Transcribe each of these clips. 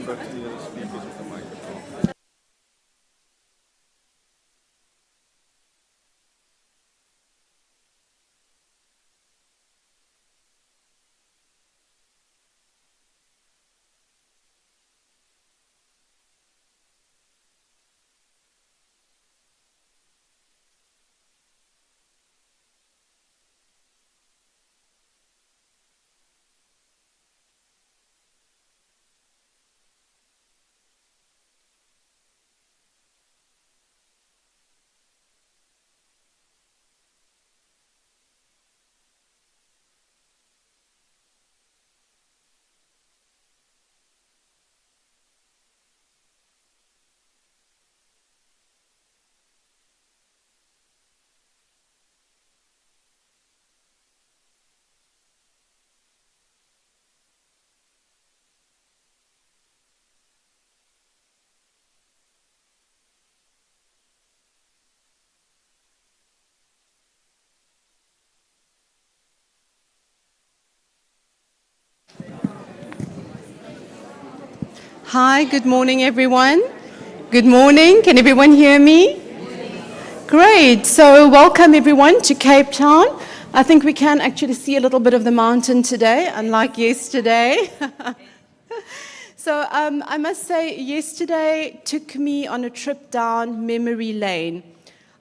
come back to the other speakers with the microphone. Hi, good morning, everyone. Good morning. Can everyone hear me? Great. So welcome, everyone, to Cape Town. I think we can actually see a little bit of the mountain today, unlike yesterday. So I must say, yesterday took me on a trip down memory lane.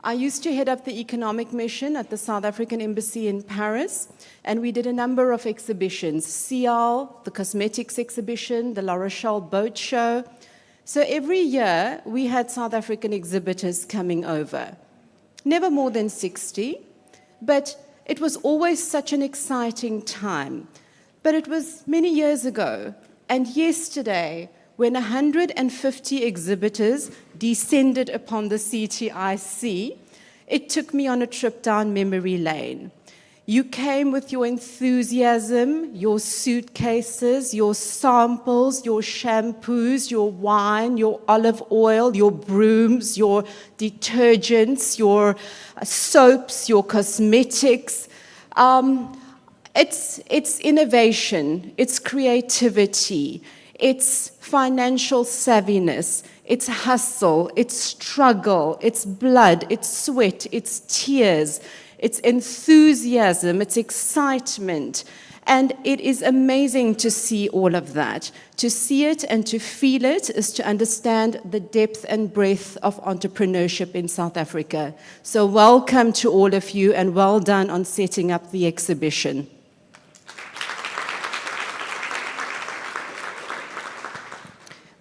I used to head up the economic mission at the South African Embassy in Paris, and we did a number of exhibitions, Cial, the cosmetics exhibition, the La Rochelle boat show. So every year, we had South African exhibitors coming over. Never more than 60, but it was always such an exciting time. But it was many years ago, and yesterday, when 150 exhibitors descended upon the CTIC, it took me on a trip down memory lane. You came with your enthusiasm, your suitcases, your samples, your shampoos, your wine, your olive oil, your brooms, your detergents, your soaps, your cosmetics. It's innovation, it's creativity, it's financial savviness, it's hustle, it's struggle, it's blood, it's sweat, it's tears, it's enthusiasm, it's excitement. And it is amazing to see all of that. To see it and to feel it is to understand the depth and breadth of entrepreneurship in South Africa. So welcome to all of you, and well done on setting up the exhibition.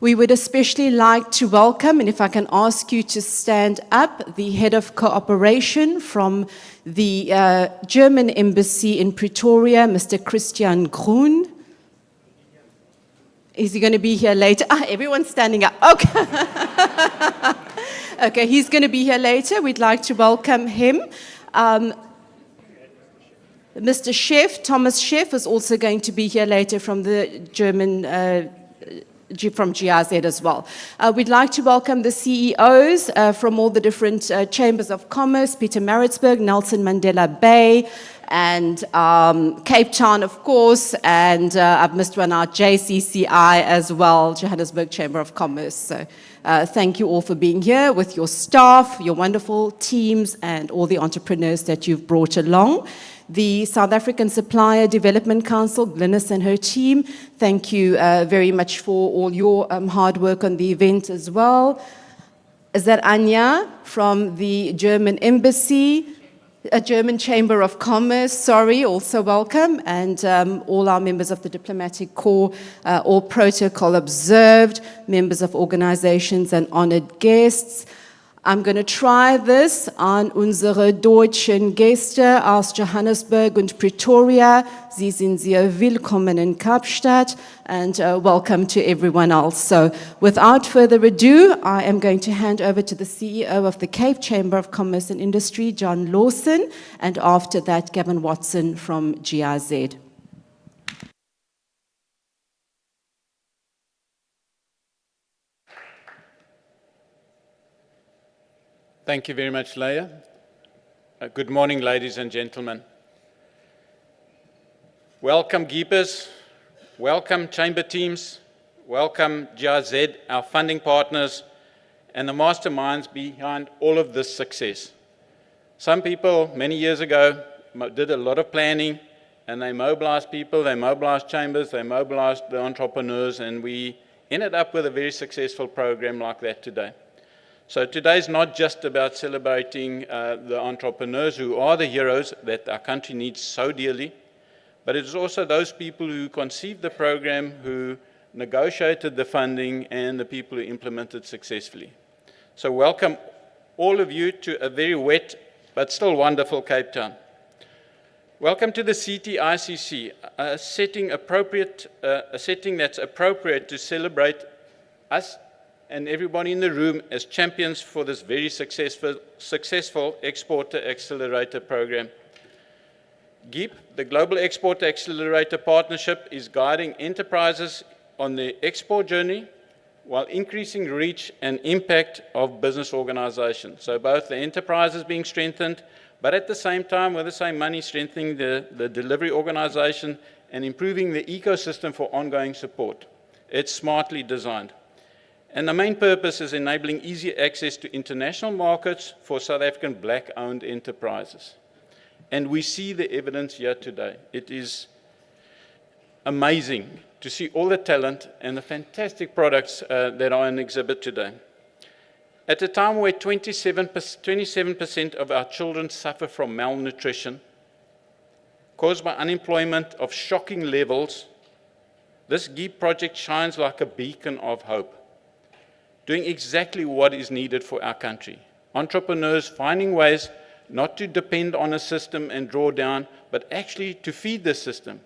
We would especially like to welcome, and if I can ask you to stand up, the head of cooperation from the German embassy in Pretoria, Mr. Christian Grun. Is he going to be here later? Everyone's standing up. Okay. Okay, he's going to be here later. We'd like to welcome him. Mr. Chef, Thomas Chef, is also going to be here later from the German from GIZ as well. We'd like to welcome the CEOs from all the different chambers of commerce, Peter Maritzburg, Nelson Mandela Bay, and Cape Town, of course, and I've missed one out, JCCI as well, Johannesburg Chamber of Commerce. So thank you all for being here with your staff, your wonderful teams, and all the entrepreneurs that you've brought along. The South African Supplier Development Council, Glynis and her team, thank you very much for all your hard work on the event as well. Is that Anya from the German Embassy, a German Chamber of Commerce, sorry, also welcome, and all our members of the Diplomatic Corps, all protocol observed, members of organizations and honored guests. I'm going to try this on unsere deutschen Gäste aus Johannesburg und Pretoria. Sie sind sehr willkommen in Kapstadt, and welcome to everyone else. So without further ado, I am going to hand over to the CEO of the Cape Chamber of Commerce and Industry, John Lawson, and after that, Gavin Watson from GIZ. Thank you very much, Leah. Good morning, ladies and gentlemen. Welcome, GEAPers. Welcome, chamber teams. welcome GIZ, our funding partners, and the masterminds behind all of this success. Some people, many years ago, did a lot of planning, and they mobilized people, they mobilized chambers, they mobilized the entrepreneurs, and we ended up with a very successful program like that today. So today is not just about celebrating the entrepreneurs who are the heroes that our country needs so dearly, but it is also those people who conceived the program, who negotiated the funding, and the people who implemented successfully. So welcome all of you to a very wet but still wonderful Cape Town. Welcome to the CTICC, a setting that's appropriate to celebrate us and everybody in the room as champions for this very successful Exporter Accelerator program. GEAP, the Global Exporter Accelerator Partnership, is guiding enterprises on their export journey while increasing reach and impact of business organizations. So both the enterprises being strengthened, but at the same time, with the same money, strengthening the delivery organization and improving the ecosystem for ongoing support. It's smartly designed. And the main purpose is enabling easier access to international markets for South African black-owned enterprises. And we see the evidence here today. It is amazing to see all the talent and the fantastic products that are on exhibit today. At a time where 27% of our children suffer from malnutrition, caused by unemployment of shocking levels, this GEAP project shines like a beacon of hope, doing exactly what is needed for our country. Entrepreneurs finding ways not to depend on a system and draw down, but actually to feed the system,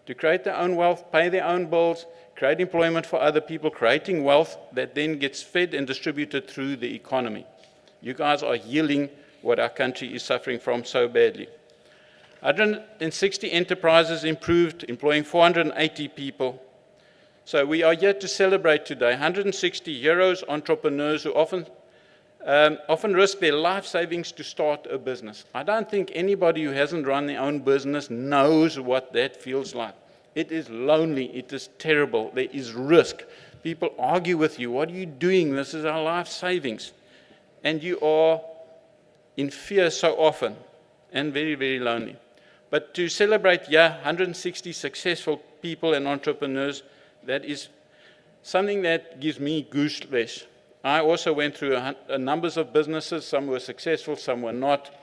to create their own wealth, pay their own bills, create employment for other people, creating wealth that then gets fed and distributed through the economy. You guys are healing what our country is suffering from so badly. 160 enterprises improved, employing 480 people. So we are here to celebrate today 160 heroes, entrepreneurs who often risk their life savings to start a business. I don't think anybody who hasn't run their own business knows what that feels like. It is lonely, it is terrible, there is risk. People argue with you, what are you doing? This is our life savings. And you are in fear so often and very, very lonely. But to celebrate 160 successful people and entrepreneurs, that is something that gives me goosebumps. I also went through a numbers of businesses. Some were successful, some were not.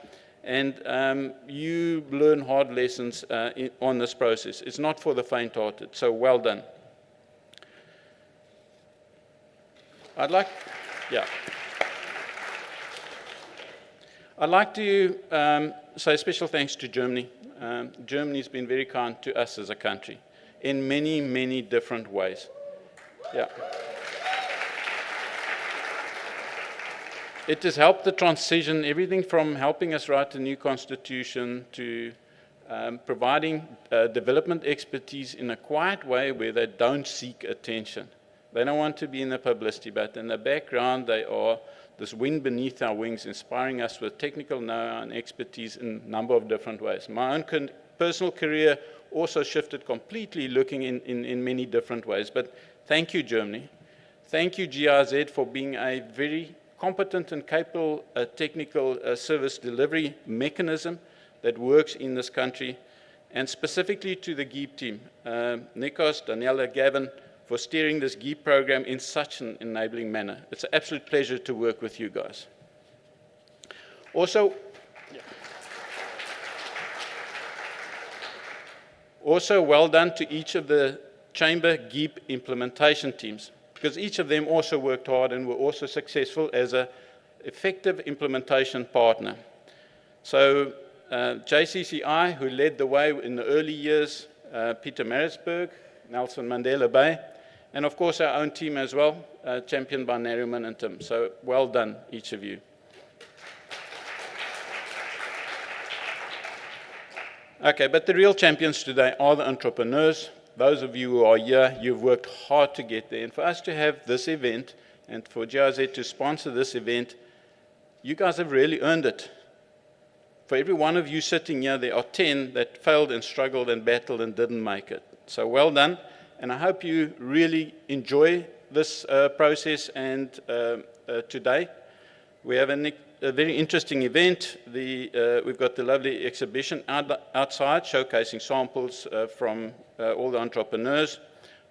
And you learn hard lessons on this process. It's not for the faint-hearted, so well done. I'd like to say special thanks to Germany. Germany's been very kind to us as a country in many, many different ways. Yeah. It has helped the transition, everything from helping us write a new constitution to providing development expertise in a quiet way where they don't seek attention. They don't want to be in the publicity, but in the background they are this wind beneath our wings, inspiring us with technical know-how and expertise in a number of different ways. My own personal career also shifted completely, looking in many different ways. But thank you, Germany. Thank you, GIZ, for being a very competent and capable technical service delivery mechanism that works in this country, and specifically to the GEAP team, Nikos, Daniela, Gavin, for steering this GEAP program in such an enabling manner. It's an absolute pleasure to work with you guys. Also well done to each of the Chamber GEAP implementation teams, because each of them also worked hard and were also successful as an effective implementation partner. So JCCI, who led the way in the early years, Peter Marisburg, Nelson Mandela Bay, and of course our own team as well, championed by Nariman and Tim. So well done, each of you. Okay, but the real champions today are the entrepreneurs. Those of you who are here, you've worked hard to get there. And for us to have this event, and for GIZ to sponsor this event, you guys have really earned it. For every one of you sitting here, there are 10 that failed and struggled and battled and didn't make it. So well done. and I hope you really enjoy this process and today. We have a very interesting event. We've got the lovely exhibition outside showcasing samples from all the entrepreneurs.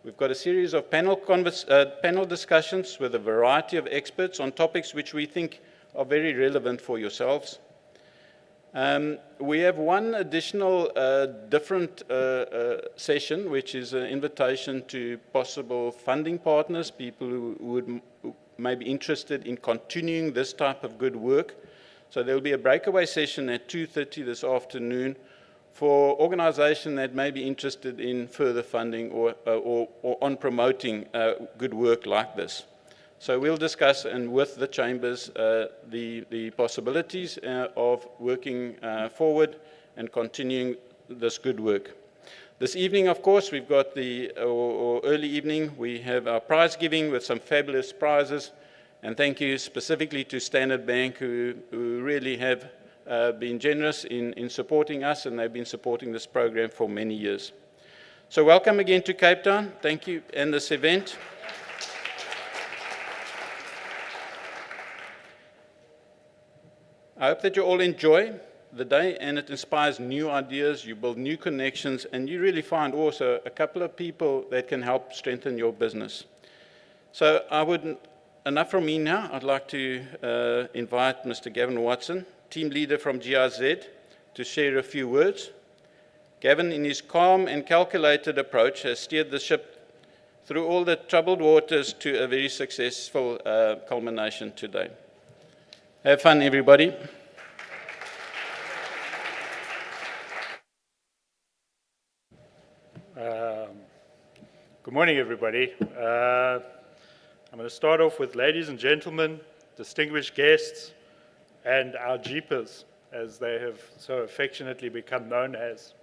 We've got a series of panel discussions with a variety of experts on topics which we think are very relevant for yourselves. We have one additional different session, which is an invitation to possible funding partners, people who may be interested in continuing this type of good work. So there will be a breakaway session at 2:30 this afternoon for organizations that may be interested in further funding or on promoting good work like this. So we'll discuss, and with the chambers, the possibilities of working forward and continuing this good work. This evening, of course, we've got or early evening, we have our prize giving with some fabulous prizes. And thank you specifically to Standard Bank, who really have been generous in supporting us, and they've been supporting this program for many years. So welcome again to Cape Town. Thank you, and this event. I hope that you all enjoy the day and it inspires new ideas, you build new connections, and you really find also a couple of people that can help strengthen your business. So enough from me now. I'd like to invite Mr. Gavin Watson, team leader from GIZ, to share a few words. Gavin, in his calm and calculated approach, has steered the ship through all the troubled waters to a very successful culmination today. Have fun, everybody. Good morning, everybody. I'm going to start off with ladies and gentlemen, distinguished guests, and our GEAPers, as they have so affectionately become known as.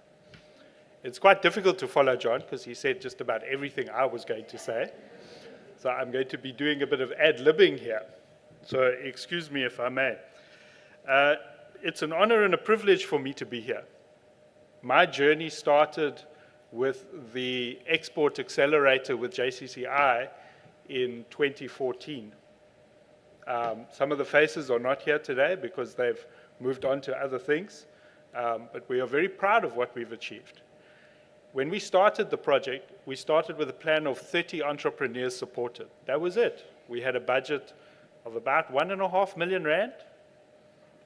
It's quite difficult to follow John, because he said just about everything I was going to say. So I'm going to be doing a bit of ad-libbing here. So excuse me if I may. It's an honor and a privilege for me to be here. My journey started with the Export Accelerator with JCCI in 2014. Some of the faces are not here today because they've moved on to other things, but we are very proud of what we've achieved. When we started the project, we started with a plan of 30 entrepreneurs supported. That was it. We had a budget of about 1.5 million rand,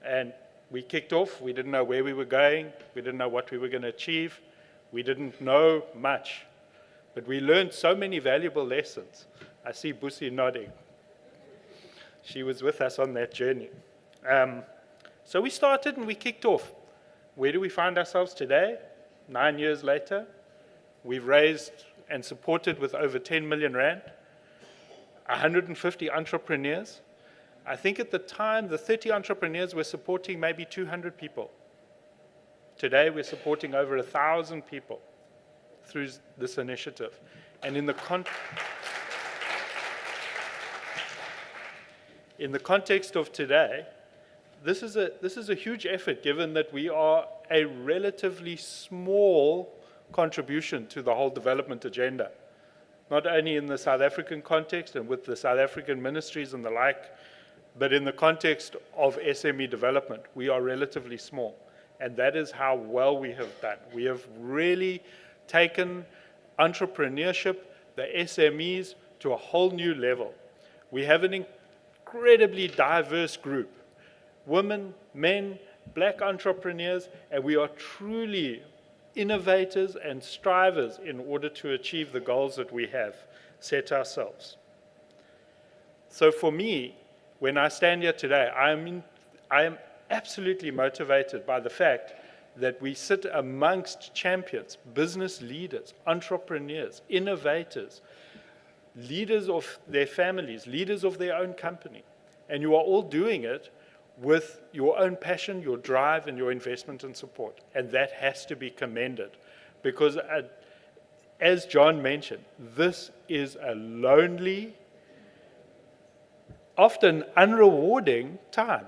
and we kicked off. We didn't know where we were going. We didn't know what we were going to achieve. We didn't know much, but we learned so many valuable lessons. I see Busi nodding. She was with us on that journey. So we started and we kicked off. Where do we find ourselves today? 9 years later, we've raised and supported with over 10 million rand, 150 entrepreneurs. I think at the time, the 30 entrepreneurs were supporting maybe 200 people. Today, we're supporting over 1,000 people through this initiative. And in the context of today, this is a huge effort, given that we are a relatively small contribution to the whole development agenda. Not only in the South African context and with the South African ministries and the like, but in the context of SME development, we are relatively small. And that is how well we have done. We have really taken entrepreneurship, the SMEs, to a whole new level. We have an incredibly diverse group. Women, men, black entrepreneurs, and we are truly innovators and strivers in order to achieve the goals that we have set ourselves. So for me, when I stand here today, I am absolutely motivated by the fact that we sit amongst champions, business leaders, entrepreneurs, innovators, leaders of their families, leaders of their own company. And you are all doing it with your own passion, your drive, and your investment and support. And that has to be commended. Because as John mentioned, this is a lonely, often unrewarding time.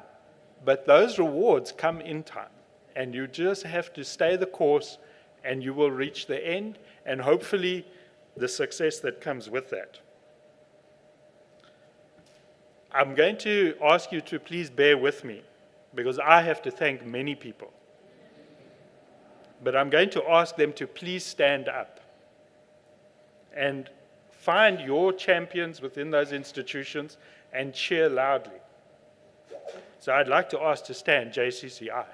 But those rewards come in time. And you just have to stay the course, and you will reach the end. And hopefully, the success that comes with that. I'm going to ask you to please bear with me, because I have to thank many people. But I'm going to ask them to please stand up and find your champions within those institutions and cheer loudly. So I'd like to ask to stand JCCI.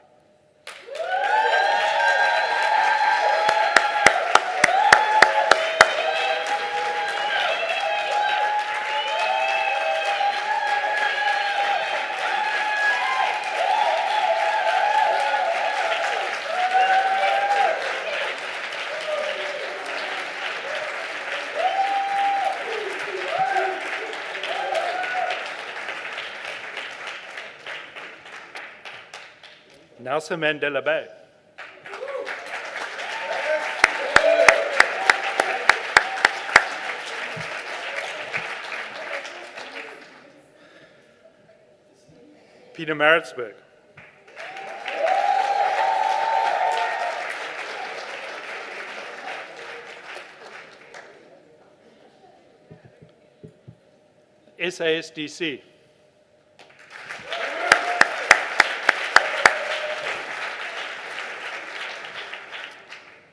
Nelson Mandela Bay. Peter Maritzburg. SASDC.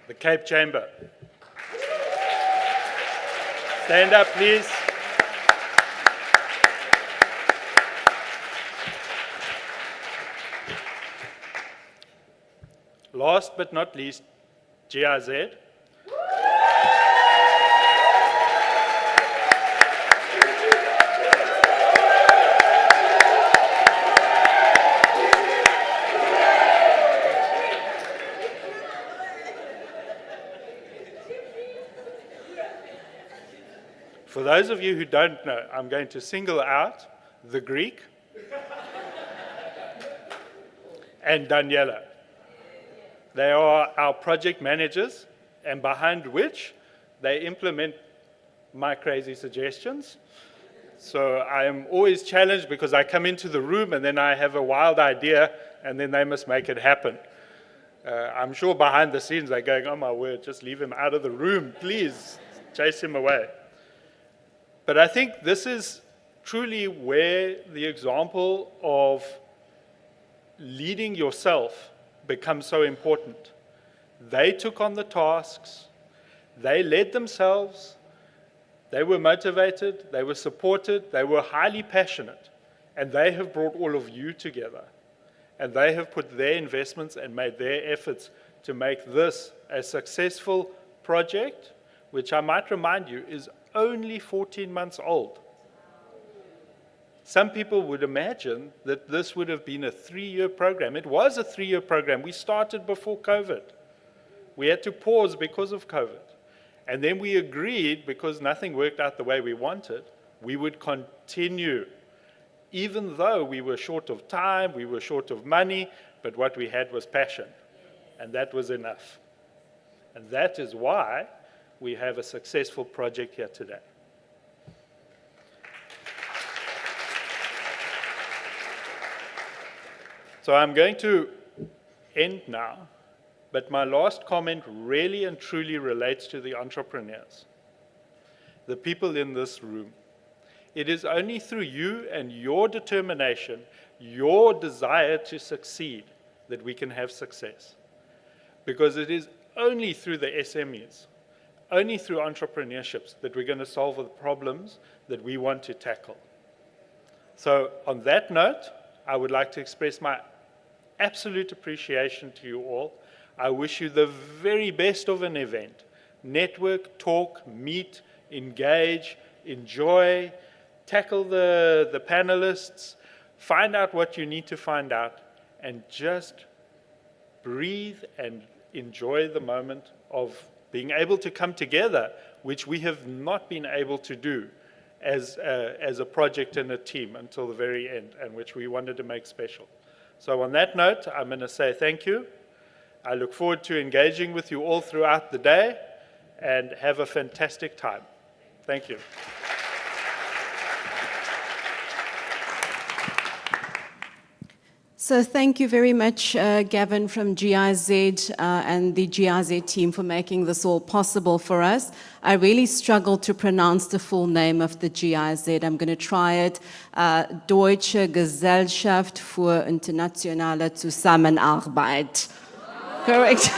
The Cape Chamber. Stand up, please. Last but not least, GIZ. For those of you who don't know, I'm going to single out the Greek and Daniela. They are our project managers, and behind which they implement my crazy suggestions. So I am always challenged because I come into the room and then I have a wild idea and then they must make it happen. I'm sure behind the scenes they're going, oh my word, just leave him out of the room, please, chase him away. But I think this is truly where the example of leading yourself becomes so important. They took on the tasks, they led themselves, they were motivated, they were supported, they were highly passionate, and they have brought all of you together. And they have put their investments and made their efforts to make this a successful project, which I might remind you is only 14 months old. Some people would imagine that this would have been a 3-year program. It was a 3-year program. We started before COVID. We had to pause because of COVID. And then we agreed, because nothing worked out the way we wanted, we would continue. Even though we were short of time, we were short of money, but what we had was passion. And that was enough. And that is why we have a successful project here today. So I'm going to end now, but my last comment really and truly relates to the entrepreneurs, the people in this room. It is only through you and your determination, your desire to succeed, that we can have success. Because it is only through the SMEs, only through entrepreneurships, that we're going to solve the problems that we want to tackle. So on that note, I would like to express my absolute appreciation to you all. I wish you the very best of an event. Network, talk, meet, engage, enjoy, tackle the panelists, find out what you need to find out, and just breathe and enjoy the moment of being able to come together, which we have not been able to do as a project and a team until the very end, and which we wanted to make special. So on that note, I'm going to say thank you. I look forward to engaging with you all throughout the day, and have a fantastic time. Thank you. So thank you very much, Gavin from GIZ and the GIZ team for making this all possible for us. I really struggled to pronounce the full name of the GIZ. I'm going to try it. Deutsche Gesellschaft für internationale Zusammenarbeit. Correct.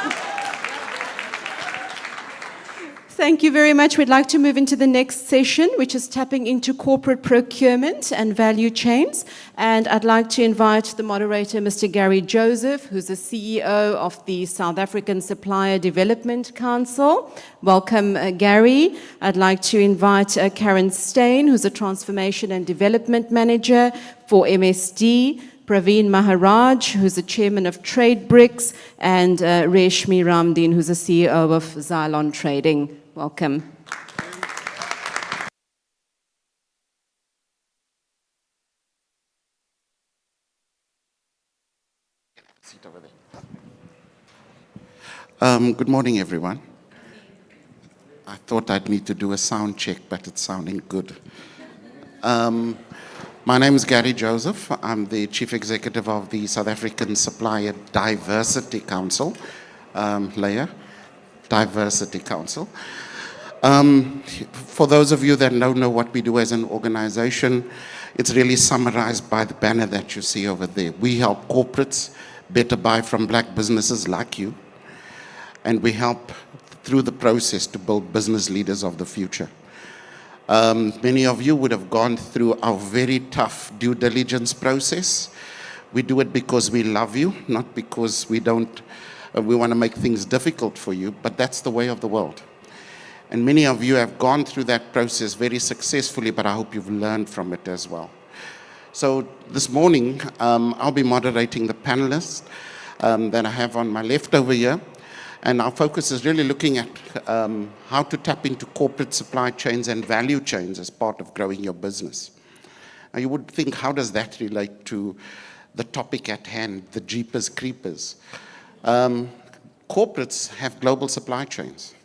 Thank you very much. We'd like to move into the next session, which is tapping into corporate procurement and value chains. And I'd like to invite the moderator, Mr. Gary Joseph, who's the CEO of the South African Supplier Development Council. Welcome, Gary. I'd like to invite Karen Steyn, who's a Transformation and Development Manager for MSD. Praveen Maharaj, who's the chairman of Trade Bricks, and Reshmi Ramdeen, who's the CEO of Xylon Trading. Welcome. Good morning, everyone. I thought I'd need to do a sound check, but it's sounding good. My name is Gary Joseph. I'm the Chief Executive of the South African Supplier Diversity Council, Diversity Council. For those of you that don't know what we do as an organization, it's really summarized by the banner that you see over there. We help corporates better buy from black businesses like you, and we help through the process to build business leaders of the future. Many of you would have gone through our very tough due diligence process. We do it because we love you, not because we want to make things difficult for you, but that's the way of the world. And many of you have gone through that process very successfully, but I hope you've learned from it as well. So this morning, I'll be moderating the panelists that I have on my left over here. And our focus is really looking at how to tap into corporate supply chains and value chains as part of growing your business. Now you would think, how does that relate to the topic at hand, the jeepers creepers? Corporates have global supply chains.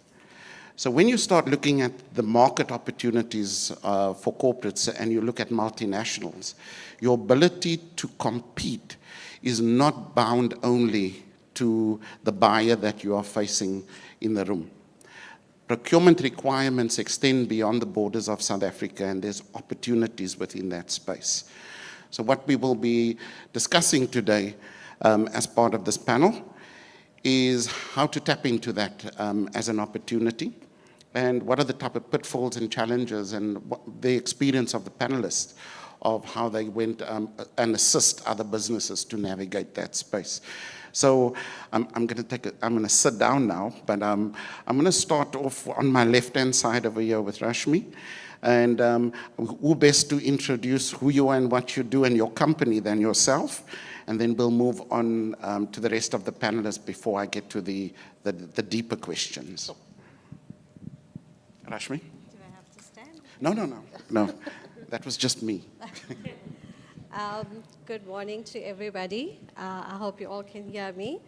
So when you start looking at the market opportunities for corporates and you look at multinationals, your ability to compete is not bound only to the buyer that you are facing in the room. Procurement requirements extend beyond the borders of South Africa, and there's opportunities within that space. So what we will be discussing today as part of this panel is how to tap into that as an opportunity, and what are the type of pitfalls and challenges and the experience of the panelists of how they went and assist other businesses to navigate that space. So I'm going to sit down now, but I'm going to start off on my left-hand side over here with Rashmi. And who best to introduce who you are and what you do and your company than yourself. And then we'll move on to the rest of the panelists before I get to the deeper questions. Rashmi? Do I have to stand? No. That was just me. Good morning to everybody. I hope you all can hear me.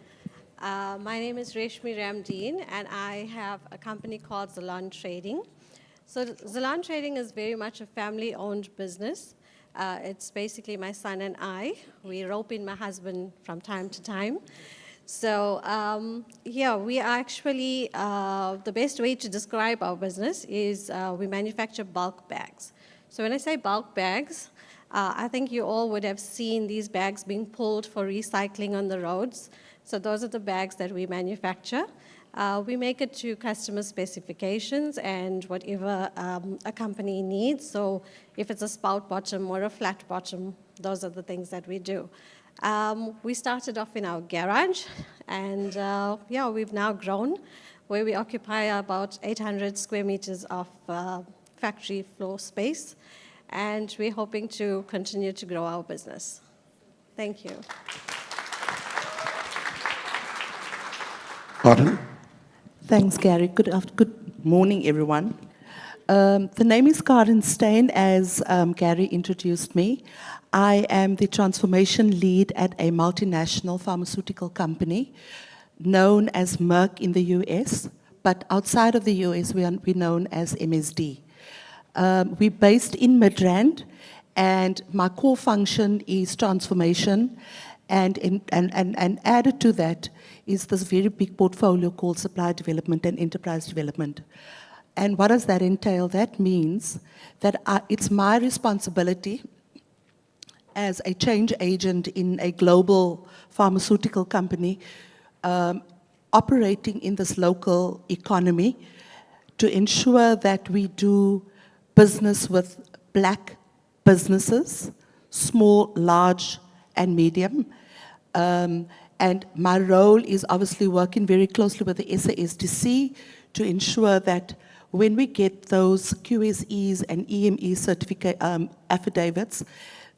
My name is Reshmi Ramdeen, and I have a company called Xylon Trading. So Xylon Trading is very much a family-owned business. It's basically my son and I. We rope in my husband from time to time. So we are actually, the best way to describe our business is we manufacture bulk bags. So when I say bulk bags, I think you all would have seen these bags being pulled for recycling on the roads. So those are the bags that we manufacture. We make it to customer specifications and whatever a company needs. So if it's a spout bottom or a flat bottom, those are the things that we do. We started off in our garage, and we've now grown, where we occupy about 800 square meters of factory floor space. And we're hoping to continue to grow our business. Thank you. Pardon? Thanks, Gary. Good morning, everyone. The name is Karen Steyn, as Gary introduced me. I am the transformation lead at a multinational pharmaceutical company known as Merck in the US, but outside of the US, we're known as MSD. We're based in Midrand, and my core function is transformation And added to that is this very big portfolio called supply development and enterprise development. And what does that entail? That means that it's my responsibility as a change agent in a global pharmaceutical company operating in this local economy to ensure that we do business with black businesses, small, large, and medium. And my role is obviously working very closely with the SASDC to ensure that when we get those QSEs and EME certificate affidavits,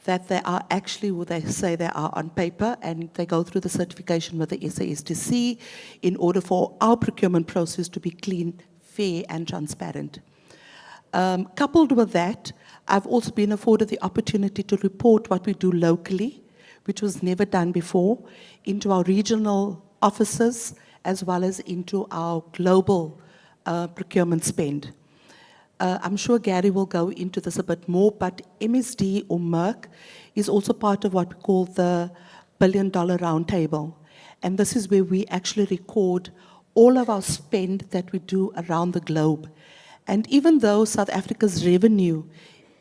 that they are actually what they say they are on paper, and they go through the certification with the SASDC in order for our procurement process to be clean, fair, and transparent. Coupled with that, I've also been afforded the opportunity to report what we do locally, which was never done before, into our regional offices as well as into our global procurement spend. I'm sure Gary will go into this a bit more, but MSD or Merck is also part of what we call the billion-dollar roundtable. And this is where we actually record all of our spend that we do around the globe. And even though South Africa's revenue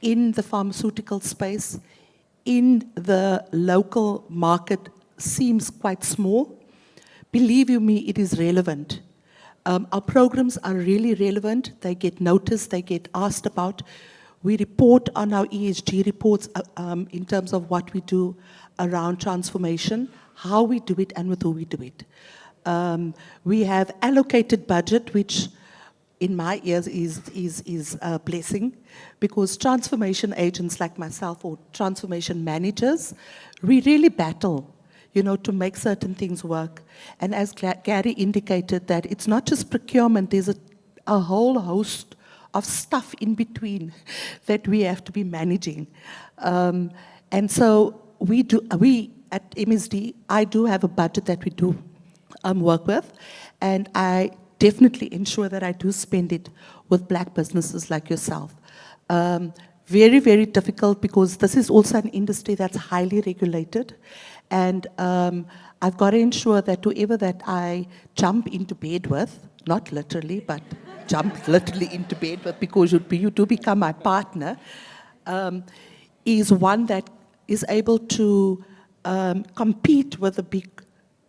in the pharmaceutical space, in the local market seems quite small, believe you me, it is relevant. Our programs are really relevant. They get noticed, they get asked about. We report on our ESG reports in terms of what we do around transformation, how we do it, and with who we do it. We have allocated budget, which in my ears is a blessing, because transformation agents like myself or transformation managers, we really battle, to make certain things work. And as Gary indicated, that it's not just procurement, there's a whole host of stuff in between that we have to be managing. And so we at MSD, I do have a budget that we do work with, and I definitely ensure that I do spend it with black businesses like yourself. Very, very difficult, because this is also an industry that's highly regulated. And I've got to ensure that whoever that I jump into bed with, not literally, but jump literally into bed with, because you do become my partner, is one that is able to compete with the big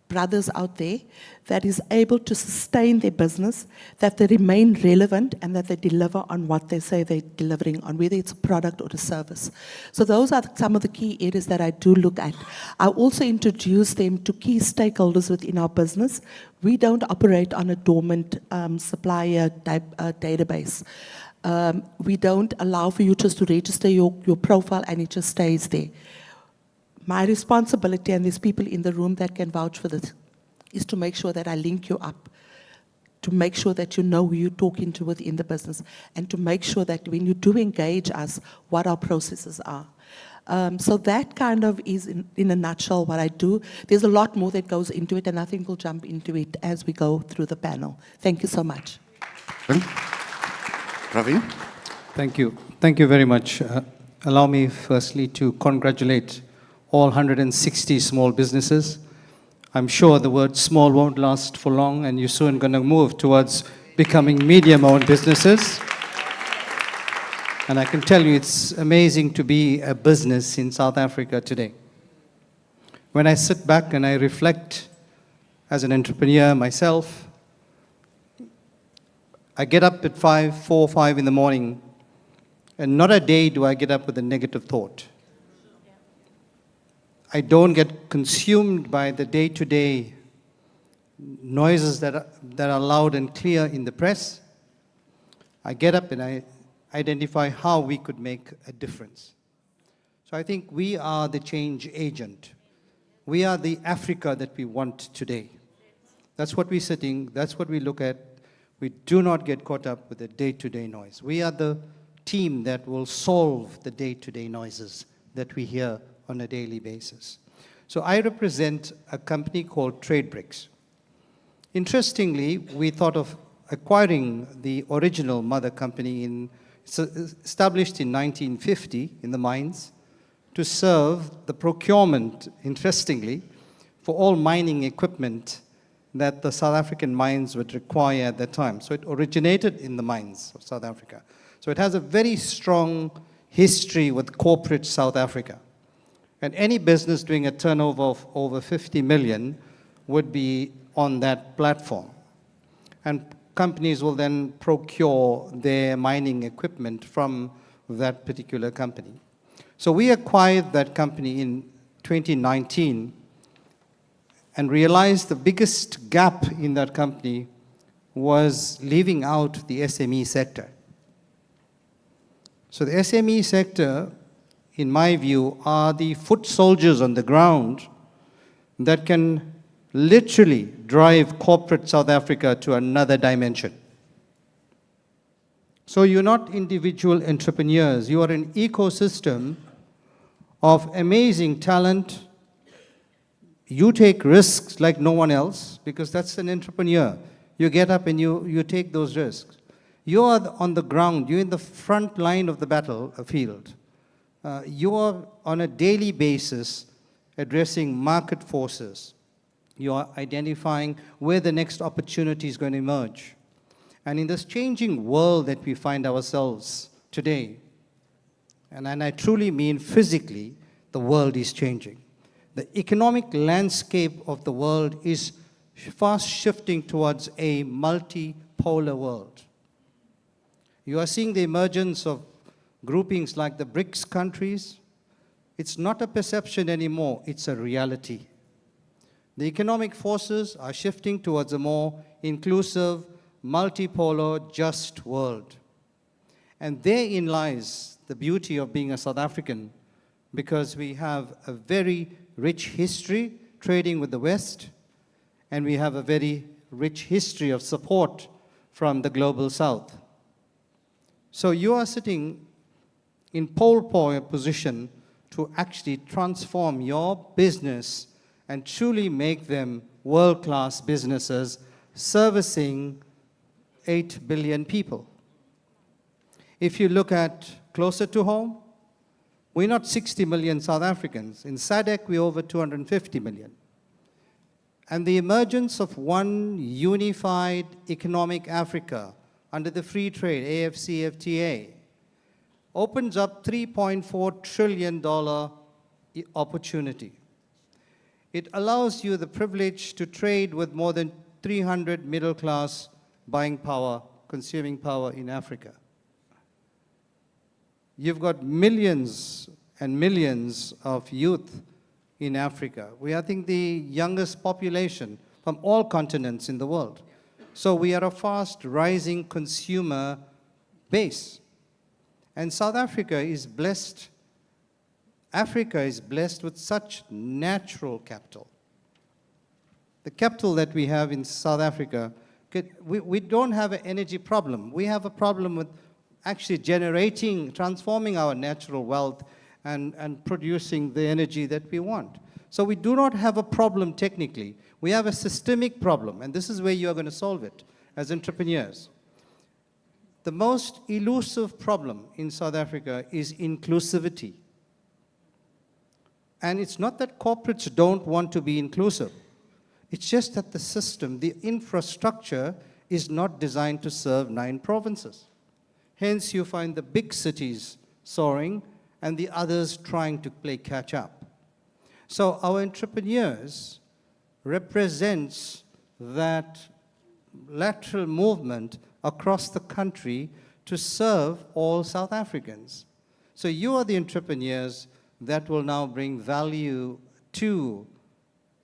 brothers out there, that is able to sustain their business, that they remain relevant, and that they deliver on what they say they're delivering on, whether it's a product or a service. So those are some of the key areas that I do look at. I also introduce them to key stakeholders within our business. We don't operate on a dormant supplier database. We don't allow for you just to register your profile and it just stays there. My responsibility, and there's people in the room that can vouch for this, is to make sure that I link you up, to make sure that you know who you're talking to within the business, and to make sure that when you do engage us, what our processes are. So that kind of is, in a nutshell, what I do. There's a lot more that goes into it, and I think we'll jump into it as we go through the panel. Thank you so much. Praveen? Thank you. Thank you very much. Allow me firstly to congratulate all 160 small businesses. I'm sure the word small won't last for long, and you're soon going to move towards becoming medium-owned businesses. And I can tell you it's amazing to be a business in South Africa today. When I sit back and I reflect as an entrepreneur myself, I get up at 4 or 5 in the morning, and not a day do I get up with a negative thought. I don't get consumed by the day-to-day noises that are loud and clear in the press. I get up and I identify how we could make a difference. So I think we are the change agent. We are the Africa that we want today. That's what we're sitting, that's what we look at. We do not get caught up with the day-to-day noise. We are the team that will solve the day-to-day noises that we hear on a daily basis. So I represent a company called TradeBricks. Interestingly, we thought of acquiring the original mother company established in 1950 in the mines, to serve the procurement, interestingly, for all mining equipment that the South African mines would require at that time. So it originated in the mines of South Africa. So it has a very strong history with corporate South Africa. And any business doing a turnover of over 50 million would be on that platform. And companies will then procure their mining equipment from that particular company. So we acquired that company in 2019 and realized the biggest gap in that company was leaving out the SME sector. So the SME sector, in my view, are the foot soldiers on the ground that can literally drive corporate South Africa to another dimension. So you're not individual entrepreneurs, you are an ecosystem of amazing talent. You take risks like no one else, because that's an entrepreneur. You get up and you take those risks. You are on the ground, you're in the front line of the battlefield. You are on a daily basis addressing market forces. You are identifying where the next opportunity is going to emerge. And in this changing world that we find ourselves today, and I truly mean physically, the world is changing. The economic landscape of the world is fast shifting towards a multipolar world. You are seeing the emergence of groupings like the BRICS countries. It's not a perception anymore, it's a reality. The economic forces are shifting towards a more inclusive, multipolar, just world. And therein lies the beauty of being a South African, because we have a very rich history trading with the West, and we have a very rich history of support from the global South. So you are sitting in pole position to actually transform your business and truly make them world-class businesses servicing 8 billion people. If you look at closer to home, we're not 60 million South Africans. In SADC, we're over 250 million. And the emergence of one unified economic Africa under the free trade, AFCFTA, opens up $3.4 trillion opportunity. It allows you the privilege to trade with more than 300 middle-class buying power, consuming power in Africa. You've got millions and millions of youth in Africa. We are, I think, the youngest population from all continents in the world. So we are a fast rising consumer base. And South Africa is blessed. Africa is blessed with such natural capital. The capital that we have in South Africa, we don't have an energy problem. We have a problem with actually generating, transforming our natural wealth and producing the energy that we want. So we do not have a problem technically. We have a systemic problem, and this is where you are going to solve it as entrepreneurs. The most elusive problem in South Africa is inclusivity. And it's not that corporates don't want to be inclusive. It's just that the system, the infrastructure, is not designed to serve 9 provinces. Hence, you find the big cities soaring and the others trying to play catch up. So our entrepreneurs represents that lateral movement across the country to serve all South Africans. So you are the entrepreneurs that will now bring value to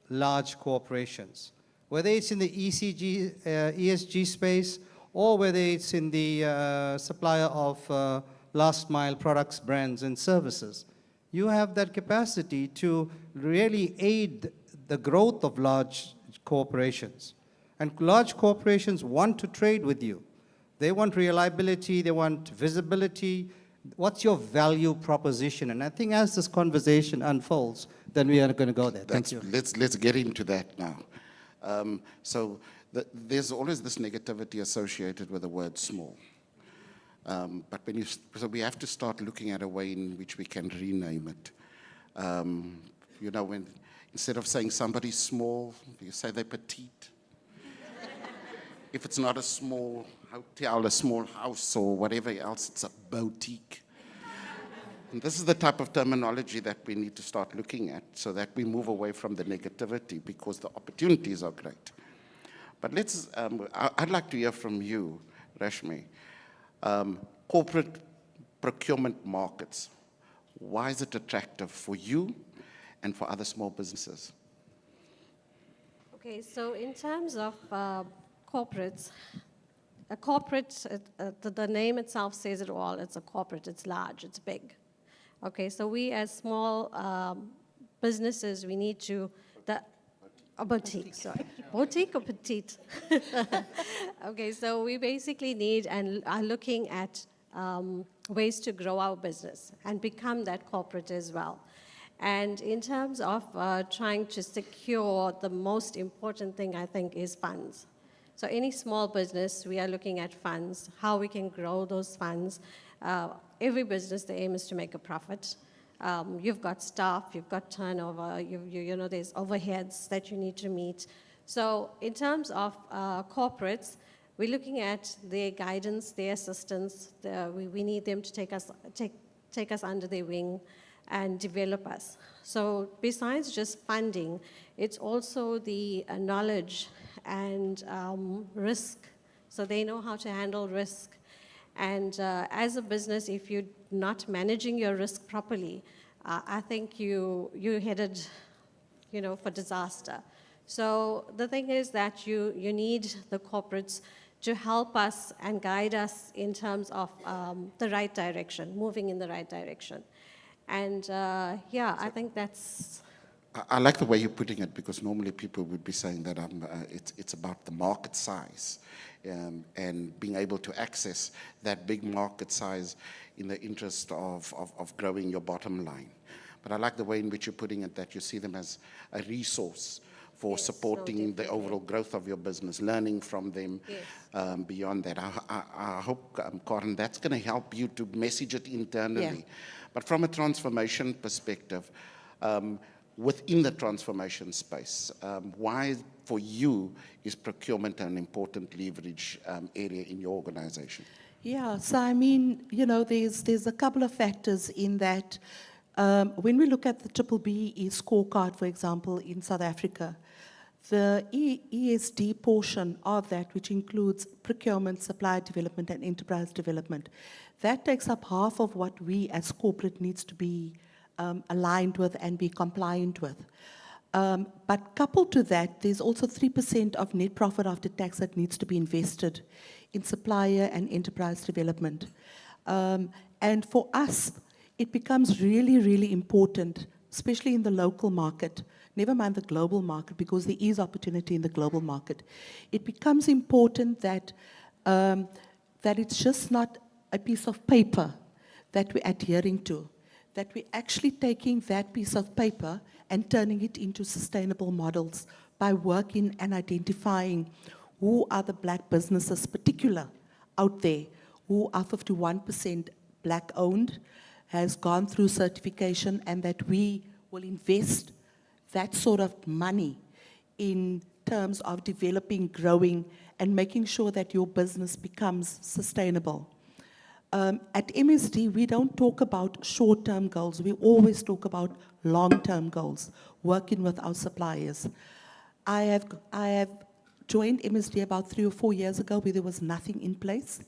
large corporations, whether it's in the ESG space, or whether it's in the supplier of last mile products, brands, and services. You have that capacity to really aid the growth of large corporations. And large corporations want to trade with you. They want reliability, they want visibility. What's your value proposition? And I think as this conversation unfolds, then we are going to go there. Thank you. Let's get into that now. There's always this negativity associated with the word small. But so we have to start looking at a way in which we can rename it. You know, when instead of saying somebody's small, you say they're petite. If it's not a small hotel, a small house, or whatever else, it's a boutique. And this is the type of terminology that we need to start looking at so that we move away from the negativity, because the opportunities are great. But I'd like to hear from you, Rashmi. Corporate procurement markets, why is it attractive for you and for other small businesses? Okay, so in terms of corporates, a corporate, the name itself says it all. It's a corporate, it's large, it's big. Okay, so we as small businesses, we need to, a boutique, sorry. Boutique or petite? Okay, so we basically need and are looking at ways to grow our business and become that corporate as well. And in terms of trying to secure, the most important thing, I think, is funds. So any small business, we are looking at funds, how we can grow those funds. Every business, the aim is to make a profit. You've got staff, you've got turnover, you know, there's overheads that you need to meet. So in terms of corporates, we're looking at their guidance, their assistance. We need them to take us under their wing and develop us. So besides just funding, it's also the knowledge and risk. So they know how to handle risk. And as a business, if you're not managing your risk properly, I think you're headed, you know, for disaster. So the thing is that you need the corporates to help us and guide us in terms of the right direction, moving in the right direction. And yeah, I think that's... I like the way you're putting it, because normally people would be saying that it's about the market size and being able to access that big market size in the interest of growing your bottom line. But I like the way in which you're putting it, that you see them as a resource for supporting the overall growth of your business, learning from them. Beyond that. I hope, Karen, that's going to help you to message it internally. Yeah. But from a transformation perspective, within the transformation space, why for you is procurement an important leverage area in your organization? Yeah, so I mean, you know, there's a couple of factors in that. When we look at the BBBE scorecard, for example, in South Africa, the ESD portion of that, which includes procurement, supply development, and enterprise development, that takes up half of what we as corporate needs to be aligned with and be compliant with. But coupled to that, there's also 3% of net profit after tax that needs to be invested in supplier and enterprise development. And for us, it becomes really, really important, especially in the local market, never mind the global market, because there is opportunity in the global market. It becomes important that, that it's just not a piece of paper that we're adhering to, that we're actually taking that piece of paper and turning it into sustainable models by working and identifying who are the black businesses, particular out there, who are 51% black owned, has gone through certification, and that we will invest that sort of money in terms of developing, growing, and making sure that your business becomes sustainable. At MSD, we don't talk about short-term goals. We always talk about long-term goals, working with our suppliers. I have joined MSD about 3 or 4 years ago, where there was nothing in place.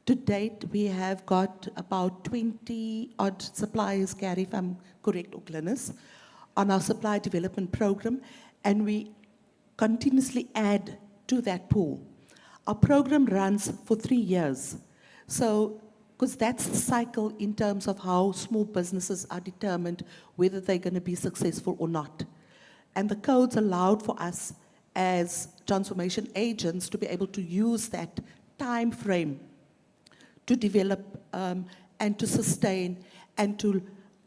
To date, we have got about 20-odd suppliers, Gary, if I'm correct, or Glynis, on our supply development program, and we continuously add to that pool. Our program runs for 3 years. So, because that's the cycle in terms of how small businesses are determined whether they're going to be successful or not. And the codes allowed for us as transformation agents to be able to use that time frame to develop and to sustain and to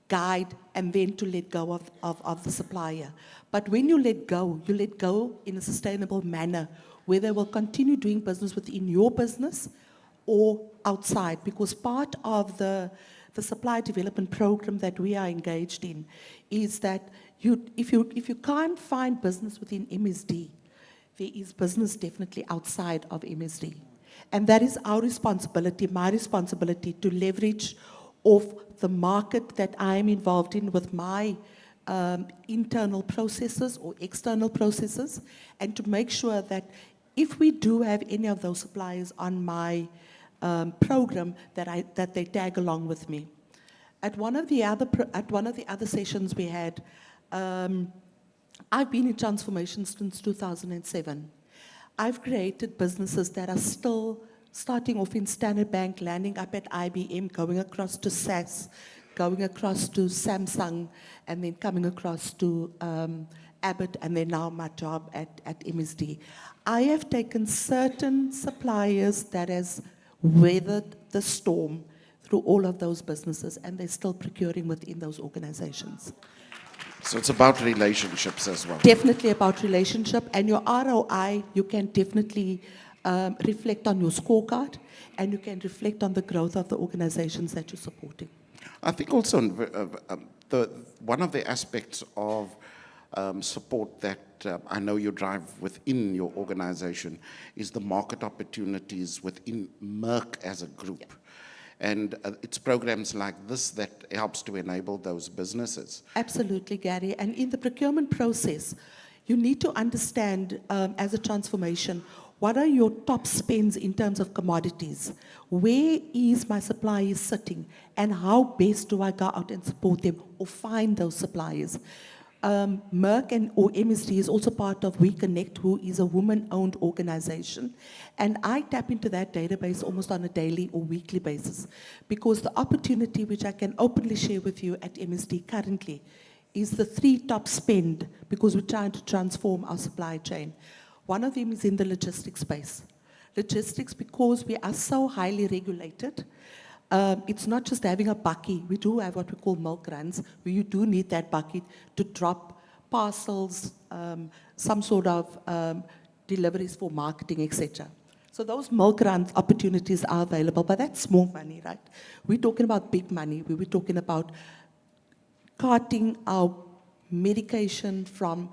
guide and then to let go of the supplier. But when you let go in a sustainable manner where they will continue doing business within your business or outside, because part of the the supply development program that we are engaged in is that if you can't find business within MSD, there is business definitely outside of MSD. And that is our responsibility, my responsibility, to leverage off the market that I am involved in with my internal processes or external processes, and to make sure that if we do have any of those suppliers on my program, that they tag along with me. At one of the other sessions we had, I've been in transformation since 2007. I've created businesses that are still starting off in Standard Bank, landing up at IBM, going across to SAS, going across to Samsung, and then coming across to Abbott, and then now my job at MSD. I have taken certain suppliers that has weathered the storm through all of those businesses, and they're still procuring within those organizations. So it's about relationships as well. Definitely about relationship, and your ROI, you can definitely reflect on your scorecard, and you can reflect on the growth of the organizations that you're supporting. I think also one of the aspects of support that I know you drive within your organization is the market opportunities within Merck as a group. Yeah. And it's programs like this that helps to enable those businesses. Absolutely, Gary. And in the procurement process, you need to understand, as a transformation, what are your top spends in terms of commodities? Where is my suppliers sitting? And how best do I go out and support them or find those suppliers? Merck or MSD is also part of We Connect, who is a woman-owned organization. And I tap into that database almost on a daily or weekly basis, because the opportunity which I can openly share with you at MSD currently is the 3 top spend, because we're trying to transform our supply chain. One of them is in the logistics space. Logistics, because we are so highly regulated, it's not just having a bakkie. We do have what we call milk runs, where you do need that bucket to drop parcels, some sort of deliveries for marketing, etc. So those milk run opportunities are available, but that's small money, right? We're talking about big money. We're talking about carting our medication from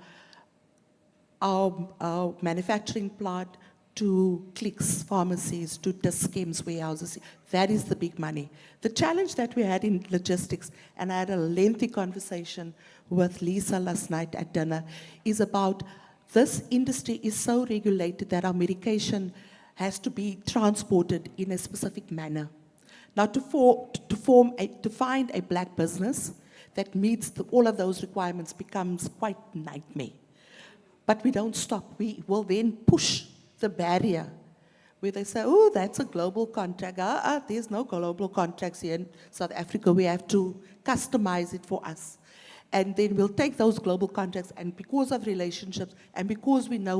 our manufacturing plant to Clicks pharmacies, to Dis-Chem's warehouses. That is the big money. The challenge that we had in logistics, and I had a lengthy conversation with Lisa last night at dinner, is about this industry is so regulated that our medication has to be transported in a specific manner. Now, to find a black business that meets all of those requirements becomes quite a nightmare. But we don't stop. We will then push the barrier where they say, oh, that's a global contract. There's no global contracts here in South Africa. We have to customize it for us. And then we'll take those global contracts, and because of relationships and because we know,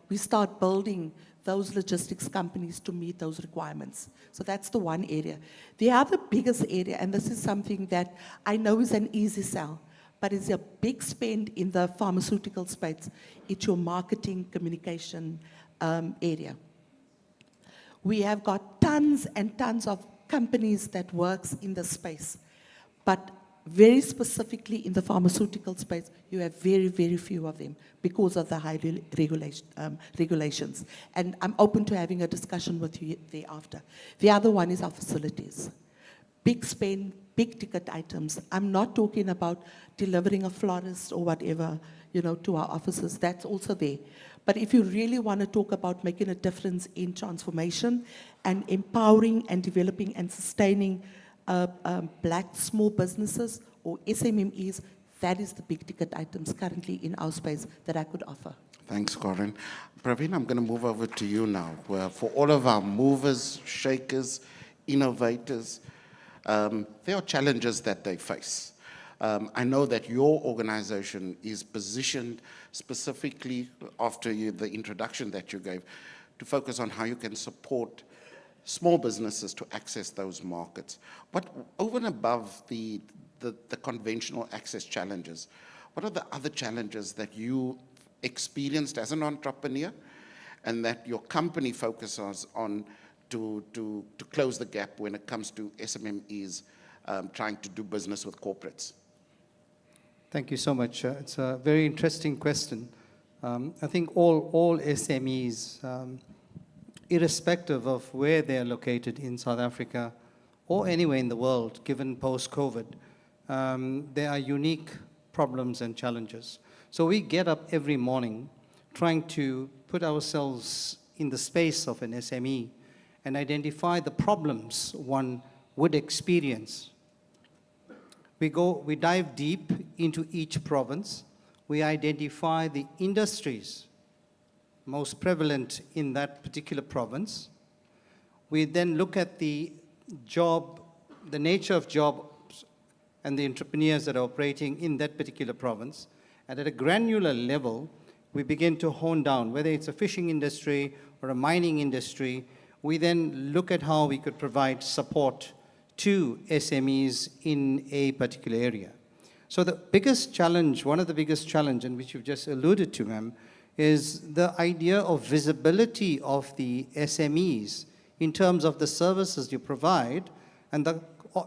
we start building those logistics companies to meet those requirements. So that's the one area. The other biggest area, and this is something that I know is an easy sell, but it's a big spend in the pharmaceutical space. It's your marketing communication area. We have got tons and tons of companies that works in the space, but very specifically in the pharmaceutical space, you have very, very few of them because of the high regulations. And I'm open to having a discussion with you thereafter. The other one is our facilities. Big spend, big ticket items. I'm not talking about delivering a florist or whatever, to our offices. That's also there. But if you really want to talk about making a difference in transformation and empowering and developing and sustaining black small businesses or SMMEs, that is the big ticket items currently in our space that I could offer. Thanks, Corinne. Praveen, I'm going to move over to you now. For all of our movers, shakers, innovators, there are challenges that they face. I know that your organization is positioned specifically after the introduction that you gave to focus on how you can support small businesses to access those markets. What, over and above the conventional access challenges, what are the other challenges that you experienced as an entrepreneur and that your company focuses on to close the gap when it comes to SMMEs trying to do business with corporates? Thank you so much. It's a very interesting question. I think all SMEs, irrespective of where they're located in South Africa or anywhere in the world, given post-COVID, there are unique problems and challenges. So we get up every morning trying to put ourselves in the space of an SME and identify the problems one would experience. We dive deep into each province. We identify the industries most prevalent in that particular province. We then look at the nature of jobs and the entrepreneurs that are operating in that particular province. And at a granular level, we begin to hone down, whether it's a fishing industry or a mining industry. We then look at how we could provide support to SMEs in a particular area. So the biggest challenge, one of the biggest challenges, and which you've just alluded to, ma'am, is the idea of visibility of the SMEs in terms of the services you provide and the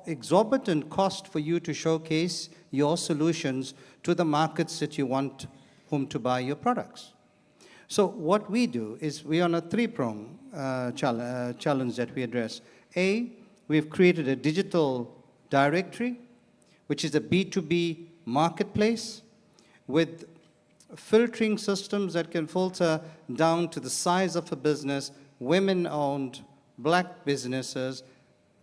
exorbitant cost for you to showcase your solutions to the markets that you want whom to buy your products. So what we do is we're on a three-prong challenge that we address. A, we've created a digital directory, which is a B2B marketplace with filtering systems that can filter down to the size of a business, women-owned, black businesses,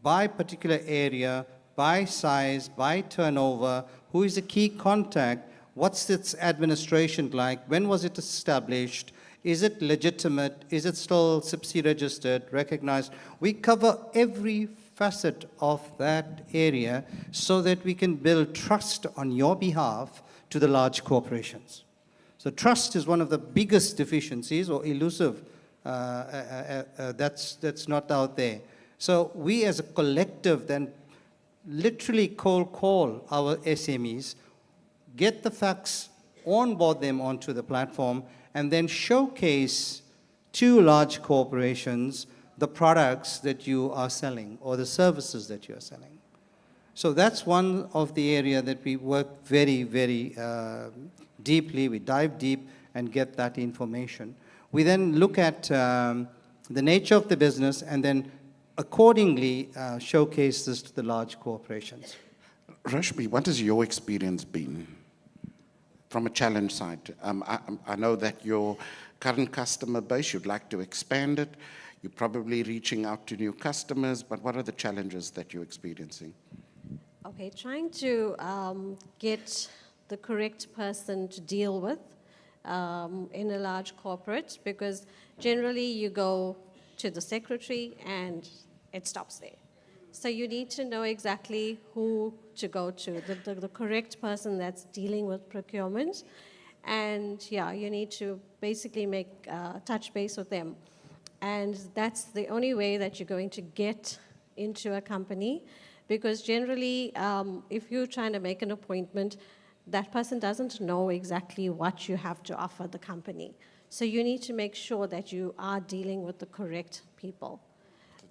by particular area, by size, by turnover, who is a key contact, what's its administration like, when was it established, is it legitimate, is it still CIPC registered, recognized? We cover every facet of that area so that we can build trust on your behalf to the large corporations. So trust is one of the biggest deficiencies or elusive that's not out there. So we as a collective then literally cold call our SMEs, get the facts, onboard them onto the platform, and then showcase to large corporations the products that you are selling or the services that you are selling. So that's one of the area that we work very, very deeply. We dive deep and get that information. We then look at the nature of the business and then accordingly showcase this to the large corporations. Rashmi, what has your experience been from a challenge side? I know that your current customer base, you'd like to expand it. You're probably reaching out to new customers, but what are the challenges that you're experiencing? Okay, trying to get the correct person to deal with in a large corporate, because generally you go to the secretary and it stops there. So you need to know exactly who to go to, the correct person that's dealing with procurement. And yeah, you need to basically make touch base with them. And that's the only way that you're going to get into a company, because generally, if you're trying to make an appointment, that person doesn't know exactly what you have to offer the company. So you need to make sure that you are dealing with the correct people.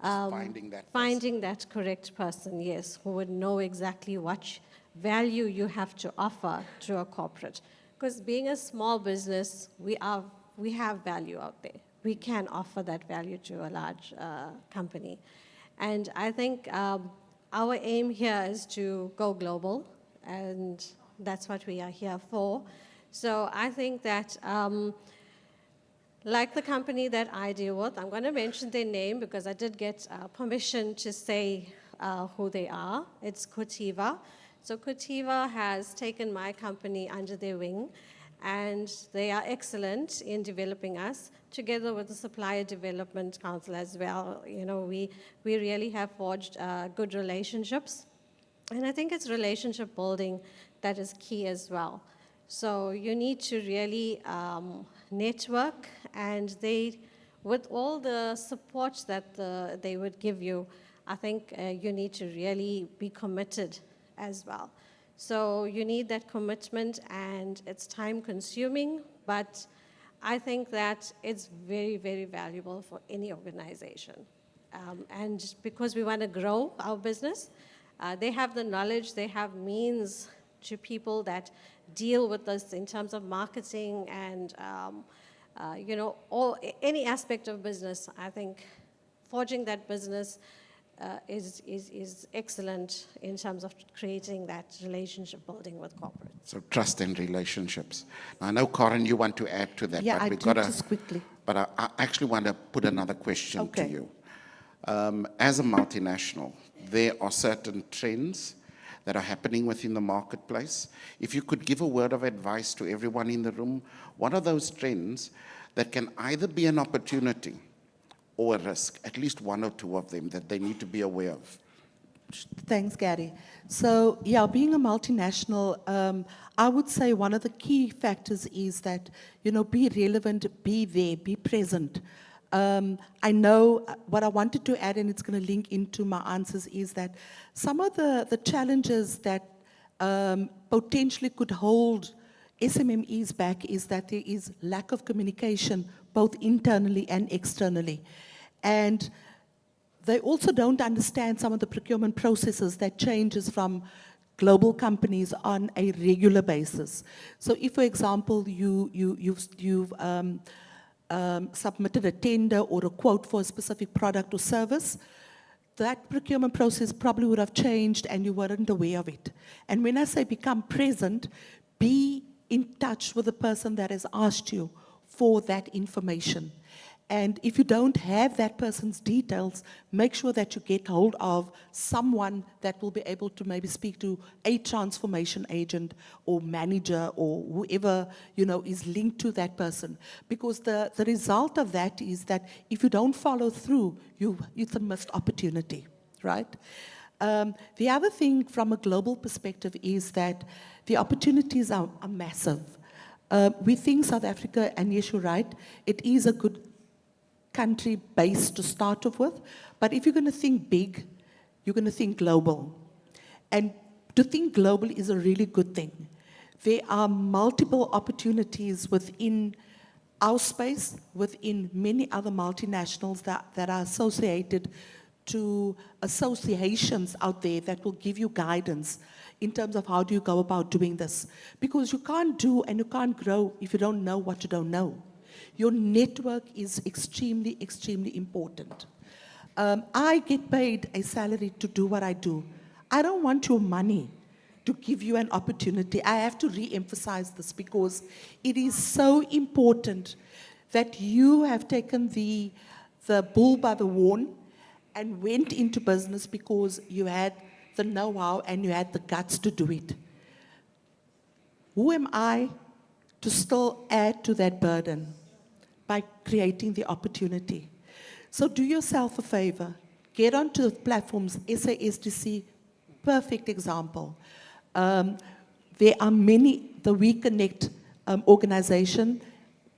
Finding that correct person, yes, who would know exactly what value you have to offer to a corporate. Because being a small business, we have value out there. We can offer that value to a large company. And I think our aim here is to go global, and that's what we are here for. So I think that, like the company that I deal with, I'm going to mention their name because I did get permission to say who they are. It's Cotiva. So Cotiva has taken my company under their wing, and they are excellent in developing us, together with the Supplier Development Council as well. You know, we really have forged good relationships. And I think it's relationship building that is key as well. So you need to really network, and with all the support that they would give you, I think you need to really be committed as well. So you need that commitment, and it's time consuming, but I think that it's very, very valuable for any organization. And because we want to grow our business, They have the knowledge, they have means to people that deal with this in terms of marketing and any aspect of business. I think forging that business is excellent in terms of creating that relationship building with corporate. So trust and relationships. Now, I know, Karen, you want to add to that. Yeah, but I we've do, gotta, just quickly. But I actually want to put another question Okay. to you. As a multinational, there are certain trends that are happening within the marketplace. If you could give a word of advice to everyone in the room, what are those trends that can either be an opportunity or a risk, at least one or two of them that they need to be aware of? Thanks, Gary. So, yeah, being a multinational, I would say one of the key factors is that, be relevant, be there, be present. I know what I wanted to add, and it's going to link into my answers, is that some of the challenges that potentially could hold SMMEs back is that there is lack of communication, both internally and externally. And they also don't understand some of the procurement processes that changes from global companies on a regular basis. So if, for example, you've submitted a tender or a quote for a specific product or service, that procurement process probably would have changed and you weren't aware of it. And when I say become present, be in touch with the person that has asked you for that information. And if you don't have that person's details, make sure that you get hold of someone that will be able to maybe speak to a transformation agent or manager or whoever, is linked to that person. Because the result of that is that if you don't follow through, it's a missed opportunity, right? The other thing from a global perspective is that the opportunities are massive. We think South Africa, and yes, you're right, it is a good country base to start off with, but if you're going to think big, you're going to think global. And to think global is a really good thing. There are multiple opportunities within our space, within many other multinationals that are associated to associations out there that will give you guidance in terms of how do you go about doing this. Because you can't do and you can't grow if you don't know what you don't know. Your network is extremely, extremely important. I get paid a salary to do what I do. I don't want your money to give you an opportunity. I have to re-emphasize this because it is so important that you have taken the bull by the horn and went into business because you had the know-how and you had the guts to do it. Who am I to still add to that burden? By creating the opportunity. So do yourself a favor. Get onto the platforms, SASDC, perfect example. There are many, the We Connect organization,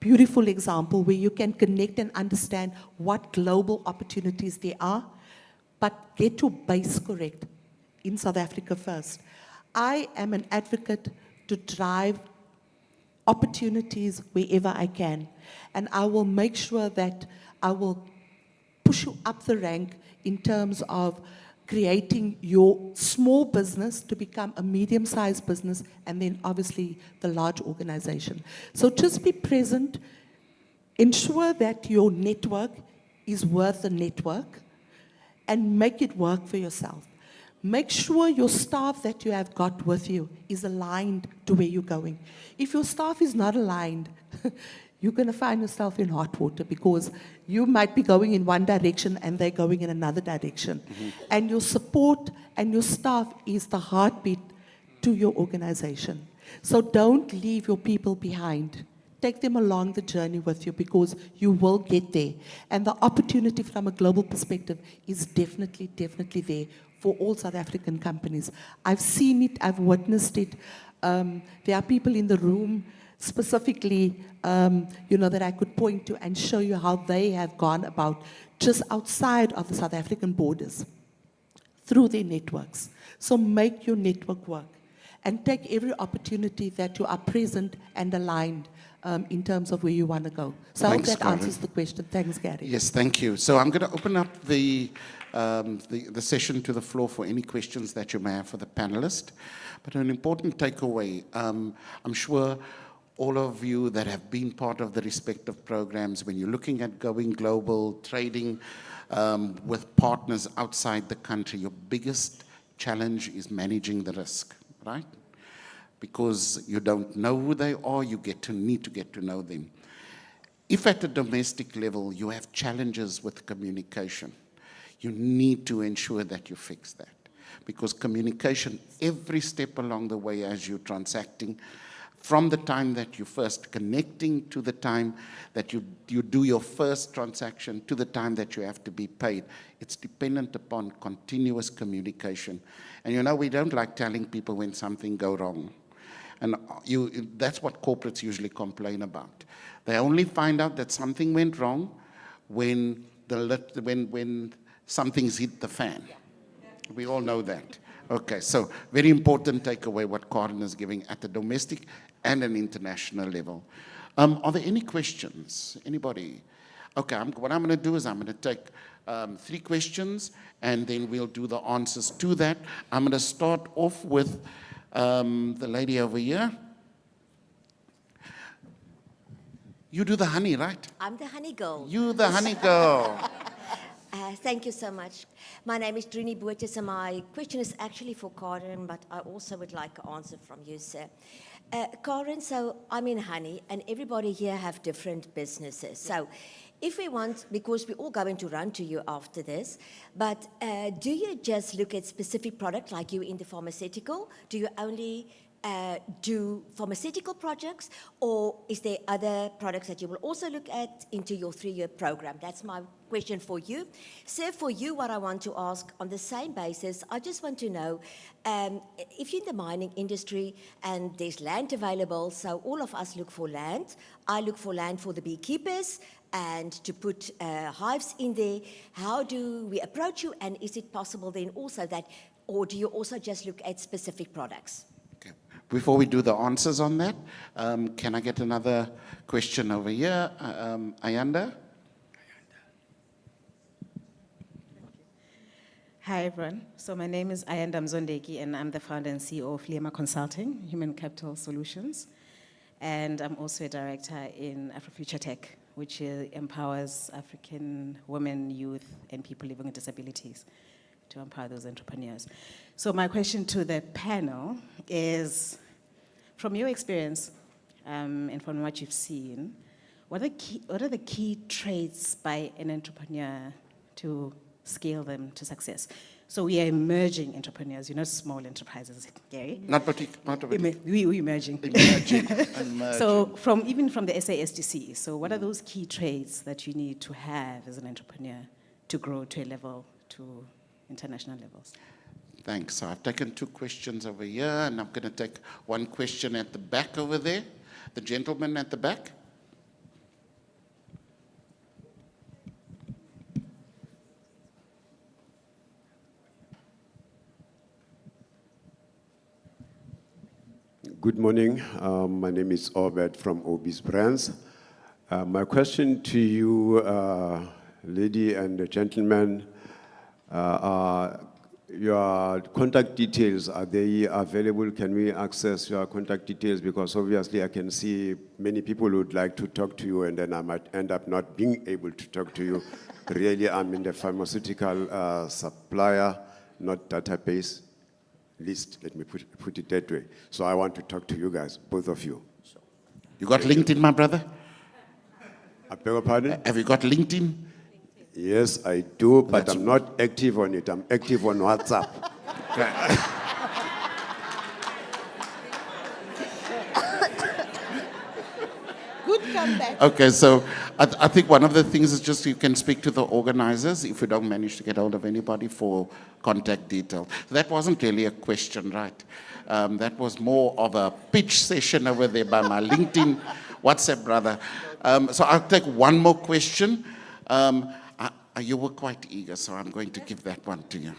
beautiful example where you can connect and understand what global opportunities there are, but get your base correct in South Africa first. I am an advocate to drive opportunities wherever I can. And I will make sure that I will push you up the rank in terms of creating your small business to become a medium-sized business and then obviously the large organization. So just be present, ensure that your network is worth the network and make it work for yourself. Make sure your staff that you have got with you is aligned to where you're going. If your staff is not aligned, you're going to find yourself in hot water because you might be going in one direction and they're going in another direction. Mm-hmm. And your support and your staff is the heartbeat to your organization. So don't leave your people behind. Take them along the journey with you because you will get there. And the opportunity from a global perspective is definitely, definitely there for all South African companies. I've seen it, I've witnessed it. There are people in the room specifically, that I could point to and show you how they have gone about just outside of the South African borders through their networks. So make your network work and take every opportunity that you are present and aligned in terms of where you want to go. So I hope Thanks, that Karen. answers the question. Thanks, Gary. Yes, thank you. So I'm going to open up the session to the floor for any questions that you may have for the panelist. But an important takeaway, I'm sure all of you that have been part of the respective programs, when you're looking at going global, trading with partners outside the country, your biggest challenge is managing the risk, right? Because you don't know who they are, you need to get to know them. If at a domestic level you have challenges with communication, you need to ensure that you fix that. Because communication, every step along the way as you're transacting, from the time that you're first connecting to the time that you do your first transaction to the time that you have to be paid, it's dependent upon continuous communication. And you know, we don't like telling people when something goes wrong. And that's what corporates usually complain about. They only find out that something went wrong when something's hit the fan. We all know that. Okay, so very important takeaway what Karen is giving at the domestic and an international level. Are there any questions? Anybody? Okay, what I'm going to do is I'm going to take 3 questions and then we'll do the answers to that. I'm going to start off with the lady over here. You do the honey, right? I'm the honey girl. You the honey girl. Thank you so much. My name is Drini Boertjes, and my question is actually for Karen, but I also would like an answer from you, sir. Karen, so I'm in honey, and everybody here have different businesses. So if we want, because we're all going to run to you after this, but do you just look at specific product like you in the pharmaceutical? Do you only do pharmaceutical projects, or is there other products that you will also look at into your 3-year program? That's my question for you. Sir, for you, what I want to ask on the same basis, I just want to know, if you're in the mining industry and there's land available, so all of us look for land. I look for land for the beekeepers and to put hives in there. How do we approach you, and is it possible then also that, or do you also just look at specific products? Before we do the answers on that, can I get another question over here? Ayanda? Hi, everyone. So my name is Ayanda Mzondeki, and I'm the founder and CEO of Lema Consulting, Human Capital Solutions. And I'm also a director in Afrofuture Tech, which empowers African women, youth, and people living with disabilities to empower those entrepreneurs. So my question to the panel is, from your experience and from what you've seen, what are the key traits by an entrepreneur to scale them to success? So we are emerging entrepreneurs, you're not small enterprises, Gary. Not particularly. We're emerging. Emerging. So even from the SASDC, so what are those key traits that you need to have as an entrepreneur to grow to a level, to international levels? Thanks. So I've taken 2 questions over here, and I'm going to take 1 question at the back over there. The gentleman at the back. Good morning. My name is Obed from Obis Brands. My question to you, lady and gentlemen, your contact details, are they available? Can we access your contact details? Because obviously I can see many people would like to talk to you, and then I might end up not being able to talk to you. Really, I'm in the pharmaceutical supplier, not database list, let me put it that way. So I want to talk to you guys, both of you. You got LinkedIn, my brother? I beg your pardon? Have you got LinkedIn? Yes, I do, but I'm not active on it. I'm active on WhatsApp. Good comeback. Okay, so I think one of the things is just you can speak to the organizers if you don't manage to get hold of anybody for contact details. So that wasn't really a question, right? That was more of a pitch session over there by my LinkedIn WhatsApp brother. So I'll take 1 more question. You were quite eager, so I'm going to give that one to you.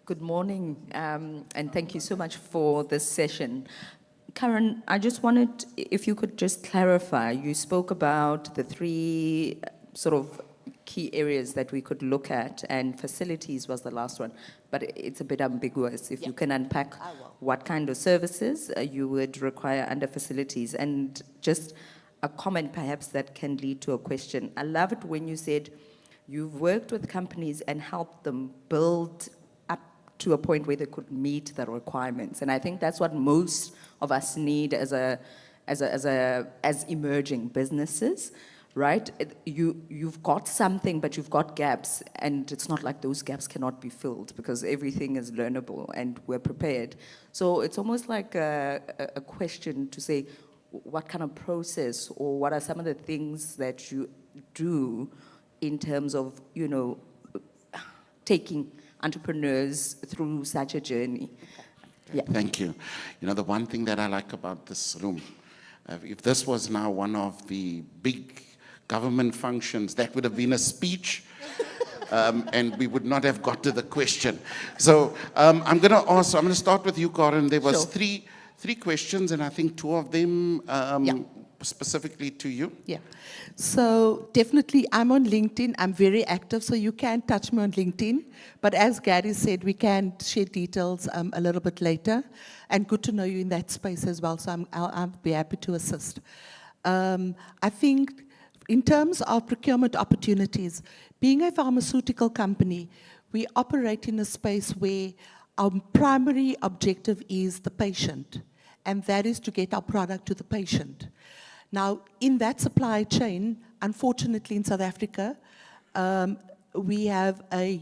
Good morning, and thank you so much for this session. Karen, I just wanted, if you could just clarify, you spoke about the three sort of key areas that we could look at, and facilities was the last one, but it's a bit ambiguous. If you can unpack what kind of services you would require under facilities, and just a comment perhaps that can lead to a question. I loved when you said you've worked with companies and helped them build up to a point where they could meet the requirements. And I think that's what most of us need as emerging businesses, right? You've got something, but you've got gaps, and it's not like those gaps cannot be filled because everything is learnable and we're prepared. So it's almost like a question to say, what kind of process or what are some of the things that you do in terms of, you know, taking entrepreneurs through such a journey? Yeah. Thank you. You know, the one thing that I like about this room, if this was now one of the big government functions, that would have been a speech, and we would not have got to the question. So I'm going to start with you, Karen. There was three questions, and I think two of them specifically to you. Yeah. So definitely, I'm on LinkedIn. I'm very active, so you can touch me on LinkedIn. But as Gary said, we can share details a little bit later. And good to know you in that space as well, so I'll be happy to assist. I think in terms of procurement opportunities, being a pharmaceutical company, we operate in a space where our primary objective is the patient, and that is to get our product to the patient. Now, in that supply chain, unfortunately in South Africa, we have a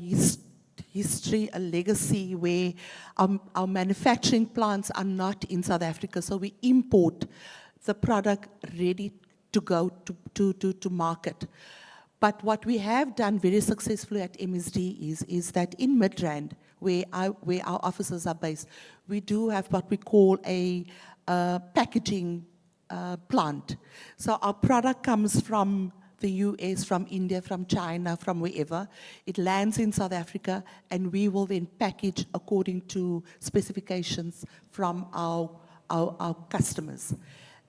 history, a legacy where our manufacturing plants are not in South Africa, so we import the product ready to go to market. But what we have done very successfully at MSD is that in Midrand, where our offices are based, we do have what we call a packaging plant. So our product comes from the US, from India, from China, from wherever. It lands in South Africa, and we will then package according to specifications from our customers.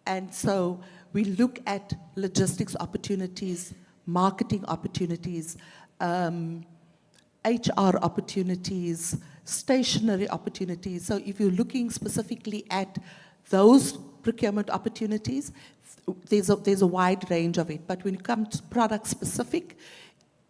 And so we look at logistics opportunities, marketing opportunities, HR opportunities, stationery opportunities. So if you're looking specifically at those procurement opportunities, there's a wide range of it. But when it comes to product specific,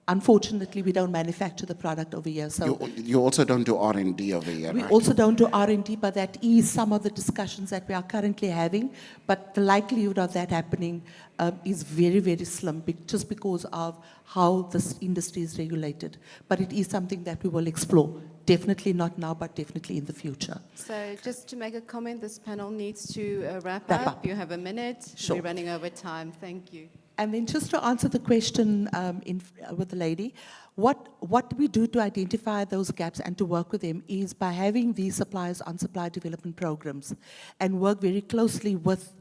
unfortunately, we don't manufacture the product over here. So you also don't do R&D over here, we right? also don't do R&D, but that is some of the discussions that we are currently having. But the likelihood of that happening is very, very slim, just because of how this industry is regulated. But it is something that we will explore. Definitely not now, but definitely in the future. So just to make a comment, this panel needs to wrap up. You have a minute. Sure. We're running over time. Thank you. And then just to answer the question with the lady, what we do to identify those gaps and to work with them is by having these suppliers on supply development programs and work very closely with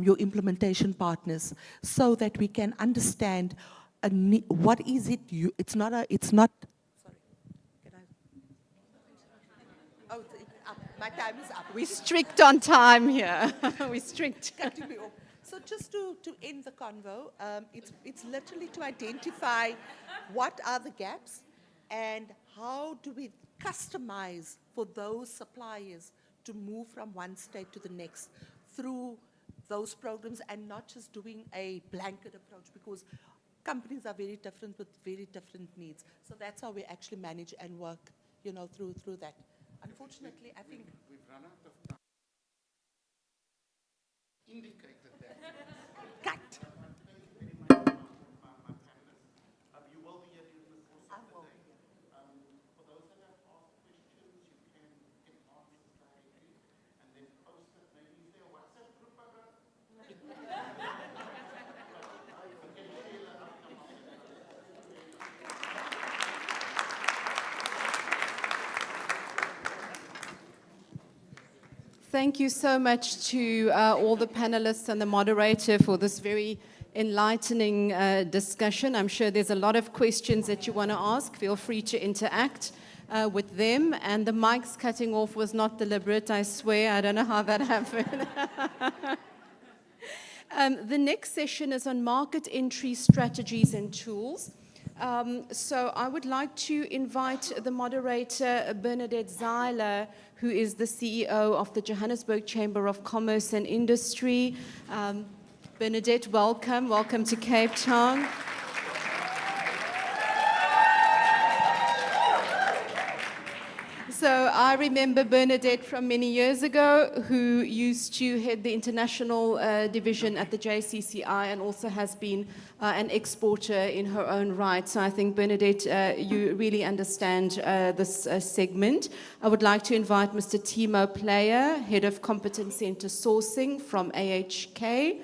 your implementation partners so that we can understand what is it it's not, sorry, can I? Oh, my time is up. We're strict on time here. We're strict. Cutting me off. So just to end the convo, it's literally to identify what are the gaps and how do we customize for those suppliers to move from one state to the next through those programs, and not just doing a blanket approach, because companies are very different with very different needs. So that's how we actually manage and work, you know, through that. Unfortunately, I think we've run out of time. Indicated that. Cut. You will be here during the course of the day. For those that have asked questions, you can answer directly and then post it. Maybe is there a WhatsApp group about it? Thank you so much to all the panelists and the moderator for this very enlightening discussion. I'm sure there's a lot of questions that you want to ask. Feel free to interact. with them, and the mics cutting off was not deliberate, I swear. I don't know how that happened. The next session is on market entry strategies and tools. So I would like to invite the moderator, Bernadette Zeiler, who is the CEO of the Johannesburg Chamber of Commerce and Industry. Bernadette, welcome. Welcome to Cape Town. So I remember Bernadette from many years ago, who used to head the international division at the JCCI and also has been an exporter in her own right. So I think, Bernadette, you really understand this segment. I would like to invite Mr. Timo Player, Head of Competence Center Sourcing from AHK.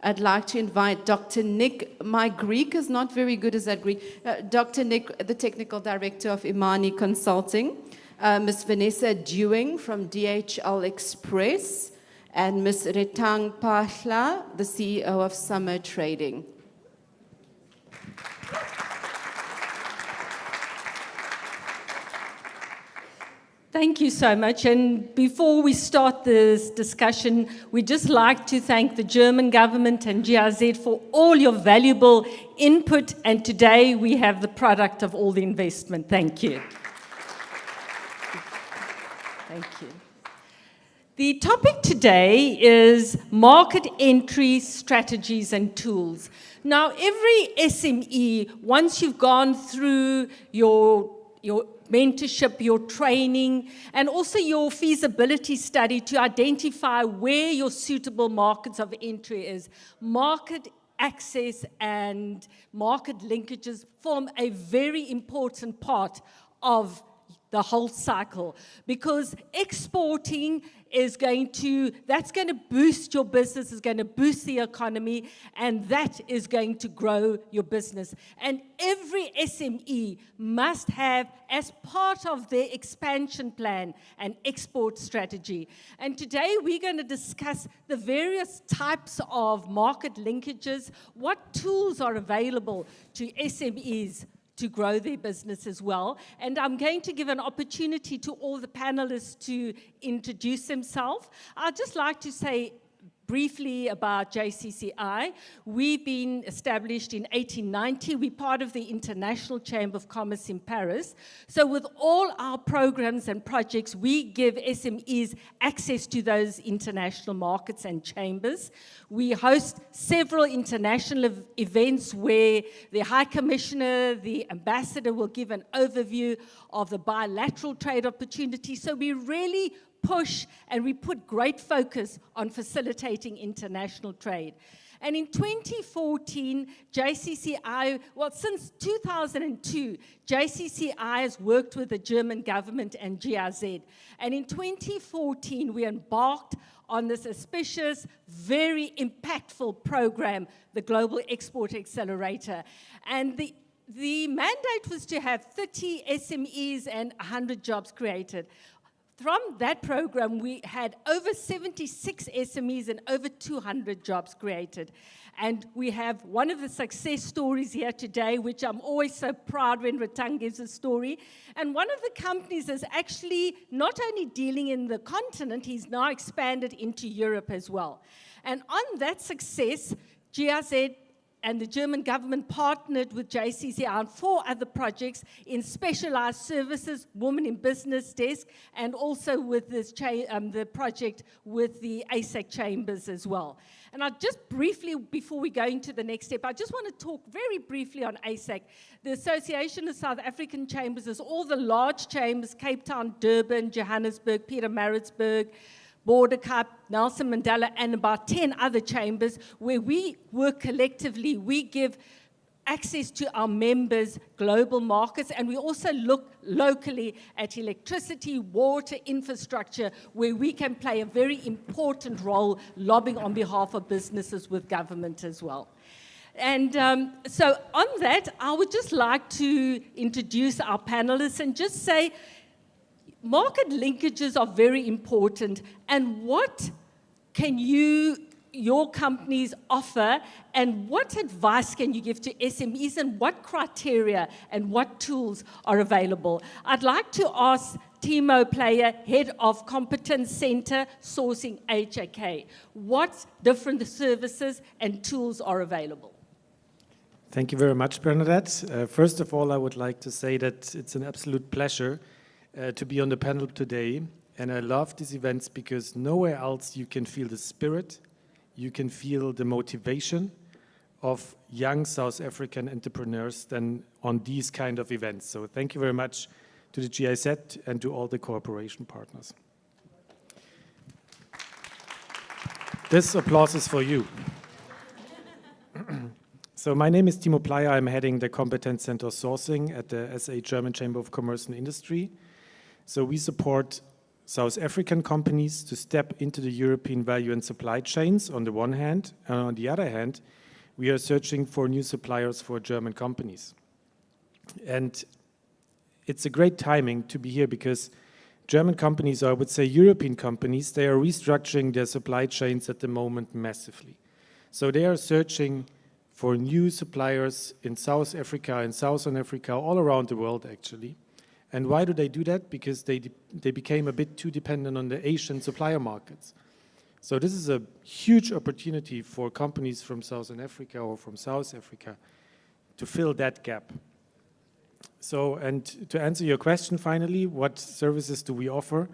I'd like to invite Dr. Nick, my Greek is not very good, is that Greek? Dr. Nick, the Technical Director of Imani Consulting, Ms. Vanessa Dewing from DHL Express, and Ms. Retang Pahla, the CEO of Summer Trading. Thank you so much. And before we start this discussion, we'd just like to thank the German government and GIZ for all your valuable input. And today we have the product of all the investment. Thank you. Thank you. The topic today is market entry strategies and tools. Now, every SME, once you've gone through your mentorship, your training, and also your feasibility study to identify where your suitable markets of entry is, market access and market linkages form a very important part of the whole cycle, because exporting is that's going to boost your business, is going to boost the economy, and that is going to grow your business. And every SME must have, as part of their expansion plan, an export strategy. And today we're going to discuss the various types of market linkages, what tools are available to SMEs to grow their business as well. And I'm going to give an opportunity to all the panelists to introduce themselves. I'd just like to say briefly about JCCI. We've been established in 1890. We're part of the International Chamber of Commerce in Paris. So with all our programs and projects, we give SMEs access to those international markets and chambers. We host several international events where the High Commissioner, the Ambassador will give an overview of the bilateral trade opportunities. So we really push and we put great focus on facilitating international trade. And in 2014, JCCI, well, since 2002, JCCI has worked with the German government and GIZ. And in 2014, we embarked on this auspicious, very impactful program, the Global Export Accelerator. And the mandate was to have 30 SMEs and 100 jobs created. From that program, we had over 76 SMEs and over 200 jobs created. And we have one of the success stories here today, which I'm always so proud when Retang gives a story. And one of the companies is actually not only dealing in the continent, he's now expanded into Europe as well. And on that success, GIZ and the German government partnered with JCCI on 4 other projects in specialized services, Women in Business Desk, and also with this the project with the ASAC chambers as well. And I just briefly, before we go into the next step, I just want to talk very briefly on ASAC. The Association of South African Chambers is all the large chambers, Cape Town, Durban, Johannesburg, Pietermaritzburg, Border Cup, Nelson Mandela, and about 10 other chambers where we work collectively. We give access to our members' global markets, and we also look locally at electricity, water, infrastructure, where we can play a very important role lobbying on behalf of businesses with government as well. And so on that, I would just like to introduce our panelists and just say, market linkages are very important, and what can you your companies offer, and what advice can you give to SMEs, and what criteria and what tools are available? I'd like to ask Timo Player, Head of Competence Center Sourcing HAK, what different services and tools are available? Thank you very much, Bernadette. First of all, I would like to say that it's an absolute pleasure to be on the panel today. And I love these events because nowhere else you can feel the spirit, you can feel the motivation of young South African entrepreneurs than on these kind of events. So thank you very much to the GIZ and to all the cooperation partners. This applause is for you. So my name is Timo Player. I'm heading the Competence Center Sourcing at the SA German Chamber of Commerce and Industry. So we support South African companies to step into the European value and supply chains on the one hand, and on the other hand, we are searching for new suppliers for German companies. And it's a great timing to be here because German companies, or I would say European companies, they are restructuring their supply chains at the moment massively. So they are searching for new suppliers in South Africa and Southern Africa, all around the world actually. And why do they do that? Because they became a bit too dependent on the Asian supplier markets. So this is a huge opportunity for companies from Southern Africa or from South Africa to fill that gap. So, and to answer your question finally, what services do we offer?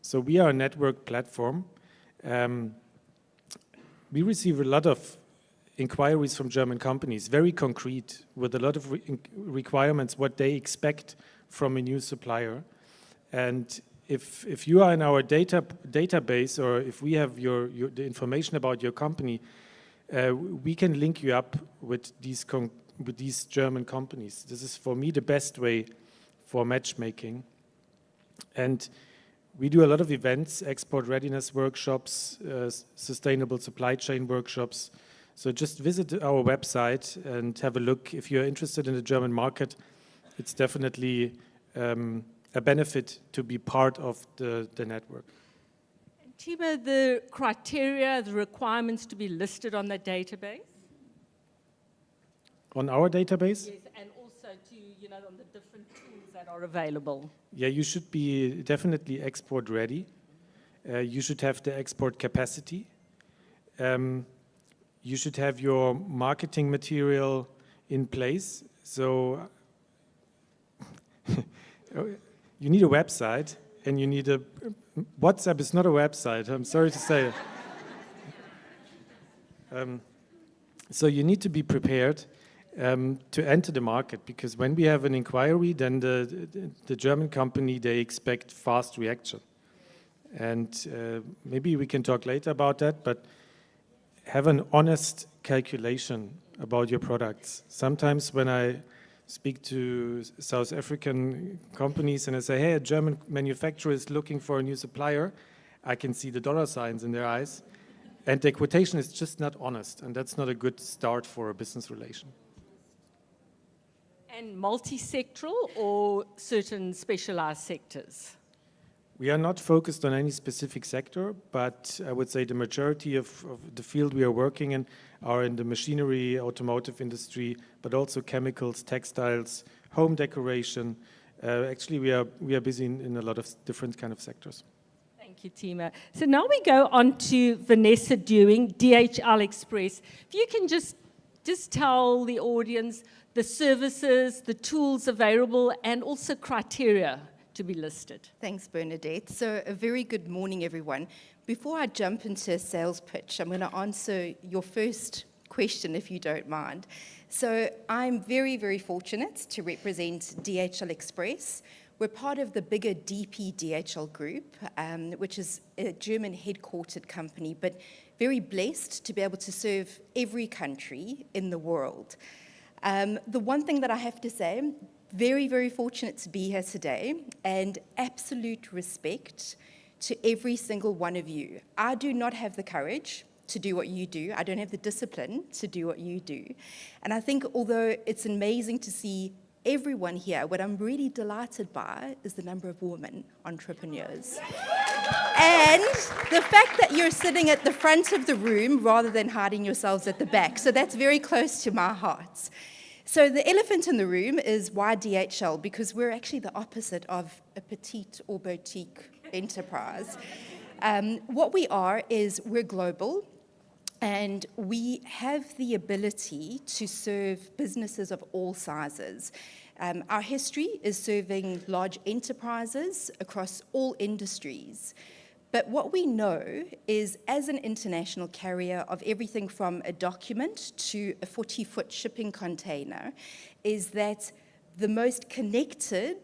So we are a network platform. We receive a lot of inquiries from German companies, very concrete, with a lot of requirements, what they expect from a new supplier. And if you are in our database, or if we have the information about your company, we can link you up with these German companies. This is, for me, the best way for matchmaking. And we do a lot of events, export readiness workshops, sustainable supply chain workshops. So just visit our website and have a look. If you're interested in the German market, it's definitely a benefit to be part of the network. And Timo, the criteria, the requirements to be listed on the database? On our database? Yes, and also to, on the different tools that are available. Yeah, you should be definitely export ready. You should have the export capacity. You should have your marketing material in place. So you need a website, and you need WhatsApp is not a website, I'm sorry to say. So you need to be prepared to enter the market, because when we have an inquiry, then the German company, they expect fast reaction. And maybe we can talk later about that, but have an honest calculation about your products. Sometimes when I speak to South African companies and I say, hey, a German manufacturer is looking for a new supplier, I can see the dollar signs in their eyes. And the quotation is just not honest, and that's not a good start for a business relation. And multi-sectoral or certain specialized sectors? We are not focused on any specific sector, but I would say the majority of the field we are working in are in the machinery, automotive industry, but also chemicals, textiles, home decoration. Actually, we are busy in a lot of different kind of sectors. Thank you, Timo. So now we go on to Vanessa Dewing, DHL Express. If you can just tell the audience the services, the tools available, and also criteria to be listed. Thanks, Bernadette. So a very good morning, everyone. Before I jump into a sales pitch, I'm going to answer your first question, if you don't mind. So I'm very, very fortunate to represent DHL Express. We're part of the bigger DP DHL group, which is a German headquartered company, but very blessed to be able to serve every country in the world. The one thing that I have to say, very, very fortunate to be here today, and absolute respect to every single one of you. I do not have the courage to do what you do. I don't have the discipline to do what you do. And I think although it's amazing to see everyone here, what I'm really delighted by is the number of women entrepreneurs. And the fact that you're sitting at the front of the room rather than hiding yourselves at the back. So that's very close to my heart. So the elephant in the room is why DHL? Because we're actually the opposite of a petite or boutique enterprise. What we are is we're global, and we have the ability to serve businesses of all sizes. Our history is serving large enterprises across all industries. But what we know is, as an international carrier of everything from a document to a 40-foot shipping container, is that the most connected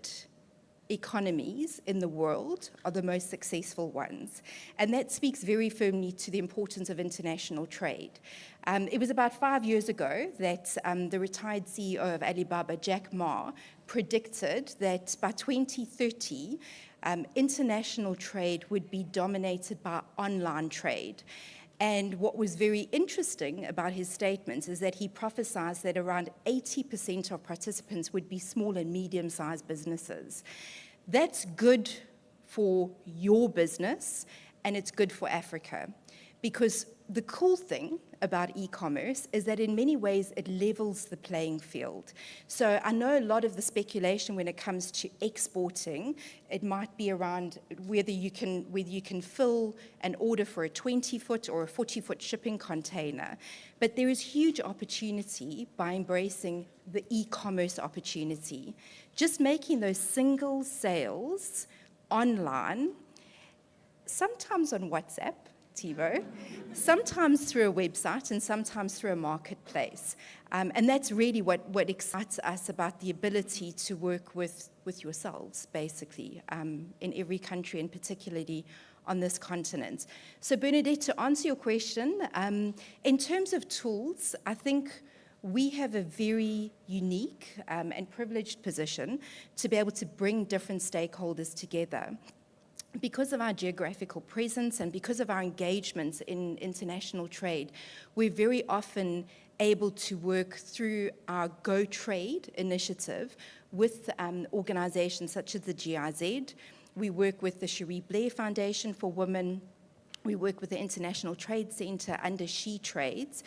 economies in the world are the most successful ones. And that speaks very firmly to the importance of international trade. It was about 5 years ago that the retired CEO of Alibaba, Jack Ma, predicted that by 2030, international trade would be dominated by online trade. And what was very interesting about his statements is that he prophesied that around 80% of participants would be small and medium-sized businesses. That's good for your business, and it's good for Africa. Because the cool thing about e-commerce is that in many ways it levels the playing field. So I know a lot of the speculation when it comes to exporting, it might be around whether you can fill an order for a 20-foot or a 40-foot shipping container. But there is huge opportunity by embracing the e-commerce opportunity. Just making those single sales online, sometimes on WhatsApp, Timo, sometimes through a website and sometimes through a marketplace. And that's really what excites us about the ability to work with yourselves, basically, in every country and particularly on this continent. So Bernadette, to answer your question, in terms of tools, I think we have a very unique and privileged position to be able to bring different stakeholders together. Because of our geographical presence and because of our engagements in international trade, we're very often able to work through our Go Trade initiative with organizations such as the GIZ. We work with the Cherie Blair Foundation for Women. We work with the International Trade Center under She Trades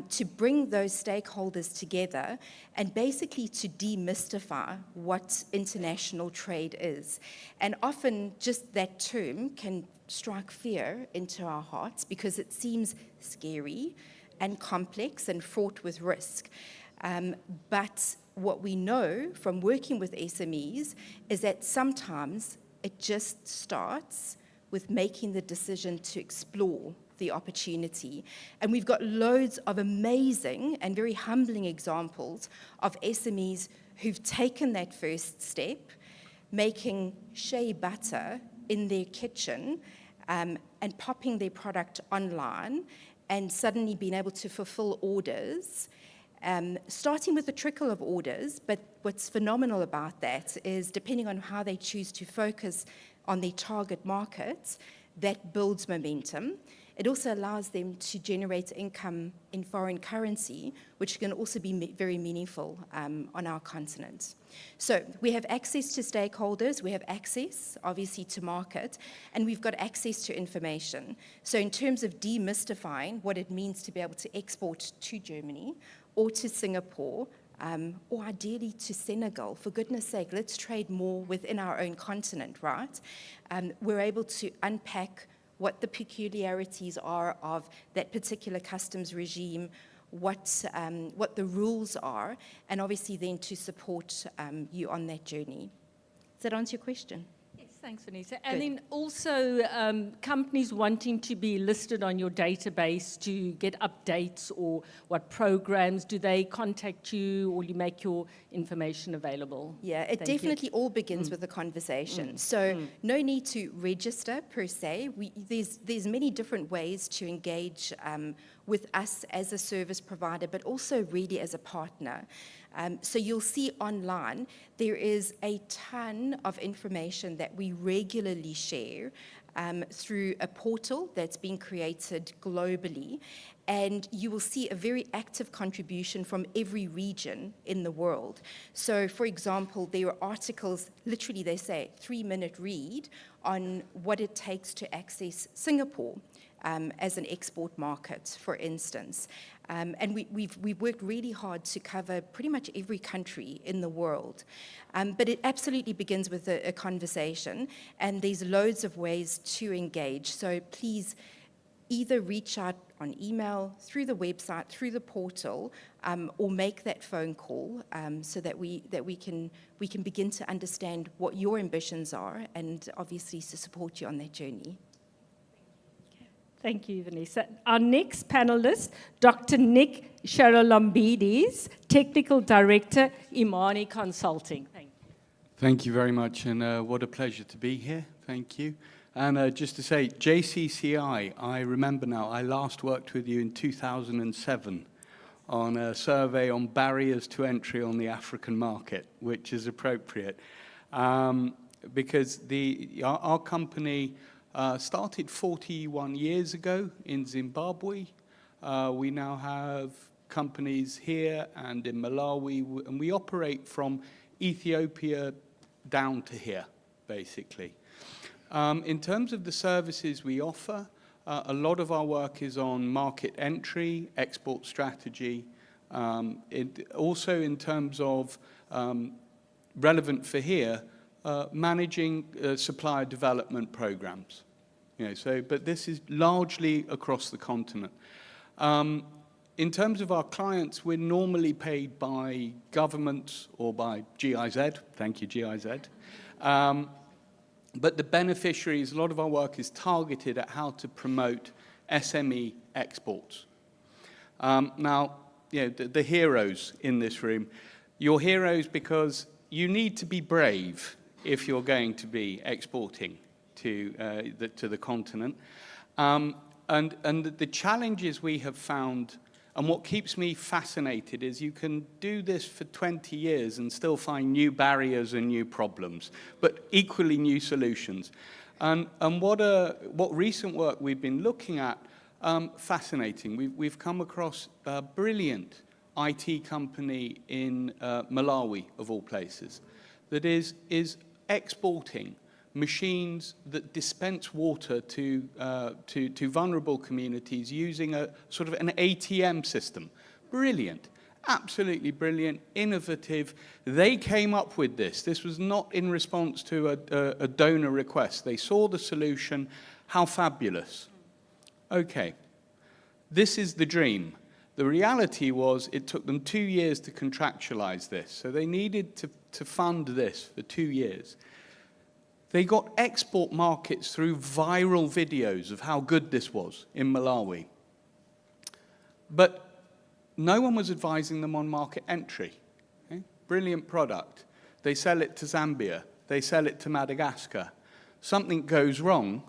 to bring those stakeholders together and basically to demystify what international trade is. And often just that term can strike fear into our hearts because it seems scary and complex and fraught with risk. But what we know from working with SMEs is that sometimes it just starts with making the decision to explore the opportunity. And we've got loads of amazing and very humbling examples of SMEs who've taken that first step, making shea butter in their kitchen and popping their product online and suddenly being able to fulfill orders, starting with a trickle of orders. But what's phenomenal about that is depending on how they choose to focus on their target markets, that builds momentum. It also allows them to generate income in foreign currency, which can also be very meaningful on our continent. So we have access to stakeholders, we have access, obviously, to market, and we've got access to information. So in terms of demystifying what it means to be able to export to Germany or to Singapore, or ideally to Senegal. For goodness sake, let's trade more within our own continent, right? We're able to unpack what the peculiarities are of that particular customs regime, what the rules are, and obviously then to support you on that journey. Does that answer your question? Thanks, Vanessa. And then also companies wanting to be listed on your database to get updates or what programs, do they contact you or you make your information available? Yeah, it definitely all begins with a conversation. So no need to register per se. There's many different ways to engage with us as a service provider, but also really as a partner. So you'll see online, there is a ton of information that we regularly share through a portal that's been created globally. And you will see a very active contribution from every region in the world. So, for example, there are articles, literally they say 3-minute read on what it takes to access Singapore as an export market, for instance. And we've worked really hard to cover pretty much every country in the world. But it absolutely begins with a conversation, and there's loads of ways to engage. So please either reach out on email, through the website, through the portal, or make that phone call so that we can begin to understand what your ambitions are and obviously to support you on that journey. Thank you, Vanessa. Our next panelist, Dr. Nick Sharolombides, Technical Director, Imani Consulting. Thank you. Thank you very much, and what a pleasure to be here. Thank you. And just to say, JCCI, I remember now, I last worked with you in 2007 on a survey on barriers to entry on the African market, which is appropriate. Because our company started 41 years ago in Zimbabwe. We now have companies here and in Malawi, and we operate from Ethiopia down to here, basically. In terms of the services we offer, a lot of our work is on market entry, export strategy, also in terms of, relevant for here, managing supplier development programs. But this is largely across the continent. In terms of our clients, we're normally paid by governments or by GIZ. Thank you, GIZ. But the beneficiaries, a lot of our work is targeted at how to promote SME exports. Now, the heroes in this room, you're heroes because you need to be brave if you're going to be exporting to the continent. And the challenges we have found, and what keeps me fascinated, is you can do this for 20 years and still find new barriers and new problems, but equally new solutions. And what recent work we've been looking at, fascinating. We've come across a brilliant IT company in Malawi, of all places, that is exporting machines that dispense water to vulnerable communities using a sort of an ATM system. Brilliant, absolutely brilliant, innovative. They came up with this. This was not in response to a donor request. They saw the solution. How fabulous. Okay, this is the dream. The reality was it took them 2 years to contractualize this. So they needed to fund this for 2 years. They got export markets through viral videos of how good this was in Malawi. But no one was advising them on market entry. Okay? Brilliant product. They sell it to Zambia. They sell it to Madagascar. Something goes wrong,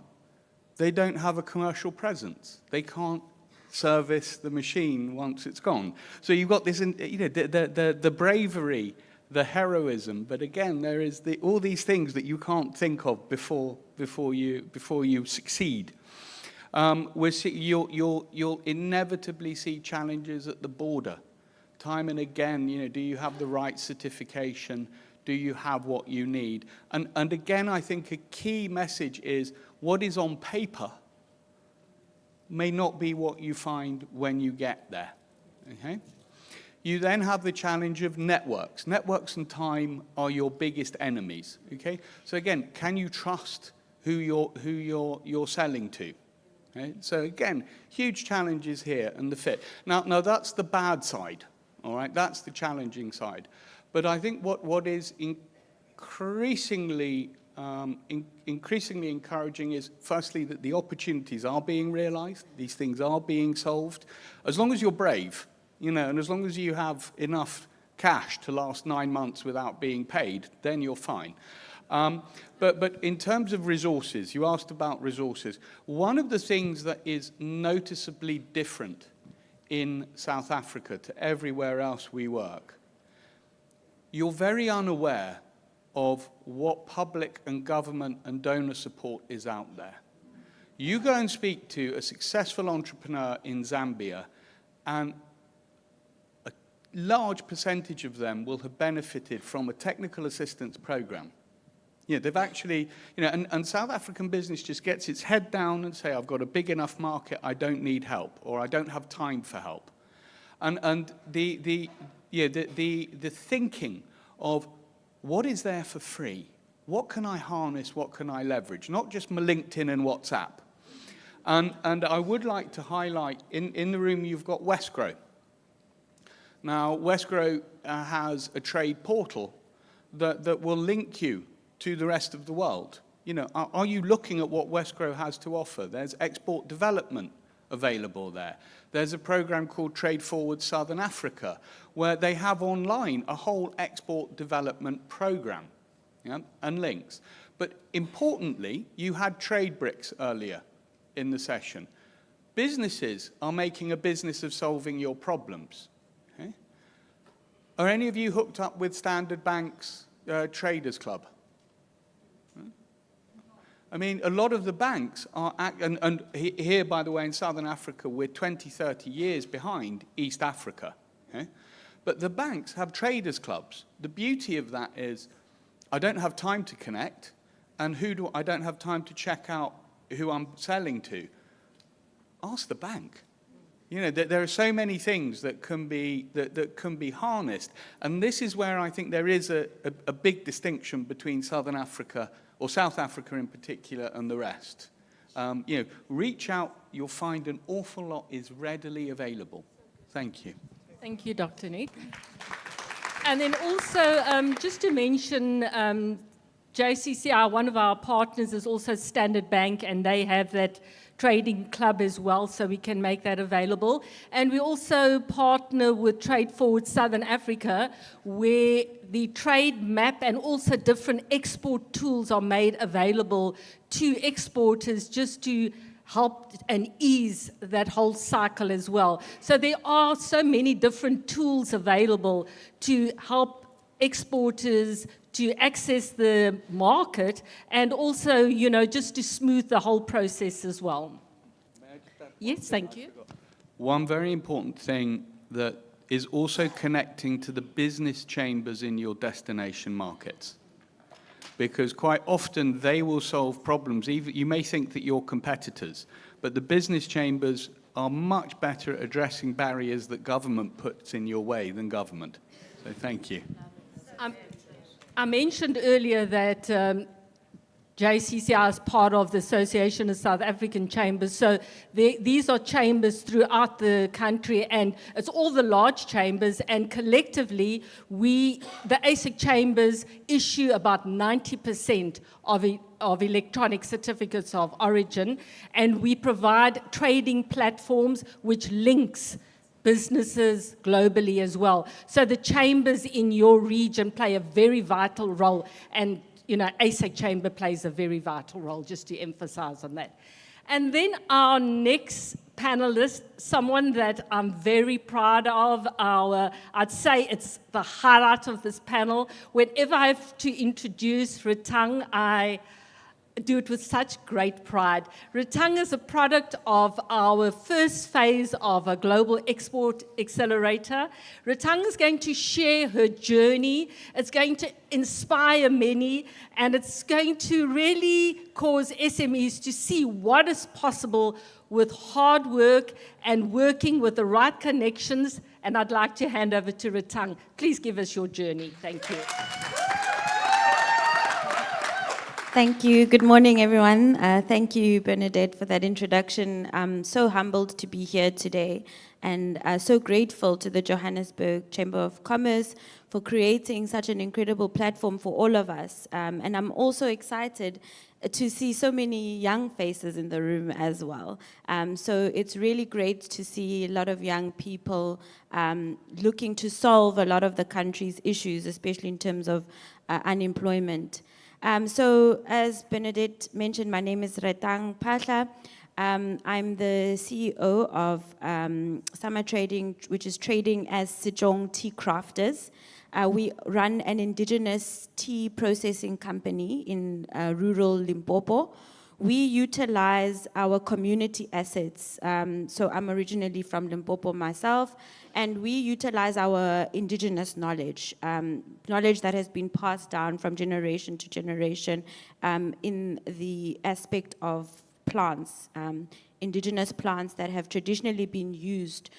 they don't have a commercial presence. They can't service the machine once it's gone. So you've got this, the bravery, the heroism, but again, there is all these things that you can't think of before you succeed. You'll inevitably see challenges at the border, time and again. Do you have the right certification? Do you have what you need? And again, I think a key message is what is on paper may not be what you find when you get there. Okay? You then have the challenge of networks. Networks and time are your biggest enemies. Okay? So again, can you trust who you're selling to? Okay? So again, huge challenges here and the fit. Now that's the bad side. All right, that's the challenging side. But I think what is increasingly encouraging is, firstly, that the opportunities are being realized. These things are being solved. As long as you're brave, and as long as you have enough cash to last 9 months without being paid, then you're fine. But in terms of resources, you asked about resources. One of the things that is noticeably different in South Africa to everywhere else we work, you're very unaware of what public and government and donor support is out there. You go and speak to a successful entrepreneur in Zambia, and a large percentage of them will have benefited from a technical assistance program. Yeah, they've actually, and South African business just gets its head down and say, I've got a big enough market, I don't need help, or I don't have time for help. And the thinking of what is there for free? What can I harness? What can I leverage? Not just my LinkedIn and WhatsApp. And I would like to highlight, in the room you've got Westgrow. Now, Westgrow has a trade portal that will link you to the rest of the world. Are you looking at what Westgrow has to offer? There's export development available there. There's a program called Trade Forward Southern Africa, where they have online a whole export development program, and links. But importantly, you had trade bricks earlier in the session. Businesses are making a business of solving your problems. Okay? Are any of you hooked up with Standard Bank's Traders Club? I mean, a lot of the banks are, and here, by the way, in Southern Africa, we're 20, 30 years behind East Africa. Okay? But the banks have traders clubs. The beauty of that is I don't have time to connect, and I don't have time to check out who I'm selling to. Ask the bank. There are so many things that can be harnessed, and this is where I think there is a big distinction between Southern Africa, or South Africa in particular, and the rest. Reach out, you'll find an awful lot is readily available. Thank you. Thank you, Dr. Nick. And then also, just to mention, JCCI, one of our partners, is also Standard Bank, and they have that trading club as well, so we can make that available. And we also partner with Trade Forward Southern Africa, where the trade map and also different export tools are made available to exporters just to help and ease that whole cycle as well. So there are so many different tools available to help exporters to access the market, and also, just to smooth the whole process as well. Yes, thank you. One very important thing that is also connecting to the business chambers in your destination markets. Because quite often they will solve problems. You may think that you're competitors, but the business chambers are much better at addressing barriers that government puts in your way than government. So thank you. I mentioned earlier that JCCI is part of the Association of South African Chambers. So these are chambers throughout the country, and it's all the large chambers, and collectively, the ASIC chambers issue about 90% of electronic certificates of origin, and we provide trading platforms which links businesses globally as well. So the chambers in your region play a very vital role, and ASIC chamber plays a very vital role, just to emphasize on that. And then our next panelist, someone that I'm very proud of, I'd say it's the highlight of this panel. Whenever I have to introduce Ritang, I do it with such great pride. Ritang is a product of our first phase of a global export accelerator. Ritang is going to share her journey. It's going to inspire many, and it's going to really cause SMEs to see what is possible with hard work and working with the right connections. And I'd like to hand over to Ritang. Please give us your journey. Thank you. Thank you. Good morning, everyone. Thank you, Bernadette, for that introduction. I'm so humbled to be here today, and so grateful to the Johannesburg Chamber of Commerce for creating such an incredible platform for all of us. And I'm also excited to see so many young faces in the room as well. So it's really great to see a lot of young people looking to solve a lot of the country's issues, especially in terms of unemployment. So as Bernadette mentioned, my name is Ritang Phahla. I'm the CEO of Summer Trading, which is trading as Sejong Tea Crafters. We run an indigenous tea processing company in rural Limpopo. we utilize our community assets. So I'm originally from Limpopo myself, and we utilize our indigenous knowledge, knowledge that has been passed down from generation to generation in the aspect of plants, indigenous plants that have traditionally been used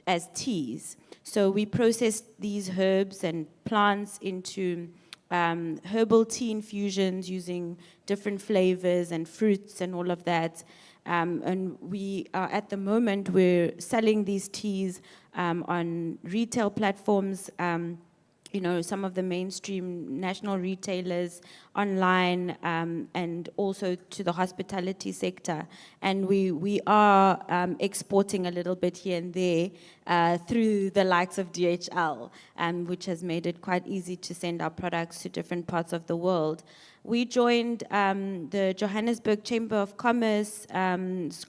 as teas. So we process these herbs and plants into herbal tea infusions using different flavors and fruits and all of that. And we are, at the moment, we're selling these teas on retail platforms, you know, some of the mainstream national retailers, online, and also to the hospitality sector. And we are exporting a little bit here and there through the likes of DHL, which has made it quite easy to send our products to different parts of the world. We joined the Johannesburg Chamber of Commerce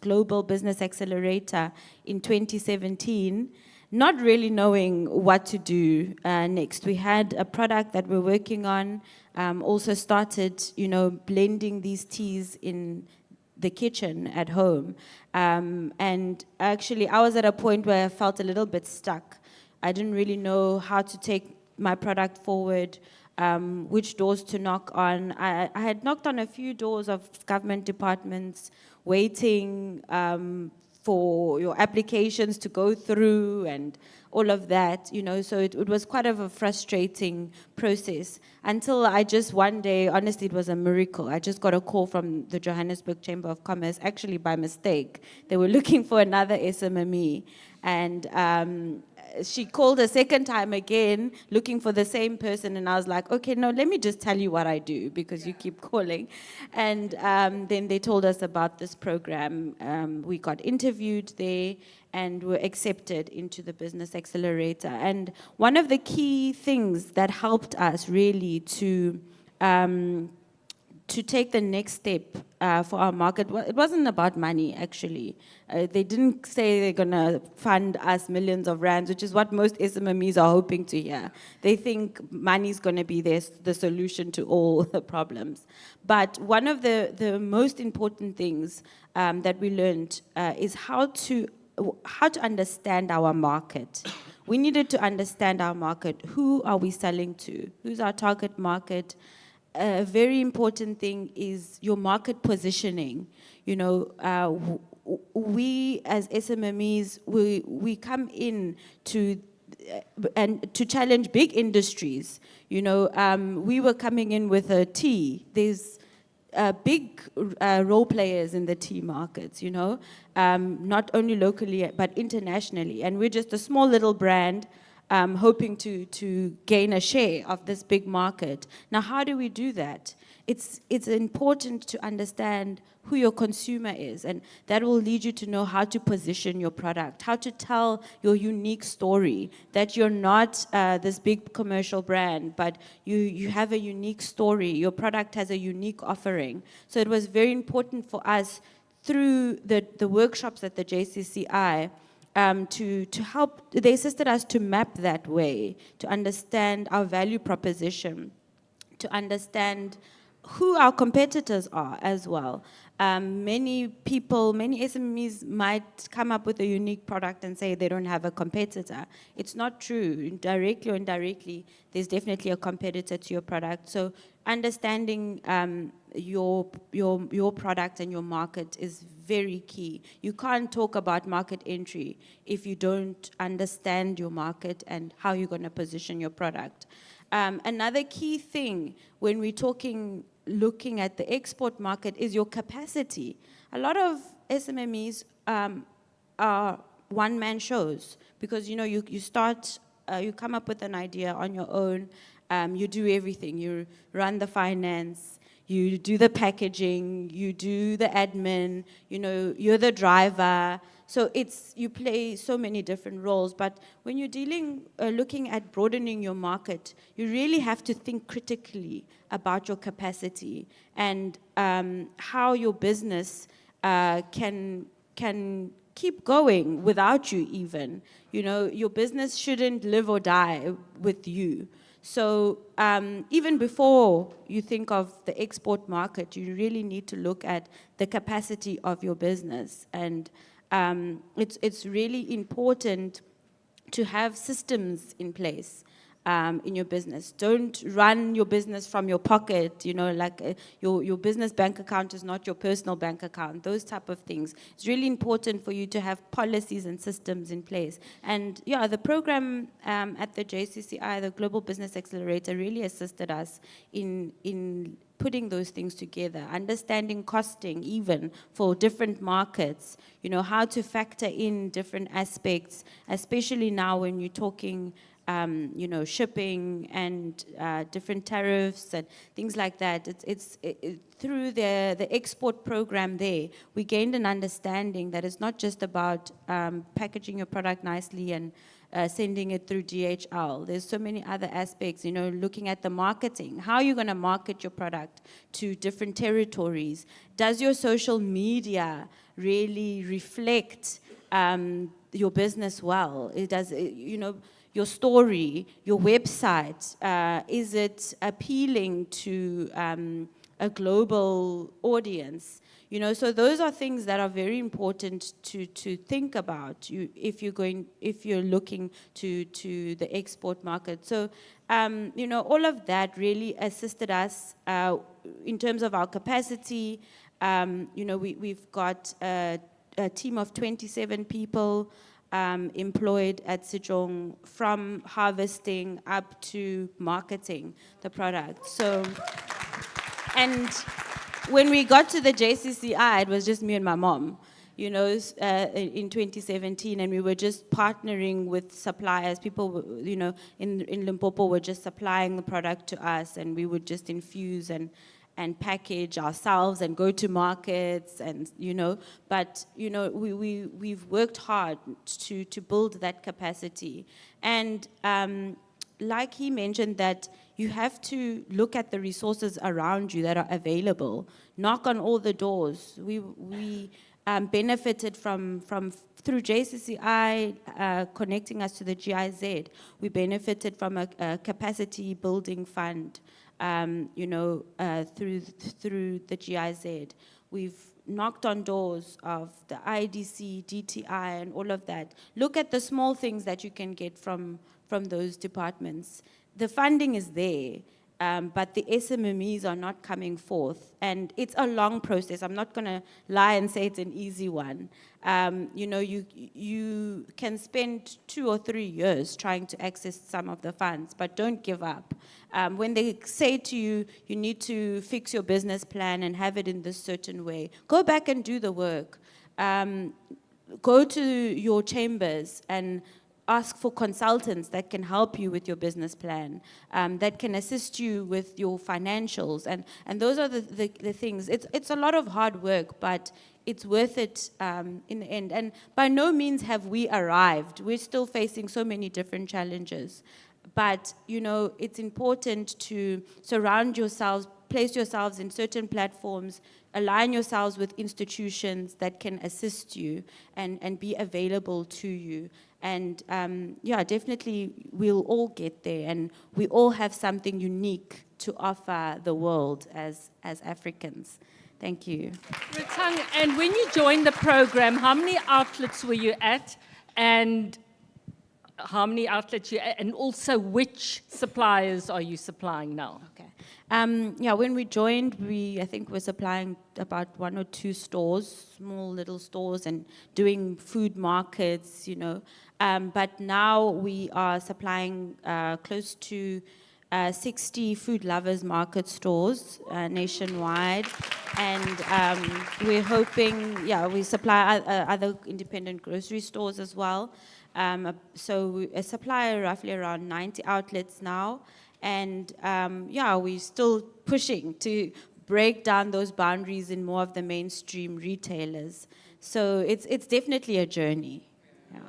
Global Business Accelerator in 2017, not really knowing what to do next. We had a product that we're working on, also started, you know, blending these teas in the kitchen at home. And actually, I was at a point where I felt a little bit stuck. I didn't really know how to take my product forward, which doors to knock on. I had knocked on a few doors of government departments, waiting for your applications to go through and all of that, you know, so it was quite of a frustrating process until I just one day, honestly, it was a miracle. I just got a call from the Johannesburg Chamber of Commerce, actually by mistake. They were looking for another SMME, and she called a second time again, looking for the same person, and I was like, okay, no, let me just tell you what I do, because you keep calling. And then they told us about this program. We got interviewed there, and were accepted into the Business Accelerator. And one of the key things that helped us really to take the next step for our market, well, it wasn't about money, actually. They didn't say they're going to fund us millions of rands, which is what most SMMEs are hoping to hear. They think money is going to be the solution to all the problems. But one of the most important things that we learned is how to understand our market. We needed to understand our market. Who are we selling to? Who's our target market? A very important thing is your market positioning. You know, we as SMMEs, we come in to challenge big industries. You know, we were coming in with a tea. There's big role players in the tea markets, you know, not only locally but internationally. And we're just a small little brand hoping to gain a share of this big market. Now, how do we do that? It's important to understand who your consumer is, and that will lead you to know how to position your product, how to tell your unique story, that you're not this big commercial brand, but you have a unique story. Your product has a unique offering. So it was very important for us through the workshops at the JCCI to help. They assisted us to map that way, to understand our value proposition, to understand who our competitors are as well. Many people, many SMEs might come up with a unique product and say they don't have a competitor. It's not true. Directly or indirectly, there's definitely a competitor to your product. So understanding your product and your market is very key. You can't talk about market entry if you don't understand your market and how you're going to position your product. Another key thing when we're looking at the export market is your capacity. A lot of SMMEs are one-man shows because, you know, you start, you come up with an idea on your own, you do everything. You run the finance, you do the packaging, you do the admin, you know, you're the driver. So you play so many different roles, but when you're looking at broadening your market, you really have to think critically about your capacity and how your business can keep going without you even. You know, your business shouldn't live or die with you. So even before you think of the export market, you really need to look at the capacity of your business. And it's really important to have systems in place in your business. Don't run your business from your pocket, like your business bank account is not your personal bank account, those type of things. It's really important for you to have policies and systems in place. And yeah, the program at the JCCI, the Global Business Accelerator, really assisted us in putting those things together, understanding costing even for different markets, how to factor in different aspects, especially now when you're talking shipping and different tariffs and things like that. Through the export program there, we gained an understanding that it's not just about packaging your product nicely and sending it through DHL. There's so many other aspects, looking at the marketing. How are you going to market your product to different territories? Does your social media really reflect your business well? It does, your story, your website, is it appealing to a global audience? So those are things that are very important to think about if you're looking to the export market. So all of that really assisted us in terms of our capacity. We've got a team of 27 people employed at Sejong, from harvesting up to marketing the product. So, and when we got to the JCCI, it was just me and my mom, in 2017, and we were just partnering with suppliers. People, in Limpopo were just supplying the product to us, and we would just infuse and package ourselves and go to markets, and but we've worked hard to build that capacity. And like he mentioned, that you have to look at the resources around you that are available. Knock on all the doors. We benefited from through JCCI connecting us to the GIZ. We benefited from a capacity building fund. Through the GIZ. We've knocked on doors of the IDC, DTI, and all of that. Look at the small things that you can get from those departments. The funding is there, but the SMMEs are not coming forth. And it's a long process. I'm not going to lie and say it's an easy one. You can spend 2 or 3 years trying to access some of the funds, but don't give up. When they say to you, you need to fix your business plan and have it in this certain way, go back and do the work. Go to your chambers and ask for consultants that can help you with your business plan, that can assist you with your financials. And those are the things. It's a lot of hard work, but it's worth it in the end. And by no means have we arrived. We're still facing so many different challenges. But, it's important to surround yourselves, place yourselves in certain platforms, align yourselves with institutions that can assist you and be available to you. And definitely we'll all get there, and we all have something unique to offer the world as Africans. Thank you. Rutang, and when you joined the program, how many outlets were you at? And how many outlets and also which suppliers are you supplying now? Okay. When we joined, I think we're supplying about 1 or 2 stores, small little stores, and doing food markets, But now we are supplying close to 60 food lovers market stores nationwide. And we're hoping, we supply other independent grocery stores as well. So we supply roughly around 90 outlets now. And we're still pushing to break down those boundaries in more of the mainstream retailers. So it's definitely a journey. Yeah.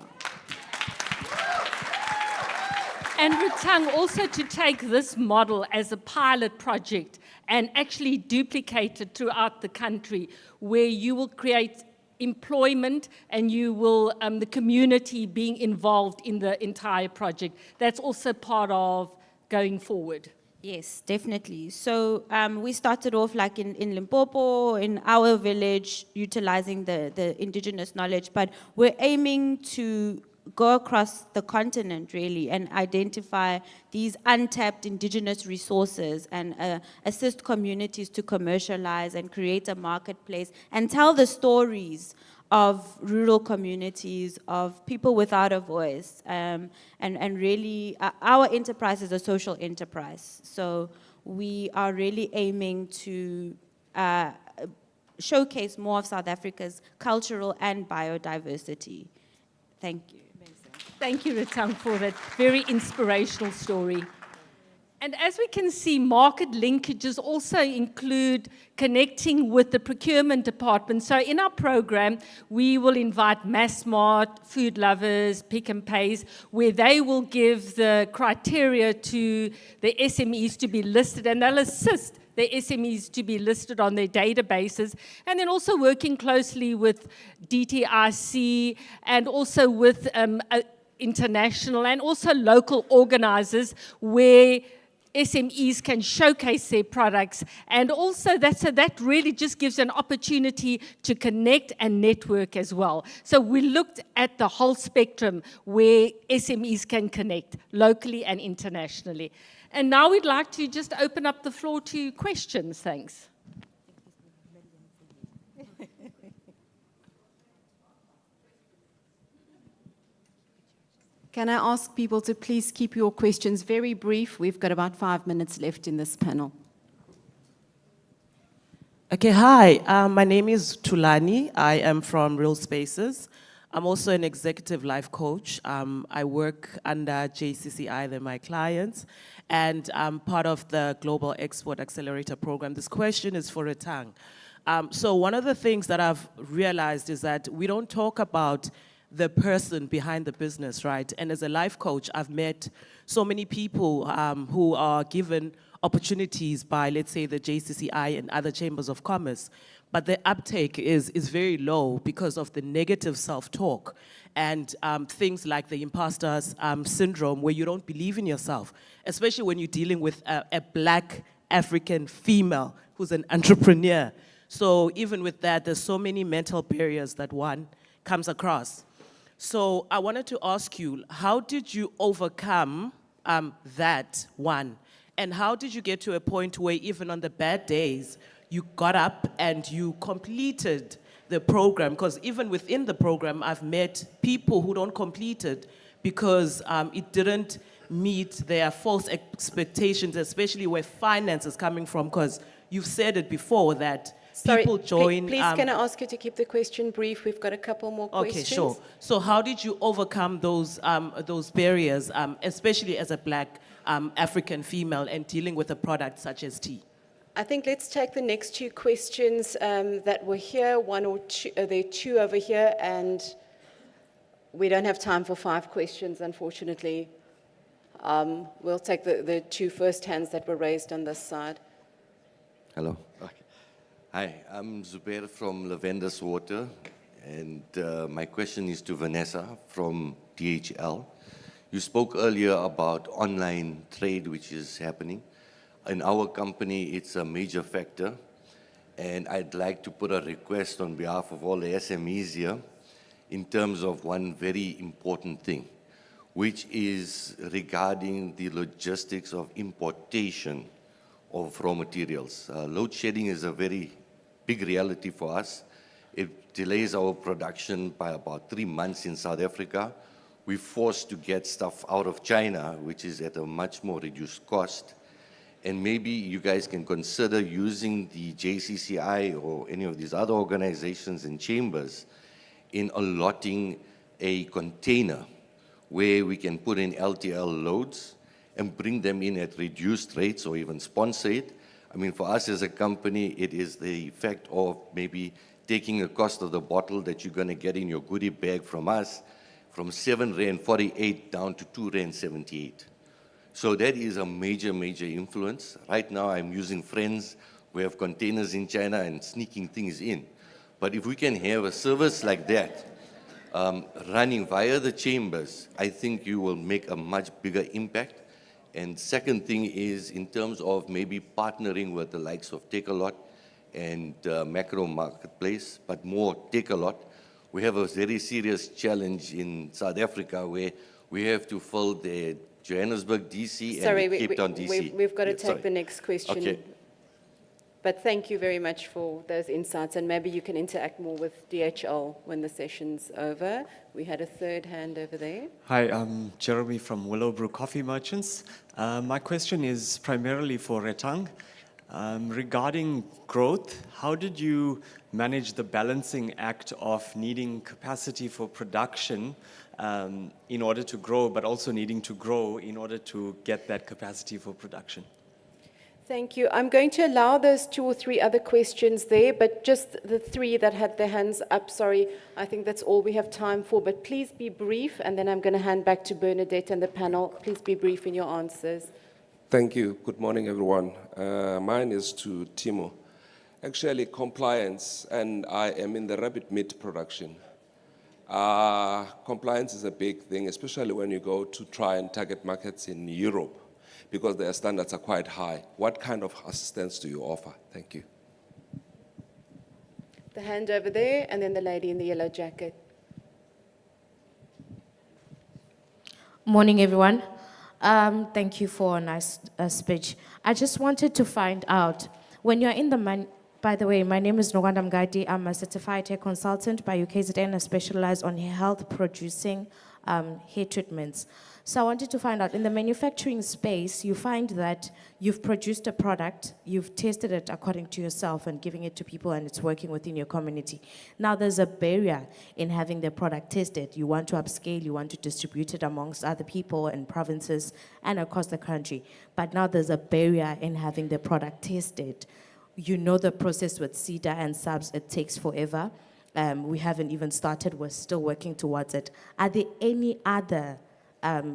And Rutang, also to take this model as a pilot project and actually duplicate it throughout the country, where you will create employment and you will, the community being involved in the entire project. That's also part of going forward? Yes, definitely. So we started off like in Limpopo, in our village, utilizing the indigenous knowledge, but we're aiming to go across the continent really and identify these untapped indigenous resources and assist communities to commercialize and create a marketplace and tell the stories of rural communities, of people without a voice. And really, our enterprise is a social enterprise. So we are really aiming to showcase more of South Africa's cultural and biodiversity. Thank you. Thank you, Ratang, for that very inspirational story. And as we can see, market linkages also include connecting with the procurement department. So in our program, we will invite Massmart, Food Lovers, Pick n Pays, where they will give the criteria to the SMEs to be listed, and they'll assist the SMEs to be listed on their databases, and then also working closely with DTIC and also with international and also local organizers where SMEs can showcase their products, and also that really just gives an opportunity to connect and network as well. So we looked at the whole spectrum where SMEs can connect locally and internationally. And now we'd like to just open up the floor to questions. Thanks. Can I ask people to please keep your questions very brief? We've got about 5 minutes left in this panel. Okay, hi. My name is Tulani. I am from Real Spaces. I'm also an executive life coach. I work under JCCI, they're my clients, and I'm part of the Global Export Accelerator Program. This question is for Ratang. So one of the things that I've realized is that we don't talk about the person behind the business, right? And as a life coach, I've met so many people who are given opportunities by, let's say, the JCCI and other chambers of commerce, but the uptake is very low because of the negative self-talk and things like the imposter syndrome, where you don't believe in yourself, especially when you're dealing with a Black African female who's an entrepreneur. So even with that, there's so many mental barriers that one comes across. So I wanted to ask you, how did you overcome that one? And how did you get to a point where even on the bad days, you got up and you completed the program? Because even within the program, I've met people who don't complete it because it didn't meet their false expectations, especially where finance is coming from, because you've said it before that people join. Please can I ask you to keep the question brief? We've got a couple more questions. Okay, sure. So how did you overcome those barriers, especially as a Black African female and dealing with a product such as tea? I think let's take the next two questions that were here, one or two, there are two over here, and we don't have time for 5 questions, unfortunately. We'll take the two first hands that were raised on this side. Hello. Okay. Hi, I'm Zubair from Lavender's Water, and my question is to Vanessa from DHL. You spoke earlier about online trade, which is happening. In our company, it's a major factor, and I'd like to put a request on behalf of all the SMEs here in terms of one very important thing, which is regarding the logistics of importation of raw materials. Load shedding is a very big reality for us. It delays our production by about 3 months in South Africa. We're forced to get stuff out of China, which is at a much more reduced cost. And maybe you guys can consider using the JCCI or any of these other organizations and chambers in allotting a container where we can put in LTL loads and bring them in at reduced rates or even sponsor it. I mean, for us as a company, it is the effect of maybe taking the cost of the bottle that you're going to get in your goodie bag from us from 7.48 down to 2.78. So that is a major, major influence. Right now, I'm using friends who have containers in China and sneaking things in. But if we can have a service like that, running via the chambers, I think you will make a much bigger impact. And second thing is in terms of maybe partnering with the likes of Take-A-Lot and Macro Marketplace, but more Take-A-Lot. We have a very serious challenge in South Africa where we have to fill the Johannesburg DC and the Cape Town DC. We've got to Yeah, take sorry. the next question. Okay. But thank you very much for those insights, and maybe you can interact more with DHL when the session's over. We had a third hand over there. Hi, I'm Jeremy from Willowbrook Coffee Merchants. My question is primarily for Retang. Regarding growth, how did you manage the balancing act of needing capacity for production in order to grow, but also needing to grow in order to get that capacity for production? Thank you. I'm going to allow those 2 or 3 other questions there, but just the 3 that had their hands up, sorry, I think that's all we have time for. But please be brief, and then I'm going to hand back to Bernadette and the panel. Please be brief in your answers. Thank you. Good morning, everyone. Mine is to Timo. Actually, compliance, and I am in the rabbit meat production. Compliance is a big thing, especially when you go to try and target markets in Europe, because their standards are quite high. What kind of assistance do you offer? Thank you. The hand over there, and then the lady in the yellow jacket. Morning, everyone. Thank you for a nice speech. I just wanted to find out, when you're in the by the way, my name is Noganda Mgadi. I'm a certified hair consultant by UKZN. I specialize on health producing hair treatments. So I wanted to find out, in the manufacturing space, you find that you've produced a product, you've tested it according to yourself and giving it to people, and it's working within your community. Now there's a barrier in having the product tested. You want to upscale, you want to distribute it amongst other people and provinces and across the country. But now there's a barrier in having the product tested. You know the process with CEDA and subs, it takes forever. We haven't even started, we're still working towards it. Are there any other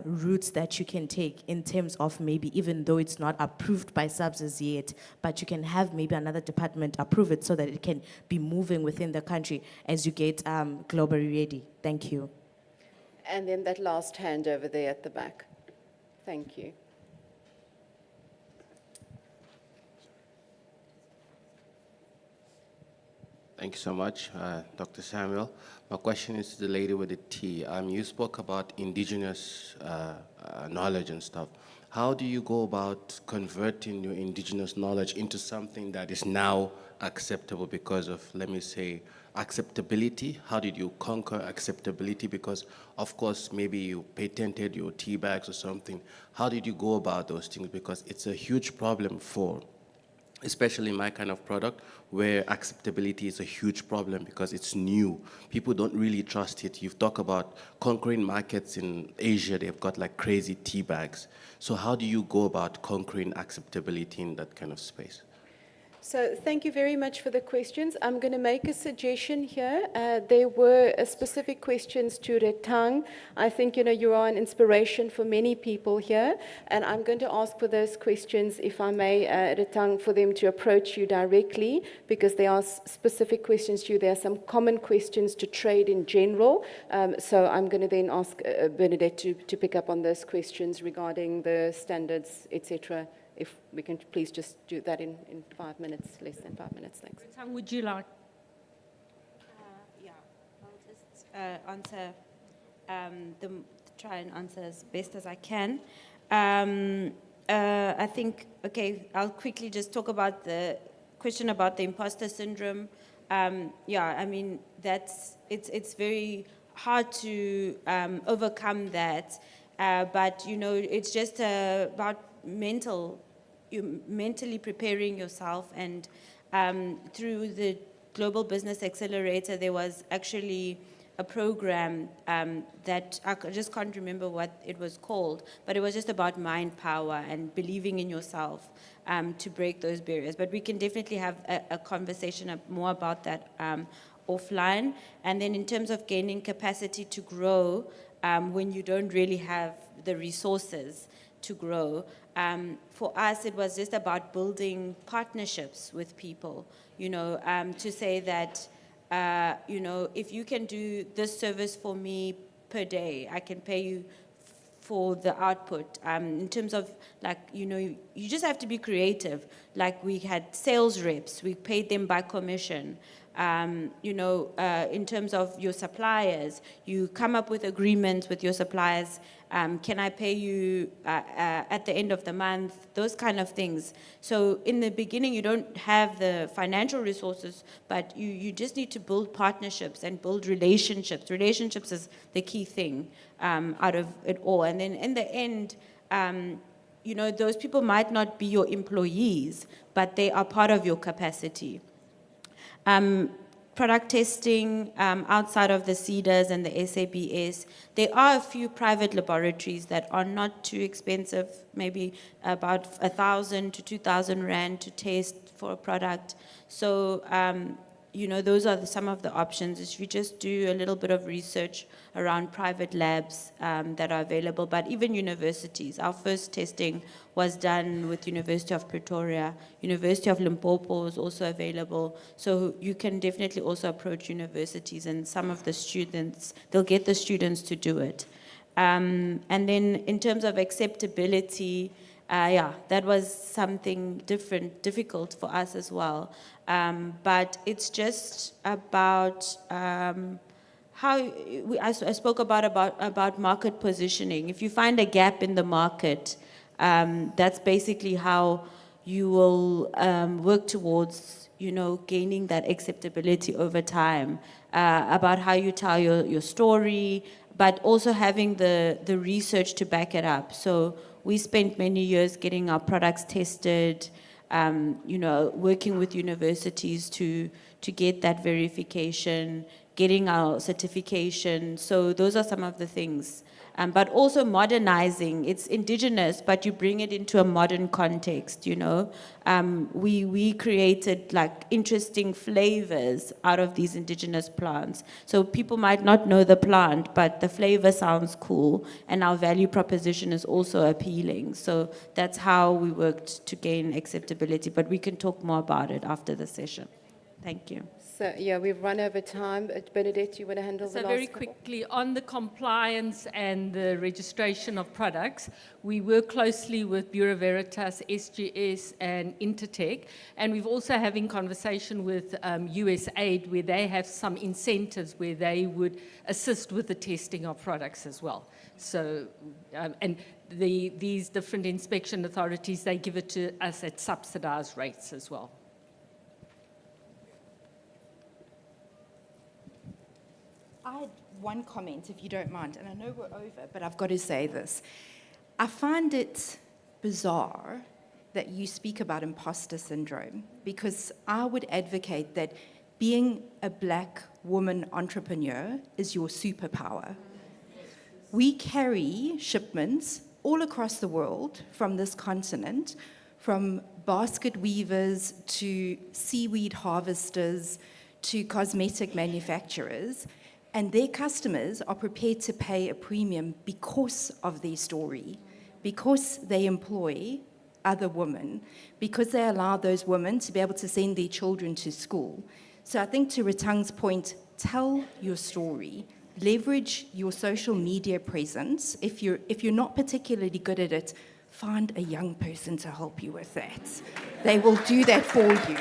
routes that you can take in terms of maybe, even though it's not approved by subs as yet, but you can have maybe another department approve it so that it can be moving within the country as you get globally ready? Thank you. And then that last hand over there at the back. Thank you. Thank you so much, Dr. Samuel. My question is to the lady with the T. You spoke about indigenous knowledge and stuff. How do you go about converting your indigenous knowledge into something that is now acceptable because of, let me say, acceptability? How did you conquer acceptability? Because, of course, maybe you patented your tea bags or something. How did you go about those things? Because it's a huge problem for, especially my kind of product, where acceptability is a huge problem because it's new. People don't really trust it. You've talked about conquering markets in Asia. They've got like crazy tea bags. So how do you go about conquering acceptability in that kind of space? So thank you very much for the questions. I'm going to make a suggestion here. There were specific questions to Retang. I think, you are an inspiration for many people here, and I'm going to ask for those questions, if I may, Retang, for them to approach you directly, because there are specific questions to you. There are some common questions to trade in general. So I'm going to then ask Bernadette to pick up on those questions regarding the standards, etc. If we can please just do that in 5 minutes, less than 5 minutes, thanks. Would you like? Yeah, I'll just answer, try and answer as best as I can. I think, okay, I'll quickly just talk about the question about the imposter syndrome. Yeah, I mean, it's very hard to overcome that, but, it's just about mentally preparing yourself, and through the Global Business Accelerator, there was actually a program that I just can't remember what it was called, but it was just about mind power and believing in yourself to break those barriers. But we can definitely have a conversation more about that offline. And then in terms of gaining capacity to grow, when you don't really have the resources to grow, for us, it was just about building partnerships with people, to say that, if you can do this service for me per day, I can pay you for the output. In terms of, like, you just have to be creative. Like, we had sales reps, we paid them by commission. In terms of your suppliers, you come up with agreements with your suppliers. Can I pay you at the end of the month? Those kind of things. So in the beginning, you don't have the financial resources, but you just need to build partnerships and build relationships. Relationships is the key thing out of it all. And then in the end, those people might not be your employees, but they are part of your capacity. Product testing outside of the CEDAs and the SABS. There are a few private laboratories that are not too expensive, maybe about 1,000 to 2,000 Rand to test for a product. So, those are some of the options. If you just do a little bit of research around private labs that are available, but even universities. Our first testing was done with University of Pretoria. University of Limpopo is also available. So you can definitely also approach universities, and some of the students, they'll get the students to do it. And then in terms of acceptability, that was something difficult for us as well. But it's just about I spoke about market positioning. If you find a gap in the market, that's basically how you will work towards, gaining that acceptability over time, about how you tell your story, but also having the research to back it up. So we spent many years getting our products tested, working with universities to get that verification, getting our certification. So those are some of the things. But also modernizing. It's indigenous, but you bring it into a modern context, We created like interesting flavors out of these indigenous plants. So people might not know the plant, but the flavor sounds cool, and our value proposition is also appealing. So that's how we worked to gain acceptability, but we can talk more about it after the session. Thank you. So, we've run over time. Bernadette, you want to handle the last So very couple? quickly, on the compliance and the registration of products, we work closely with Bureau Veritas, SGS, and Intertech, and we've also having conversation with USAID, where they have some incentives where they would assist with the testing of products as well. So, and these different inspection authorities, they give it to us at subsidized rates as well. I had one comment, if you don't mind, and I know we're over, but I've got to say this. I find it bizarre that you speak about imposter syndrome, because I would advocate that being a black woman entrepreneur is your superpower. We carry shipments all across the world from this continent, from basket weavers to seaweed harvesters to cosmetic manufacturers, and their customers are prepared to pay a premium because of their story, because they employ other women, because they allow those women to be able to send their children to school. So I think to Retang's point, tell your story, leverage your social media presence. If you're not particularly good at it, find a young person to help you with that. They will do that for you.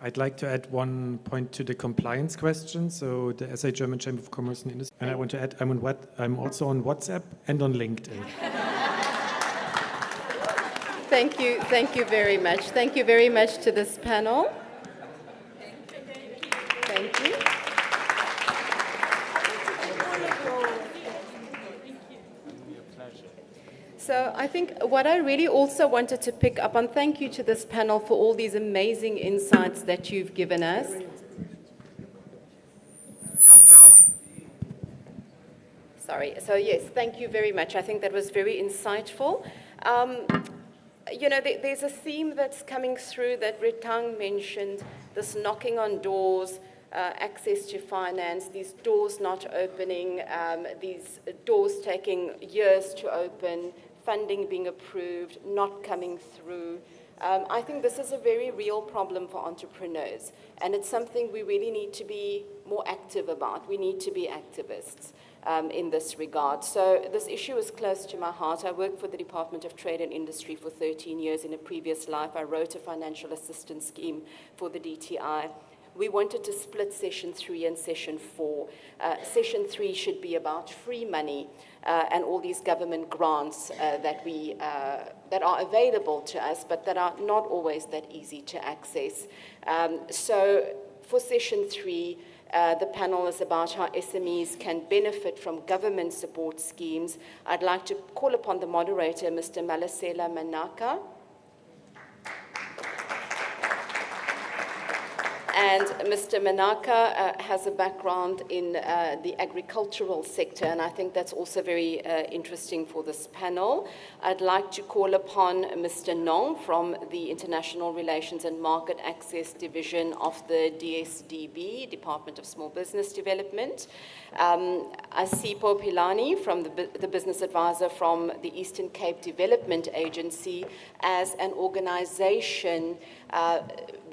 I'd like to add one point to the compliance question. So the SA German Chamber of Commerce and Industry, and I want to add, I'm also on WhatsApp and on LinkedIn. Thank you very much. Thank you very much to this panel. Thank you. So I think what I really also wanted to pick up on, thank you to this panel for all these amazing insights that you've given us. Sorry, so yes, thank you very much. I think that was very insightful. There's a theme that's coming through that Retang mentioned, this knocking on doors, access to finance, these doors not opening, these doors taking years to open, funding being approved, not coming through. I think this is a very real problem for entrepreneurs, and it's something we really need to be more active about. We need to be activists in this regard. So this issue is close to my heart. I worked for the Department of Trade and Industry for 13 years. In a previous life, I wrote a financial assistance scheme for the DTI. We wanted to split Session 3 and Session 4. Session 3 should be about free money and all these government grants that are available to us, but that are not always that easy to access. So for Session 3, the panel is about how SMEs can benefit from government support schemes. I'd like to call upon the moderator, Mr. Malasela Manaka. And Mr. Manaka has a background in the agricultural sector, and I think that's also very interesting for this panel. I'd like to call upon Mr. Nong from the International Relations and Market Access Division of the DSDB, Department of Small Business Development. Asipo Pilani from the business advisor from the Eastern Cape Development Agency as an organization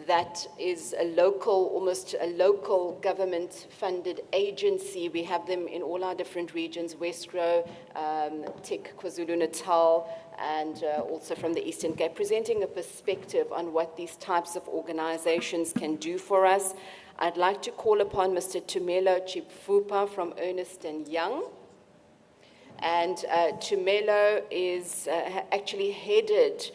that is a local, almost a local government-funded agency. We have them in all our different regions, Westro, TIC, KwaZulu-Natal, and also from the Eastern Cape, presenting a perspective on what these types of organizations can do for us. I'd like to call upon Mr. Tumelo Chipfupa from Ernst & Young. And Tumelo is actually headed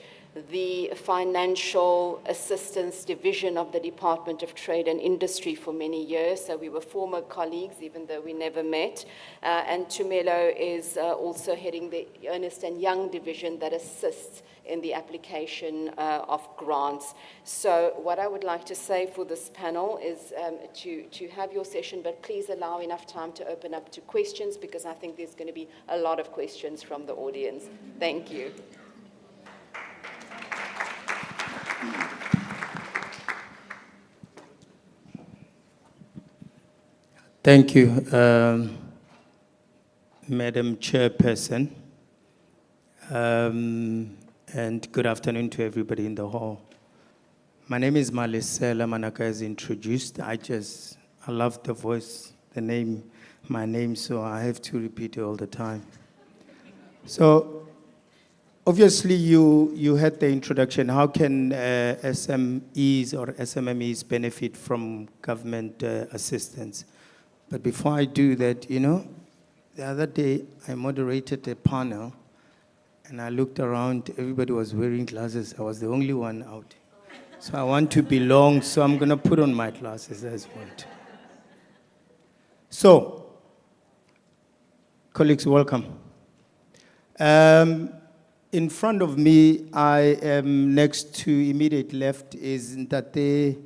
the Financial Assistance Division of the Department of Trade and Industry for many years. So we were former colleagues, even though we never met. And Tumelo is also heading the Ernst & Young division that assists in the application of grants. So what I would like to say for this panel is to have your session, but please allow enough time to open up to questions, because I think there's going to be a lot of questions from the audience. Thank you. Thank you, Madam Chairperson, and good afternoon to everybody in the hall. My name is Malisela Manaka, as introduced. I love the voice, my name, so I have to repeat it all the time. So, obviously, you had the introduction. How can SMEs or SMMEs benefit from government assistance? But before I do that, the other day I moderated a panel and I looked around, everybody was wearing glasses. I was the only one out. So I want to belong, so I'm going to put on my glasses as well. So, colleagues, welcome. In front of me, I am next to, immediate left, is Ntate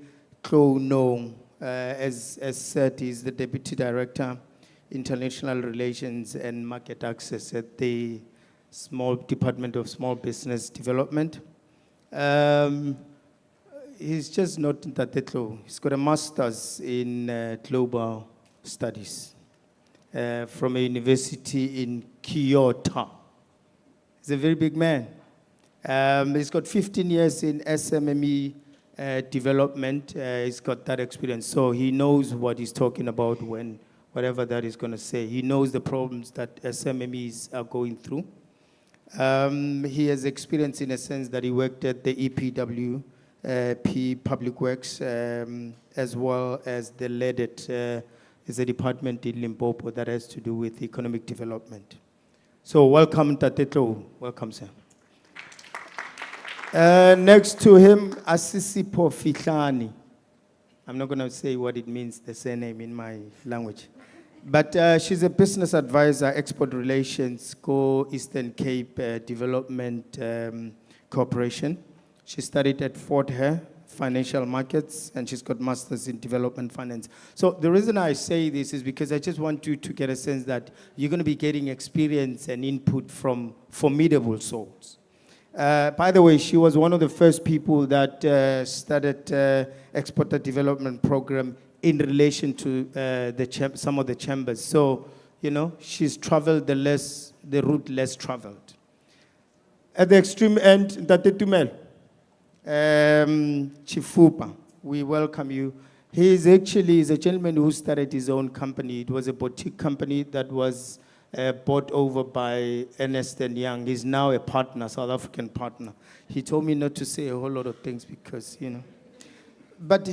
Klo Nong. As said, he's the Deputy Director, International Relations and Market Access at the Department of Small Business Development. He's just not Ntate Klo. He's got a master's in global studies from a university in Kyoto. He's a very big man. He's got 15 years in SMME development. He's got that experience. So he knows what he's talking about when, whatever that is going to say. He knows the problems that SMMEs are going through. He has experience in a sense that he worked at the EPWP Public Works, as well as the LEDIT is a department in Limpopo that has to do with economic development. So welcome, Tatetlo. Welcome, sir. Next to him, Asisipo Fihlani. I'm not going to say what it means, the surname in my language. But she's a business advisor, export relations, Eastern Cape Development Corporation. She studied at Fort Hare Financial Markets, and she's got masters in development finance. So the reason I say this is because I just want you to get a sense that you're going to be getting experience and input from formidable souls. By the way, she was one of the first people that started Exporter Development Program in relation to some of the chambers. So, she's traveled the route less traveled. At the extreme end, Ntate Tumelo. Chifupa, we welcome you. He's a gentleman who started his own company. It was a boutique company that was bought over by Ernst & Young. He's now a partner, South African partner. He told me not to say a whole lot of things because, But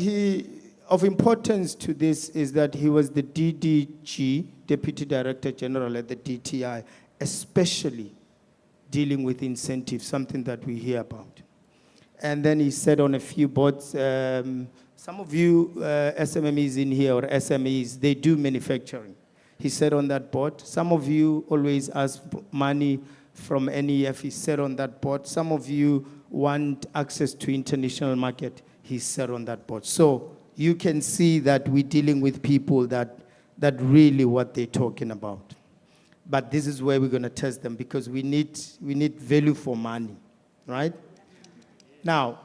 of importance to this is that he was the DDG, Deputy Director General at the DTI, especially dealing with incentives, something that we hear about. And then he sat on a few boards. Some of you SMMEs in here, or SMEs, they do manufacturing. He sat on that board. Some of you always ask money from NEF. He sat on that board. Some of you want access to international market. He sat on that board. So you can see that we're dealing with people that really what they're talking about. But this is where we're going to test them because we need value for money, right? Now,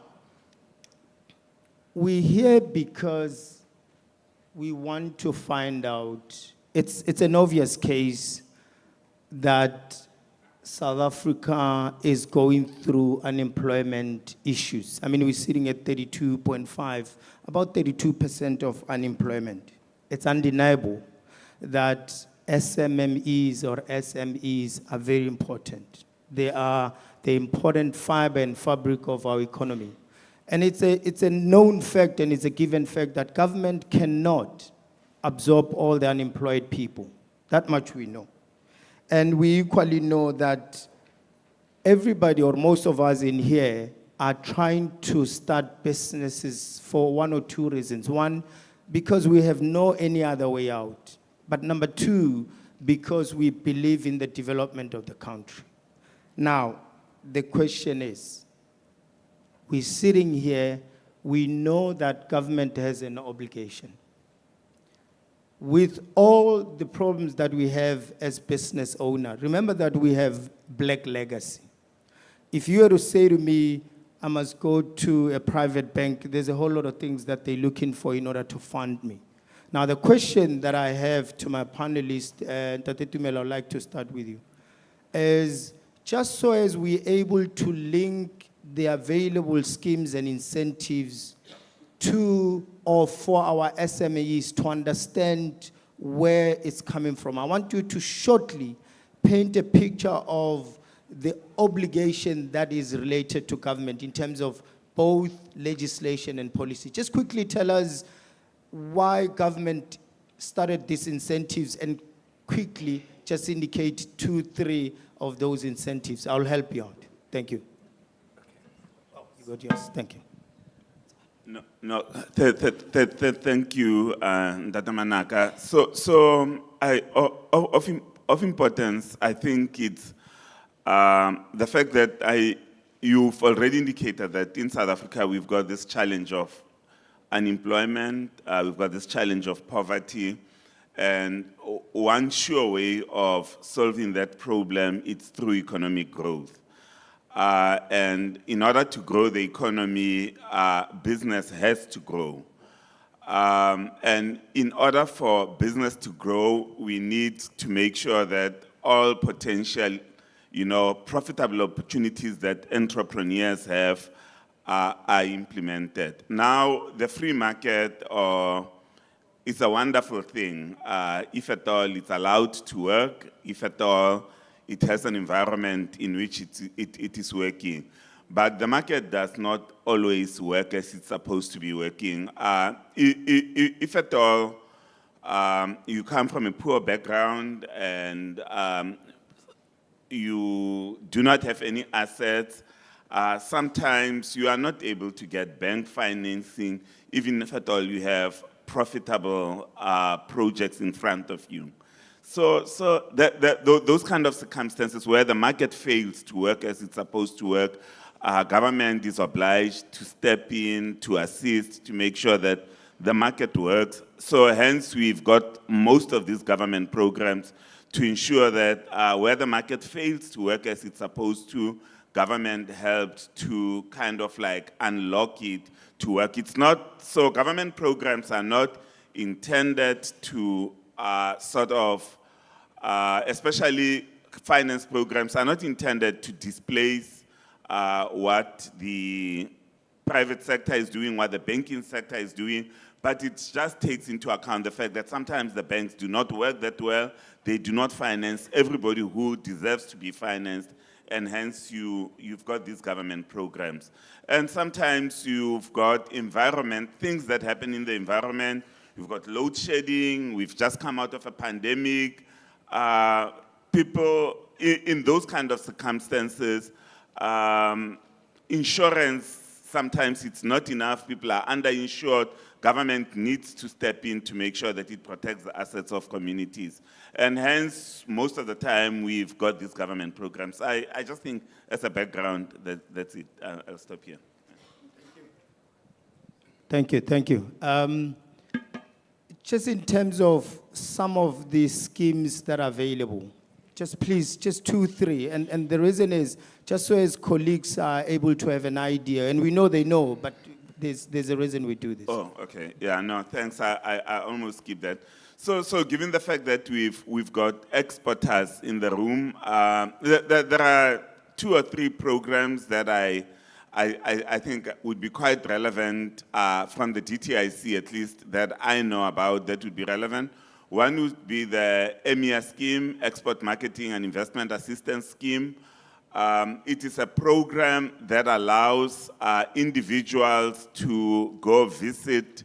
we're here because we want to find out, it's an obvious case that South Africa is going through unemployment issues. I mean, we're sitting at 32.5, about 32% of unemployment. It's undeniable that SMMEs or SMEs are very important. They are the important fiber and fabric of our economy. And it's a known fact and it's a given fact that government cannot absorb all the unemployed people. That much we know. And we equally know that everybody or most of us in here are trying to start businesses for one or two reasons. One, because we have no any other way out. But number two, because we believe in the development of the country. Now, the question is, we're sitting here, we know that government has an obligation. With all the problems that we have as business owner, remember that we have black legacy. If you were to say to me, I must go to a private bank, there's a whole lot of things that they're looking for in order to fund me. Now, the question that I have to my panelists, Tate Tumelo, I'd like to start with you, is just so as we're able to link the available schemes and incentives to or for our SMEs to understand where it's coming from. I want you to shortly paint a picture of the obligation that is related to government in terms of both legislation and policy. Just quickly tell us why government started these incentives and quickly just indicate 2, 3 of those incentives. I'll help you out. Thank you. Oh, you got yours. Thank you. Thank you, Ndata Manaka. Of importance, I think it's the fact that you've already indicated that in South Africa we've got this challenge of unemployment, we've got this challenge of poverty, and one sure way of solving that problem is through economic growth. And in order to grow the economy, business has to grow. And in order for business to grow, we need to make sure that all potential, profitable opportunities that entrepreneurs have are implemented. Now, the free market is a wonderful thing. If at all it's allowed to work, if at all it has an environment in which it is working. But the market does not always work as it's supposed to be working. If at all you come from a poor background and you do not have any assets, sometimes you are not able to get bank financing, even if at all you have profitable projects in front of you. So those kind of circumstances where the market fails to work as it's supposed to work, government is obliged to step in, to assist, to make sure that the market works. So hence we've got most of these government programs to ensure that where the market fails to work as it's supposed to, government helps to kind of like unlock it to work. It's not, so government programs are not intended to especially finance programs are not intended to displace what the private sector is doing, what the banking sector is doing, but it just takes into account the fact that sometimes the banks do not work that well, they do not finance everybody who deserves to be financed, and hence you've got these government programs. And sometimes you've got things that happen in the environment. You've got load shedding, we've just come out of a pandemic. People in those kind of circumstances, insurance, sometimes it's not enough, people are underinsured. Government needs to step in to make sure that it protects the assets of communities. And hence, most of the time, we've got these government programs. I just think as a background, that's it. I'll stop here. Thank you. Just in terms of some of the schemes that are available, just please, just 2, 3. And the reason is, just so as colleagues are able to have an idea, and we know they know, but there's a reason we do this. Oh, okay. Yeah, no, thanks. I almost skipped that. So given the fact that we've got exporters in the room, there are 2 or 3 programs that I think would be quite relevant from the DTIC, at least, that I know about that would be relevant. One would be the EMEA scheme, Export Marketing and Investment Assistance Scheme. It is a program that allows individuals to go visit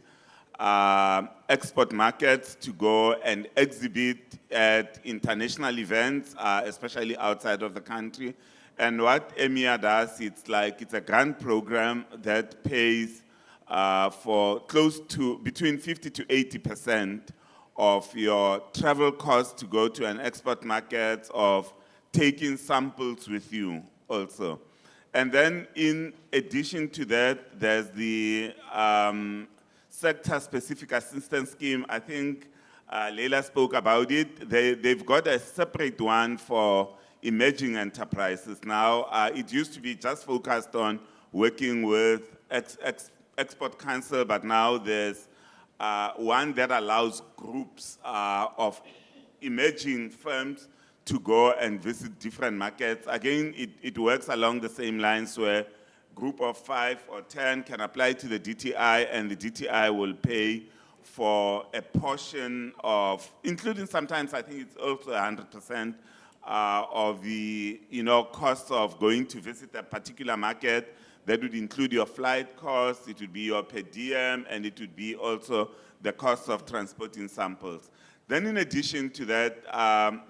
export markets, to go and exhibit at international events, especially outside of the country. And what EMEA does, it's a grant program that pays for close to between 50 to 80% of your travel costs to go to an export market, of taking samples with you also. And then in addition to that, there's the sector-specific assistance scheme. I think Leila spoke about it. They've got a separate one for emerging enterprises now. It used to be just focused on working with Export Council, but now there's one that allows groups of emerging firms to go and visit different markets. Again, it works along the same lines where group of 5 or 10 can apply to the DTI, and the DTI will pay for a portion of, including sometimes I think it's also 100% of the costs of going to visit a particular market. That would include your flight costs, it would be your per diem, and it would be also the cost of transporting samples. Then in addition to that,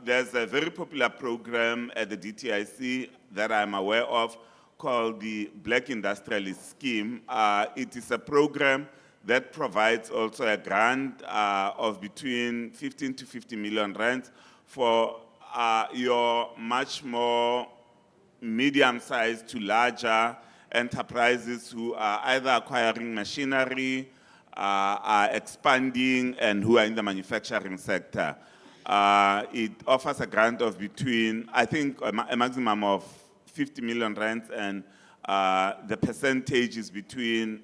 there's a very popular program at the DTIC that I'm aware of called the Black Industrialist Scheme. It is a program that provides also a grant of between 15 to 50 million rands for your much more medium-sized to larger enterprises who are either acquiring machinery, are expanding, and who are in the manufacturing sector. It offers a grant of between, I think, a maximum of 50 million rands, and the percentage is between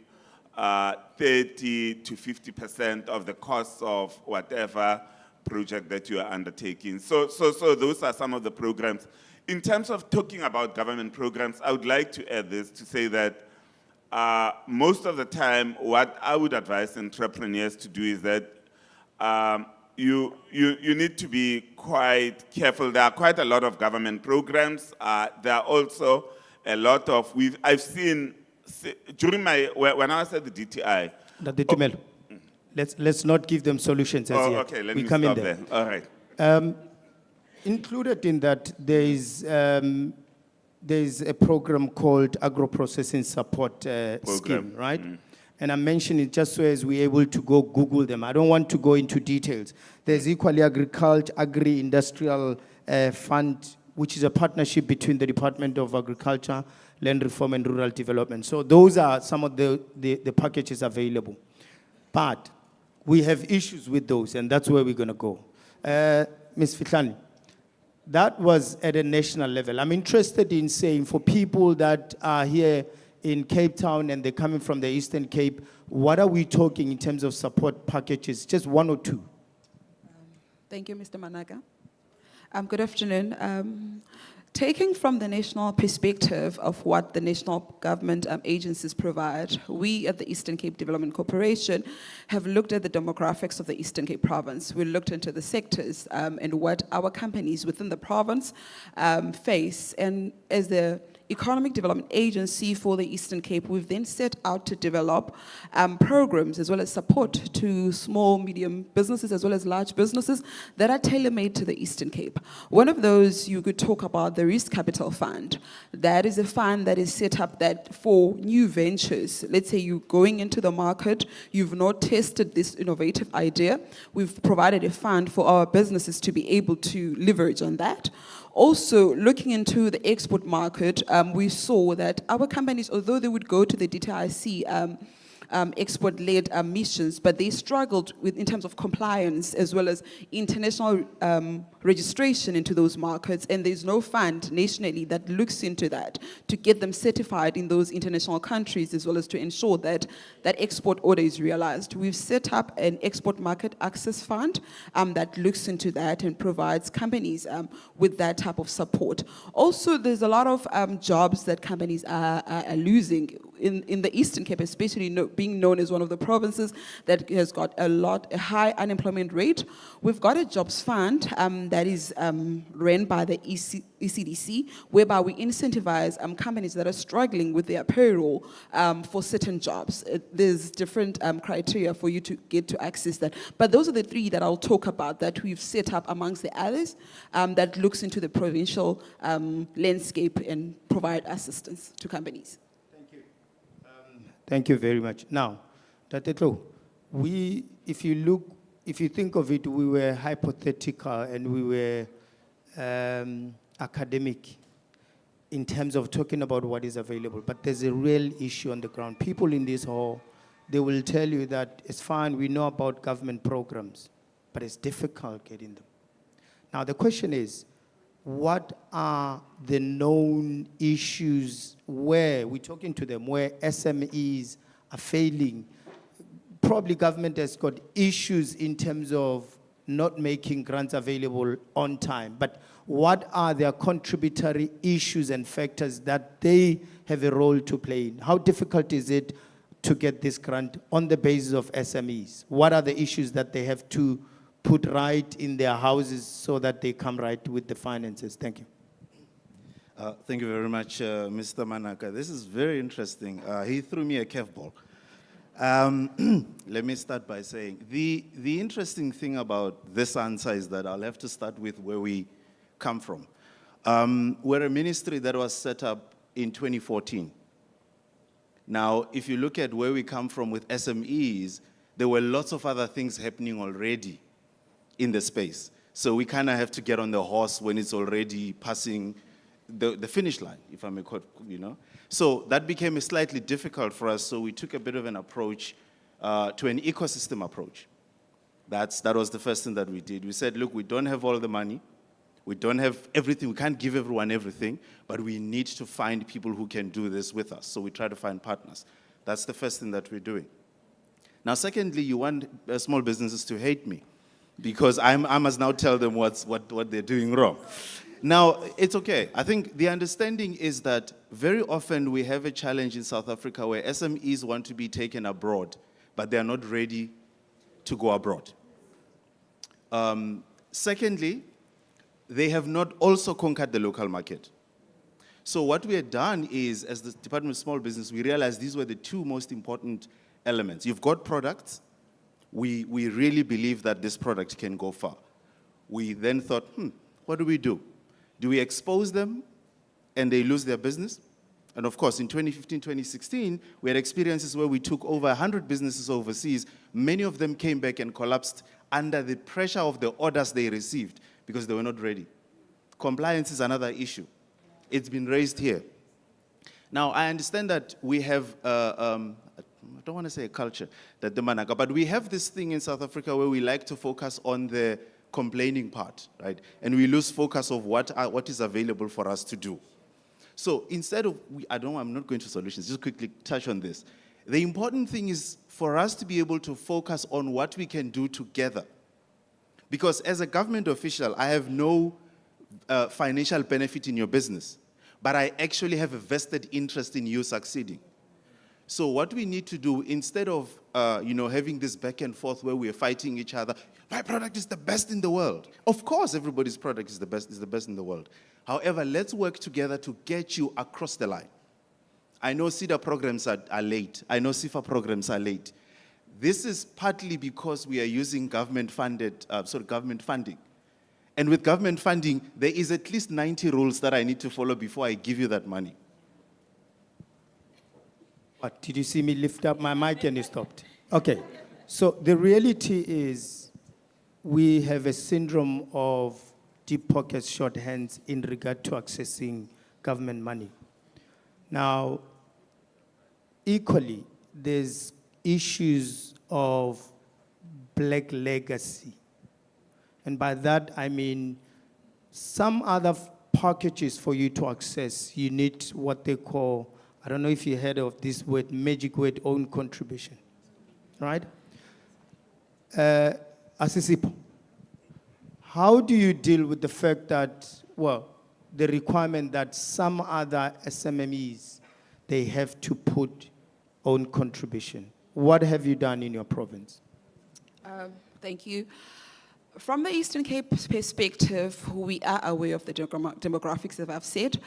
30 to 50% of the cost of whatever project that you are undertaking. So those are some of the programs. In terms of talking about government programs, I would like to add this to say that most of the time, what I would advise entrepreneurs to do is that you need to be quite careful. There are quite a lot of government programs. There are also a lot of, I've seen, during when I was at the DTI. Let's not give them solutions as yet. Okay, let me stop there. All right. Included in that, there is a program called Agro-Processing Support Scheme, right? And I mentioned it just so as we're able to go Google them. I don't want to go into details. There's equally Agri-Industrial Fund, which is a partnership between the Department of Agriculture, Land Reform and Rural Development. So those are some of the packages available. But we have issues with those, and that's where we're going to go. Ms. Fitlani, that was at a national level. I'm interested in saying, for people that are here in Cape Town and they're coming from the Eastern Cape, what are we talking in terms of support packages? Just 1 or 2. Thank you, Mr. Manaka. Good afternoon. Taking from the national perspective of what the national government agencies provide, we at the Eastern Cape Development Corporation have looked at the demographics of the Eastern Cape province. We looked into the sectors and what our companies within the province face. And as the Economic Development Agency for the Eastern Cape, we've then set out to develop programs as well as support to small, medium businesses as well as large businesses that are tailor-made to the Eastern Cape. One of those you could talk about the Risk Capital Fund. That is a fund that is set up that for new ventures. Let's say you're going into the market, you've not tested this innovative idea. We've provided a fund for our businesses to be able to leverage on that. Also, looking into the export market, we saw that our companies, although they would go to the DTIC export-led missions, but they struggled with in terms of compliance as well as international registration into those markets, and there's no fund nationally that looks into that to get them certified in those international countries as well as to ensure that that export order is realized. We've set up an export market access fund that looks into that and provides companies with that type of support. Also, there's a lot of jobs that companies are losing in the Eastern Cape, especially being known as one of the provinces that has got a high unemployment rate. We've got a jobs fund that is run by the ECDC, whereby we incentivize companies that are struggling with their payroll for certain jobs. There's different criteria for you to get to access that. But those are the three that I'll talk about that we've set up amongst the others that looks into the provincial landscape and provide assistance to companies. Thank you very much. Now, Tatetlo, if you think of it, we were hypothetical and we were academic in terms of talking about what is available, but there's a real issue on the ground. People in this hall, they will tell you that it's fine, we know about government programs, but it's difficult getting them. Now, the question is, what are the known issues where we're talking to them, where SMEs are failing? Probably government has got issues in terms of not making grants available on time. But what are their contributory issues and factors that they have a role to play in? How difficult is it to get this grant on the basis of SMEs? What are the issues that they have to put right in their houses so that they come right with the finances? Thank you. Thank you very much, Mr. Manaka. This is very interesting. He threw me a curveball. Let me start by saying, the interesting thing about this answer is that I'll have to start with where we come from. We're a ministry that was set up in 2014. Now, if you look at where we come from with SMEs, there were lots of other things happening already in the space. So we kind of have to get on the horse when it's already passing the finish line, if I may quote, you know. So that became slightly difficult for us, so we took a bit of an approach to an ecosystem approach. That was the first thing that we did. We said, look, we don't have all the money, we don't have everything, we can't give everyone everything, but we need to find people who can do this with us. So we try to find partners. That's the first thing that we're doing. Now, secondly, you want small businesses to hate me, because I must now tell them what they're doing wrong. Now, it's okay. I think the understanding is that very often we have a challenge in South Africa where SMEs want to be taken abroad, but they're not ready to go abroad. Secondly, they have not also conquered the local market. So what we had done is, as the Department of Small Business, we realized these were the two most important elements. You've got products. We really believe that this product can go far. We then thought, what do we do? Do we expose them and they lose their business? And of course, in 2015, 2016, we had experiences where we took over 100 businesses overseas. Many of them came back and collapsed under the pressure of the orders they received because they were not ready. Compliance is another issue. It's been raised here. Now, I understand that we have, I don't want to say a culture, that the Manaka, but we have this thing in South Africa where we like to focus on the complaining part, right? And we lose focus of what is available for us to do. So instead of, I'm not going to solutions, just quickly touch on this. The important thing is for us to be able to focus on what we can do together. Because as a government official, I have no financial benefit in your business, but I actually have a vested interest in you succeeding. So what we need to do, instead of having this back and forth where we're fighting each other, my product is the best in the world. Of course, everybody's product is the best in the world. However, let's work together to get you across the line. I know CEDA programs are late. I know CIFA programs are late. This is partly because we are using government funding. And with government funding, there is at least 90 rules that I need to follow before I give you that money. What, did you see me lift up my mic and you stopped? Okay, so the reality is we have a syndrome of deep pockets, short hands in regard to accessing government money. Now, equally, there's issues of black legacy. And by that, I mean some other packages for you to access, you need what they call, I don't know if you heard of this word, magic word, own contribution, right? Asisipo, how do you deal with the fact that, well, the requirement that some other SMMEs, they have to put own contribution? What have you done in your province? Thank you. From the Eastern Cape perspective, we are aware of the demographics that I've said,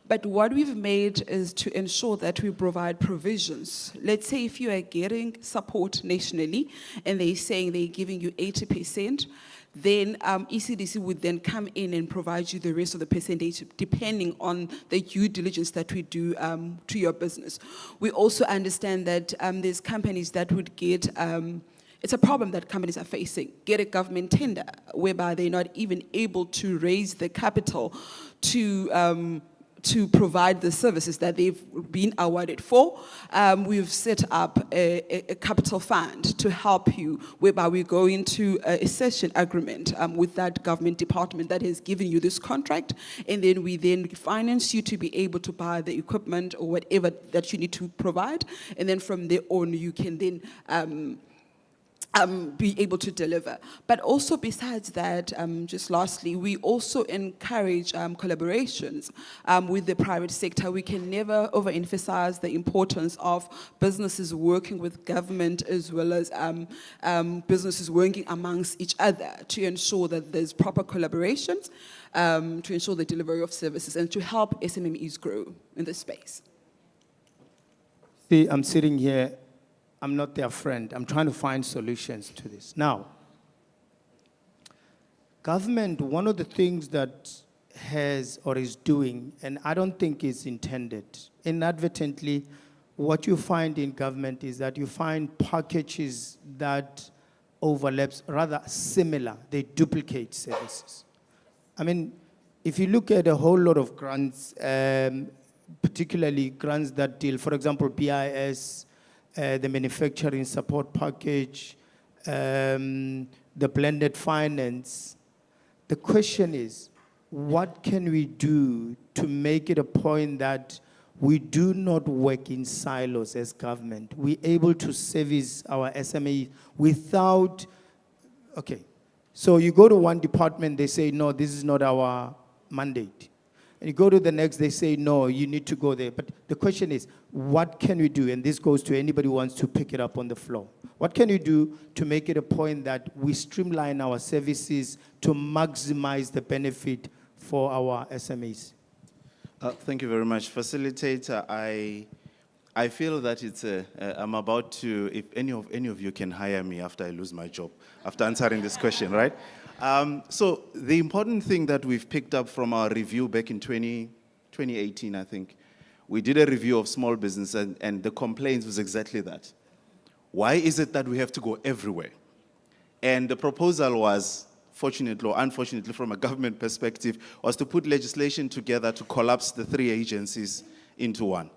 but what we've made is to ensure that we provide provisions. Let's say if you are getting support nationally and they're saying they're giving you 80%, then ECDC would then come in and provide you the rest of the percentage depending on the due diligence that we do to your business. We also understand that there's companies that would get it's a problem that companies are facing. Get a government tender whereby they're not even able to raise the capital to provide the services that they've been awarded for. We've set up a capital fund to help you, whereby we go into a session agreement with that government department that has given you this contract, and then we then finance you to be able to buy the equipment or whatever that you need to provide, and then from there on you can then be able to deliver. But also besides that, just lastly, we also encourage collaborations with the private sector. We can never overemphasize the importance of businesses working with government as well as businesses working amongst each other to ensure that there's proper collaborations, to ensure the delivery of services and to help SMMEs grow in this space. See, I'm sitting here, I'm not their friend. I'm trying to find solutions to this. Now, government, one of the things that has or is doing, and I don't think is intended, inadvertently, what you find in government is that you find packages that overlaps, rather similar, they duplicate services. I mean, if you look at a whole lot of grants, particularly grants that deal, for example, BIS, the manufacturing support package, the blended finance. The question is, what can we do to make it a point that we do not work in silos as government? We're able to service our SME without, okay, so you go to one department, they say, no, this is not our mandate. And you go to the next, they say, no, you need to go there. But the question is, what can we do? And this goes to anybody who wants to pick it up on the floor. What can you do to make it a point that we streamline our services to maximize the benefit for our SMEs? Thank you very much. Facilitator, I feel that it's I'm about to, if any of you can hire me after I lose my job, after answering this question, right? So the important thing that we've picked up from our review back in 2018, I think, we did a review of small business and the complaints was exactly that. Why is it that we have to go everywhere? And the proposal was, fortunately or unfortunately from a government perspective, was to put legislation together to collapse the three agencies into one.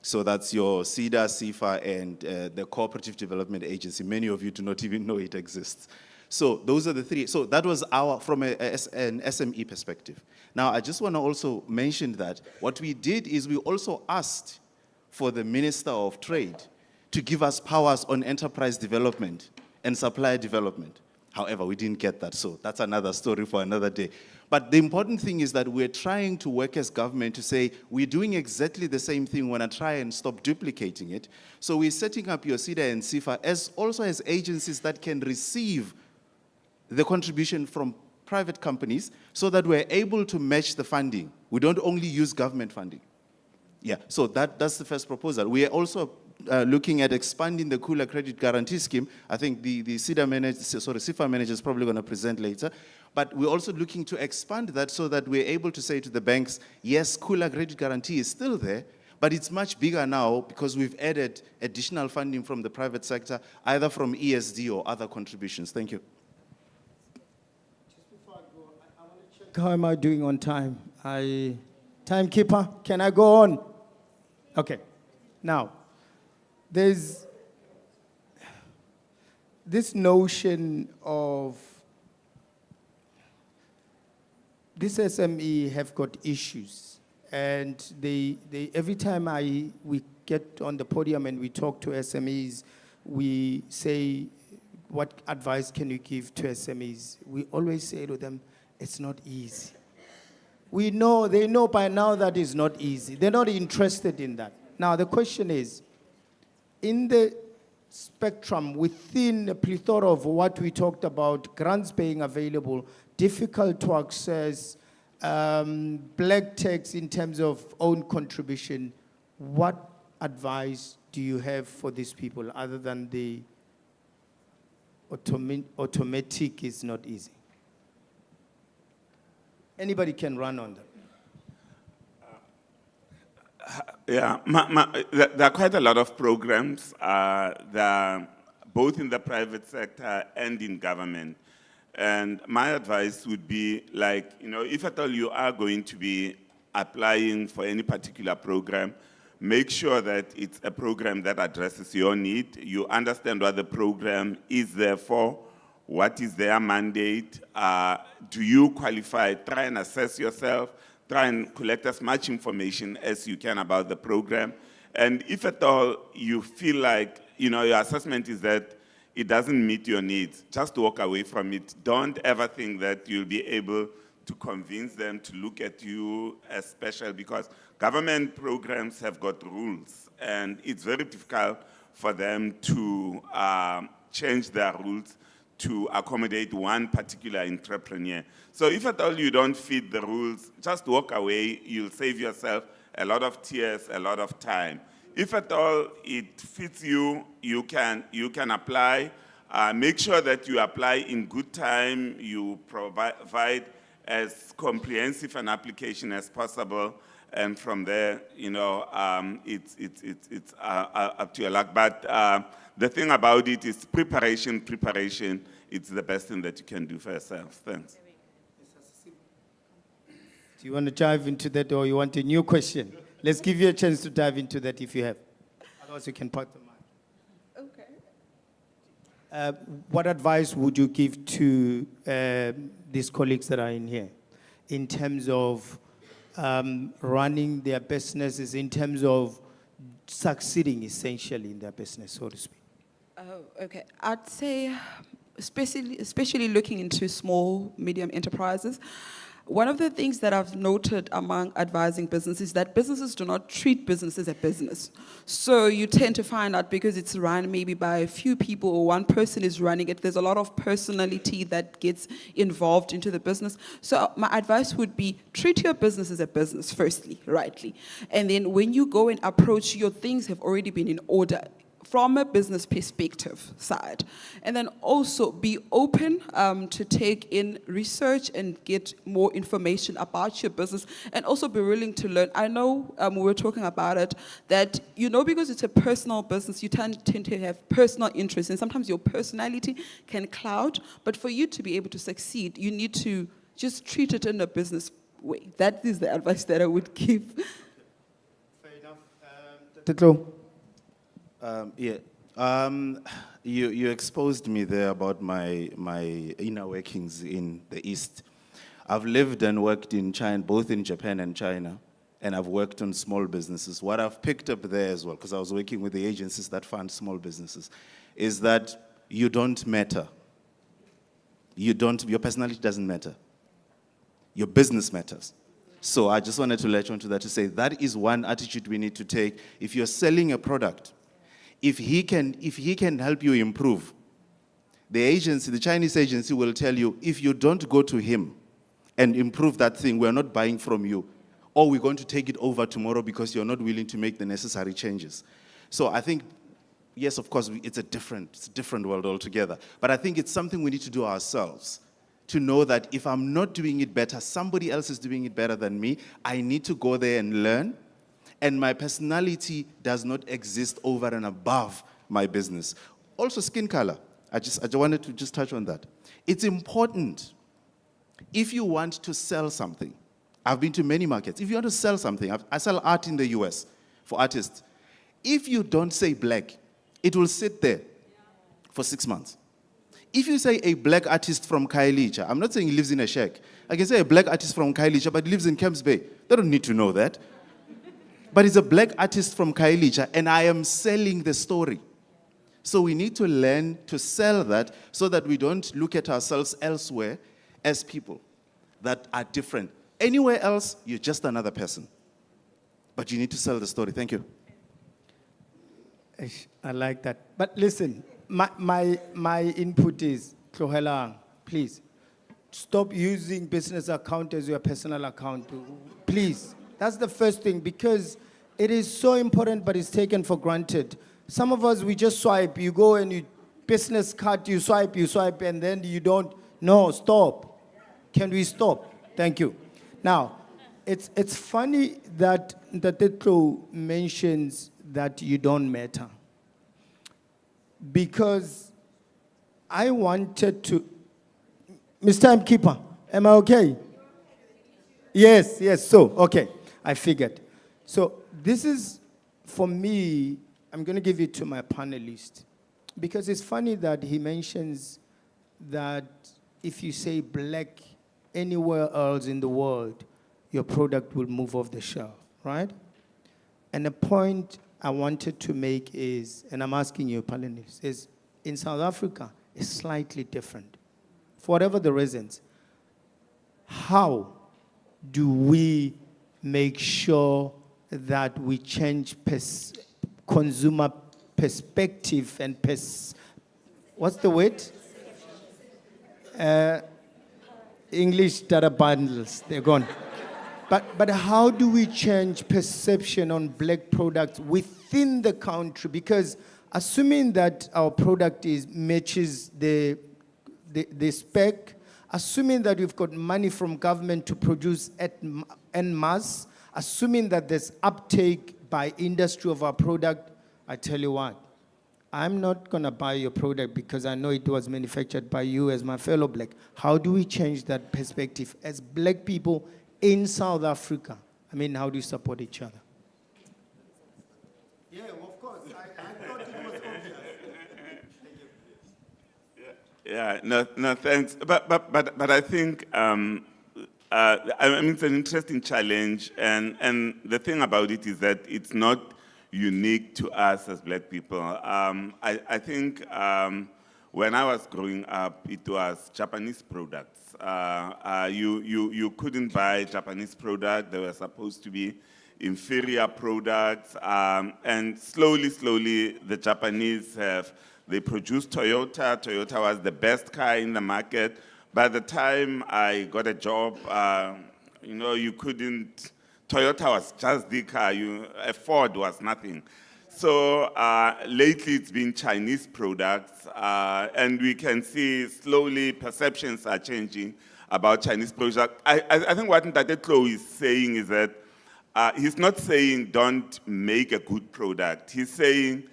So that's your CEDA, CIFA, and the Cooperative Development Agency. Many of you do not even know it exists. So those are the three. So that was from an SME perspective. Now, I just want to also mention that what we did is we also asked for the Minister of Trade to give us powers on enterprise development and supplier development. However, we didn't get that, so that's another story for another day. But the important thing is that we're trying to work as government to say, we're doing exactly the same thing when I try and stop duplicating it. So we're setting up your CEDA and CIFA also as agencies that can receive the contribution from private companies so that we're able to match the funding. We don't only use government funding. Yeah, so that's the first proposal. We are also looking at expanding the Cooler Credit Guarantee Scheme. I think the CIFA manager is probably going to present later. But we're also looking to expand that so that we're able to say to the banks, yes, Cooler Credit Guarantee is still there, but it's much bigger now because we've added additional funding from the private sector, either from ESD or other contributions. Thank you. Just before I go, I want to check how am I doing on time? Timekeeper, can I go on? Okay. Now, there's this notion of this SME have got issues, and they every time we get on the podium and we talk to SMEs, we say, what advice can you give to SMEs? We always say to them, it's not easy. They know by now that it's not easy. They're not interested in that. Now the question is, in the spectrum within a plethora of what we talked about, grants being available, difficult to access, black tax in terms of own contribution, what advice do you have for these people other than the automatic is not easy? Anybody can run on that. Yeah, there are quite a lot of programs both in the private sector and in government. And my advice would be, like, if at all you are going to be applying for any particular program, make sure that it's a program that addresses your need. You understand what the program is there for, what is their mandate, do you qualify, try and assess yourself, try and collect as much information as you can about the program. And if at all you feel like, your assessment is that it doesn't meet your needs, just walk away from it. Don't ever think that you'll be able to convince them to look at you as special, because government programs have got rules, and it's very difficult for them to change their rules to accommodate one particular entrepreneur. So if at all you don't fit the rules, just walk away. You'll save yourself a lot of tears, a lot of time. If at all it fits you, you can apply. Make sure that you apply in good time. You provide as comprehensive an application as possible, and from there, it's up to your luck. But the thing about it is preparation. It's the best thing that you can do for yourself. Thanks. Do you want to dive into that, or you want a new question? Let's give you a chance to dive into that if you have. Otherwise, you can park the mic. Okay. What advice would you give to these colleagues that are in here in terms of running their businesses, in terms of succeeding essentially in their business, so to speak? Okay. I'd say, especially looking into small, medium enterprises, one of the things that I've noted among advising businesses is that businesses do not treat businesses as a business. So you tend to find out, because it's run maybe by a few people or one person is running it, there's a lot of personality that gets involved into the business. So my advice would be, treat your business as a business, firstly, rightly. And then when you go and approach, your things have already been in order from a business perspective side. And then also be open to take in research and get more information about your business, and also be willing to learn. I know we were talking about it, that, because it's a personal business, you tend to have personal interests, and sometimes your personality can cloud, but for you to be able to succeed, you need to just treat it in a business way. That is the advice that I would give. Fair enough. Tetlo. You exposed me there about my inner workings in the East. I've lived and worked in China, both in Japan and China, and I've worked on small businesses. What I've picked up there as well, because I was working with the agencies that fund small businesses, is that you don't matter. your personality doesn't matter. Your business matters. So I just wanted to latch on to that to say that is one attitude we need to take. If you're selling a product, if he can help you improve, the Chinese agency will tell you, if you don't go to him and improve that thing, we're not buying from you, or we're going to take it over tomorrow because you're not willing to make the necessary changes. So I think, yes, of course, it's a different world altogether. But I think it's something we need to do ourselves, to know that if I'm not doing it better, somebody else is doing it better than me. I need to go there and learn. And my personality does not exist over and above my business. Also, skin color. I just wanted to just touch on that. It's important. If you want to sell something, I've been to many markets. If you want to sell something, I sell art in the US for artists. If you don't say black, it will sit there for 6 months. If you say a black artist from Khayelitsha, I'm not saying he lives in a shack. I can say a black artist from Khayelitsha, but he lives in Camps Bay. They don't need to know that. But he's a black artist from Khayelitsha, and I am selling the story. So we need to learn to sell that so that we don't look at ourselves elsewhere as people that are different. Anywhere else, you're just another person. But you need to sell the story. Thank you. I like that. But listen, my input is, Tlohelang, please, stop using business account as your personal account. Please. That's the first thing, because it is so important, but it's taken for granted. Some of us, we just swipe. You go and you business card, you swipe, and then you don't. No, stop. Can we stop? Thank you. Now, it's funny that Tetlo mentions that you don't matter. Because I wanted to... Mr. Timekeeper, am I okay? Yes, so, okay, I figured. So this is, for me, I'm going to give it to my panelist. Because it's funny that he mentions that if you say black anywhere else in the world, your product will move off the shelf, right? And the point I wanted to make is, and I'm asking you, panelists, is in South Africa, it's slightly different. For whatever the reasons, how do we make sure that we change consumer perspective and what's the word? English data bundles, they're gone. But how do we change perception on black products within the country? Because assuming that our product matches the spec, assuming that we've got money from government to produce en masse, assuming that there's uptake by industry of our product, I tell you what, I'm not going to buy your product because I know it was manufactured by you as my fellow black. How do we change that perspective as black people in South Africa? I mean, how do you support each other? Yeah, of course. I thought it was obvious. Yeah, no, thanks. But I think I mean, it's an interesting challenge, and the thing about it is that it's not unique to us as black people. I think when I was growing up, it was Japanese products. You couldn't buy Japanese products. They were supposed to be inferior products, and slowly, the Japanese they produced Toyota. Toyota was the best car in the market. By the time I got a job, you couldn't, Toyota was just the car, a Ford was nothing. So lately it's been Chinese products, and we can see slowly perceptions are changing about Chinese products. I think what Ntatetlo is saying is that he's not saying don't make a good product. He's saying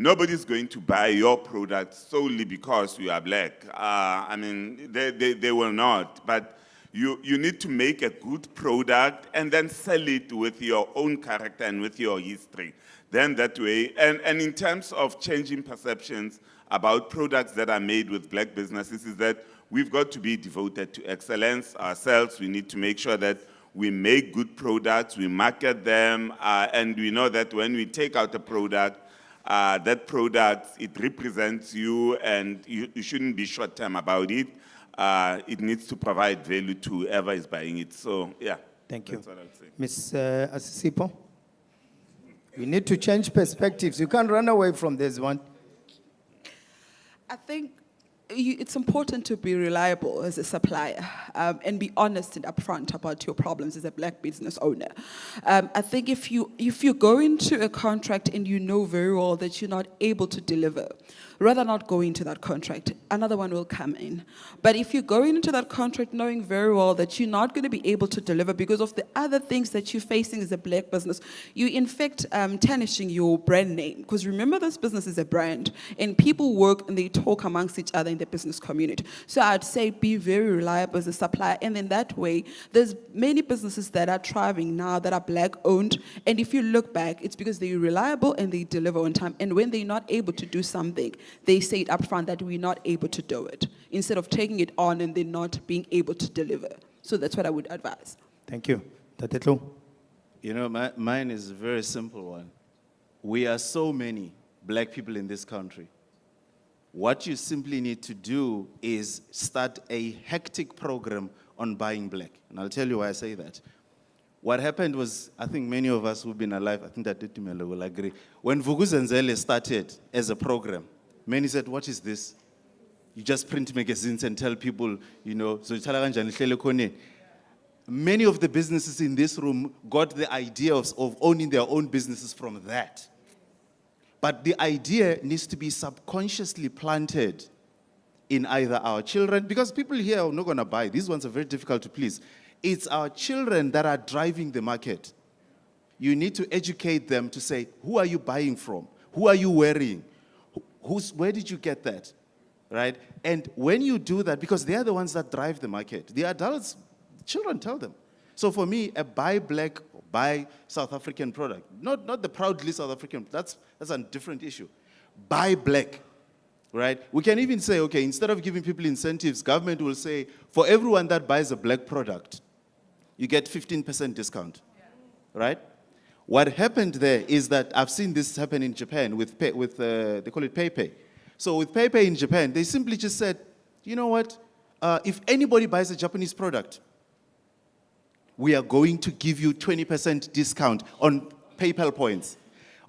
nobody's going to buy your product solely because you are black. I mean, they will not. But you need to make a good product and then sell it with your own character and with your history. Then that way, and in terms of changing perceptions about products that are made with black businesses, is that we've got to be devoted to excellence ourselves. We need to make sure that we make good products, we market them, and we know that when we take out a product, that product, it represents you, and you shouldn't be short-term about it. it needs to provide value to whoever is buying it. So, yeah. Thank you. That's what I would say. Ms. Asisipo? We need to change perspectives. You can't run away from this one. I think it's important to be reliable as a supplier and be honest and upfront about your problems as a black business owner. I think if you go into a contract and you know very well that you're not able to deliver, rather not go into that contract, another one will come in. But if you go into that contract knowing very well that you're not going to be able to deliver because of the other things that you're facing as a black business, you in fact tarnishing your brand name. Because remember, this business is a brand, and people work and they talk amongst each other in the business community. So I'd say be very reliable as a supplier, and then that way, there's many businesses that are thriving now that are black owned, and if you look back, it's because they're reliable and they deliver on time. And when they're not able to do something, they say it up front that we're not able to do it, instead of taking it on and then not being able to deliver. So that's what I would advise. Thank you. Tatetlo? You know, mine is a very simple one. We are so many black people in this country. What you simply need to do is start a hectic program on buying black. And I'll tell you why I say that. What happened was, I think many of us who've been alive, I think that Tumelo will agree, when Vukuzenzele started as a program, many said, what is this? You just print magazines and tell people, you know, so many of the businesses in this room got the idea of owning their own businesses from that. But the idea needs to be subconsciously planted in either our children, because people here are not going to buy. These ones are very difficult to please. It's our children that are driving the market. You need to educate them to say, who are you buying from? Who are you wearing? Where did you get that? Right? And when you do that, because they are the ones that drive the market, the adults, children tell them. So for me, a buy black, buy South African product, not the proudly South African, that's a different issue. Buy black, right? We can even say, okay, instead of giving people incentives, government will say, for everyone that buys a black product, you get 15% discount, right? What happened there is that I've seen this happen in Japan with they call it PayPay. So with PayPay in Japan, they simply just said, you know what? If anybody buys a Japanese product, we are going to give you 20% discount on PayPal points.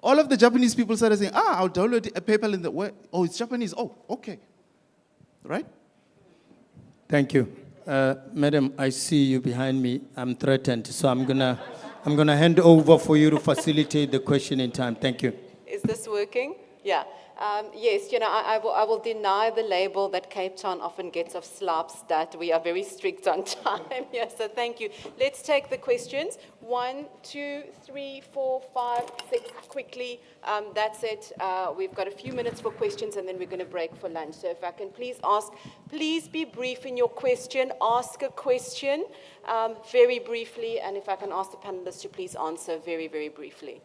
All of the Japanese people started saying, I'll download a PayPal in the web. Oh, it's Japanese. Oh, okay. Right? Thank you. Madam, I see you behind me. I'm threatened, so I'm gonna hand over for you to facilitate the question in time. Thank you. Is this working? Yeah. Yes, you know, I will deny the label that Cape Town often gets of Slaapstad. We are very strict on time. Yes, so thank you. Let's take the questions. 1, 2, 3, 4, 5, 6, quickly. That's it. We've got a few minutes for questions, and then we're going to break for lunch. So if I can please ask, please be brief in your question. Ask a question very briefly, and if I can ask the panelists to please answer very, very briefly.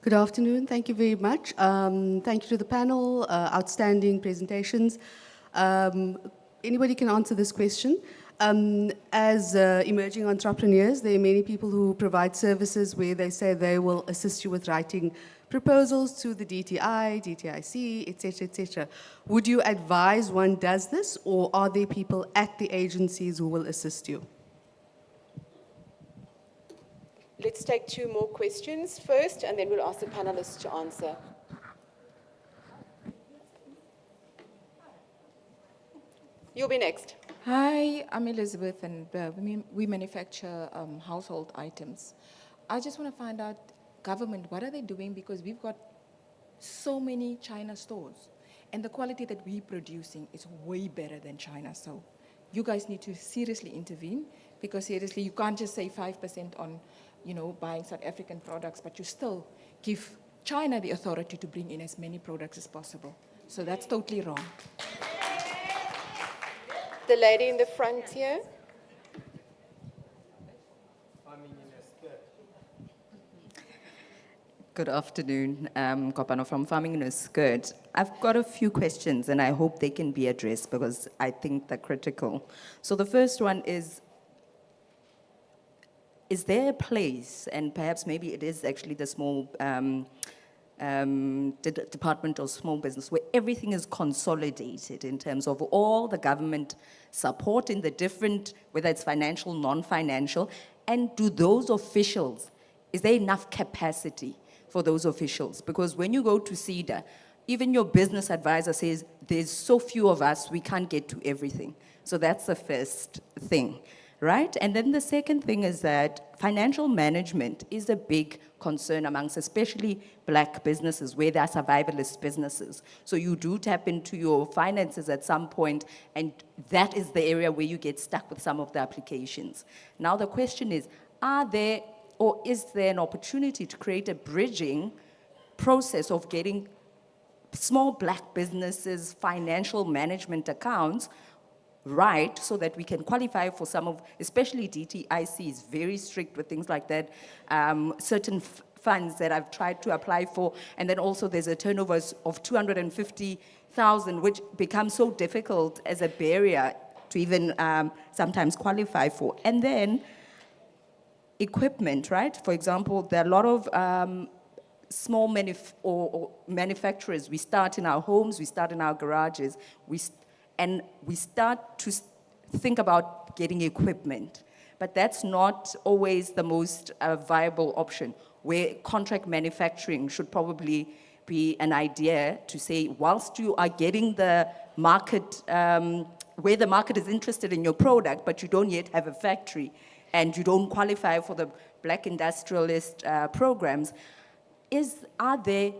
Good afternoon. Thank you very much. Thank you to the panel. Outstanding presentations. Anybody can answer this question. As emerging entrepreneurs, there are many people who provide services where they say they will assist you with writing proposals to the DTI, DTIC, etc., etc. Would you advise one does this, or are there people at the agencies who will assist you? Let's take 2 more questions first, and then we'll ask the panelists to answer. You'll be next. Hi, I'm Elizabeth, and we manufacture household items. I just want to find out, government, what are they doing? Because we've got so many China stores, and the quality that we're producing is way better than China. So you guys need to seriously intervene, because seriously, you can't just say 5% on buying South African products, but you still give China the authority to bring in as many products as possible. So that's totally wrong. The lady in the front here. Good afternoon. Kopano from Farming in a Skirt. I've got a few questions, and I hope they can be addressed because I think they're critical. So the first one is there a place, and perhaps maybe it is actually the small Department of Small Business, where everything is consolidated in terms of all the government support in the different, whether it's financial, non-financial, and do those officials, is there enough capacity for those officials? Because when you go to CEDA, even your business advisor says, there's so few of us, we can't get to everything. So that's the first thing, right? And then the second thing is that financial management is a big concern amongst especially black businesses where they are survivalist businesses. So you do tap into your finances at some point, and that is the area where you get stuck with some of the applications. Now the question is, is there an opportunity to create a bridging process of getting small black businesses' financial management accounts right, so that we can qualify for some of, especially DTIC is very strict with things like that, certain funds that I've tried to apply for, and then also there's a turnover of 250,000, which becomes so difficult as a barrier to even sometimes qualify for. And then equipment, right? For example, there are a lot of small manufacturers. We start in our homes, we start in our garages, and we start to think about getting equipment. But that's not always the most viable option, where contract manufacturing should probably be an idea to say, whilst you are getting the market, where the market is interested in your product, but you don't yet have a factory, and you don't qualify for the black industrialist programs, are there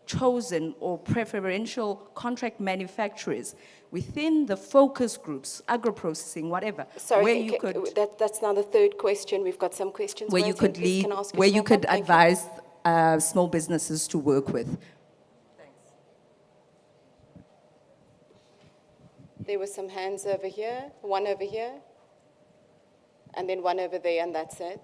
chosen or preferential contract manufacturers within the focus groups, agro-processing, whatever, Sorry, where you could, that's now the third question. We've got some questions where you waiting. could Please, lead, can I ask you where to you wrap could up? Thank advise small businesses to work with. There were some hands over here, one over here, and then one over there, and that's it.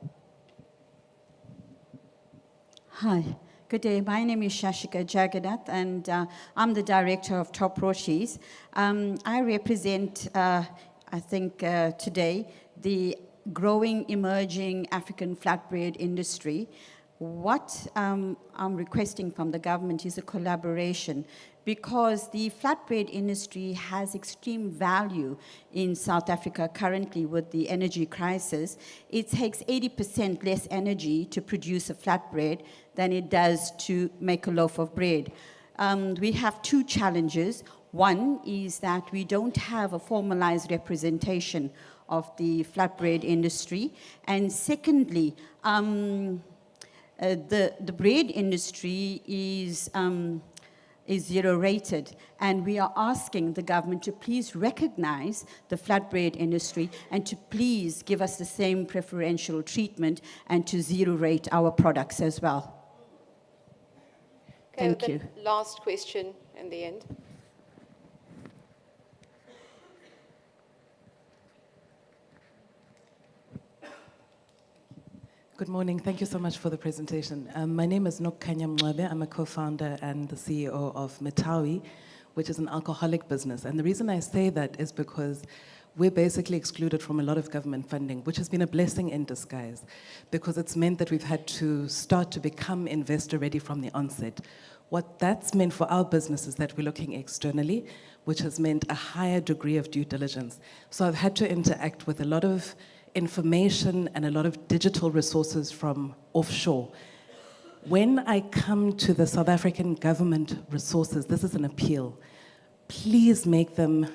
Hi, good day. My name is Shashika Jagannath, and I'm the director of Top Roshis. I represent, I think today, the growing, emerging African flatbread industry. What I'm requesting from the government is a collaboration, because the flatbread industry has extreme value in South Africa currently with the energy crisis. It takes 80% less energy to produce a flatbread than it does to make a loaf of bread. We have two challenges. One is that we don't have a formalized representation of the flatbread industry. And secondly, the bread industry is zero rated, and we are asking the government to please recognize the flatbread industry and to please give us the same preferential treatment and to zero rate our products as well. Okay, Thank you. Last question in the end. Good morning. Thank you so much for the presentation. My name is Nokhanya Mncwebe. I'm a co-founder and the CEO of Metawi, which is an alcoholic business. And the reason I say that is because we're basically excluded from a lot of government funding, which has been a blessing in disguise, because it's meant that we've had to start to become investor ready from the onset. What that's meant for our business is that we're looking externally, which has meant a higher degree of due diligence. So I've had to interact with a lot of information and a lot of digital resources from offshore. When I come to the South African government resources, this is an appeal. Please make them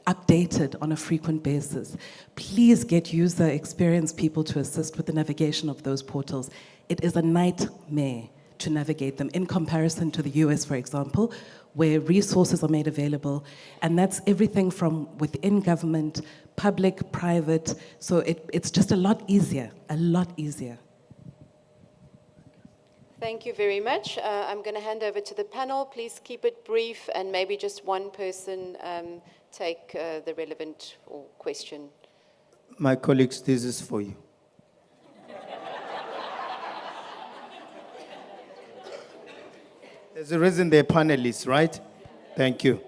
updated on a frequent basis. Please get user experienced people to assist with the navigation of those portals. It is a nightmare to navigate them in comparison to the US, for example, where resources are made available. And that's everything from within government, public, private. So it's just a lot easier, a lot easier. Thank you very much. I'm going to hand over to the panel. Please keep it brief, and maybe just one person take the relevant question. My colleagues, this is for you. There's a reason they're panelists, right? Thank you.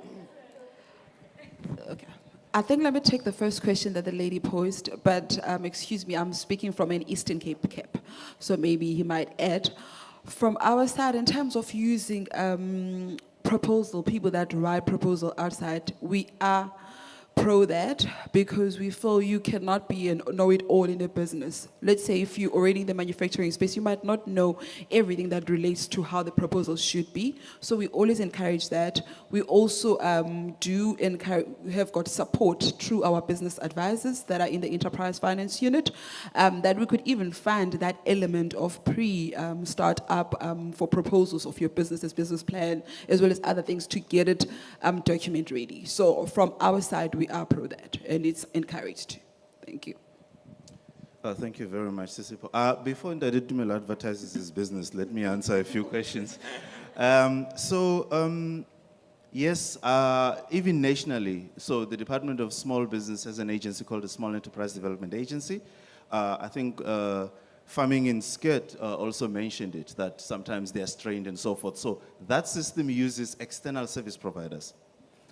Okay. I think let me take the first question that the lady posed, but excuse me, I'm speaking from an Eastern Cape cap, so maybe he might add. From our side, in terms of using people that write proposal outside, we are pro that because we feel you cannot be a know-it-all in a business. Let's say if you're already in the manufacturing space, you might not know everything that relates to how the proposal should be. So we always encourage that. We also have got support through our business advisors that are in the enterprise finance unit, that we could even fund that element of pre-startup for proposals of your business's business plan, as well as other things to get it document ready. So from our side, we are pro that, and it's encouraged. Thank you. Thank you very much, Sisipo. Before Ndadidumelo advertises his business, let me answer a few questions. Yes, even nationally, so the Department of Small Business has an agency called the Small Enterprise Development Agency. I think Farming in Skirt also mentioned it, that sometimes they are strained and so forth. So that system uses external service providers.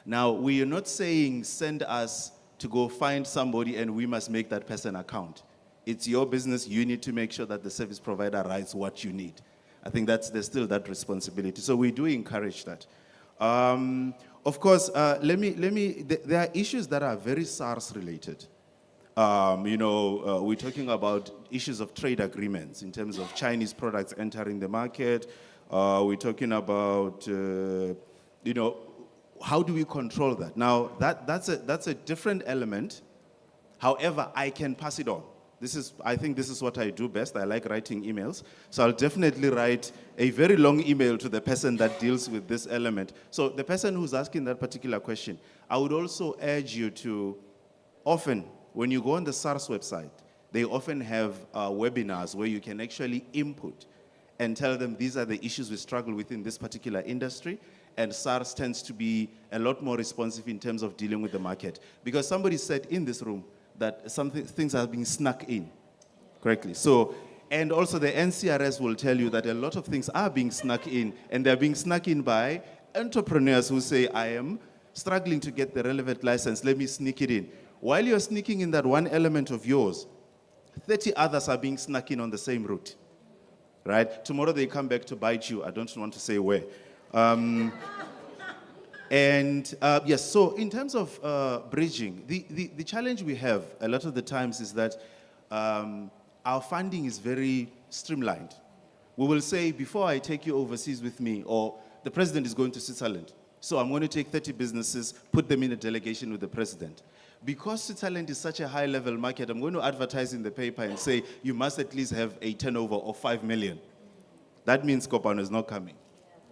Now, we are not saying send us to go find somebody and we must make that person account. It's your business. You need to make sure that the service provider writes what you need. I think there's still that responsibility. So we do encourage that. Of course, there are issues that are very SARS related. We're talking about issues of trade agreements in terms of Chinese products entering the market. We're talking about, how do we control that? Now, that's a different element. However, I can pass it on. I think this is what I do best. I like writing emails. So I'll definitely write a very long email to the person that deals with this element. So the person who's asking that particular question, I would also urge you to often, when you go on the SARS website, they often have webinars where you can actually input and tell them these are the issues we struggle with in this particular industry. And SARS tends to be a lot more responsive in terms of dealing with the market. Because somebody said in this room that things are being snuck in, correctly. So, and also the NCRS will tell you that a lot of things are being snuck in, and they're being snuck in by entrepreneurs who say, I am struggling to get the relevant license, let me sneak it in. While you're sneaking in that one element of yours, 30 others are being snuck in on the same route, right? Tomorrow they come back to bite you. I don't want to say where. Yes, so in terms of bridging, the challenge we have a lot of the times is that our funding is very streamlined. We will say, before I take you overseas with me, or the president is going to Switzerland, so I'm going to take 30 businesses, put them in a delegation with the president. Because Switzerland is such a high-level market, I'm going to advertise in the paper and say, you must at least have a turnover of 5 million. That means Kopano is not coming.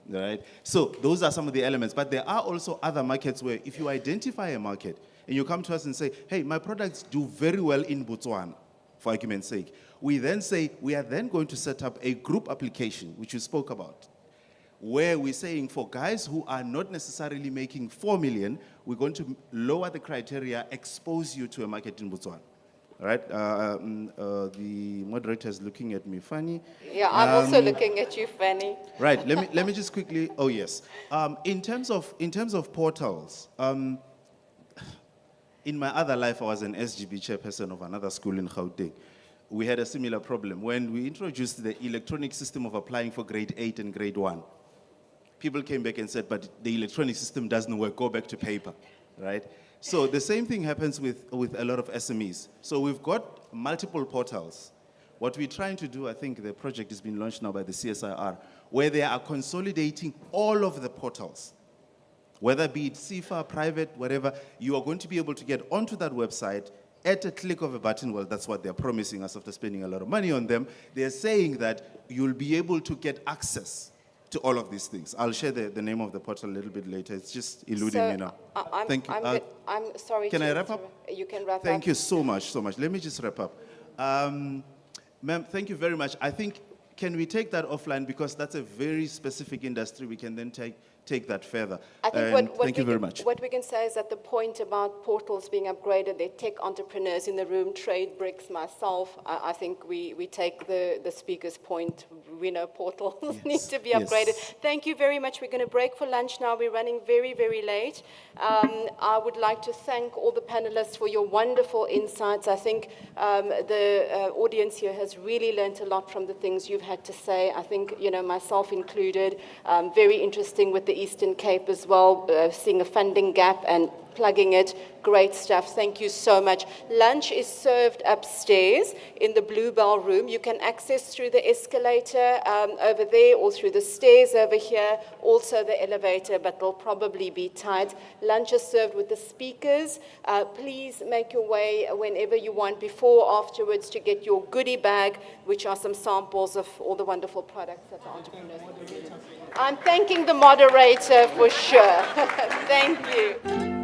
Right? So those are some of the elements. But there are also other markets where if you identify a market and you come to us and say, hey, my products do very well in Botswana, for argument's sake, we then say, we are then going to set up a group application, which you spoke about, where we're saying for guys who are not necessarily making 4 million, we're going to lower the criteria, expose you to a market in Botswana. All right? The moderator is looking at me funny. Yeah, I'm also looking at you, Fanny. Right. Let me just quickly. Oh yes. In terms of portals, in my other life, I was an SGB chairperson of another school in Gauteng. We had a similar problem when we introduced the electronic system of applying for grade 8 and grade 1. People came back and said, but the electronic system doesn't work. Go back to paper, right? So the same thing happens with a lot of SMEs. So we've got multiple portals. What we're trying to do, I think the project has been launched now by the CSIR, where they are consolidating all of the portals. Whether be it CIFA, private, whatever, you are going to be able to get onto that website at a click of a button. Well, that's what they're promising us after spending a lot of money on them. They're saying that you'll be able to get access to all of these things. I'll share the name of the portal a little bit later. It's just eluding me now. Thank you. I'm sorry. Can I wrap up? You can wrap up. Thank you so much. Let me just wrap up. Ma'am, thank you very much. I think, can we take that offline, because that's a very specific industry. We can then take that further. I think And what thank you we very can, much. What we can say is that the point about portals being upgraded, there are tech entrepreneurs in the room, Trade Bricks, myself, I think we take the speaker's point. We know portals need to be upgraded. Yes. Thank you very much. We're going to break for lunch now. We're running very, very late. I would like to thank all the panelists for your wonderful insights. I think the audience here has really learned a lot from the things you've had to say. I think, myself included, very interesting with the Eastern Cape as well, seeing a funding gap and plugging it. Great stuff. Thank you so much. Lunch is served upstairs in the Bluebell room. You can access through the escalator over there or through the stairs over here, also the elevator, but they'll probably be tight. Lunch is served with the speakers. Please make your way whenever you want, before or afterwards, to get your goodie bag, which are some samples of all the wonderful products that the entrepreneurs are producing. I'm thanking the moderator for sure. Thank you.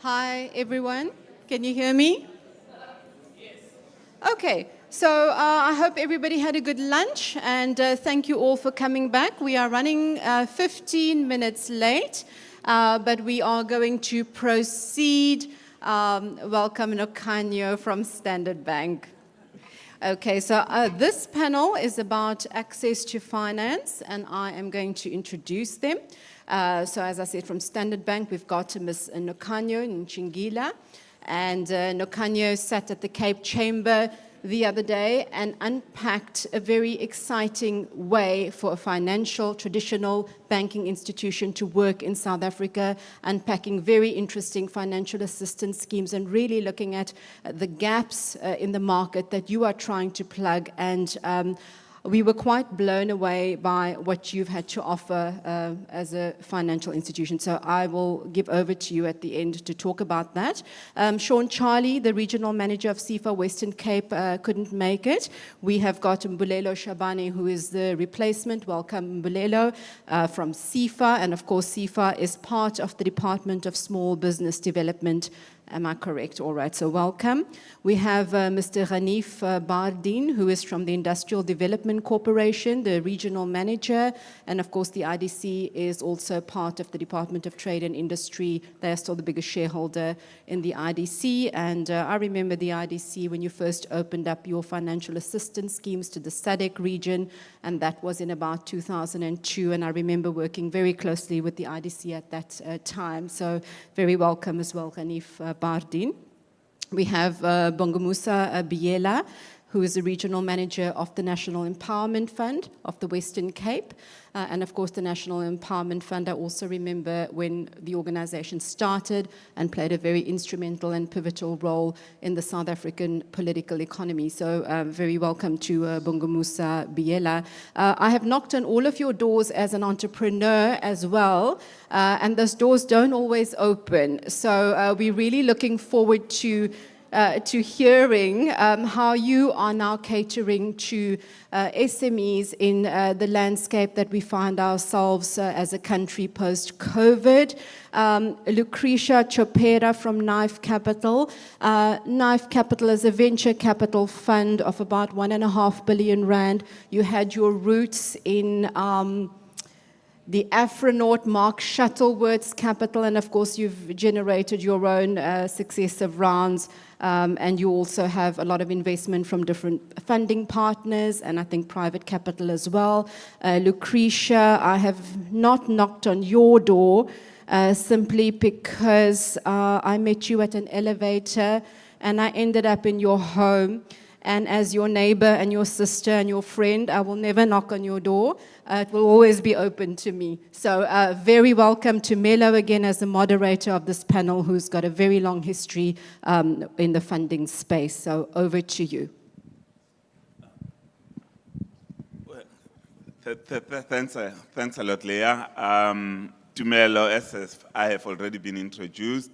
Hi, everyone. Can you hear me? Okay, so I hope everybody had a good lunch, and thank you all for coming back. We are running 15 minutes late, but we are going to proceed. Welcome, Nokanyo from Standard Bank. Okay, so this panel is about access to finance, and I am going to introduce them. So as I said, from Standard Bank, we've got Ms. Nokanyo Nchingila. And Nokanyo sat at the Cape Chamber the other day and unpacked a very exciting way for a financial, traditional banking institution to work in South Africa, unpacking very interesting financial assistance schemes and really looking at the gaps in the market that you are trying to plug. And we were quite blown away by what you've had to offer as a financial institution. So I will give over to you at the end to talk about that. Sean Charlie, the regional manager of SIFA Western Cape, couldn't make it. We have got Mbulelo Shabane, who is the replacement. Welcome, Mbulelo, from SIFA. And of course, SIFA is part of the Department of Small Business Development. Am I correct? All right, so welcome. We have Mr. Hanif Bardin, who is from the Industrial Development Corporation, the regional manager, and of course the IDC is also part of the Department of Trade and Industry. They are still the biggest shareholder in the IDC, and I remember the IDC when you first opened up your financial assistance schemes to the SADC region, and that was in about 2002, and I remember working very closely with the IDC at that time, so very welcome as well, Hanif Bardin. We have Bongamusa Biela, who is the regional manager of the National Empowerment Fund of the Western Cape. And of course, the National Empowerment Fund, I also remember when the organization started and played a very instrumental and pivotal role in the South African political economy. So very welcome to Bongamusa Biela. I have knocked on all of your doors as an entrepreneur as well, and those doors don't always open. So we're really looking forward to hearing how you are now catering to SMEs in the landscape that we find ourselves as a country post-COVID. Lucretia Chopera from Knife Capital. Knife Capital is a venture capital fund of about 1.5 billion rand. You had your roots in the Afronaut Mark Shuttleworth's capital, and of course you've generated your own successive rounds, and you also have a lot of investment from different funding partners, and I think private capital as well. Lucretia, I have not knocked on your door simply because I met you at an elevator and I ended up in your home. And as your neighbor and your sister and your friend, I will never knock on your door. It will always be open to me. So very welcome to Melo again as the moderator of this panel, who's got a very long history in the funding space. So over to you. Thanks a lot, Leah. To Melo, as I have already been introduced.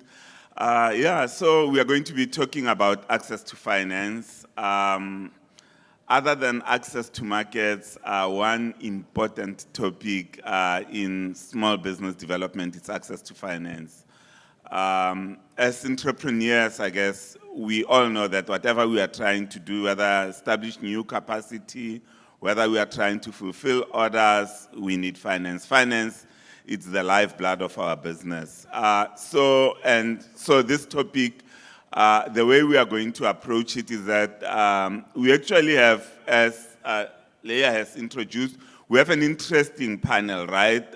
So we are going to be talking about access to finance. Other than access to markets, one important topic in small business development is access to finance. As entrepreneurs, I guess, we all know that whatever we are trying to do, whether establish new capacity, whether we are trying to fulfill orders, we need finance. Finance, it's the lifeblood of our business. So this topic, the way we are going to approach it is that we actually have, as Leah has introduced, we have an interesting panel, right?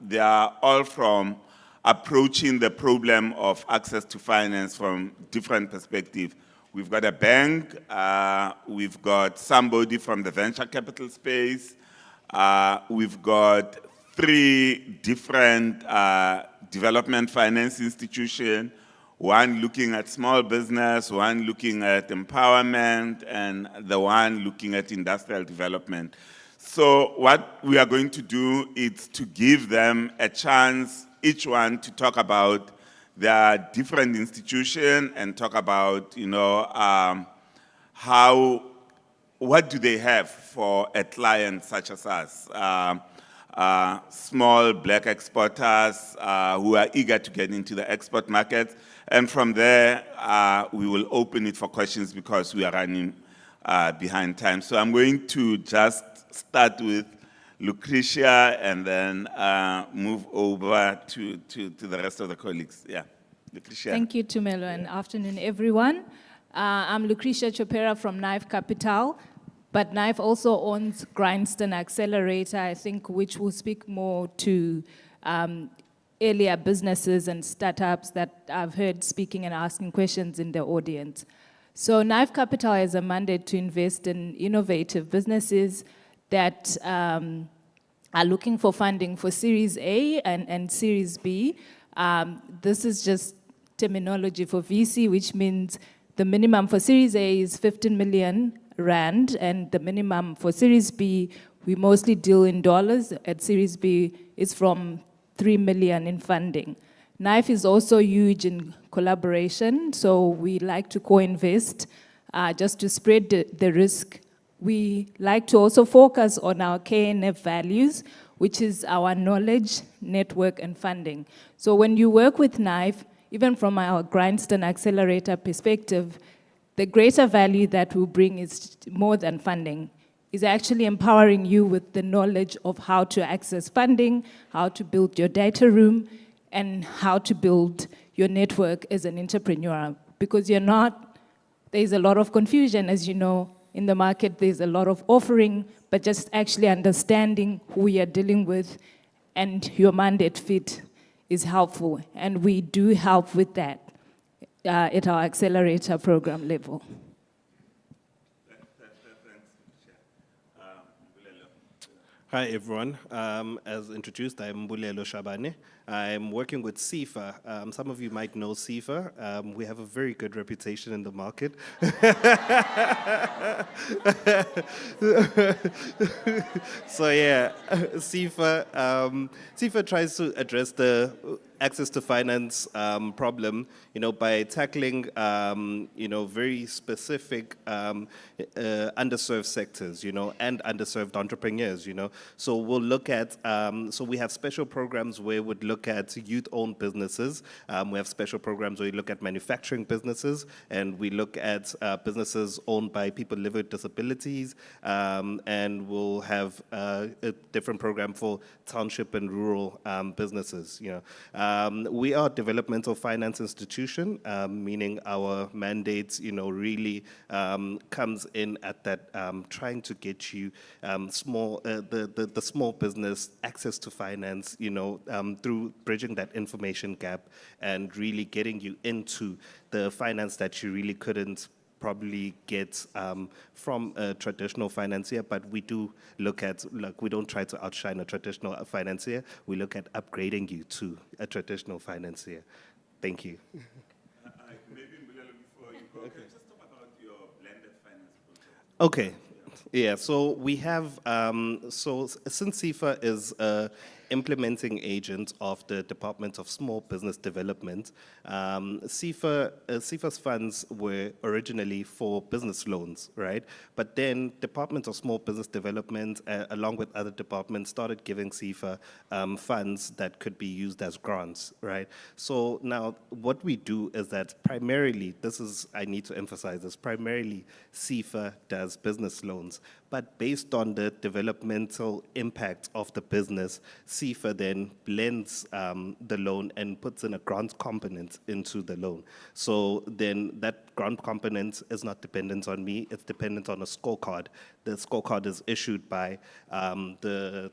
They are all from approaching the problem of access to finance from different perspectives. We've got a bank, we've got somebody from the venture capital space, we've got 3 different development finance institutions, one looking at small business, one looking at empowerment, and the one looking at industrial development. So what we are going to do is to give them a chance, each one, to talk about their different institution and talk about, what do they have for a client such as us. small black exporters who are eager to get into the export market. And from there, we will open it for questions because we are running behind time. So I'm going to just start with Lucretia and then move over to the rest of the colleagues. Yeah, Lucretia. Thank you, Tumelo, and afternoon, everyone. I'm Lucretia Chopera from Knife Capital, but Knife also owns Grindstone Accelerator, I think, which will speak more to earlier businesses and startups that I've heard speaking and asking questions in the audience. So Knife Capital has a mandate to invest in innovative businesses that are looking for funding for Series A and Series B. This is just terminology for VC, which means the minimum for Series A is 15 million rand, and the minimum for Series B, we mostly deal in dollars. At Series B, it's from 3 million in funding. Knife is also huge in collaboration, so we like to co-invest just to spread the risk. We like to also focus on our KNF values, which is our knowledge, network, and funding. So when you work with Knife, even from our Grindstone Accelerator perspective, the greater value that we bring is more than funding. Is actually empowering you with the knowledge of how to access funding, how to build your data room, and how to build your network as an entrepreneur. Because there's a lot of confusion, as you know, in the market, there's a lot of offering, but just actually understanding who you're dealing with and your mandate fit is helpful. And we do help with that at our accelerator program level. Hi, everyone. As introduced, I'm Mbulelo Shabane. I'm working with SIFA. Some of you might know SIFA. We have a very good reputation in the market. So yeah, SIFA tries to address the access to finance problem, by tackling, very specific underserved sectors, and underserved entrepreneurs, So we'll look at, so we have special programs where we'd look at youth-owned businesses. We have special programs where we look at manufacturing businesses, and we look at businesses owned by people living with disabilities, and we'll have a different program for township and rural businesses, we are a developmental finance institution, meaning our mandate, really comes in at that trying to get you the small business access to finance, through bridging that information gap and really getting you into the finance that you really couldn't probably get from a traditional financier, but we do look at, we don't try to outshine a traditional financier. We look at upgrading you to a traditional financier. Thank you. Maybe before you go, can you just talk about your blended finance project? Okay. Yeah, so we have, since SIFA is implementing agent of the Department of Small Business Development, SIFA's funds were originally for business loans, right? But then Department of Small Business Development, along with other departments, started giving SIFA funds that could be used as grants, right? So now what we do is that primarily, I need to emphasize this, primarily SIFA does business loans, but based on the developmental impact of the business, SIFA then blends the loan and puts in a grant component into the loan. So then that grant component is not dependent on me, it's dependent on a scorecard. The scorecard is issued by the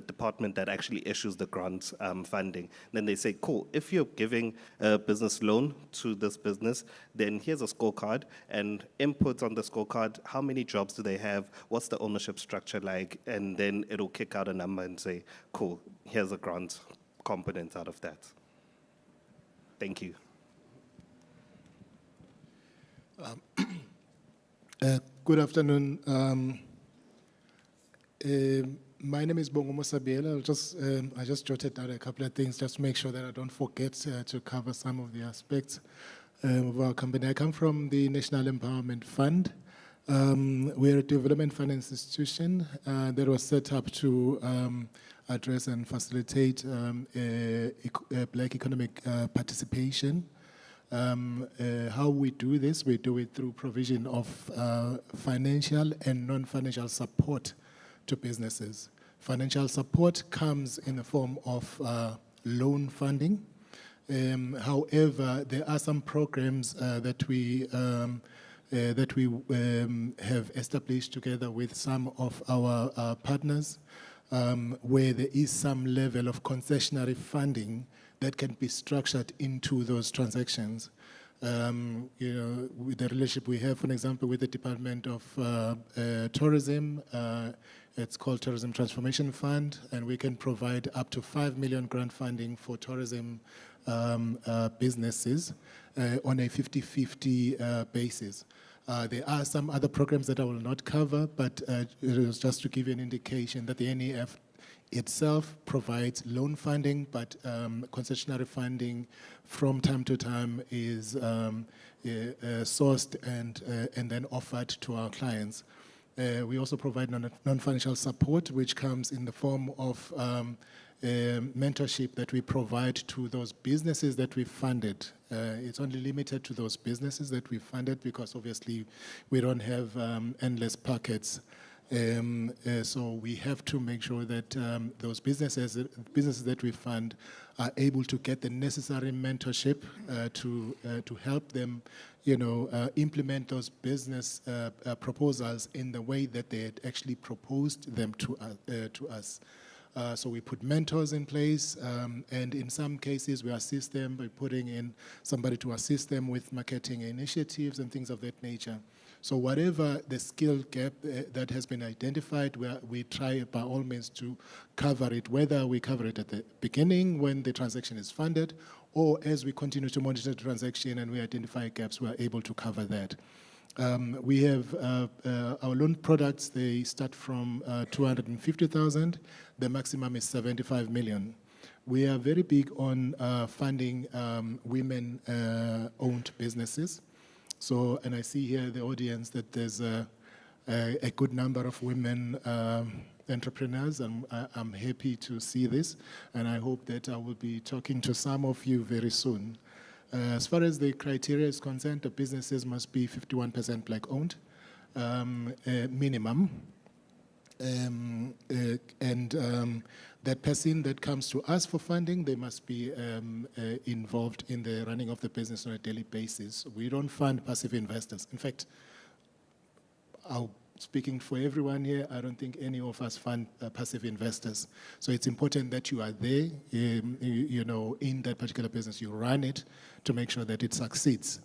department that actually issues the grant funding. Then they say, cool, if you're giving a business loan to this business, then here's a scorecard and input on the scorecard, how many jobs do they have, what's the ownership structure like, and then it'll kick out a number and say, cool, here's a grant component out of that. Thank you. Good afternoon. My name is Bongo Mosabiela. I just jotted down a couple of things just to make sure that I don't forget to cover some of the aspects of our company. I come from the National Empowerment Fund. We're a development finance institution that was set up to address and facilitate black economic participation. How we do this, we do it through provision of financial and non-financial support to businesses. Financial support comes in the form of loan funding. However, there are some programs that we have established together with some of our partners, where there is some level of concessionary funding that can be structured into those transactions. With the relationship we have, for example, with the Department of Tourism, it's called Tourism Transformation Fund, and we can provide up to 5 million grant funding for tourism businesses on a 50-50 basis. There are some other programs that I will not cover, but it was just to give you an indication that the NEF itself provides loan funding, but concessionary funding from time to time is sourced and then offered to our clients. We also provide non-financial support, which comes in the form of mentorship that we provide to those businesses that we funded. It's only limited to those businesses that we funded because obviously we don't have endless pockets. So we have to make sure that those businesses that we fund are able to get the necessary mentorship to help them, implement those business proposals in the way that they had actually proposed them to us. So we put mentors in place, and in some cases we assist them by putting in somebody to assist them with marketing initiatives and things of that nature. So whatever the skill gap that has been identified, we try by all means to cover it, whether we cover it at the beginning when the transaction is funded, or as we continue to monitor the transaction and we identify gaps, we are able to cover that. We have our loan products, they start from 250,000, the maximum is 75 million. We are very big on funding women-owned businesses. So, and I see here in the audience that there's a good number of women entrepreneurs, and I'm happy to see this, and I hope that I will be talking to some of you very soon. As far as the criteria is concerned, the businesses must be 51% black-owned, minimum. That person that comes to us for funding, they must be involved in the running of the business on a daily basis. We don't fund passive investors. In fact, speaking for everyone here, I don't think any of us fund passive investors. So it's important that you are there, in that particular business. You run it to make sure that it succeeds.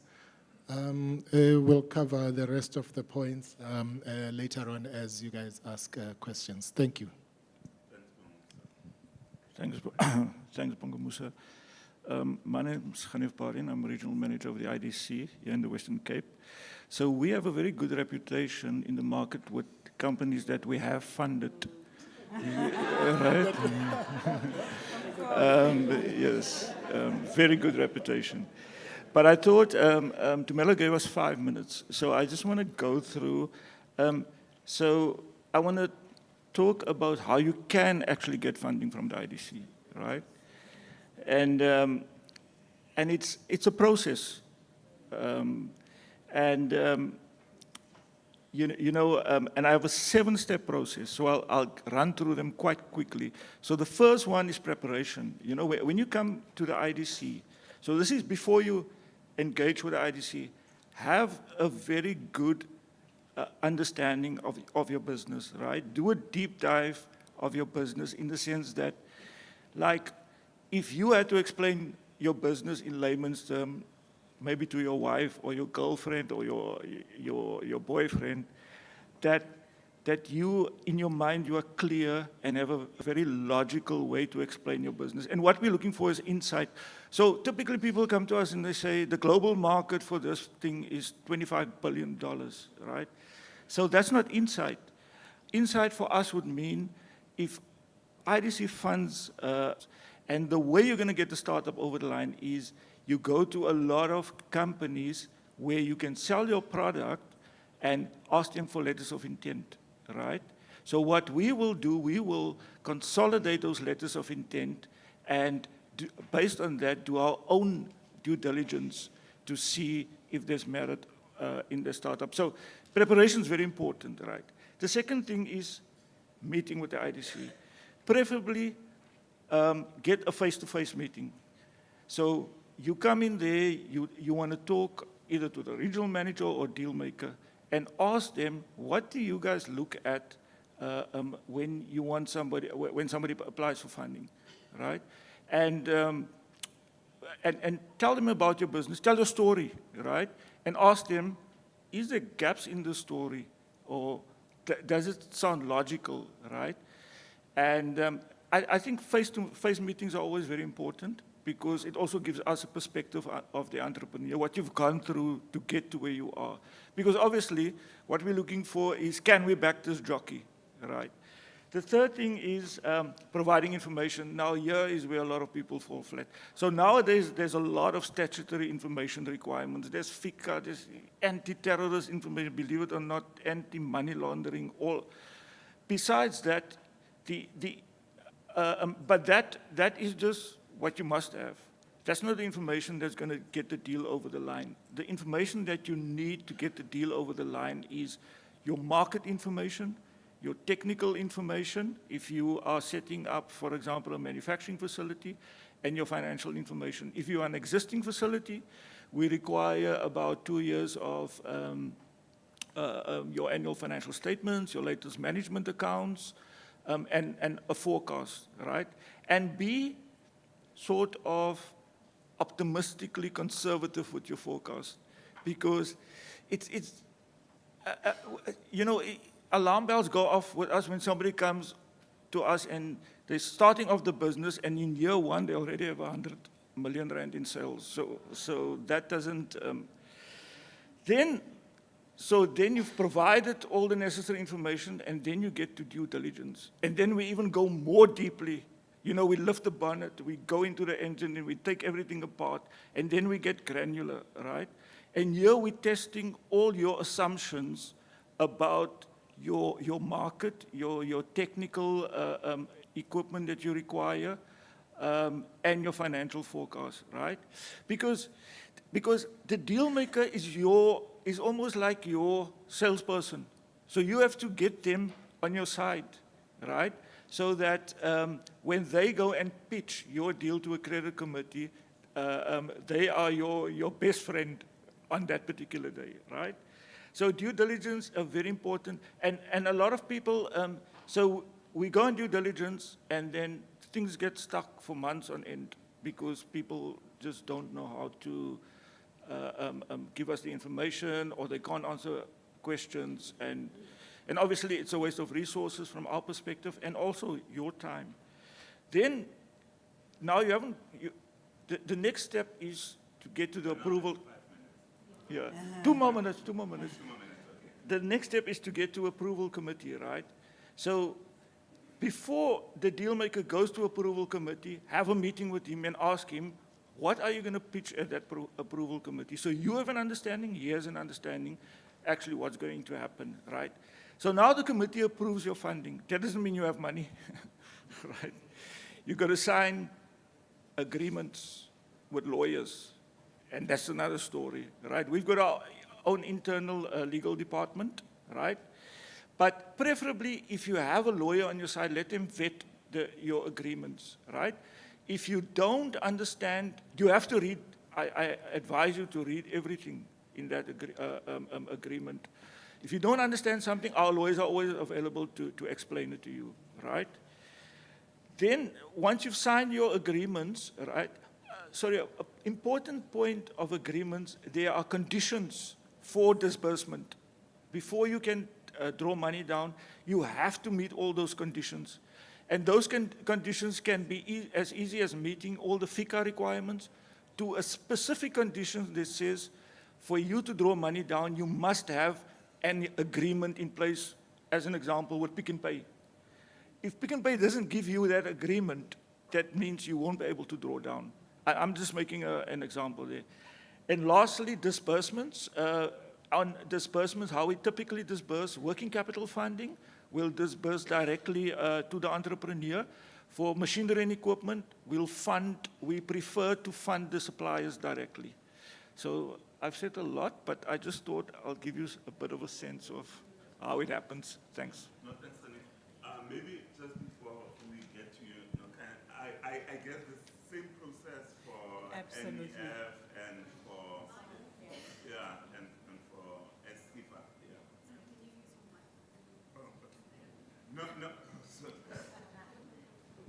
We'll cover the rest of the points later on as you guys ask questions. Thank you. Thanks, Bongo Musa. My name is Hanif Barin. I'm regional manager of the IDC here in the Western Cape. So we have a very good reputation in the market with companies that we have funded. Right? Yes, very good reputation. But I thought Tumelo gave us 5 minutes, so I just want to go through. So I want to talk about how you can actually get funding from the IDC, right? And it's a process, and and I have a 7-step process, so I'll run through them quite quickly. So the first one is preparation. When you come to the IDC, so this is before you engage with the IDC, have a very good understanding of your business, right? Do a deep dive of your business in the sense that, like, if you had to explain your business in layman's terms, maybe to your wife or your girlfriend or your boyfriend, that you, in your mind, you are clear and have a very logical way to explain your business. And what we're looking for is insight. So typically people come to us and they say, the global market for this thing is $25 billion, right? So that's not insight. Insight for us would mean if IDC funds, and the way you're going to get the startup over the line is you go to a lot of companies where you can sell your product and ask them for letters of intent, right? So what we will do, we will consolidate those letters of intent and based on that, do our own due diligence to see if there's merit in the startup. So preparation is very important, right? The second thing is meeting with the IDC. Preferably get a face-to-face meeting. So you come in there, you want to talk either to the regional manager or deal maker and ask them, what do you guys look at when you want somebody, when somebody applies for funding, right? And tell them about your business, tell your story, right? And ask them, is there gaps in the story or does it sound logical, right? And I think face-to-face meetings are always very important because it also gives us a perspective of the entrepreneur, what you've gone through to get to where you are. Because obviously, what we're looking for is, can we back this jockey, right? The third thing is providing information. Now, here is where a lot of people fall flat. So nowadays, there's a lot of statutory information requirements. There's FICA, there's anti-terrorist information, believe it or not, anti-money laundering, all. Besides that, but that is just what you must have. That's not the information that's going to get the deal over the line. The information that you need to get the deal over the line is your market information, your technical information, if you are setting up, for example, a manufacturing facility, and your financial information. If you are an existing facility, we require about 2 years of your annual financial statements, your latest management accounts, and a forecast, right? And be sort of optimistically conservative with your forecast, because it's you know, alarm bells go off with us when somebody comes to us and they're starting off the business, and in year one they already have 100 million rand in sales. So that doesn't. So then you've provided all the necessary information, and then you get to due diligence, and then we even go more deeply. You know, we lift the bonnet, we go into the engine, and we take everything apart, and then we get granular, right? And here we're testing all your assumptions about your market, your technical equipment that you require, and your financial forecast, right? Because the deal maker is almost like your salesperson. So you have to get them on your side, right? So that when they go and pitch your deal to a credit committee, they are your best friend on that particular day, right? So due diligence are very important. And a lot of people, so we go on due diligence and then things get stuck for months on end because people just don't know how to give us the information, or they can't answer questions. And obviously, it's a waste of resources from our perspective, and also your time. Then, now you haven't, the next step is to get to the approval. Yeah, 2 more minutes, 2 more minutes. The next step is to get to approval committee, right? So before the deal maker goes to approval committee, have a meeting with him and ask him, what are you going to pitch at that approval committee? So you have an understanding, he has an understanding, actually what's going to happen, right? So now the committee approves your funding. That doesn't mean you have money, right? You've got to sign agreements with lawyers, and that's another story, right? We've got our own internal legal department, right? But preferably, if you have a lawyer on your side, let them vet your agreements, right? If you don't understand, you have to read, I advise you to read everything in that agreement. If you don't understand something, our lawyers are always available to explain it to you, right? Then, once you've signed your agreements, right, an important point of agreements, there are conditions for disbursement. Before you can draw money down, you have to meet all those conditions. And those conditions can be as easy as meeting all the FICA requirements to a specific condition that says, for you to draw money down, you must have an agreement in place, as an example, with Pick n Pay. If Pick n Pay doesn't give you that agreement, that means you won't be able to draw down. I'm just making an example there. And lastly, disbursements. on disbursements, how we typically disburse working capital funding, we'll disburse directly to the entrepreneur. For machinery and equipment, we prefer to fund the suppliers directly. So I've said a lot, but I just thought I'll give you a bit of a sense of how it happens. Thanks. No, thanks, Tony. Maybe just before we get to you, I guess the same process for Absolutely. NEF and for, and for STIFA, No,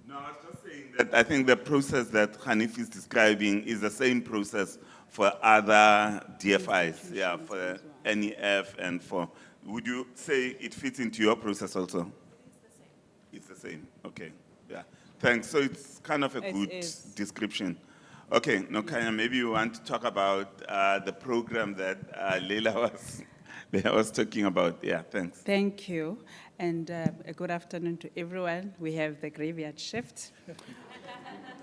no, I was just saying that I think the process that Hanif is describing is the same process for other DFIs, for NEF and for, would you say it fits into your process also? It's the same, okay, yeah. Thanks, so it's kind of a good description. Okay, Nokanya, maybe you want to talk about the program that Leila was talking about. Yeah, thanks. Thank you, and a good afternoon to everyone. We have the graveyard shift,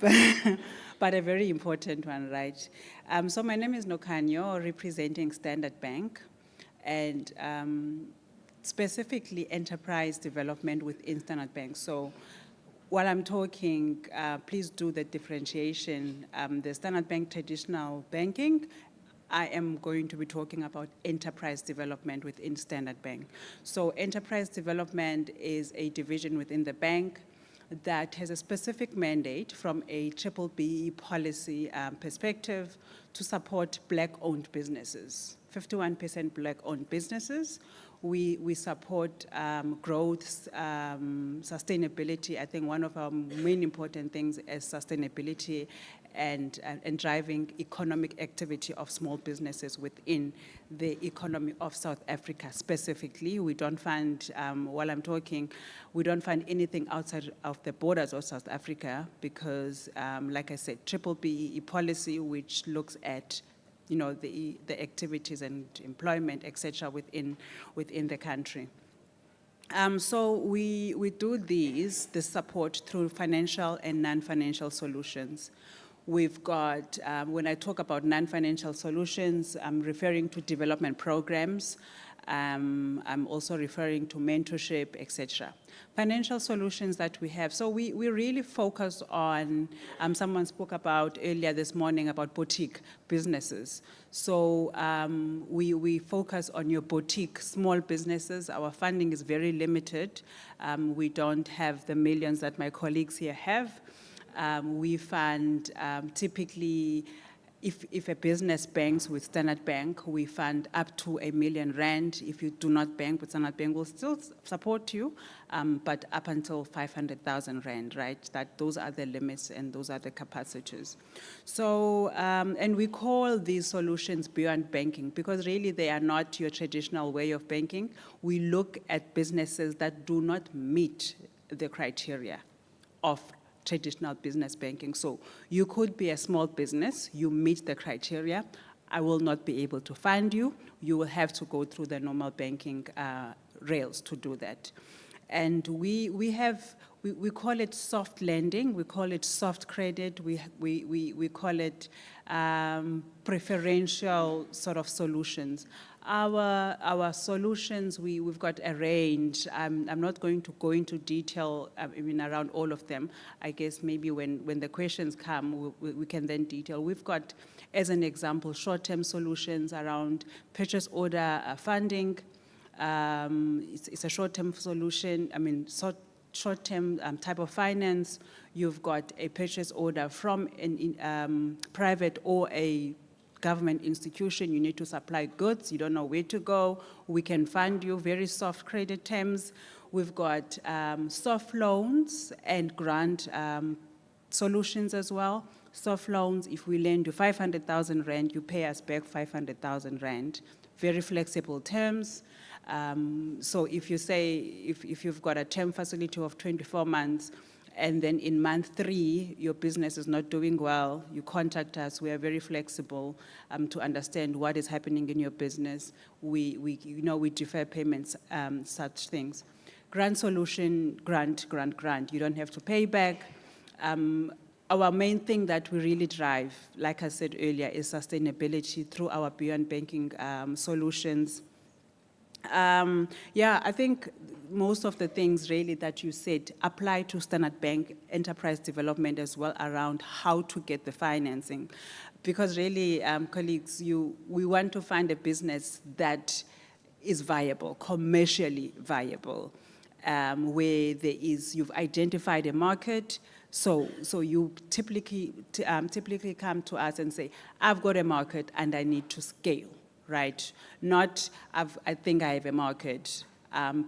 but a very important one, right? So my name is Nokanyo, representing Standard Bank, and specifically enterprise development within Standard Bank. So while I'm talking, please do the differentiation. The Standard Bank traditional banking, I am going to be talking about enterprise development within Standard Bank. So enterprise development is a division within the bank that has a specific mandate from a BBBE policy perspective to support Black-owned businesses, 51% Black-owned businesses. We support growth, sustainability. I think one of our main important things is sustainability and driving economic activity of small businesses within the economy of South Africa specifically. We don't fund, while I'm talking, we don't fund anything outside of the borders of South Africa because, like I said, BBBE policy, which looks at the activities and employment, et cetera, within the country. So we do the support through financial and non-financial solutions. We've got, when I talk about non-financial solutions, I'm referring to development programs. I'm also referring to mentorship, et cetera. Financial solutions that we have. So we really focus on, someone spoke about earlier this morning about boutique businesses. So we focus on your boutique small businesses. Our funding is very limited. We don't have the millions that my colleagues here have. We fund typically, if a business banks with Standard Bank, we fund up to R1 million. If you do not bank with Standard Bank, we'll still support you, but up until 500,000 Rand, right? Those are the limits and those are the capacities. So, and we call these solutions beyond banking because really they are not your traditional way of banking. We look at businesses that do not meet the criteria of traditional business banking. So you could be a small business, you meet the criteria, I will not be able to fund you. You will have to go through the normal banking rails to do that. And we call it soft lending, we call it soft credit, we call it preferential sort of solutions. Our solutions, we've got a range. I'm not going to go into detail around all of them. I guess maybe when the questions come, we can then detail. We've got, as an example, short-term solutions around purchase order funding. It's a short-term solution, short-term type of finance. You've got a purchase order from a private or a government institution, you need to supply goods, you don't know where to go, we can fund you, very soft credit terms. We've got soft loans and grant solutions as well. Soft loans, if we lend you 500,000 Rand, you pay us back 500,000 Rand. Very flexible terms. So if you say, if you've got a term facility of 24 months, and then in month 3, your business is not doing well, you contact us, we are very flexible to understand what is happening in your business. We defer payments, such things. Grant solution, grant, you don't have to pay back. our main thing that we really drive, like I said earlier, is sustainability through our beyond banking solutions. Yeah, I think most of the things really that you said apply to Standard Bank enterprise development as well around how to get the financing. Because really, colleagues, we want to find a business that is viable, commercially viable, where you've identified a market. So you typically come to us and say, I've got a market and I need to scale. Right? Not, I think I have a market.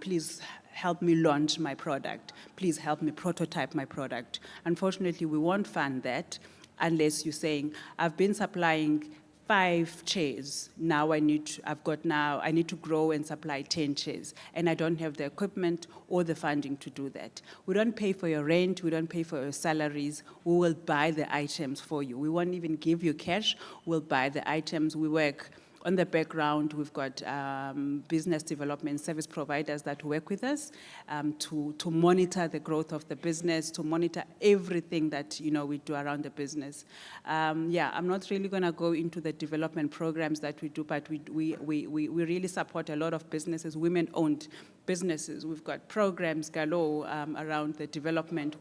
Please help me launch my product. Please help me prototype my product. Unfortunately, we won't fund that unless you're saying, I've been supplying 5 chairs. Now I need to grow and supply 10 chairs. And I don't have the equipment or the funding to do that. We don't pay for your rent. We don't pay for your salaries. We will buy the items for you. We won't even give you cash. We'll buy the items. We work on the background. We've got business development service providers that work with us to monitor the growth of the business, to monitor everything that we do around the business. Yeah, I'm not really going to go into the development programs that we do, but we really support a lot of businesses, women-owned businesses. We've got programs galore around the development,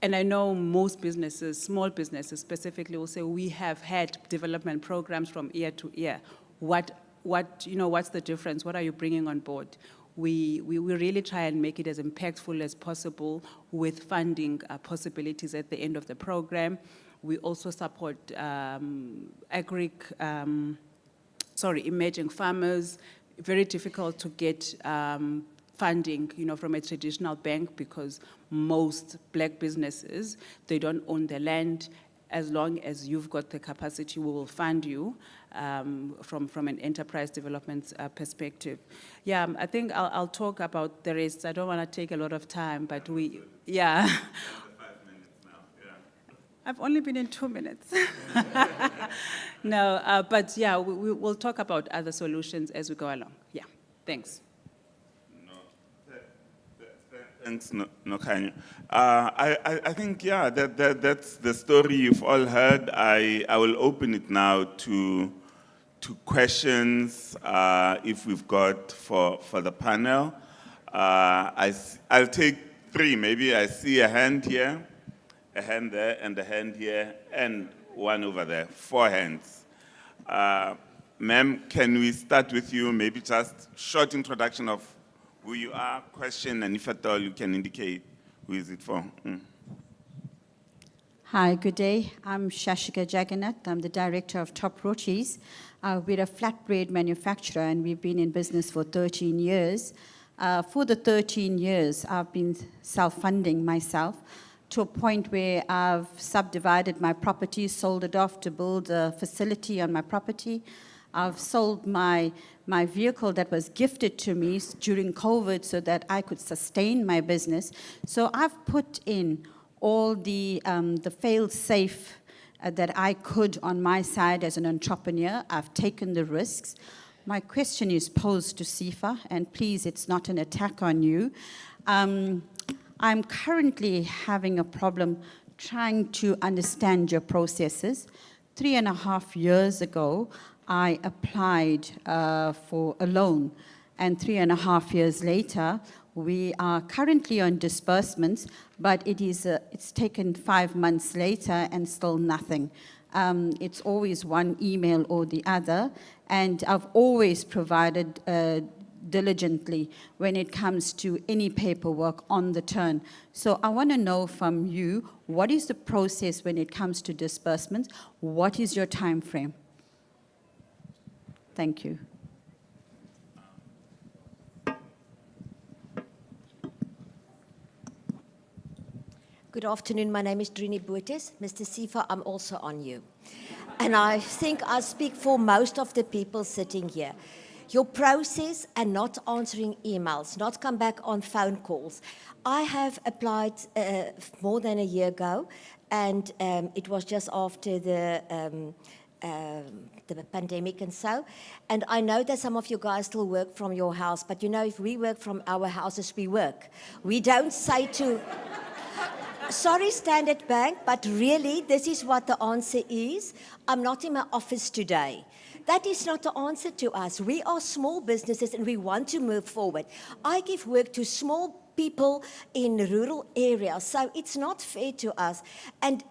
and I know most businesses, small businesses specifically, will say we have had development programs from year to year. What's the difference? What are you bringing on board? We really try and make it as impactful as possible with funding possibilities at the end of the program. We also support emerging farmers. Very difficult to get funding, from a traditional bank because most black businesses, they don't own the land. As long as you've got the capacity, we will fund you from an enterprise development perspective. Yeah, I think I'll talk about the rest. I don't want to take a lot of time, but yeah. 5 minutes now, yeah. I've only been in 2 minutes. No, but yeah, we'll talk about other solutions as we go along. Yeah, thanks. Thanks, Nokhanyo. I think, yeah, that's the story you've all heard. I will open it now to questions if we've got for the panel. I'll take 3, maybe. I see a hand here, a hand there, and a hand here, and one over there. 4 hands. Ma'am, can we start with you? Maybe just short introduction of who you are, question, and if at all you can indicate who is it for. Hi, good day. I'm Shashika Jagannath. I'm the director of Top Rotis. We're a flatbread manufacturer, and we've been in business for 13 years. For the 13 years, I've been self-funding myself to a point where I've subdivided my property, sold it off to build a facility on my property. I've sold my vehicle that was gifted to me during COVID so that I could sustain my business. So I've put in all the fail-safe that I could on my side as an entrepreneur. I've taken the risks. My question is posed to SIFA, and please, it's not an attack on you. I'm currently having a problem trying to understand your processes. 3.5 years ago, I applied for a loan, and 3.5 years later, we are currently on disbursements, but it's taken 5 months later and still nothing. It's always one email or the other, and I've always provided diligently when it comes to any paperwork on the turn. So I want to know from you, what is the process when it comes to disbursements? What is your time frame? Thank you. Good afternoon. My name is Drini Boetes. Mr. Sifa, I'm also on you. And I think I speak for most of the people sitting here. Your process and not answering emails, not come back on phone calls. I have applied more than a year ago, and it was just after the pandemic and so. And I know that some of you guys still work from your house, but if we work from our houses, we work. We don't say to... Sorry, Standard Bank, but really, this is what the answer is. I'm not in my office today. That is not the answer to us. We are small businesses and we want to move forward. I give work to small people in rural areas, so it's not fair to us. And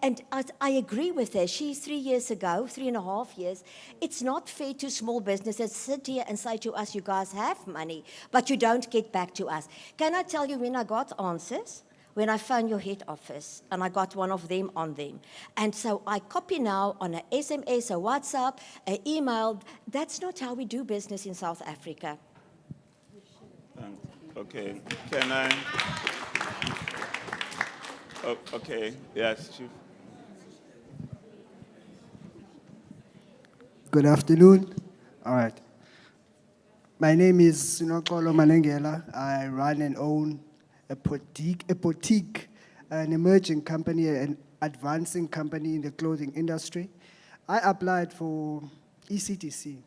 I agree with her. She's 3 years ago, 3.5 years. It's not fair to small businesses sit here and say to us, you guys have money, but you don't get back to us. Can I tell you when I got answers? When I phoned your head office, and I got one of them on them. And so I copy now on an SMS, a WhatsApp, an email. That's not how we do business in South Africa. Okay, can I? Oh, okay, yes, Chief. Good afternoon. All right. My name is Sinokolo Manengela. I run and own a boutique, an emerging company, an advancing company in the clothing industry. I applied for ECTC,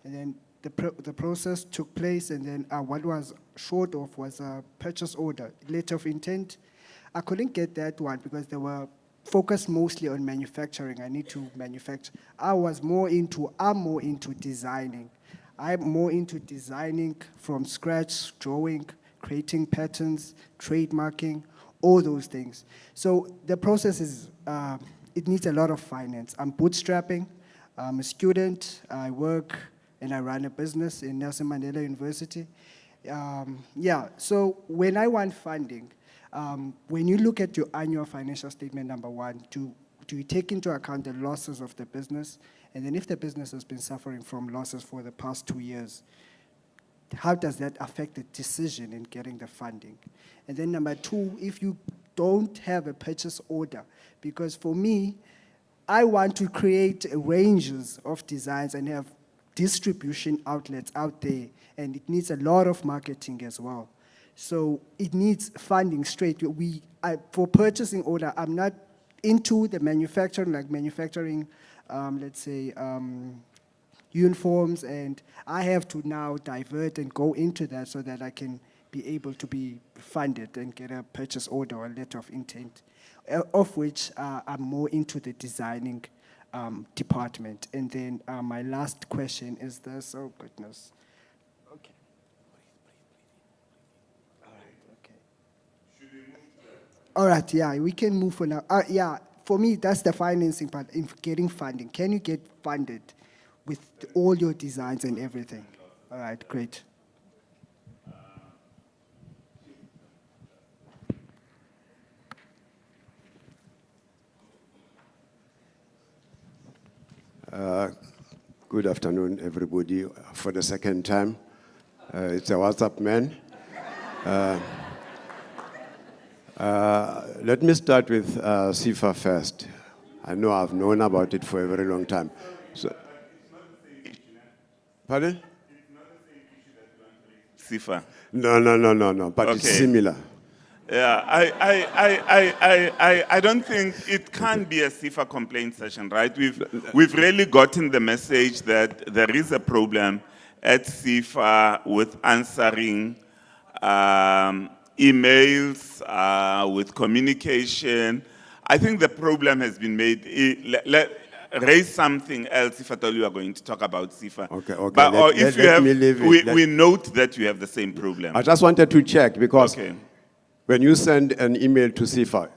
and then the process took place, and then what was short of was a purchase order, letter of intent. I couldn't get that one because they were focused mostly on manufacturing. I need to manufacture. I'm more into designing. I'm more into designing from scratch, drawing, creating patterns, trademarking, all those things. So the process is, it needs a lot of finance. I'm bootstrapping. I'm a student. I work and I run a business in Nelson Mandela University. So when I want funding, when you look at your annual financial statement, number one, do you take into account the losses of the business? And then if the business has been suffering from losses for the past 2 years, how does that affect the decision in getting the funding? And then number two, if you don't have a purchase order, because for me, I want to create ranges of designs and have distribution outlets out there, and it needs a lot of marketing as well. So it needs funding straight. For purchasing order, I'm not into the manufacturing, like manufacturing, let's say, uniforms, and I have to now divert and go into that so that I can be able to be funded and get a purchase order or a letter of intent, of which I'm more into the designing department. And then my last question is this, oh goodness. Okay. All right, okay. Should we move to that? All right, yeah, we can move for now. Yeah, for me, that's the financing part, in getting funding. Can you get funded with all your designs and everything? All right, great. Good afternoon, everybody. For the second time, it's a WhatsApp man. Let me start with CIFA first. I know I've known about it for a very long time. So, pardon? CIFA. No, but Okay. it's similar. Yeah, I don't think it can be a CIFA complaint session, right? We've really gotten the message that there is a problem at CIFA with answering emails, with communication. I think the problem has been made. Raise something else if at all you are going to talk about CIFA. Okay. But, or if you have, me leave it. we note that you have the same problem. I just wanted to check because Okay. when you send an email to CIFA,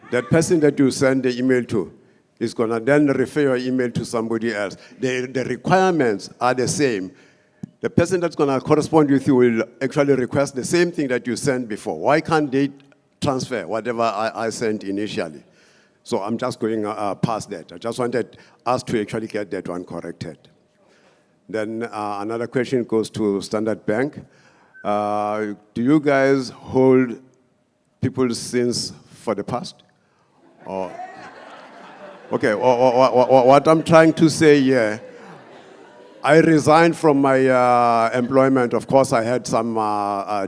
that person that you send the email to is going to then refer your email to somebody else. The requirements are the same. The person that's going to correspond with you will actually request the same thing that you sent before. Why can't they transfer whatever I sent initially? So I'm just going past that. I just wanted us to actually get that one corrected. Then another question goes to Standard Bank. Do you guys hold people's sins for the past? Or, okay, what I'm trying to say here, I resigned from my employment. Of course, I had some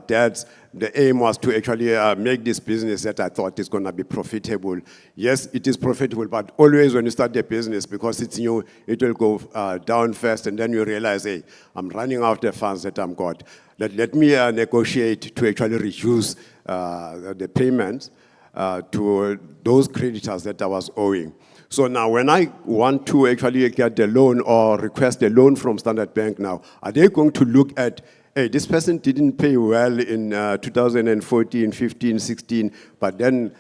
debts. The aim was to actually make this business that I thought is going to be profitable. Yes, it is profitable, but always when you start the business, because it's new, it will go down first, and then you realize, hey, I'm running out of funds that I'm got. Let me negotiate to actually reduce the payments. to those creditors that I was owing. So now when I want to actually get a loan or request a loan from Standard Bank now, are they going to look at, hey, this person didn't pay well in 2014, 15, 16, but then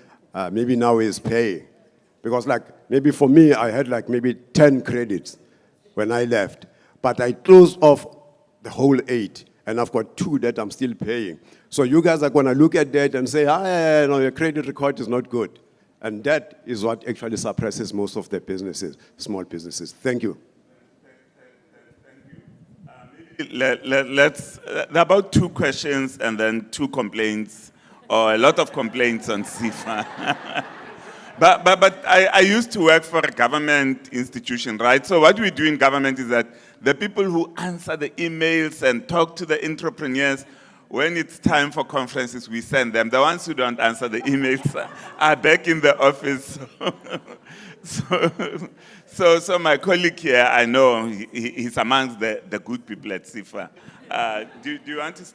maybe now he's paying? Because like, maybe for me, I had like maybe 10 credits when I left, but I closed off the whole 8, and I've got 2 that I'm still paying. So you guys are gonna look at that and say, no, your credit record is not good. And that is what actually suppresses most of the businesses, small businesses. Thank you. Let's, there are about 2 questions and then 2 complaints, or a lot of complaints on CIFA. But I used to work for a government institution, right? So what we do in government is that the people who answer the emails and talk to the entrepreneurs, when it's time for conferences, we send them. The ones who don't answer the emails are back in the office. So my colleague here, I know he's amongst the good people at CIFA. Do you want to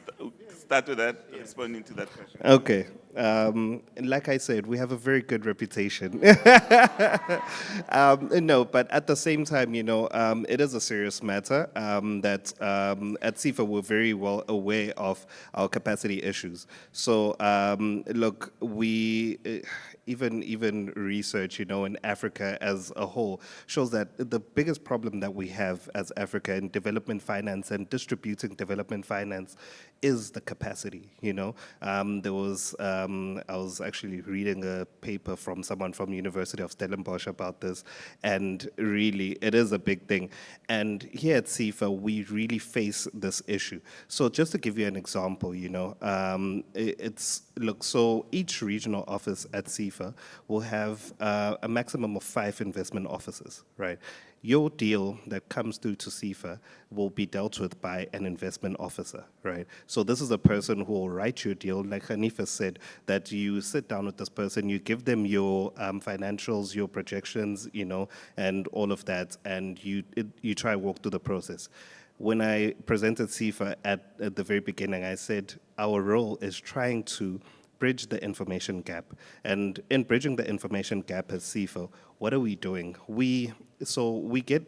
start with that, responding to that question? Okay. Like I said, we have a very good reputation. No, but at the same time, it is a serious matter that at CIFA we're very well aware of our capacity issues. So look, we even research, in Africa as a whole shows that the biggest problem that we have as Africa in development finance and distributing development finance is the capacity. There was I was actually reading a paper from someone from University of Stellenbosch about this, and really it is a big thing. And here at CIFA, we really face this issue. So just to give you an example, so each regional office at CIFA will have a maximum of 5 investment officers, right? Your deal that comes through to CIFA will be dealt with by an investment officer, right? So this is a person who will write your deal, like Hanifa said, that you sit down with this person, you give them your financials, your projections, and all of that, and you try to walk through the process. When I presented CIFA at the very beginning, I said our role is trying to bridge the information gap. And in bridging the information gap at CIFA, what are we doing? We get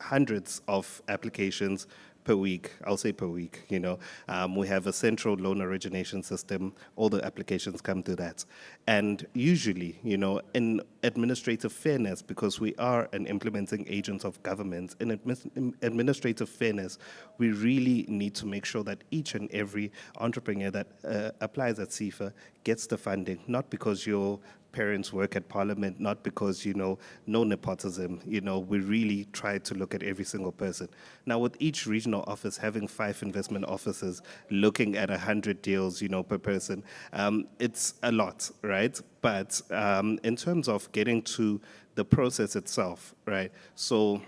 hundreds of applications per week, I'll say per week, We have a central loan origination system, all the applications come through that. And usually, in administrative fairness, because we are an implementing agent of government, in administrative fairness, we really need to make sure that each and every entrepreneur that applies at CIFA gets the funding, not because your parents work at Parliament, not because, no nepotism, we really try to look at every single person. Now, with each regional office having 5 investment officers looking at 100 deals, per person, it's a lot, right? But in terms of getting to the process itself, right? So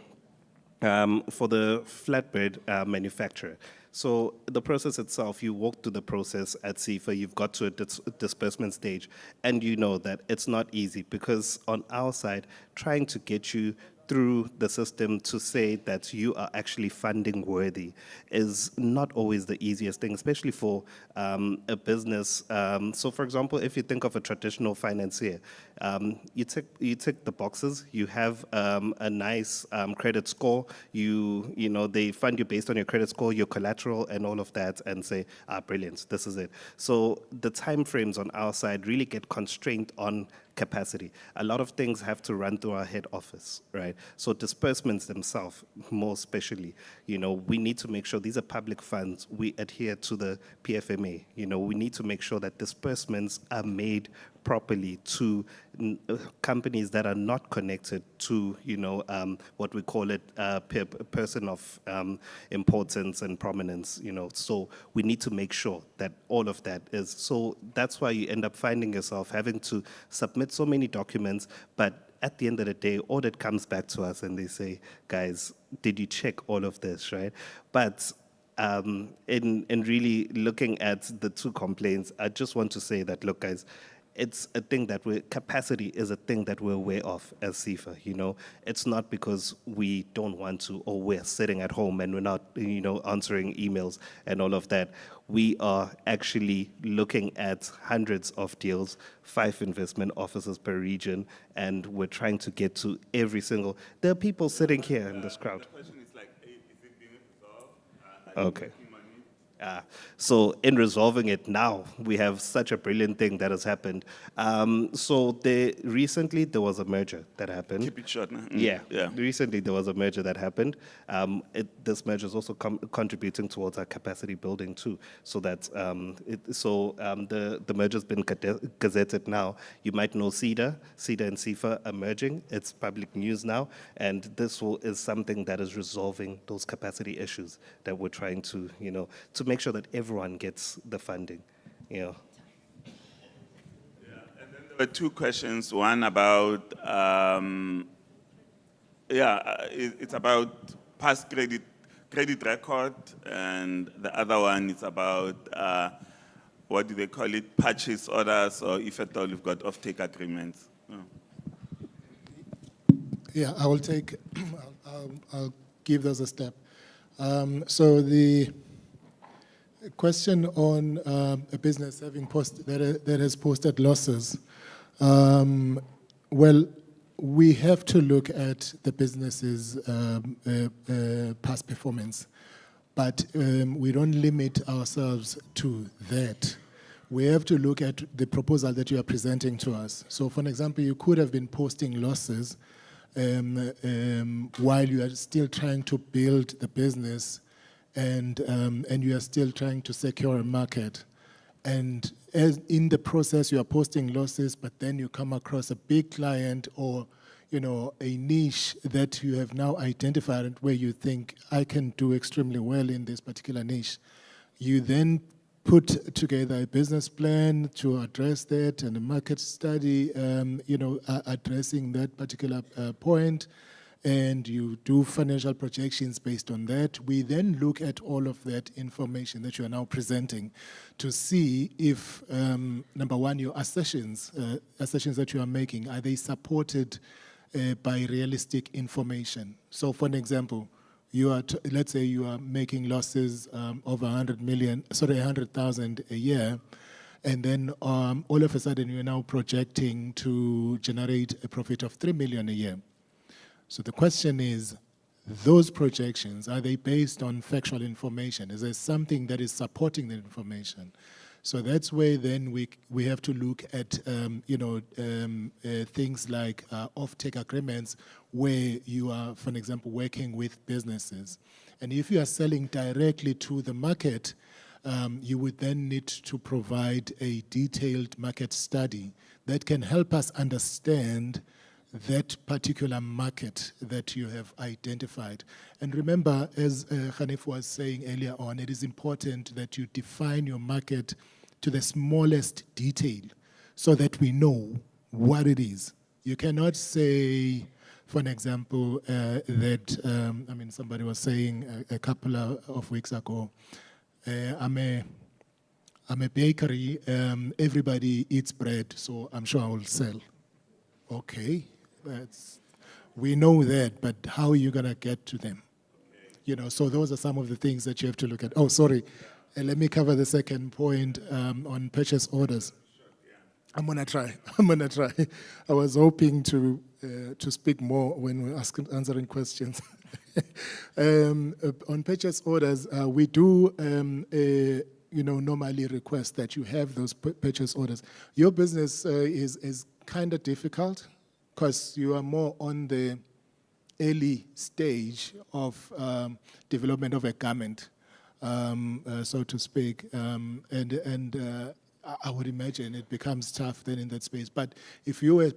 for the flatbed manufacturer, so the process itself, you walk through the process at CIFA, you've got to a disbursement stage, and you know that it's not easy because on our side, trying to get you through the system to say that you are actually funding worthy is not always the easiest thing, especially for a business. So for example, if you think of a traditional financier, you tick the boxes, you have a nice credit score, they fund you based on your credit score, your collateral and all of that, and say, brilliant, this is it. So the timeframes on our side really get constrained on capacity. A lot of things have to run through our head office, right? So disbursements themselves, more especially, we need to make sure these are public funds. We adhere to the PFMA. We need to make sure that disbursements are made properly to companies that are not connected to, what we call it, person of importance and prominence, So we need to make sure that all of that is, so that's why you end up finding yourself having to submit so many documents, but at the end of the day, audit comes back to us and they say, guys, did you check all of this, right? But in really looking at the 2 complaints, I just want to say that, look, guys, it's a thing that capacity is a thing that we're aware of as CIFA, you know. It's not because we don't want to or we're sitting at home and we're not, you know, answering emails and all of that. We are actually looking at hundreds of deals, 5 investment officers per region, and we're trying to get to every single, there are people sitting here in this crowd. The question is like, is it being resolved? Okay. So in resolving it now, we have such a brilliant thing that has happened. So recently there was a merger that happened. Keep it short, no? Yeah. Yeah. Recently there was a merger that happened. This merger is also contributing towards our capacity building too. So that the merger's been gazetted now. You might know CEDA and CIFA are merging. It's public news now, and this is something that is resolving those capacity issues that we're trying to, you know, to make sure that everyone gets the funding, you know. There were 2 questions. One about, it's about past credit record, and the other one is about, what do they call it, purchase orders, or if at all you've got off-take agreements. Yeah, I will take, I'll give those a step. So the question on a business having that has posted losses. Well, we have to look at the business's past performance, but we don't limit ourselves to that. We have to look at the proposal that you are presenting to us. So, for an example, you could have been posting losses while you are still trying to build the business, and you are still trying to secure a market. And as in the process, you are posting losses, but then you come across a big client or, you know, a niche that you have now identified where you think, I can do extremely well in this particular niche. You then put together a business plan to address that and a market study, addressing that particular point. And you do financial projections based on that. We then look at all of that information that you are now presenting to see if, number one, your assertions that you are making, are they supported by realistic information? So for an example, let's say you are making losses of 100,000 a year, and then all of a sudden you're now projecting to generate a profit of 3 million a year. So the question is, those projections, are they based on factual information? Is there something that is supporting the information? So that's where then we have to look at things like off-take agreements where you are, for example, working with businesses. And if you are selling directly to the market, you would then need to provide a detailed market study that can help us understand that particular market that you have identified. And remember, as Hanif was saying earlier on, it is important that you define your market to the smallest detail so that we know what it is. You cannot say, for an example, somebody was saying a couple of weeks ago, I'm a bakery, everybody eats bread, so I'm sure I will sell. Okay. We know that, but how are you going to get to them? You know, so those are some of the things that you have to look at. Oh, sorry. Let me cover the second point on purchase orders. I'm going to try. I was hoping to speak more when we're answering questions. On purchase orders, we do normally request that you have those purchase orders. Your business is kind of difficult, because you are more on the early stage of development of a garment, so to speak. I would imagine it becomes tough then in that space. But if you were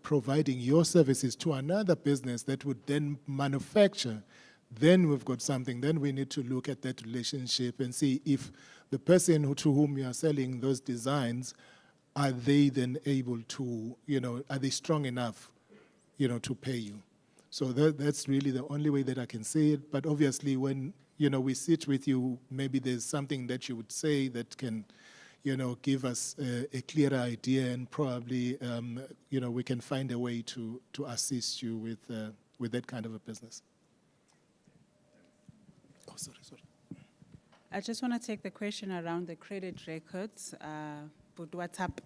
providing your services to another business that would then manufacture, then we've got something. Then we need to look at that relationship and see if the person to whom you are selling those designs, are they then able to, are they strong enough, to pay you? So that's really the only way that I can say it. But obviously when, we sit with you, maybe there's something that you would say that can, give us a clearer idea, and probably, we can find a way to assist you with that kind of a business. Oh, sorry. I just want to take the question around the credit records, but what's up?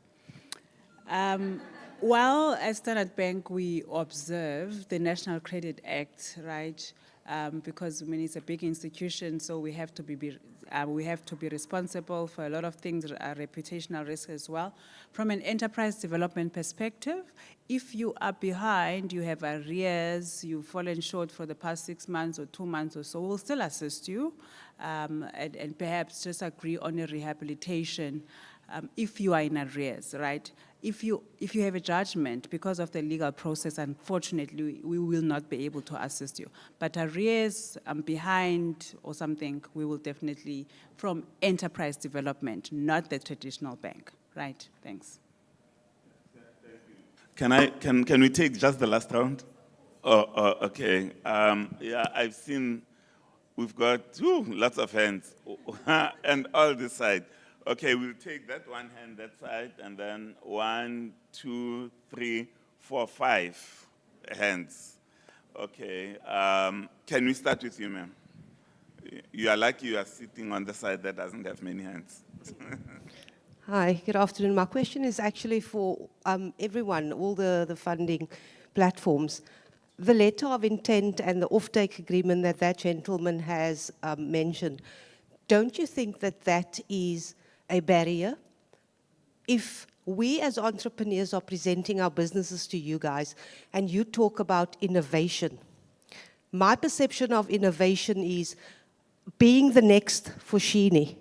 While at Standard Bank, we observe the National Credit Act, right? Because it's a big institution, so we have to be responsible for a lot of things, reputational risk as well. From an enterprise development perspective, if you are behind, you have arrears, you've fallen short for the past 6 months or 2 months or so, we'll still assist you, and perhaps just agree on a rehabilitation if you are in arrears, right? If you have a judgment because of the legal process, unfortunately, we will not be able to assist you. But arrears, behind or something, we will definitely, from enterprise development, not the traditional bank, right? Thanks. Can we take just the last round? Oh, okay. Yeah, I've seen, we've got lots of hands, and all this side. Okay, we'll take that one hand, that side, and then 1, 2, 3, 4, 5 hands. Okay, can we start with you, ma'am? You are lucky you are sitting on the side that doesn't have many hands. Hi, good afternoon. My question is actually for everyone, all the funding platforms. The letter of intent and the offtake agreement that gentleman has mentioned, don't you think that is a barrier? If we as entrepreneurs are presenting our businesses to you guys and you talk about innovation, my perception of innovation is being the next Foschini,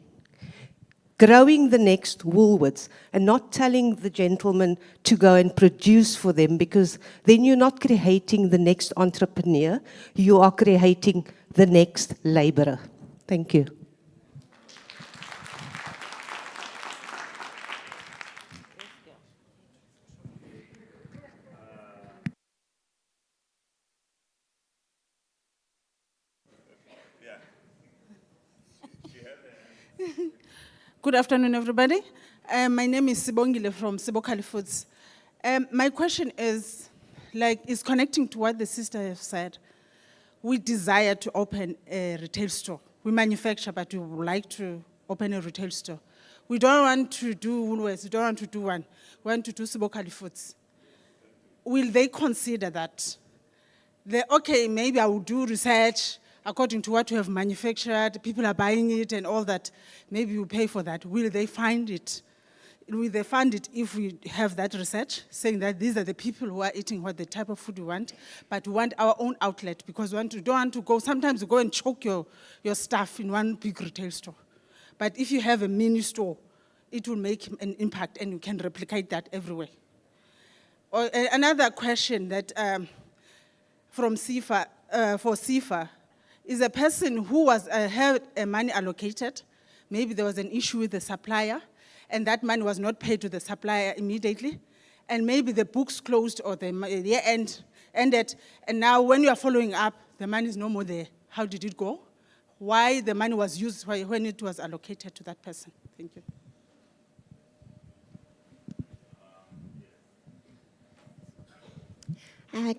growing the next Woolworths, and not telling the gentleman to go and produce for them, because then you're not creating the next entrepreneur, you are creating the next laborer. Thank you. Good afternoon, everybody. My name is Sibongile from Sibokali Foods. My question is connecting to what the sister has said. We desire to open a retail store. We manufacture, but we would like to open a retail store. We don't want to do Woolworths, we don't want to do one. We want to do Sibokali Foods. Will they consider that? Okay, maybe I will do research, according to what we have manufactured, people are buying it and all that, maybe we pay for that. Will they find it? Will they fund it if we have that research, saying that these are the people who are eating what the type of food we want, but we want our own outlet, because we don't want to go, sometimes you go and choke your stuff in one big retail store. But if you have a mini store, it will make an impact and you can replicate that everywhere. Or, another question that from CIFA, for CIFA, is a person who had money allocated, maybe there was an issue with the supplier, and that money was not paid to the supplier immediately, and maybe the books closed or the year ended, and now when you are following up, the money is no more there. How did it go? Why the money was used when it was allocated to that person? Thank you.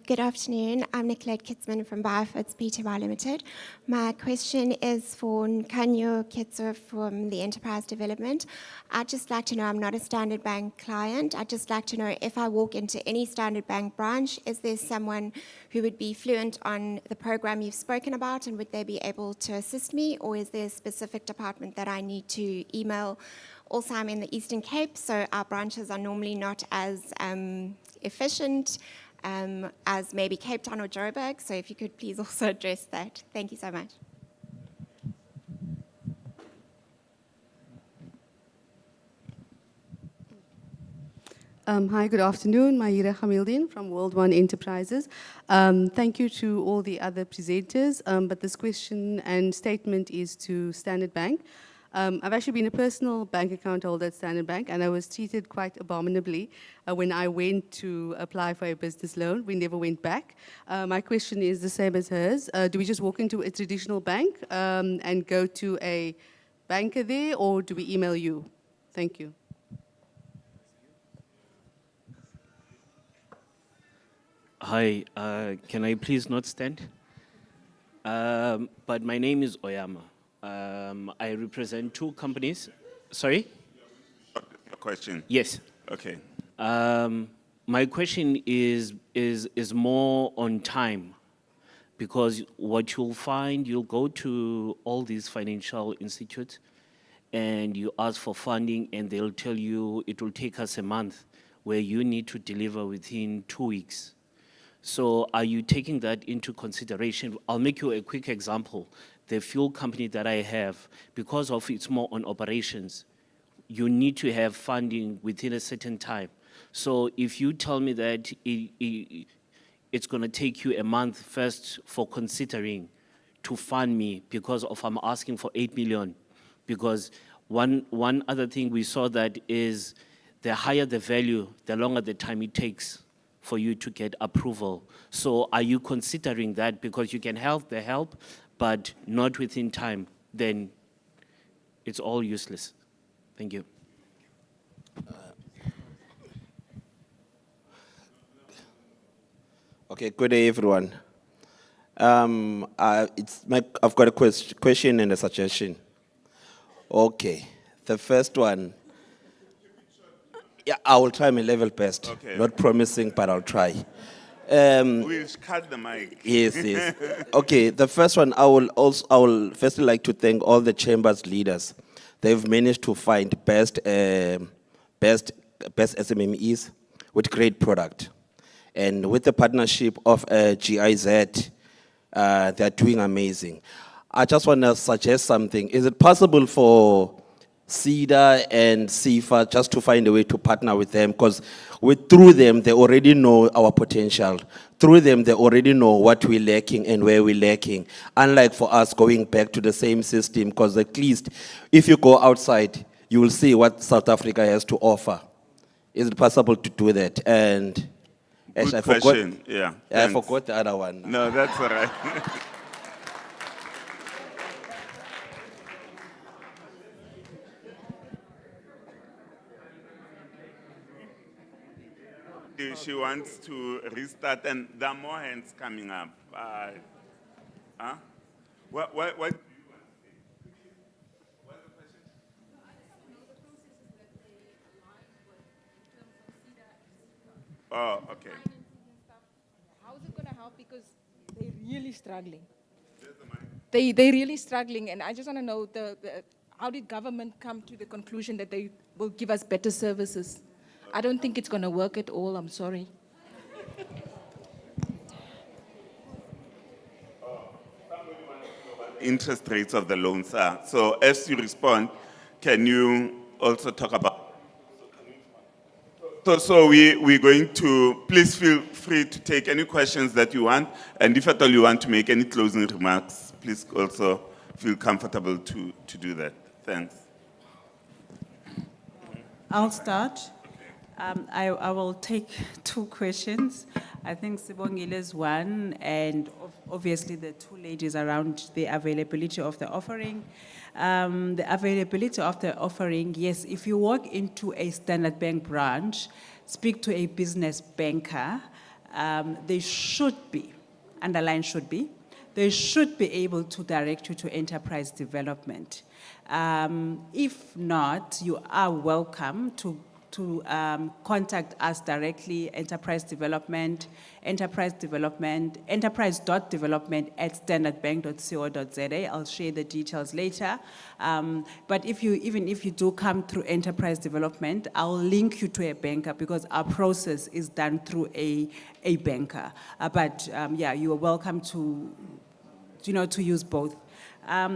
Good afternoon. I'm Nicolette Kitzman from Biofoods Pty Limited. My question is for Nkanyo Ketso from the Enterprise Development. I'd just like to know, I'm not a Standard Bank client. I'd just like to know if I walk into any Standard Bank branch, is there someone who would be fluent on the program you've spoken about, and would they be able to assist me, or is there a specific department that I need to email? Also, I'm in the Eastern Cape, so our branches are normally not as efficient as maybe Cape Town or Joburg. So if you could please also address that. Thank you so much. Hi, good afternoon. Mahira Hamildin from World One Enterprises. Thank you to all the other presenters, but this question and statement is to Standard Bank. I've actually been a personal bank account holder at Standard Bank, and I was treated quite abominably when I went to apply for a business loan. We never went back. My question is the same as hers. Do we just walk into a traditional bank and go to a banker there, or do we email you? Thank you. Hi, can I please not stand? But my name is Oyama. I represent two companies. Sorry? A question? Yes. Okay. My question is more on time, because what you'll find, you'll go to all these financial institutes and you ask for funding and they'll tell you it will take us a month, where you need to deliver within 2 weeks. So are you taking that into consideration? I'll make you a quick example. The fuel company that I have, because of it's more on operations, you need to have funding within a certain time. So if you tell me that it's going to take you a month first for considering to fund me because of I'm asking for 8 million, because one other thing we saw that is the higher the value, the longer the time it takes for you to get approval. So are you considering that? Because you can help, but not within time, then it's all useless. Thank you. Okay, good day, everyone. I've got a question and a suggestion. Okay, the first one. Yeah, I will try my level best. Okay. Not promising, but I'll try. We'll cut the mic. Yes, yes. Okay, the first one, I will firstly like to thank all the chambers leaders. They've managed to find best SMMEs with great product. And with the partnership of GIZ, they're doing amazing. I just want to suggest something. Is it possible for CEDA and CIFA just to find a way to partner with them? Because through them, they already know our potential. Through them, they already know what we're lacking and where we're lacking. Unlike for us going back to the same system, because at least if you go outside, you will see what South Africa has to offer. Is it possible to do that? And Good I question. forgot, Yeah. I Thanks. forgot the other one. No, that's all right. She wants to restart, and there are more hands coming up. Huh? What do you want to say? What's the question? Oh, okay. How is it going to help? Because they're really struggling. They're really struggling, and I just want to know how did government come to the conclusion that they will give us better services? I don't think it's going to work at all. I'm sorry. Interest rates of the loans are. So as you respond, can you also talk about? So we're going to, please feel free to take any questions that you want. And if at all you want to make any closing remarks, please also feel comfortable to do that. Thanks. I'll start. I will take two questions. I think Sibongile's one, and obviously the two ladies around the availability of the offering. The availability of the offering, yes, if you walk into a Standard Bank branch, speak to a business banker, they should be, underline should be, they should be able to direct you to enterprise development. If not, you are welcome to contact us directly, enterprise.development@standardbank.co.za. I'll share the details later. But even if you do come through enterprise development, I'll link you to a banker because our process is done through a banker. Yeah, you are welcome to use both.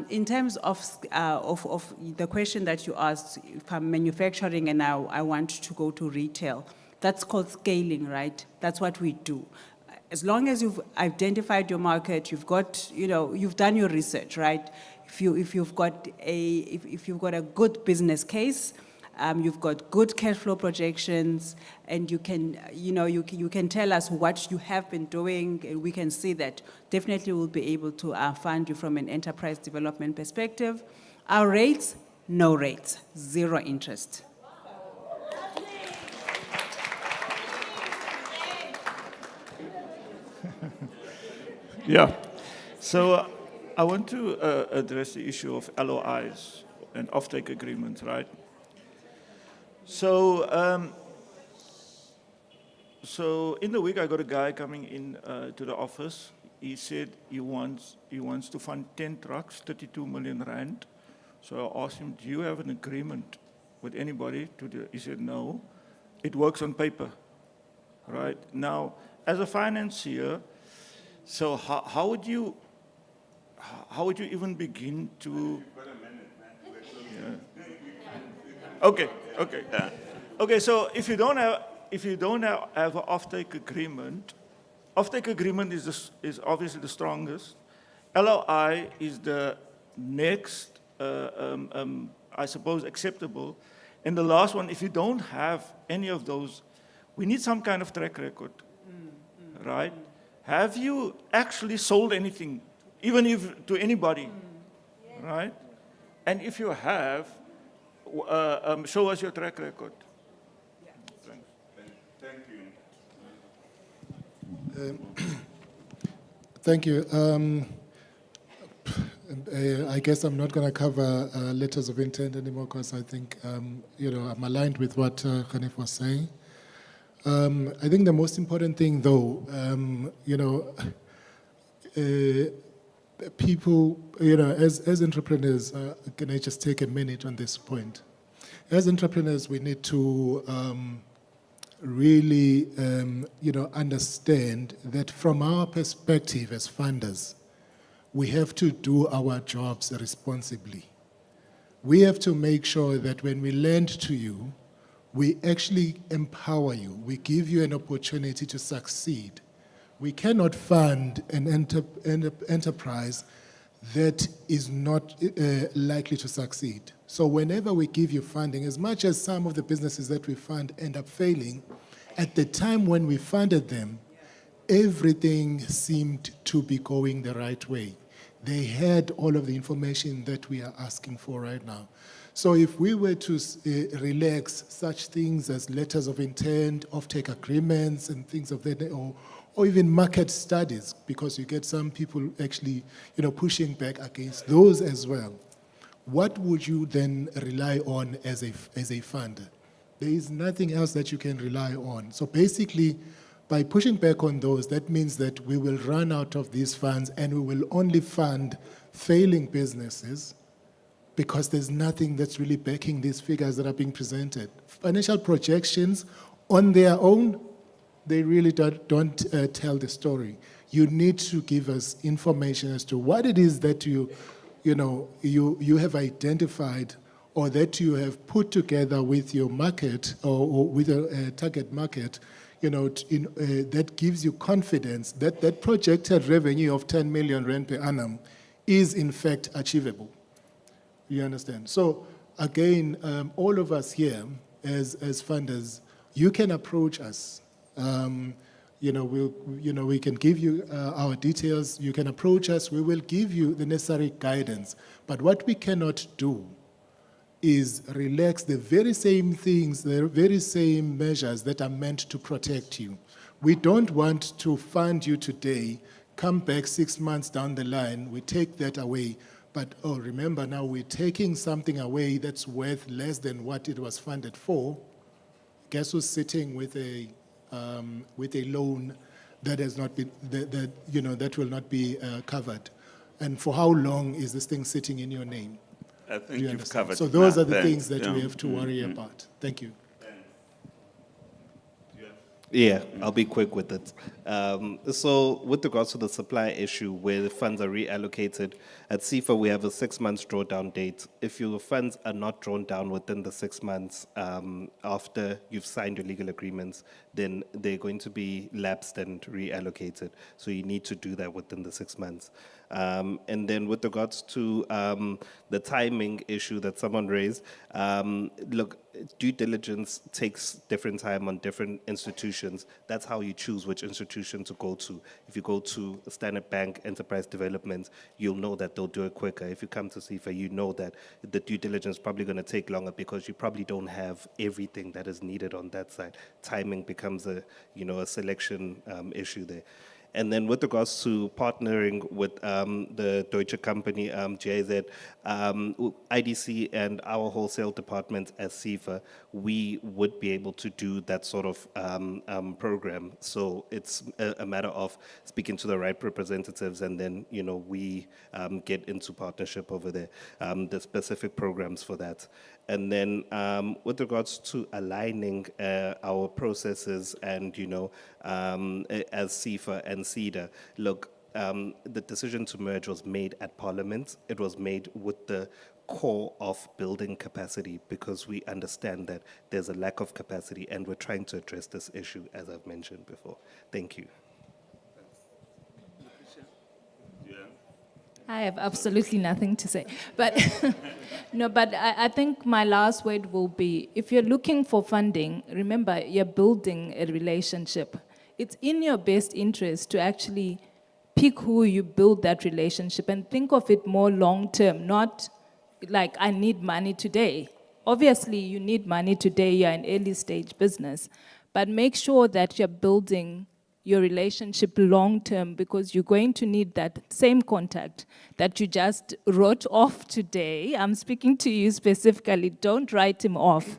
In terms of the question that you asked, if I'm manufacturing and now I want to go to retail, that's called scaling, right? That's what we do. As long as you've identified your market, you've got, you've done your research, right? If you've got a good business case, you've got good cash flow projections, and you can tell us what you have been doing, and we can see that. Definitely we'll be able to fund you from an enterprise development perspective. Our rates, no rates, zero interest. Yeah. So I want to address the issue of LOIs and offtake agreements, right? So, so in the week, I got a guy coming in to the office. He said he wants to fund 10 trucks, 32 million rand. So I asked him, do you have an agreement with anybody to do? He said, no. It works on paper, right? Now, as a financier, so how would you even begin to? Yeah. Okay. Yeah. Okay. So if you don't have an offtake agreement is obviously the strongest. LOI is the next, I suppose, acceptable. And the last one, if you don't have any of those, we need some kind of track record, right? Have you actually sold anything, even if to anybody, right? And if you have, show us your track record. Thank you. I guess I'm not going to cover letters of intent anymore because I think, I'm aligned with what Khanif was saying. I think the most important thing, though, people, as entrepreneurs, can I just take a minute on this point? As entrepreneurs, we need to really, understand that from our perspective as funders, we have to do our jobs responsibly. We have to make sure that when we lend to you, we actually empower you. We give you an opportunity to succeed. We cannot fund an enterprise that is not likely to succeed. So whenever we give you funding, as much as some of the businesses that we fund end up failing, at the time when we funded them, everything seemed to be going the right way. They had all of the information that we are asking for right now. So if we were to relax such things as letters of intent, offtake agreements, and things of that, or even market studies, because you get some people actually, pushing back against those as well. What would you then rely on as a funder? There is nothing else that you can rely on. So basically, by pushing back on those, that means that we will run out of these funds and we will only fund failing businesses because there's nothing that's really backing these figures that are being presented. Financial projections on their own, they really don't tell the story. You need to give us information as to what it is that you have identified or that you have put together with your market or with a target market, that gives you confidence that that projected revenue of 10 million rand per annum is in fact achievable. You understand? So again, all of us here as funders, you can approach us. We can give you our details. You can approach us. We will give you the necessary guidance. But what we cannot do is relax the very same things, the very same measures that are meant to protect you. We don't want to fund you today, come back 6 months down the line, we take that away. But remember now we're taking something away that's worth less than what it was funded for. Guess who's sitting with a loan that has not been that will not be covered, and for how long is this thing sitting in your name? I think you've covered. So those are the things that we have to worry about. Thank you. Yeah, I'll be quick with it. So with regards to the supply issue where the funds are reallocated, at CIFA we have a 6 months drawdown date. If your funds are not drawn down within the 6 months after you've signed your legal agreements, then they're going to be lapsed and reallocated. So you need to do that within the 6 months. And then with regards to the timing issue that someone raised, look, due diligence takes different time on different institutions. That's how you choose which institution to go to. If you go to Standard Bank Enterprise Development, you'll know that they'll do it quicker. If you come to CIFA, you know that the due diligence is probably going to take longer because you probably don't have everything that is needed on that side. Timing becomes a selection issue there. And then with regards to partnering with the Deutsche company, GIZ, IDC and our wholesale department as CIFA, we would be able to do that sort of program. So it's a matter of speaking to the right representatives, and then, you know, we get into partnership over there, the specific programs for that. And then with regards to aligning our processes and, you know, as CIFA and CEDA, look, the decision to merge was made at Parliament. It was made with the core of building capacity, because we understand that there's a lack of capacity, and we're trying to address this issue, as I've mentioned before. Thank you. I have absolutely nothing to say. But no, but I think my last word will be, if you're looking for funding, remember, you're building a relationship. It's in your best interest to actually pick who you build that relationship, and think of it more long-term, not like, I need money today. Obviously, you need money today, you're an early stage business, but make sure that you're building your relationship long-term, because you're going to need that same contact that you just wrote off today. I'm speaking to you specifically, don't write him off.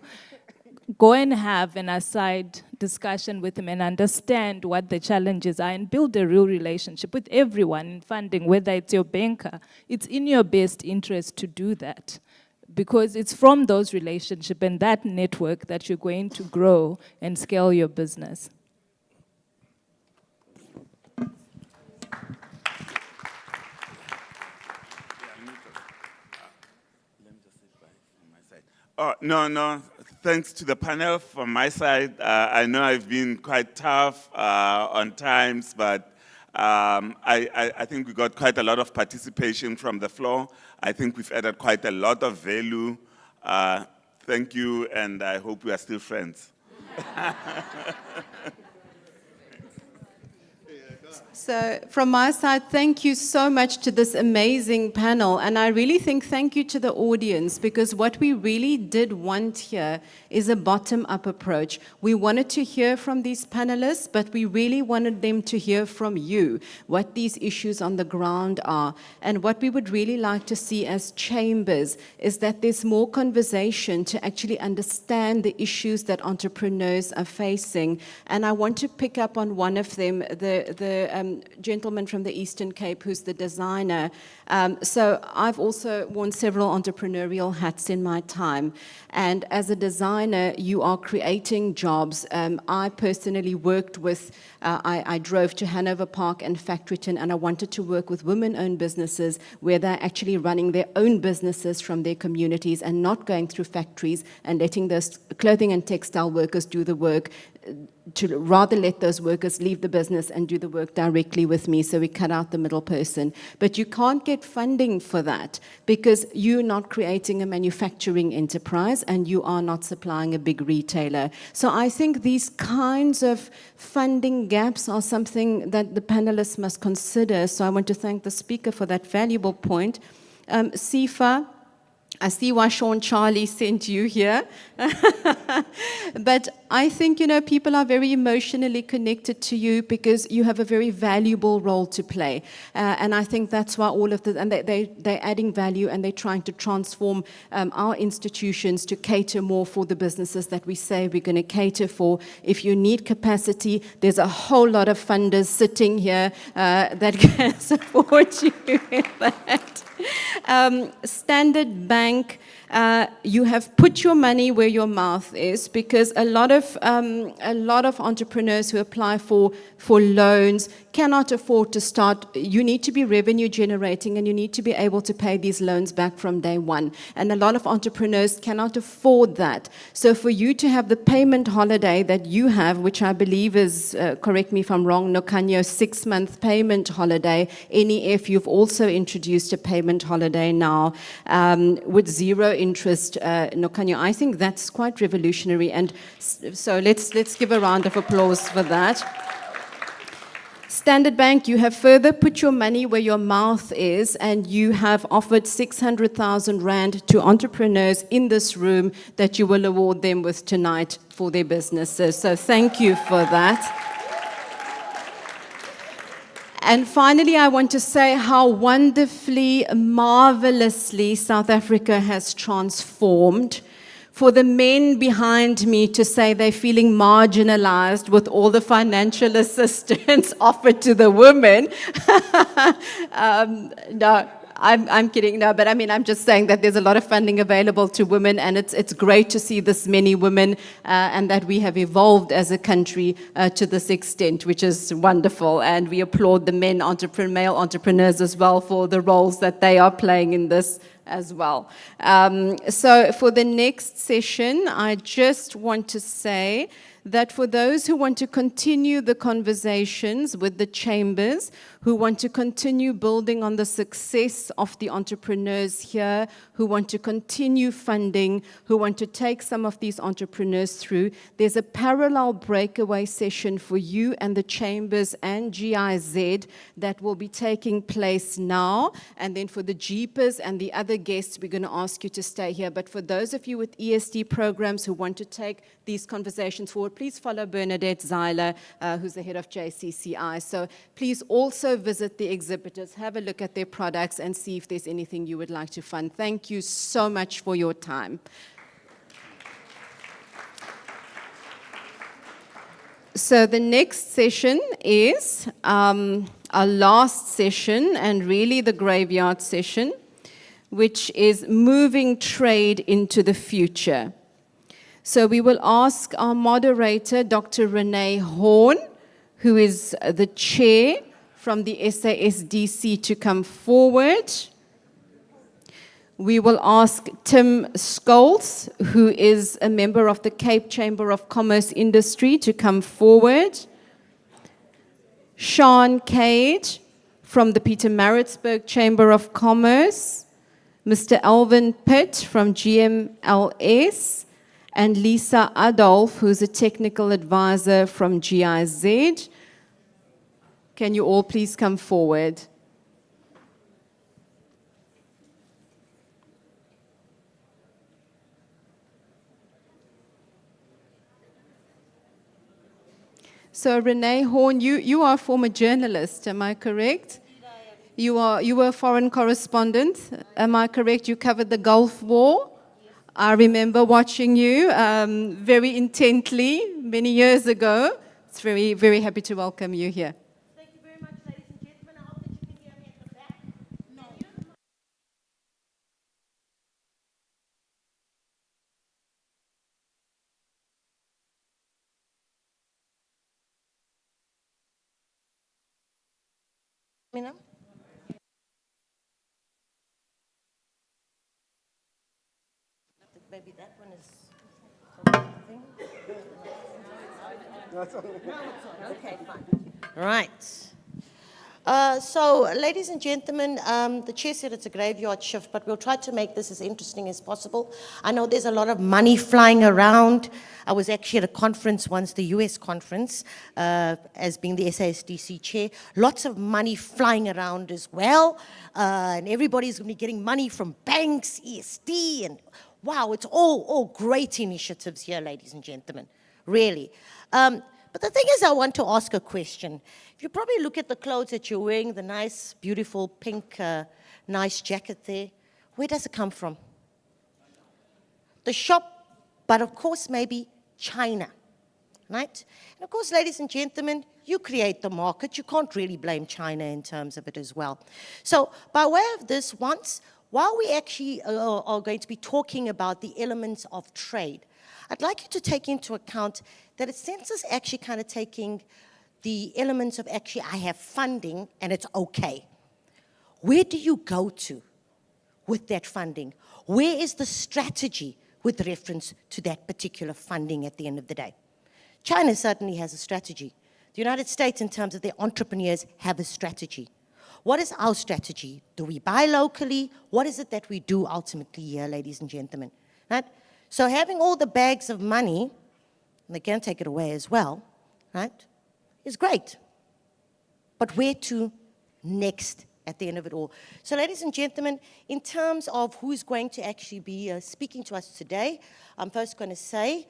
Go and have an aside discussion with him and understand what the challenges are, and build a real relationship with everyone in funding, whether it's your banker. It's in your best interest to do that, because it's from those relationships and that network that you're going to grow and scale your business. Oh, no. Thanks to the panel from my side. I know I've been quite tough on times, but I think we got quite a lot of participation from the floor. I think we've added quite a lot of value. Thank you, and I hope we are still friends. So from my side, thank you so much to this amazing panel. And I really think thank you to the audience, because what we really did want here is a bottom-up approach. We wanted to hear from these panelists, but we really wanted them to hear from you, what these issues on the ground are. And what we would really like to see as chambers is that there's more conversation to actually understand the issues that entrepreneurs are facing. And I want to pick up on one of them, the gentleman from the Eastern Cape who's the designer. So I've also worn several entrepreneurial hats in my time. And as a designer, you are creating jobs. I personally worked with, I drove to Hanover Park and Factoryton, and I wanted to work with women-owned businesses where they're actually running their own businesses from their communities and not going through factories and letting those clothing and textile workers do the work, to rather let those workers leave the business and do the work directly with me, so we cut out the middle person. But you can't get funding for that because you're not creating a manufacturing enterprise and you are not supplying a big retailer. So I think these kinds of funding gaps are something that the panelists must consider. So I want to thank the speaker for that valuable point. Sifa, I see why Sean Charlie sent you here. But I think, you know, people are very emotionally connected to you because you have a very valuable role to play. And I think that's why all of the, and they're adding value and they're trying to transform our institutions to cater more for the businesses that we say we're going to cater for. If you need capacity, there's a whole lot of funders sitting here that can support you in that. Standard Bank, you have put your money where your mouth is, because a lot of entrepreneurs who apply for loans cannot afford to start. You need to be revenue generating and you need to be able to pay these loans back from day one. And a lot of entrepreneurs cannot afford that. So for you to have the payment holiday that you have, which I believe is, correct me if I'm wrong, Nokanyo, 6-month payment holiday. NEF, you've also introduced a payment holiday now with 0 interest. Nokanyo, I think that's quite revolutionary. And so let's give a round of applause for that. Standard Bank, you have further put your money where your mouth is, and you have offered 600,000 Rand to entrepreneurs in this room that you will award them with tonight for their businesses. So thank you for that. And finally, I want to say how wonderfully, marvelously South Africa has transformed. For the men behind me to say they're feeling marginalized with all the financial assistance offered to the women. No, I'm kidding. No, but I mean, I'm just saying that there's a lot of funding available to women, and it's great to see this many women and that we have evolved as a country to this extent, which is wonderful. And we applaud the male entrepreneurs as well for the roles that they are playing in this as well. So for the next session, I just want to say that for those who want to continue the conversations with the chambers, who want to continue building on the success of the entrepreneurs here, who want to continue funding, who want to take some of these entrepreneurs through, there's a parallel breakaway session for you and the chambers and GIZ that will be taking place now. And then for the GEAPers and the other guests, we're going to ask you to stay here. But for those of you with ESD programs who want to take these conversations forward, please follow Bernadette Zeiler, who's the head of JCCI. So please also visit the exhibitors, have a look at their products, and see if there's anything you would like to fund. Thank you so much for your time. So the next session is our last session, and really the graveyard session, which is moving trade into the future. So we will ask our moderator, Dr. Renee Horn, who is the chair from the SASDC, to come forward. We will ask Tim Scholes, who is a member of the Cape Chamber of Commerce Industry, to come forward. Sean Cage from the Pietermaritzburg Chamber of Commerce. Mr. Alvin Pitt from GMLS. And Lisa Adolf, who's a technical advisor from GIZ. Can you all please come forward? So Renee Horn, you are a former journalist, am I correct? You were a foreign correspondent, am I correct? You covered the Gulf War. I remember watching you very intently many years ago. It's very, very happy to welcome you here. Thank you very much, ladies and gentlemen. I hope that you can hear me at the back. Me now? Maybe that one is. Okay, fine. Right. So, ladies and gentlemen, the chair said it's a graveyard shift, but we'll try to make this as interesting as possible. I know there's a lot of money flying around. I was actually at a conference once, the US conference, as being the SASDC chair. Lots of money flying around as well. And everybody's going to be getting money from banks, ESD, and wow, it's all great initiatives here, ladies and gentlemen, really. But the thing is, I want to ask a question. If you probably look at the clothes that you're wearing, the nice, beautiful, pink, nice jacket there, where does it come from? The shop, but of course, maybe China, right? And of course, ladies and gentlemen, you create the market. You can't really blame China in terms of it as well. So by way of this, while we actually are going to be talking about the elements of trade, I'd like you to take into account that it's census actually kind of taking the elements of actually I have funding and it's okay. Where do you go to with that funding? Where is the strategy with reference to that particular funding at the end of the day? China certainly has a strategy. The United States, in terms of their entrepreneurs, have a strategy. What is our strategy? Do we buy locally? What is it that we do ultimately here, ladies and gentlemen? Right? So having all the bags of money, and they can take it away as well, right, is great. But where to next at the end of it all? So ladies and gentlemen, in terms of who's going to actually be speaking to us today, I'm first going to say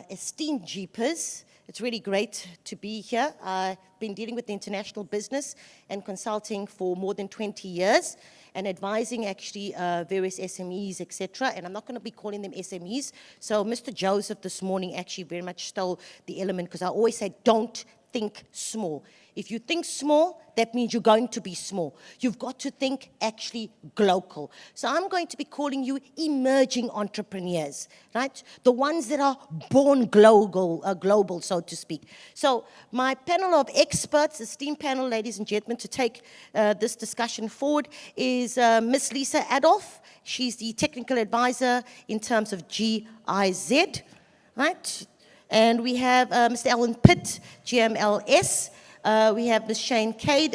esteemed GEAPers, It's really great to be here. I've been dealing with international business and consulting for more than 20 years and advising actually various SMEs, etc. And I'm not going to be calling them SMEs. So Mr. Joseph this morning actually very much stole the element, because I always say, don't think small. If you think small, that means you're going to be small. You've got to think actually global. So I'm going to be calling you emerging entrepreneurs, right? The ones that are born global, so to speak. So my panel of experts, esteemed panel, ladies and gentlemen, to take this discussion forward is Miss Lisa Adolf. She's the technical advisor in terms of GIZ, right? And we have Mr. Alan Pitt, GMLS. We have Ms. Shane Cade,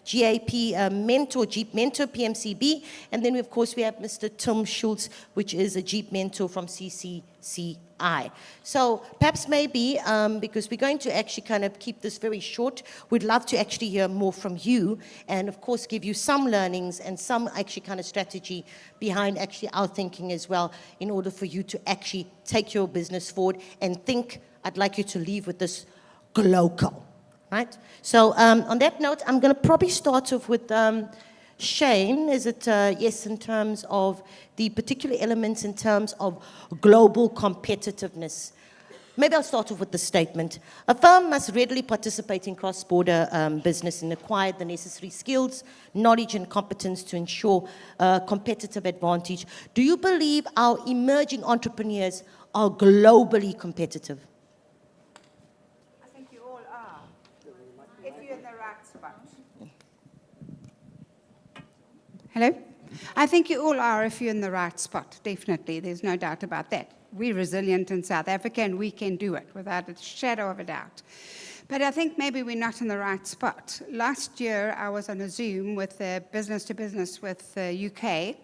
GAP mentor, GEAP mentor, PMCB. And then, of course, we have Mr. Tim Schultz, which is a GEAP mentor from CCCI. So perhaps maybe, because we're going to actually kind of keep this very short, we'd love to actually hear more from you and, of course, give you some learnings and some actually kind of strategy behind actually our thinking as well, in order for you to actually take your business forward and think. I'd like you to leave with this global. Right? So on that note, I'm going to probably start off with Shane. Is it, yes, in terms of the particular elements in terms of global competitiveness? Maybe I'll start off with the statement. A firm must readily participate in cross-border business and acquire the necessary skills, knowledge, and competence to ensure competitive advantage. Do you believe our emerging entrepreneurs are globally competitive? Hello? I think you all are if you're in the right spot, definitely. There's no doubt about that. We're resilient in South Africa and we can do it without a shadow of a doubt. But I think maybe we're not in the right spot. Last year, I was on a Zoom with business to business with the UK,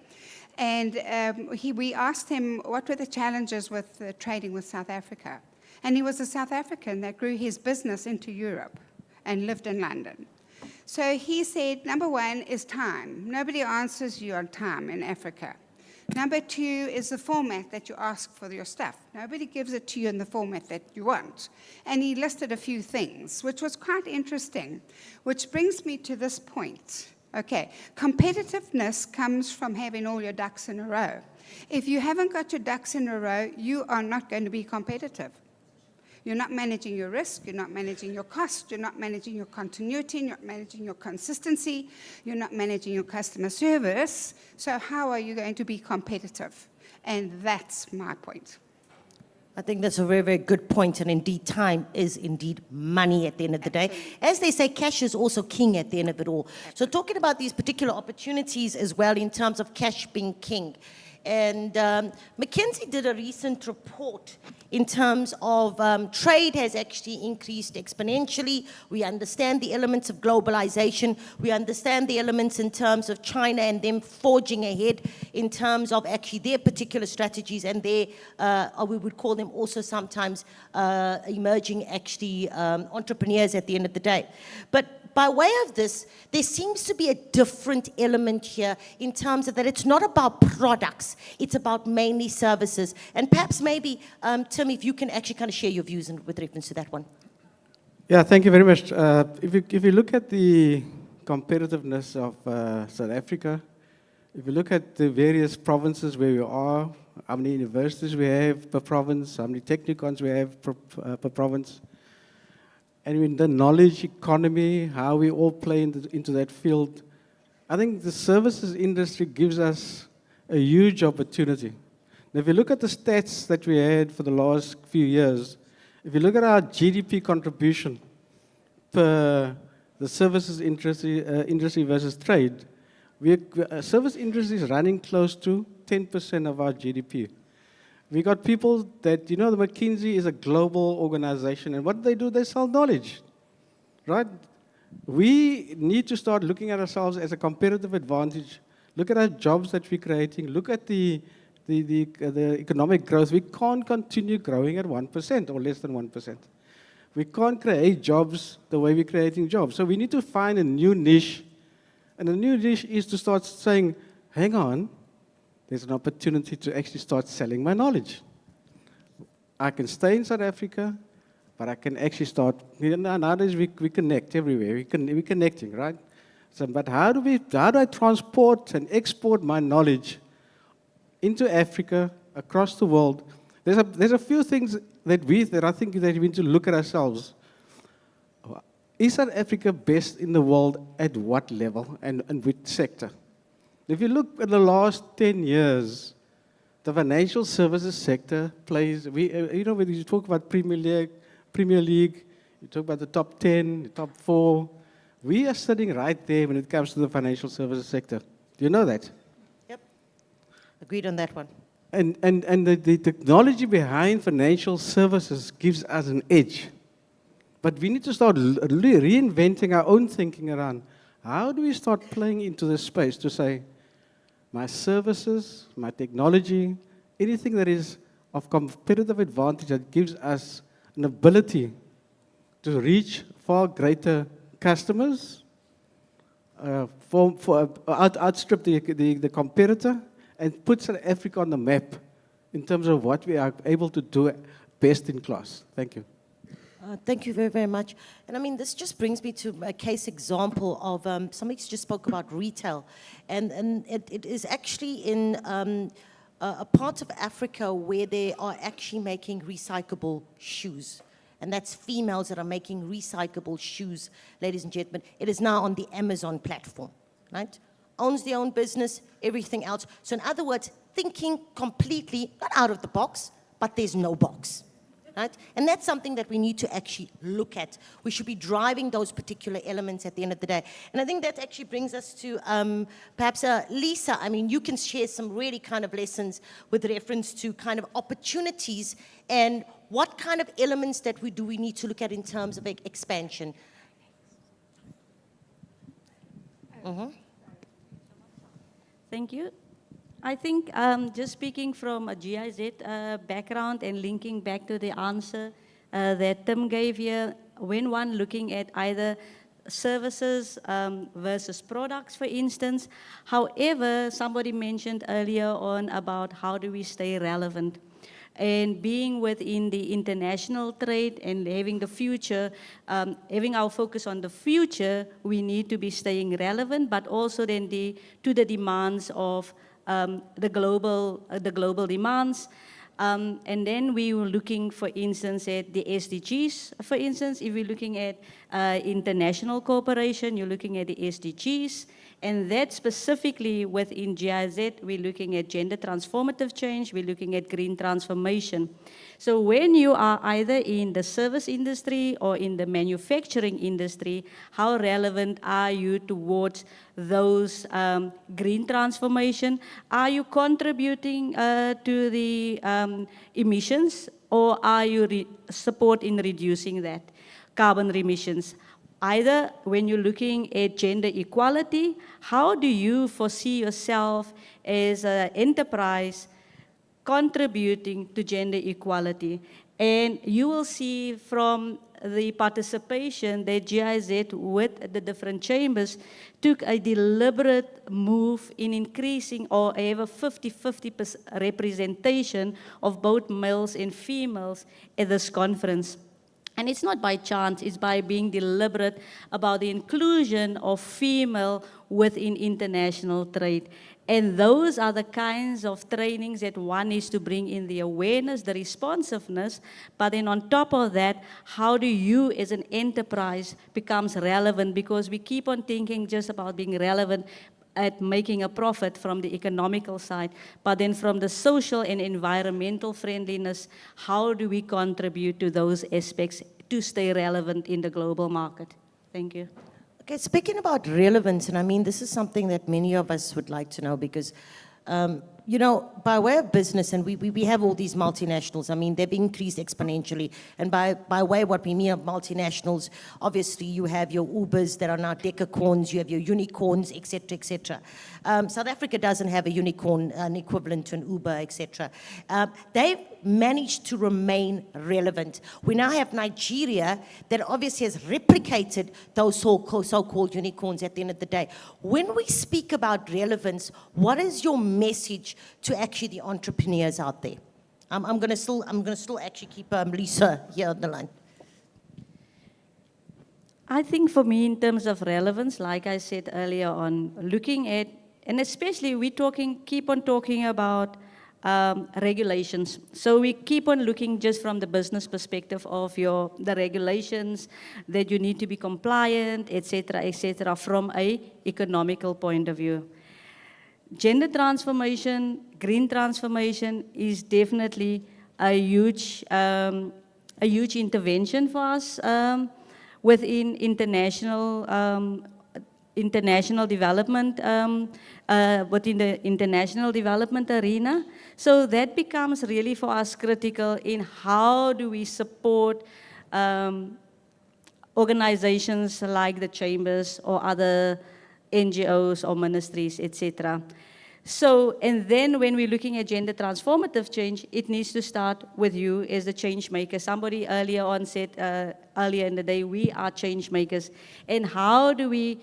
and we asked him what were the challenges with trading with South Africa. And he was a South African that grew his business into Europe and lived in London. So he said, number one is time. Nobody answers you on time in Africa. Number two is the format that you ask for your stuff. Nobody gives it to you in the format that you want. And he listed a few things, which was quite interesting, which brings me to this point. Okay, competitiveness comes from having all your ducks in a row. If you haven't got your ducks in a row, you are not going to be competitive. You're not managing your risk, you're not managing your cost, you're not managing your continuity, you're not managing your consistency, you're not managing your customer service. So how are you going to be competitive? And that's my point. I think that's a very, very good point, and indeed time is indeed money at the end of the day. As they say, cash is also king at the end of it all. So talking about these particular opportunities as well in terms of cash being king. And McKinsey did a recent report in terms of trade has actually increased exponentially. We understand the elements of globalization. We understand the elements in terms of China and them forging ahead in terms of actually their particular strategies and their, or we would call them also sometimes emerging actually entrepreneurs at the end of the day. But by way of this, there seems to be a different element here in terms of that it's not about products, it's about mainly services. And perhaps maybe, Tim, if you can actually kind of share your views with reference to that one. Yeah, thank you very much. If you look at the competitiveness of South Africa, if you look at the various provinces where we are, how many universities we have per province, how many technicons we have per province, and in the knowledge economy, how we all play into that field, I think the services industry gives us a huge opportunity. Now, if you look at the stats that we had for the last few years, if you look at our GDP contribution per the services industry versus trade, service industry is running close to 10% of our GDP. We got people that, you know, the McKinsey is a global organization, and what they do, they sell knowledge, right? We need to start looking at ourselves as a competitive advantage. Look at our jobs that we're creating. Look at the economic growth. We can't continue growing at 1% or less than 1%. We can't create jobs the way we're creating jobs. So we need to find a new niche, and the new niche is to start saying, hang on, there's an opportunity to actually start selling my knowledge. I can stay in South Africa. but I can actually start, nowadays we connect everywhere, we're connecting, right? So, but how do I transport and export my knowledge into Africa, across the world? There's a few things that I think that we need to look at ourselves. Is South Africa best in the world at what level and which sector? If you look at the last 10 years, the financial services sector plays, when you talk about Premier League, you talk about the top 10, the top 4, we are sitting right there when it comes to the financial services sector. Do you know that? Yep. Agreed on that one. And the technology behind financial services gives us an edge. But we need to start reinventing our own thinking around how do we start playing into this space to say, my services, my technology, anything that is of competitive advantage that gives us an ability to reach far greater customers, outstrip the competitor, and put South Africa on the map in terms of what we are able to do best in class. Thank you. Thank you very, very much. And I mean, this just brings me to a case example of, somebody just spoke about retail. And it is actually in a part of Africa where they are actually making recyclable shoes. And that's females that are making recyclable shoes, ladies and gentlemen. It is now on the Amazon platform, right? Owns their own business, everything else. So in other words, thinking completely, not out of the box, but there's no box. Right? And that's something that we need to actually look at. We should be driving those particular elements at the end of the day. And I think that actually brings us to perhaps Lisa. I mean, you can share some really kind of lessons with reference to kind of opportunities and what kind of elements that we need to look at in terms of expansion. Thank you. I think just speaking from a GIZ background and linking back to the answer that Tim gave here, when one looking at either services versus products, for instance. However, somebody mentioned earlier on about how do we stay relevant. And being within the international trade and having the future, having our focus on the future, we need to be staying relevant, but also then to the demands of the global demands. And then we were looking, for instance, at the SDGs. For instance, if we're looking at international cooperation, you're looking at the SDGs. And that specifically within GIZ, we're looking at gender transformative change, we're looking at green transformation. So when you are either in the service industry or in the manufacturing industry, how relevant are you towards those green transformation? Are you contributing to the emissions, or are you support in reducing that carbon emissions? Either when you're looking at gender equality, how do you foresee yourself as an enterprise contributing to gender equality? And you will see from the participation that GIZ with the different chambers took a deliberate move in increasing or have a 50-50 representation of both males and females at this conference. And it's not by chance, it's by being deliberate about the inclusion of female within international trade. And those are the kinds of trainings that one needs to bring in, the awareness, the responsiveness, but then on top of that, how do you as an enterprise becomes relevant? Because we keep on thinking just about being relevant at making a profit from the economical side, but then from the social and environmental friendliness, how do we contribute to those aspects to stay relevant in the global market? Thank you. Okay, speaking about relevance, and I mean, this is something that many of us would like to know because, you know, by way of business, and we have all these multinationals, I mean, they've increased exponentially. And by way of what we mean of multinationals, obviously you have your Ubers that are now decacorns, you have your unicorns, et cetera, et cetera. South Africa doesn't have a unicorn, an equivalent to an Uber, et cetera. They've managed to remain relevant. We now have Nigeria that obviously has replicated those so-called unicorns at the end of the day. When we speak about relevance, what is your message to actually the entrepreneurs out there? I'm going to still actually keep Lisa here on the line. I think for me, in terms of relevance, like I said earlier on, looking at, and especially keep on talking about regulations. So we keep on looking just from the business perspective of the regulations that you need to be compliant, etc., from a economical point of view. Gender transformation, green transformation is definitely a huge intervention for us within international development, within the international development arena. So that becomes really for us critical in how do we support organizations like the chambers or other NGOs or ministries, etc. So, and then when we're looking at gender transformative change, it needs to start with you as the change maker. Somebody earlier on said, earlier in the day, we are change makers. And how do we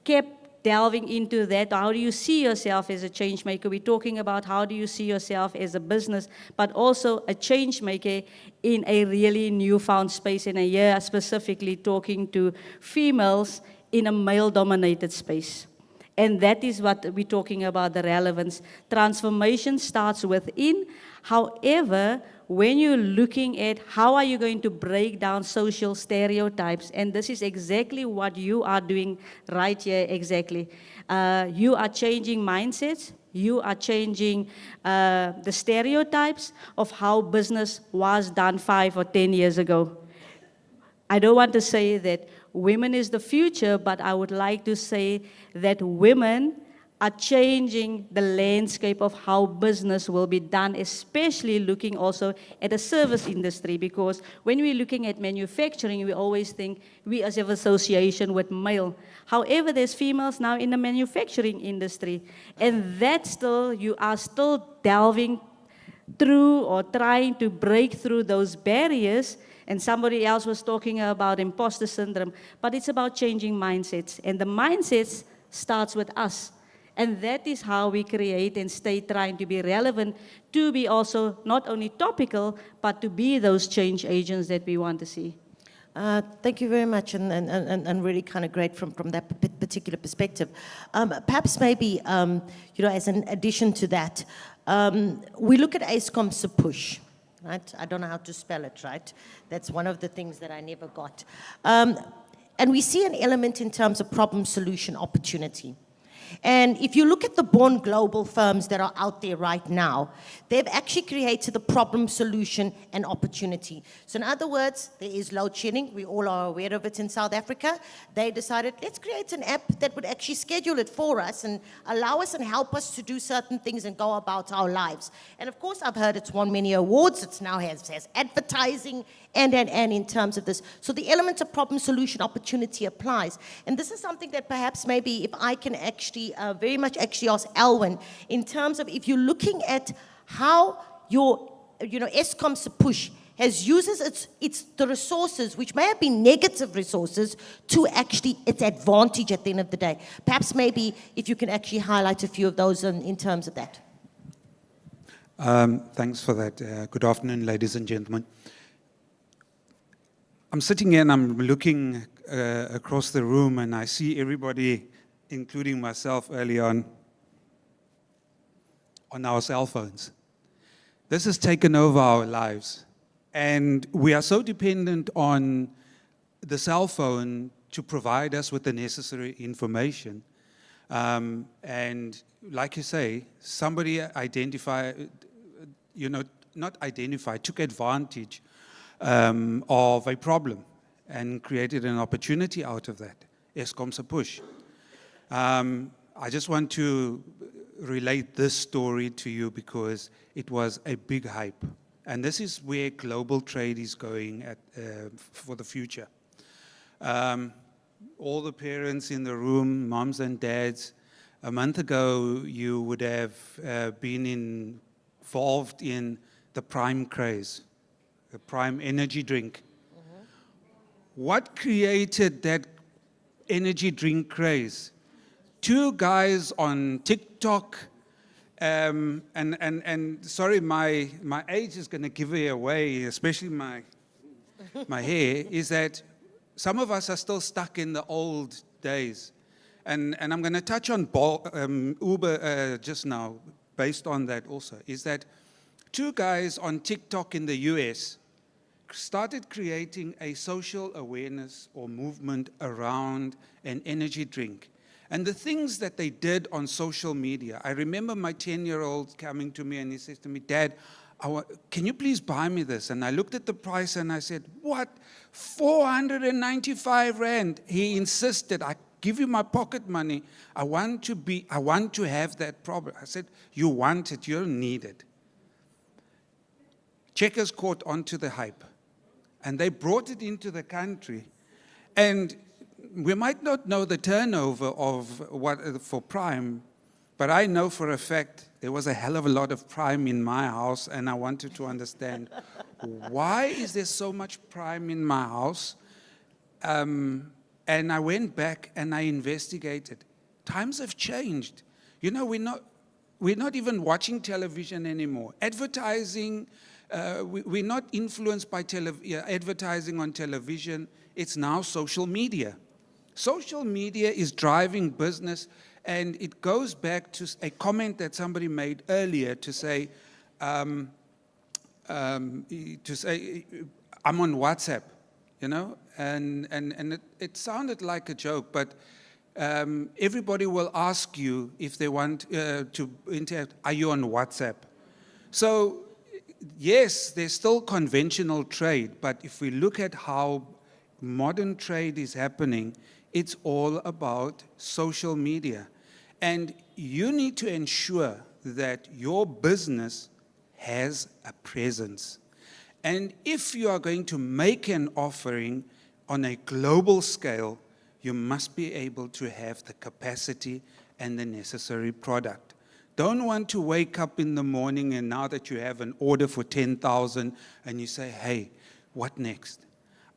keep delving into that? How do you see yourself as a change maker? We're talking about how do you see yourself as a business, but also a change maker in a really newfound space. And here specifically talking to females in a male-dominated space. And that is what we're talking about, the relevance. Transformation starts within. However, when you're looking at how are you going to break down social stereotypes, and this is exactly what you are doing right here, exactly. You are changing mindsets. You are changing the stereotypes of how business was done 5 or 10 years ago. I don't want to say that women is the future, but I would like to say that women are changing the landscape of how business will be done, especially looking also at the service industry, because when we're looking at manufacturing, we always think we as an association with male. However, there's females now in the manufacturing industry, and that's still, you are still delving through or trying to break through those barriers. And somebody else was talking about imposter syndrome, but it's about changing mindsets. And the mindsets starts with us. And that is how we create and stay trying to be relevant, to be also not only topical, but to be those change agents that we want to see. Thank you very much, and really kind of great from that particular perspective. Perhaps maybe, as an addition to that, we look at Eskom se push. Right? I don't know how to spell it, right? That's one of the things that I never got. And we see an element in terms of problem, solution, opportunity. And if you look at the born global firms that are out there right now, they've actually created the problem, solution, and opportunity. So in other words, there is load shedding. We all are aware of it in South Africa. They decided, let's create an app that would actually schedule it for us and allow us and help us to do certain things and go about our lives. And of course, I've heard it's won many awards. It now has advertising and in terms of this. So the element of problem, solution, opportunity applies. And this is something that perhaps maybe if I can actually very much actually ask Alwyn, in terms of if you're looking at how your, Eskom se push has uses the resources, which may have been negative resources, to actually its advantage at the end of the day. Perhaps maybe if you can actually highlight a few of those in terms of that. Thanks for that. Good afternoon, ladies and gentlemen. I'm sitting here and I'm looking across the room and I see everybody, including myself early on our cell phones. This has taken over our lives. And we are so dependent on the cell phone to provide us with the necessary information. And like you say, somebody took advantage of a problem and created an opportunity out of that. Eskom se push. I just want to relate this story to you because it was a big hype. And this is where global trade is going for the future. All the parents in the room, moms and dads, a month ago you would have been involved in the Prime craze, the Prime energy drink. Mm-hmm. What created that energy drink craze? 2 guys on TikTok, and sorry, my age is going to give it away, especially my hair, is that some of us are still stuck in the old days. And I'm going to touch on Uber just now, based on that also, is that two guys on TikTok in the US started creating a social awareness or movement around an energy drink. And the things that they did on social media, I remember my 10-year-old coming to me and he says to me, Dad, can you please buy me this? And I looked at the price and I said, what? 495 Rand. He insisted, I give you my pocket money. I want to have that problem. I said, you want it, you don't need it. Checkers caught onto the hype and they brought it into the country. And we might not know the turnover of what for Prime, but I know for a fact there was a hell of a lot of Prime in my house, and I wanted to understand why is there so much Prime in my house? And I went back and I investigated. Times have changed. You know, we're not even watching television anymore. Advertising, we're not influenced by advertising on television. It's now social media. Social media is driving business, and it goes back to a comment that somebody made earlier to say, I'm on WhatsApp, you know, and it sounded like a joke, but everybody will ask you if they want to interact, are you on WhatsApp? So yes, there's still conventional trade, but if we look at how modern trade is happening, it's all about social media. And you need to ensure that your business has a presence. And if you are going to make an offering on a global scale, you must be able to have the capacity and the necessary product. Don't want to wake up in the morning and now that you have an order for 10,000 and you say, hey, what next?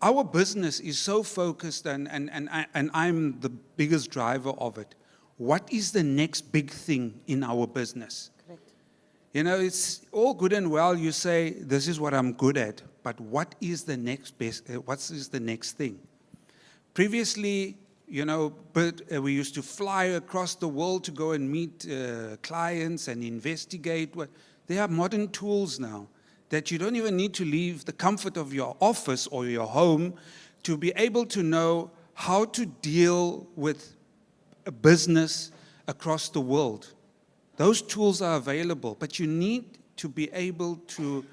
Our business is so focused, and I'm the biggest driver of it. What is the next big thing in our business? Correct. You know, it's all good and well you say, this is what I'm good at, but what is the next best, what is the next thing? Previously, you know, we used to fly across the world to go and meet clients and investigate. There are modern tools now that you don't even need to leave the comfort of your office or your home to be able to know how to deal with a business across the world. Those tools are available, but you need to be able to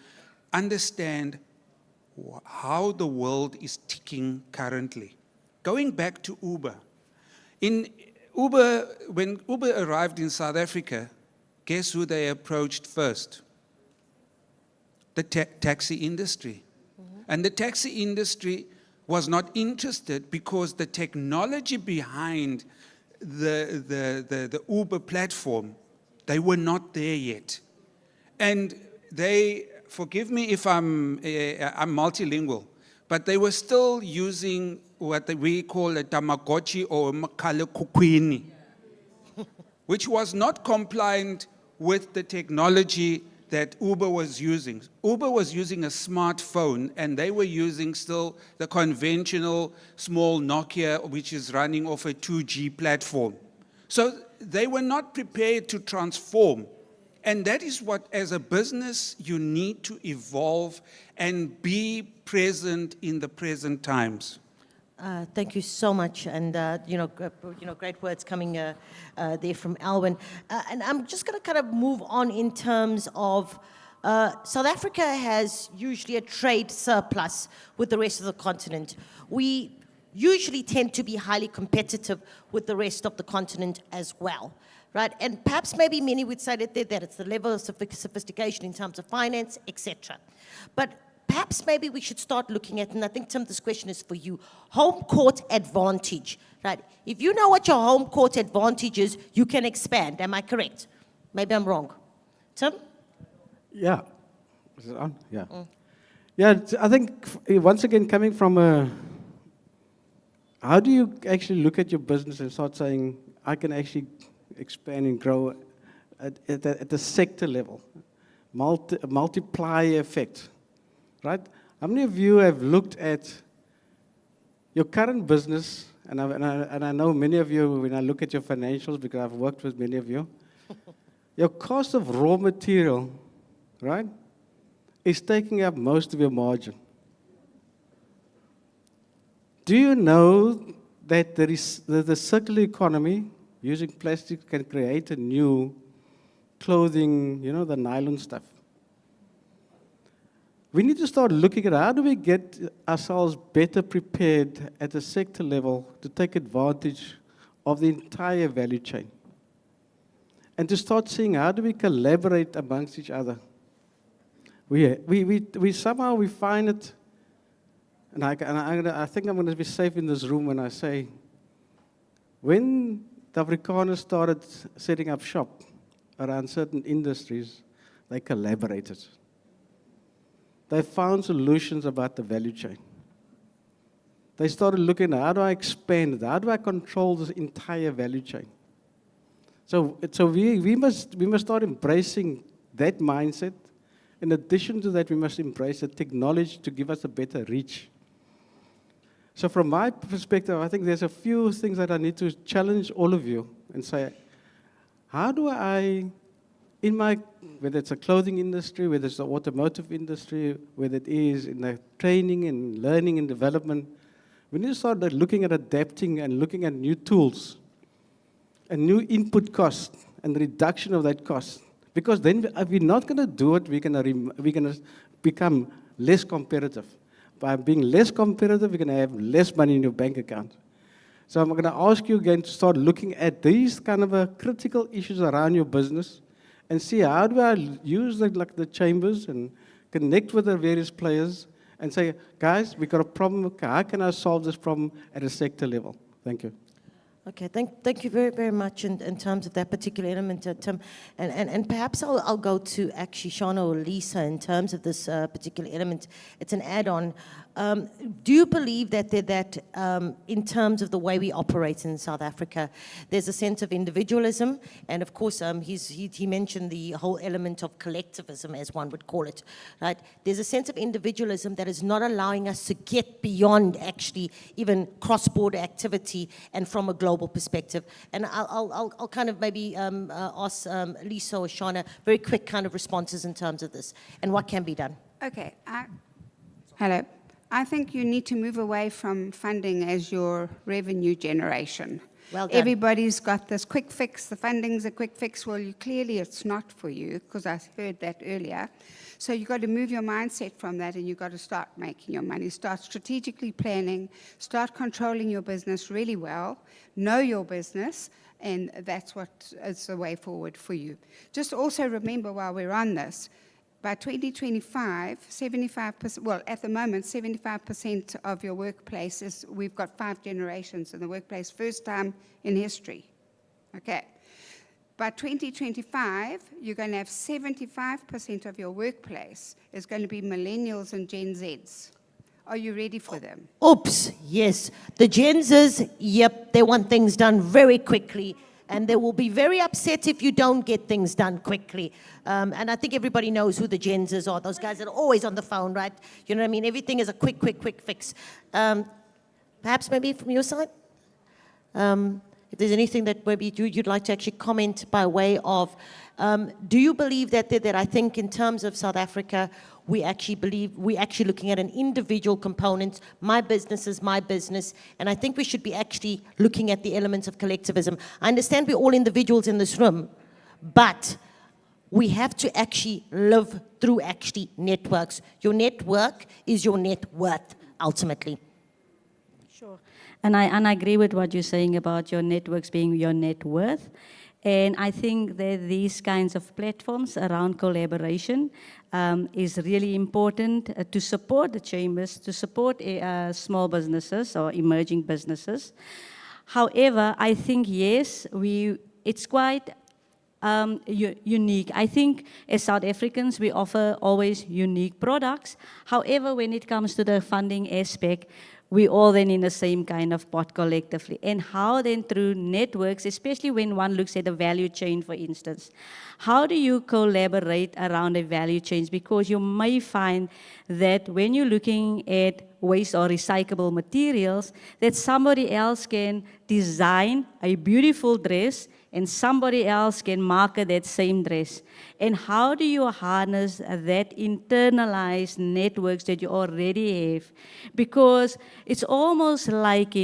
understand how the world is ticking currently. Going back to Uber. When Uber arrived in South Africa, guess who they approached first? The taxi industry. And the taxi industry was not interested because the technology behind the Uber platform, they were not there yet. And they, forgive me if I'm multilingual, but they were still using what we call a Tamagotchi or Makhalekhukhwini, which was not compliant with the technology that Uber was using. Uber was using a smartphone, and they were using still the conventional small Nokia, which is running off a 2G platform. So they were not prepared to transform. And that is what, as a business, you need to evolve and be present in the present times. Thank you so much, and great words coming there from Alwyn. And I'm just going to kind of move on in terms of South Africa has usually a trade surplus with the rest of the continent. We usually tend to be highly competitive with the rest of the continent as well, right? And perhaps maybe many would say that it's the level of sophistication in terms of finance, etc. But perhaps maybe we should start looking at, and I think, Tim, this question is for you, home court advantage, right? If you know what your home court advantage is, you can expand. Am I correct? Maybe I'm wrong. Tim? Yeah. Is it on? Yeah. Yeah, I think, once again, coming from how do you actually look at your business and start saying, I can actually expand and grow at the sector level? Multiplier effect. Right? How many of you have looked at your current business, and I know many of you, when I look at your financials, because I've worked with many of you, your cost of raw material, right, is taking up most of your margin. Do you know that the circular economy, using plastic, can create a new clothing, you know, the nylon stuff? We need to start looking at how do we get ourselves better prepared at the sector level to take advantage of the entire value chain. And to start seeing how do we collaborate amongst each other. We somehow we find it, and I think I'm going to be safe in this room when I say, when the Afrikaners started setting up shop around certain industries, they collaborated. They found solutions about the value chain. They started looking at how do I expand it? How do I control this entire value chain? So we must start embracing that mindset. In addition to that, we must embrace the technology to give us a better reach. So from my perspective, I think there's a few things that I need to challenge all of you and say, how do I, in my, whether it's a clothing industry, whether it's the automotive industry, whether it is in the training and learning and development, we need to start looking at adapting and looking at new tools and new input costs and reduction of that cost. Because then if we're not going to do it, we're going to become less competitive. By being less competitive, we're going to have less money in your bank account. So I'm going to ask you again to start looking at these kind of critical issues around your business and see how do I use the chambers and connect with the various players and say, guys, we've got a problem. How can I solve this problem at a sector level? Thank you. Okay, thank you very, very much in terms of that particular element, Tim. And perhaps I'll go to actually Shana or Lisa in terms of this particular element. It's an add-on. Do you believe that in terms of the way we operate in South Africa, there's a sense of individualism, and of course he mentioned the whole element of collectivism, as one would call it, right? There's a sense of individualism that is not allowing us to get beyond actually even cross-border activity and from a global perspective. And I'll kind of maybe ask Lisa or Shana very quick kind of responses in terms of this and what can be done. Okay. Hello. I think you need to move away from funding as your revenue generation. Well done. Everybody's got this quick fix, the funding's a quick fix. Well, clearly it's not for you, because I heard that earlier. So you've got to move your mindset from that, and you've got to start making your money. Start strategically planning, start controlling your business really well, know your business, and that's what is the way forward for you. Just also remember while we're on this, by 2025, 75%, well, at the moment, 75% of your workplace is, we've got 5 generations in the workplace, first time in history. Okay. By 2025, you're going to have 75% of your workplace is going to be millennials and Gen Zs. Are you ready for them? Oops, yes. The Gen Zs, yep, they want things done very quickly. And they will be very upset if you don't get things done quickly. And I think everybody knows who the Gen Zs are. Those guys that are always on the phone, right? You know what I mean? Everything is a quick fix. Perhaps maybe from your side? If there's anything that maybe you'd like to actually comment by way of, do you believe that I think in terms of South Africa, we're actually looking at an individual component. My business is my business, and I think we should be actually looking at the elements of collectivism. I understand we're all individuals in this room, but we have to actually live through actually networks. Your network is your net worth, ultimately. Sure. And I agree with what you're saying about your networks being your net worth. And I think that these kinds of platforms around collaboration is really important to support the chambers, to support small businesses or emerging businesses. However, I think, yes, it's quite unique. I think as South Africans, we offer always unique products. However, when it comes to the funding aspect, we all then in the same kind of pot collectively. And how then through networks, especially when one looks at the value chain, for instance, how do you collaborate around a value chain? Because you may find that when you're looking at waste or recyclable materials, that somebody else can design a beautiful dress and somebody else can market that same dress. And how do you harness that internalized networks that you already have? Because it's almost like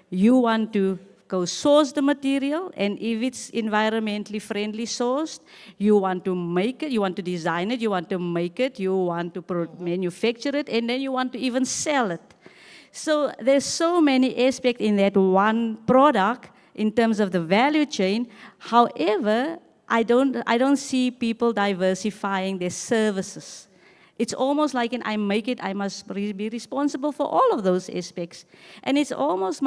you want to go source the material, and if it's environmentally friendly sourced, you want to make it, you want to design it, you want to make it, you want to manufacture it, and then you want to even sell it. So there's so many aspects in that one product in terms of the value chain. However, I don't see people diversifying their services. It's almost like I make it, I must be responsible for all of those aspects. And it's almost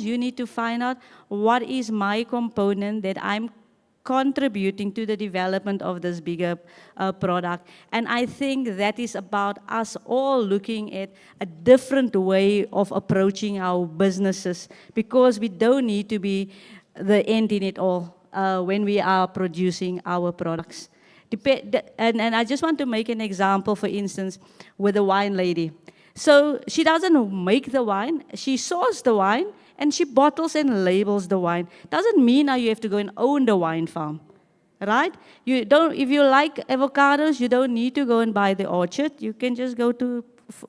you need to find out what is my component that I'm contributing to the development of this bigger product. And I think that is about us all looking at a different way of approaching our businesses, because we don't need to be the end in it all when we are producing our products. And I just want to make an example, for instance, with the wine lady. So she doesn't make the wine, she sources the wine, and she bottles and labels the wine. Doesn't mean now you have to go and own the wine farm, right? You don't, if you like avocados, you don't need to go and buy the orchard. You can just go to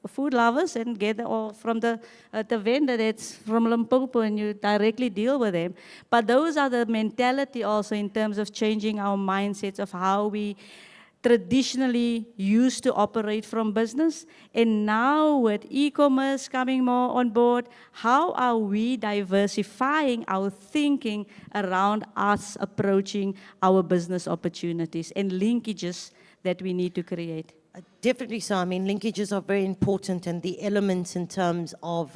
Food Lovers and get it all from the vendor that's from Limpopo, and you directly deal with them. But those are the mentality also in terms of changing our mindsets of how we traditionally used to operate from business. And now with e-commerce coming more on board, how are we diversifying our thinking around us approaching our business opportunities and linkages that we need to create? Definitely so. I mean, linkages are very important, and the elements in terms of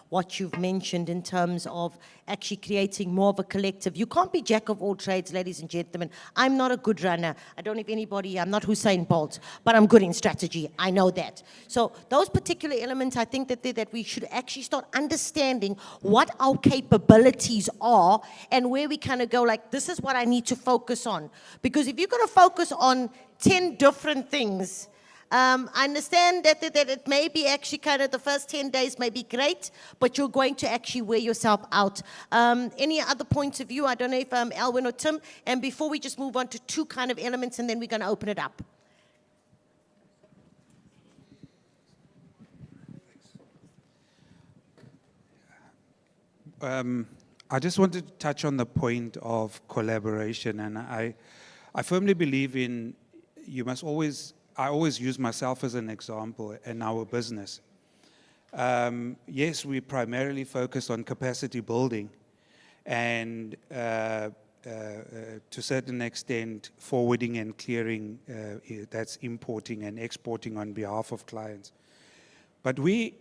what you've mentioned in terms of actually creating more of a collective. You can't be jack of all trades, ladies and gentlemen. I'm not a good runner. I don't know if anybody, I'm not Usain Bolt, but I'm good in strategy. I know that. So those particular elements, I think that we should actually start understanding what our capabilities are and where we kind of go like, this is what I need to focus on. Because if you're going to focus on 10 different things, I understand that it may be actually kind of the first 10 days may be great, but you're going to actually wear yourself out. Any other points of view? I don't know if Alwyn or Tim, and before we just move on to two kind of elements, and then we're going to open it up. I just wanted to touch on the point of collaboration, and I firmly believe in, I always use myself as an example in our business. Yes, we primarily focus on capacity building and to a certain extent forwarding and clearing, that's importing and exporting on behalf of clients. But we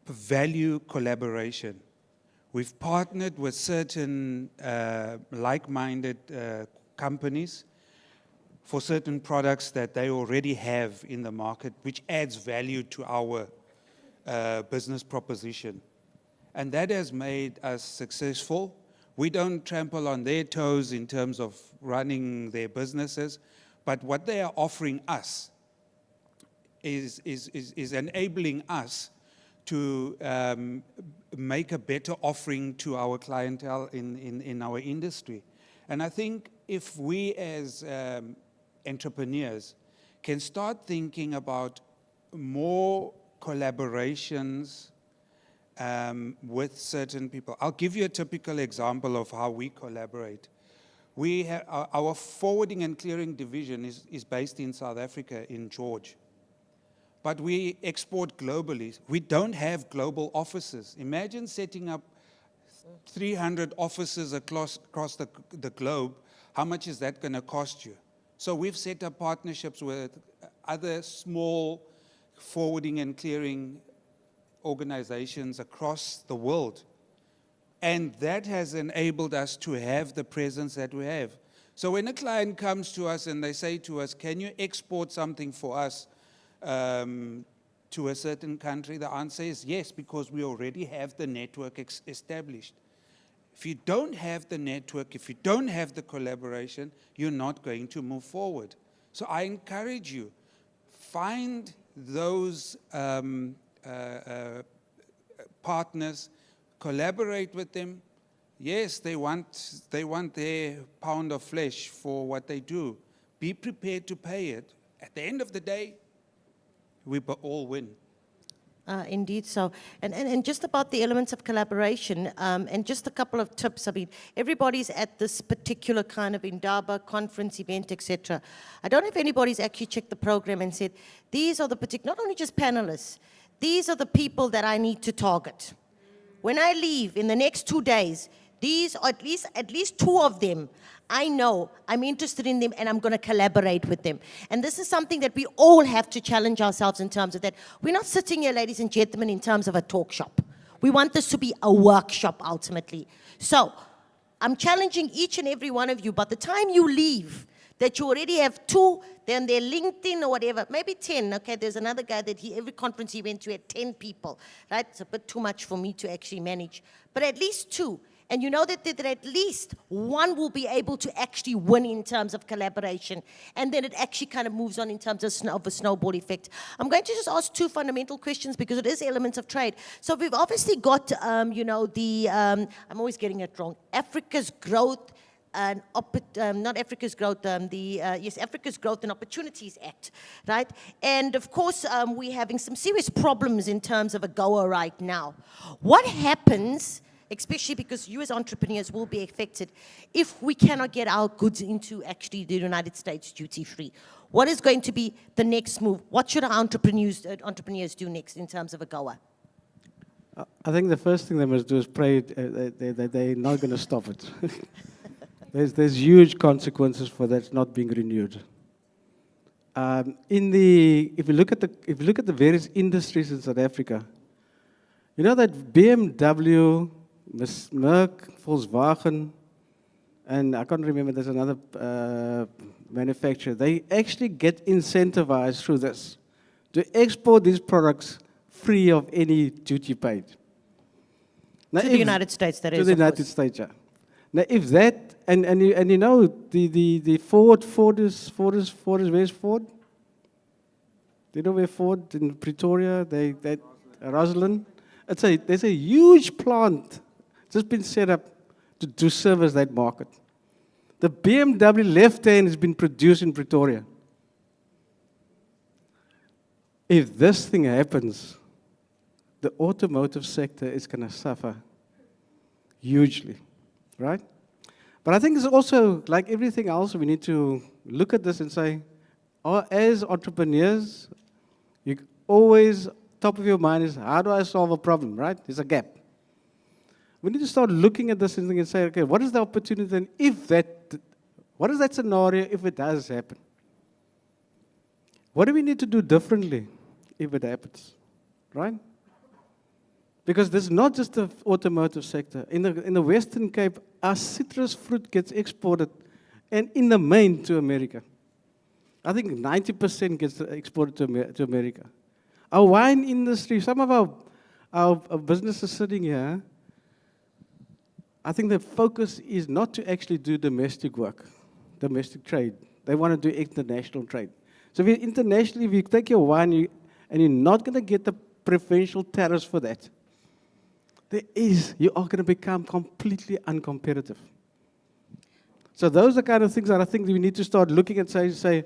value collaboration. We've partnered with certain like-minded companies for certain products that they already have in the market, which adds value to our business proposition. And that has made us successful. We don't trample on their toes in terms of running their businesses, but what they are offering us is enabling us to make a better offering to our clientele in our industry. And I think if we as entrepreneurs can start thinking about more collaborations with certain people. I'll give you a typical example of how we collaborate. We have, our forwarding and clearing division is based in South Africa, in George. But we export globally. We don't have global offices. Imagine setting up 300 offices across the globe. How much is that going to cost you? So we've set up partnerships with other small forwarding and clearing organizations across the world. And that has enabled us to have the presence that we have. So when a client comes to us and they say to us, can you export something for us to a certain country? The answer is yes, because we already have the network established. If you don't have the network, if you don't have the collaboration, you're not going to move forward. So I encourage you, find those partners, collaborate with them. Yes, they want their pound of flesh for what they do. Be prepared to pay it. At the end of the day, we all win. Indeed so. And just about the elements of collaboration, and just a couple of tips. I mean, everybody's at this particular kind of Indaba conference event, etc. I don't know if anybody's actually checked the program and said, these are the particular, not only just panelists, these are the people that I need to target. When I leave in the next 2 days, these are at least 2 of them, I know I'm interested in them and I'm going to collaborate with them. And this is something that we all have to challenge ourselves in terms of that. We're not sitting here, ladies and gentlemen, in terms of a talk shop. We want this to be a workshop ultimately. So I'm challenging each and every one of you, by the time you leave, that you already have 2, then their LinkedIn or whatever, maybe 10. Okay, there's another guy that every conference he went to had 10 people, right? It's a bit too much for me to actually manage, but at least 2. And you know that at least 1 will be able to actually win in terms of collaboration. And then it actually kind of moves on in terms of a snowball effect. I'm going to just ask 2 fundamental questions because it is elements of trade. So we've obviously got, you know, I'm always getting it wrong, Africa's Growth, not Africa's Growth, yes, Africa's Growth and Opportunities Act, right? And of course, we're having some serious problems in terms of AGOA right now. What happens, especially because you as entrepreneurs will be affected, if we cannot get our goods into actually the United States duty-free? What is going to be the next move? What should our entrepreneurs do next in terms of AGOA? I think the first thing they must do is pray that they're not going to stop it. There's huge consequences for that not being renewed. If you look at the various industries in South Africa, you know that BMW, Merck, Volkswagen, and I can't remember, there's another manufacturer, they actually get incentivized through this to export these products free of any duty paid. Now, to the United States, that is. To the United States, yeah. Now, if that, and you know, the Ford is, where's Ford? Do you know where Ford in Pretoria, Rosalind? There's a huge plant just been set up to service that market. The BMW left hand has been produced in Pretoria. If this thing happens, the automotive sector is going to suffer hugely, right? But I think it's also, like everything else, we need to look at this and say, as entrepreneurs, you always, top of your mind is, how do I solve a problem, right? There's a gap. We need to start looking at this and say, okay, what is the opportunity and what is that scenario if it does happen? What do we need to do differently if it happens, right? Because this is not just the automotive sector. In the Western Cape, our citrus fruit gets exported, and in the main to America. I think 90% gets exported to America. Our wine industry, some of our businesses sitting here, I think the focus is not to actually do domestic work, domestic trade. They want to do international trade. So internationally, if you take your wine and you're not going to get the preferential tariffs for that, you are going to become completely uncompetitive. So those are kind of things that I think we need to start looking at, say,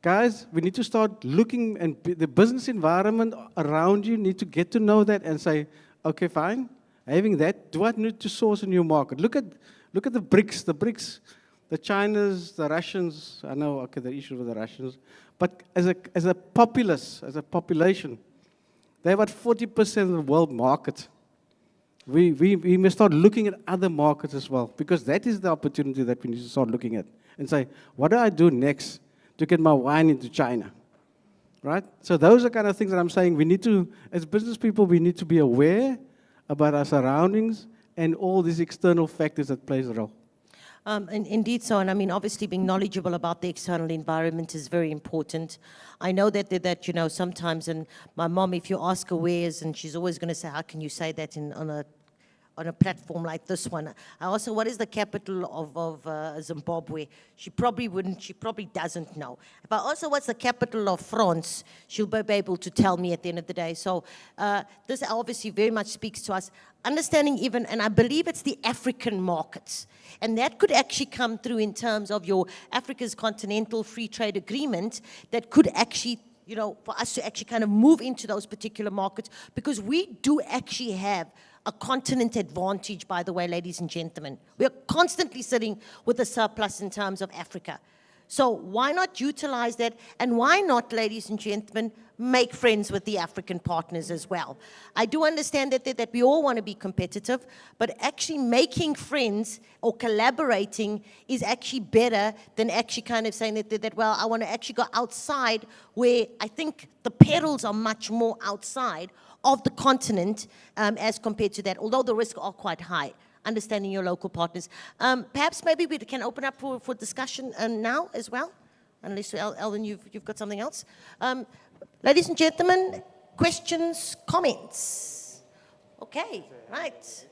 guys, we need to start looking, and the business environment around you need to get to know that and say, okay, fine, having that, do I need to source a new market? Look at the BRICS, the Chinas, the Russians. I know, okay, the issue with the Russians, but as a populace, as a population, they have about 40% of the world market. We must start looking at other markets as well, because that is the opportunity that we need to start looking at and say, what do I do next to get my wine into China, right? So those are kind of things that I'm saying we need to, as business people, we need to be aware about our surroundings and all these external factors that plays a role. Indeed so, and I mean, obviously being knowledgeable about the external environment is very important. I know that you know, sometimes, and my mom, if you ask her where's, and she's always going to say, how can you say that on a platform like this one? I also, what is the capital of Zimbabwe? She probably wouldn't, she probably doesn't know. But also, what's the capital of France? She'll be able to tell me at the end of the day. So this obviously very much speaks to us. Understanding even, and I believe it's the African markets. And that could actually come through in terms of your Africa's Continental Free Trade Agreement that could actually, you know, for us to actually kind of move into those particular markets, because we do actually have a continent advantage, by the way, ladies and gentlemen. We are constantly sitting with a surplus in terms of Africa. So why not utilize that? And why not, ladies and gentlemen, make friends with the African partners as well? I do understand that we all want to be competitive, but actually making friends or collaborating is actually better than actually kind of saying that well, I want to actually go outside, where I think the perils are much more outside of the continent as compared to that, although the risks are quite high. Understanding your local partners. Perhaps maybe we can open up for discussion now as well, unless, Ellen, you've got something else. Ladies and gentlemen, questions, comments? Okay, right.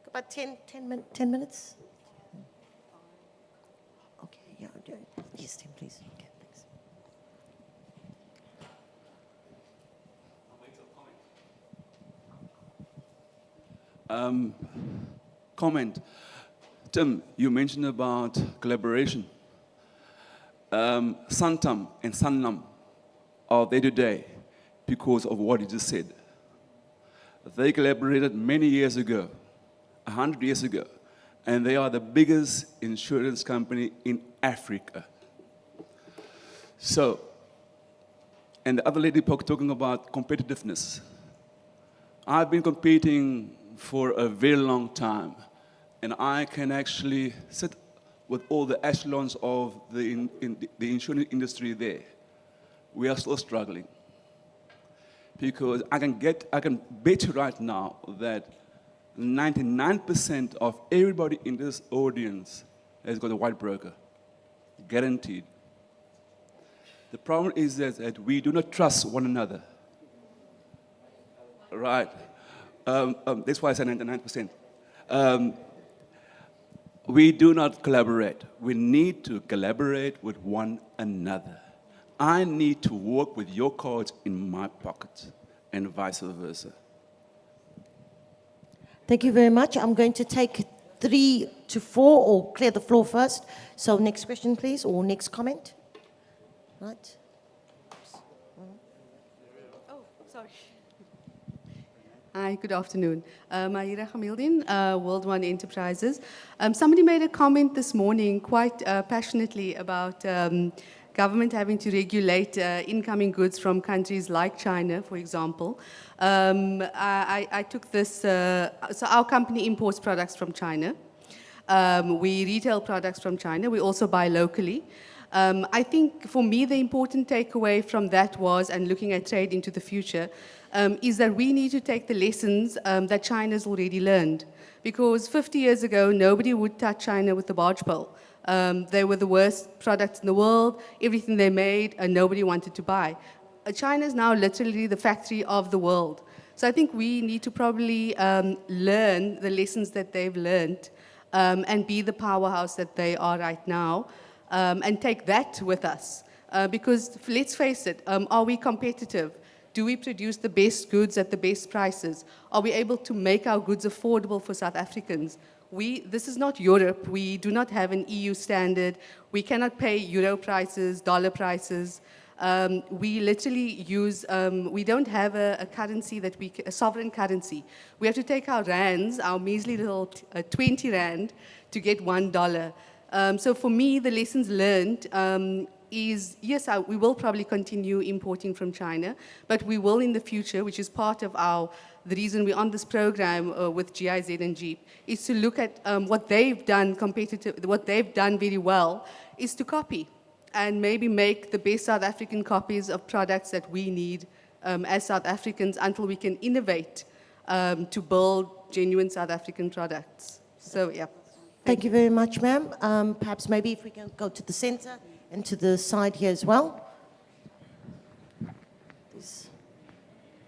About 10 minutes? Okay, yeah, yes, 10, please. Okay, thanks. Comment. Tim, you mentioned about collaboration. Santam and Sanlam are there today because of what you just said. They collaborated many years ago, 100 years ago, and they are the biggest insurance company in Africa. So, and the other lady talking about competitiveness. I've been competing for a very long time, and I can actually sit with all the echelons of the insurance industry there. We are still struggling. Because I can bet you right now that 99% of everybody in this audience has got a white broker, guaranteed. The problem is that we do not trust one another. Right. That's why I said 99%. We do not collaborate. We need to collaborate with one another. I need to work with your cards in my pocket, and vice versa. Thank you very much. I'm going to take 3 to 4, or clear the floor first. So next question, please, or next comment. Right. Oh, sorry. Hi, good afternoon. Mahira Hamildin, World One Enterprises. Somebody made a comment this morning quite passionately about government having to regulate incoming goods from countries like China, for example. I took this, so our company imports products from China. We retail products from China. We also buy locally. I think for me, the important takeaway from that was, and looking at trade into the future, is that we need to take the lessons that China's already learned. Because 50 years ago, nobody would touch China with the barge pole. They were the worst products in the world. Everything they made, nobody wanted to buy. China is now literally the factory of the world. So I think we need to probably learn the lessons that they've learned and be the powerhouse that they are right now, and take that with us. Because let's face it, are we competitive? Do we produce the best goods at the best prices? Are we able to make our goods affordable for South Africans? This is not Europe. We do not have an EU standard. We cannot pay euro prices, dollar prices. We literally use, we don't have a currency that a sovereign currency. We have to take our rands, our measly little 20 rand, to get $1. So for me, the lessons learned is, yes, we will probably continue importing from China, but we will in the future, which is part of the reason we're on this program with GIZ and GEAP, is to look at what they've done what they've done very well, is to copy and maybe make the best South African copies of products that we need as South Africans until we can innovate to build genuine South African products. So, yeah. Thank you very much, ma'am. Perhaps maybe if we can go to the center and to the side here as well.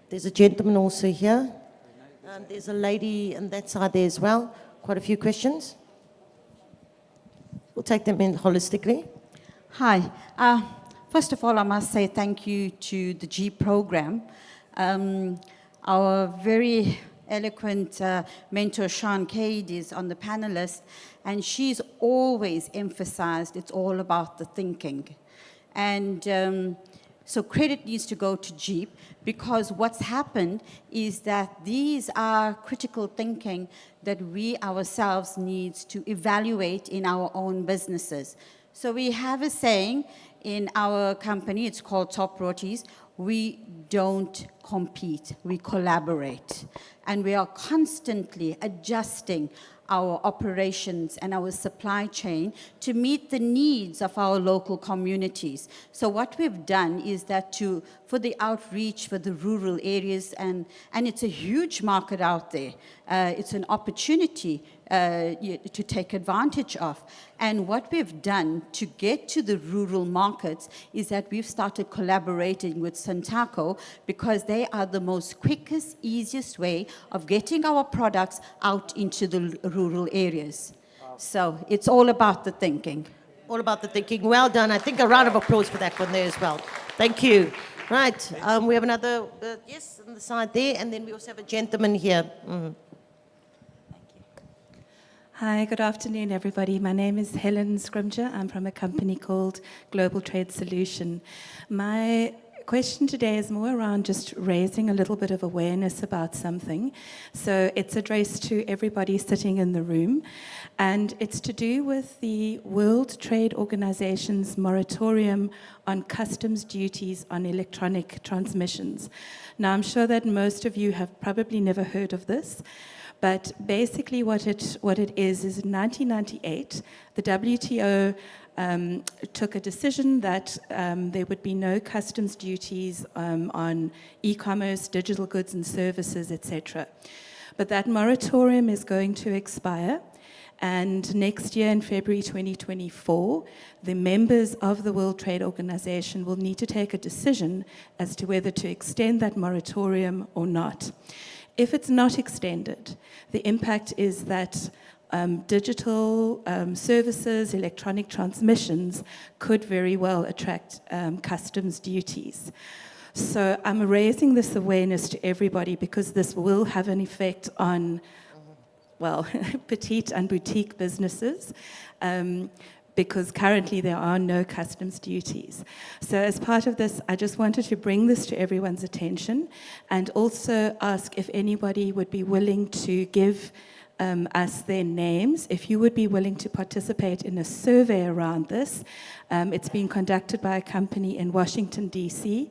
There's a gentleman also here. There's a lady on that side there as well. Quite a few questions. We'll take them in holistically. Hi. First of all, I must say thank you to the GEAP program. Our very eloquent mentor, Sean Cade, is on the panelist, and she's always emphasized it's all about the thinking. And so credit needs to go to GEAP, because what's happened is that these are critical thinking that we ourselves need to evaluate in our own businesses. So we have a saying in our company, it's called Top Rotis, we don't compete, we collaborate. And we are constantly adjusting our operations and our supply chain to meet the needs of our local communities. So what we've done is that for the outreach for the rural areas, and it's a huge market out there, it's an opportunity to take advantage of. And what we've done to get to the rural markets is that we've started collaborating with Santaco, because they are the most quickest, easiest way of getting our products out into the rural areas. So it's all about the thinking. All about the thinking. Well done. I think a round of applause for that one there as well. Thank you. Right. We have another, yes, on the side there, and then we also have a gentleman here. Hi, good afternoon, everybody. My name is Helen Scrimger. I'm from a company called Global Trade Solution. My question today is more around just raising a little bit of awareness about something. So it's addressed to everybody sitting in the room, and it's to do with the World Trade Organization's moratorium on customs duties on electronic transmissions. Now, I'm sure that most of you have probably never heard of this. But basically what it is in 1998, the WTO took a decision that there would be no customs duties on e-commerce, digital goods and services, etc. But that moratorium is going to expire, and next year in February 2024, the members of the World Trade Organization will need to take a decision as to whether to extend that moratorium or not. If it's not extended, the impact is that digital services, electronic transmissions could very well attract customs duties. So I'm raising this awareness to everybody because this will have an effect on, well, petite and boutique businesses. Because currently there are no customs duties. So as part of this, I just wanted to bring this to everyone's attention and also ask if anybody would be willing to give us their names, if you would be willing to participate in a survey around this. It's being conducted by a company in Washington, D.C.,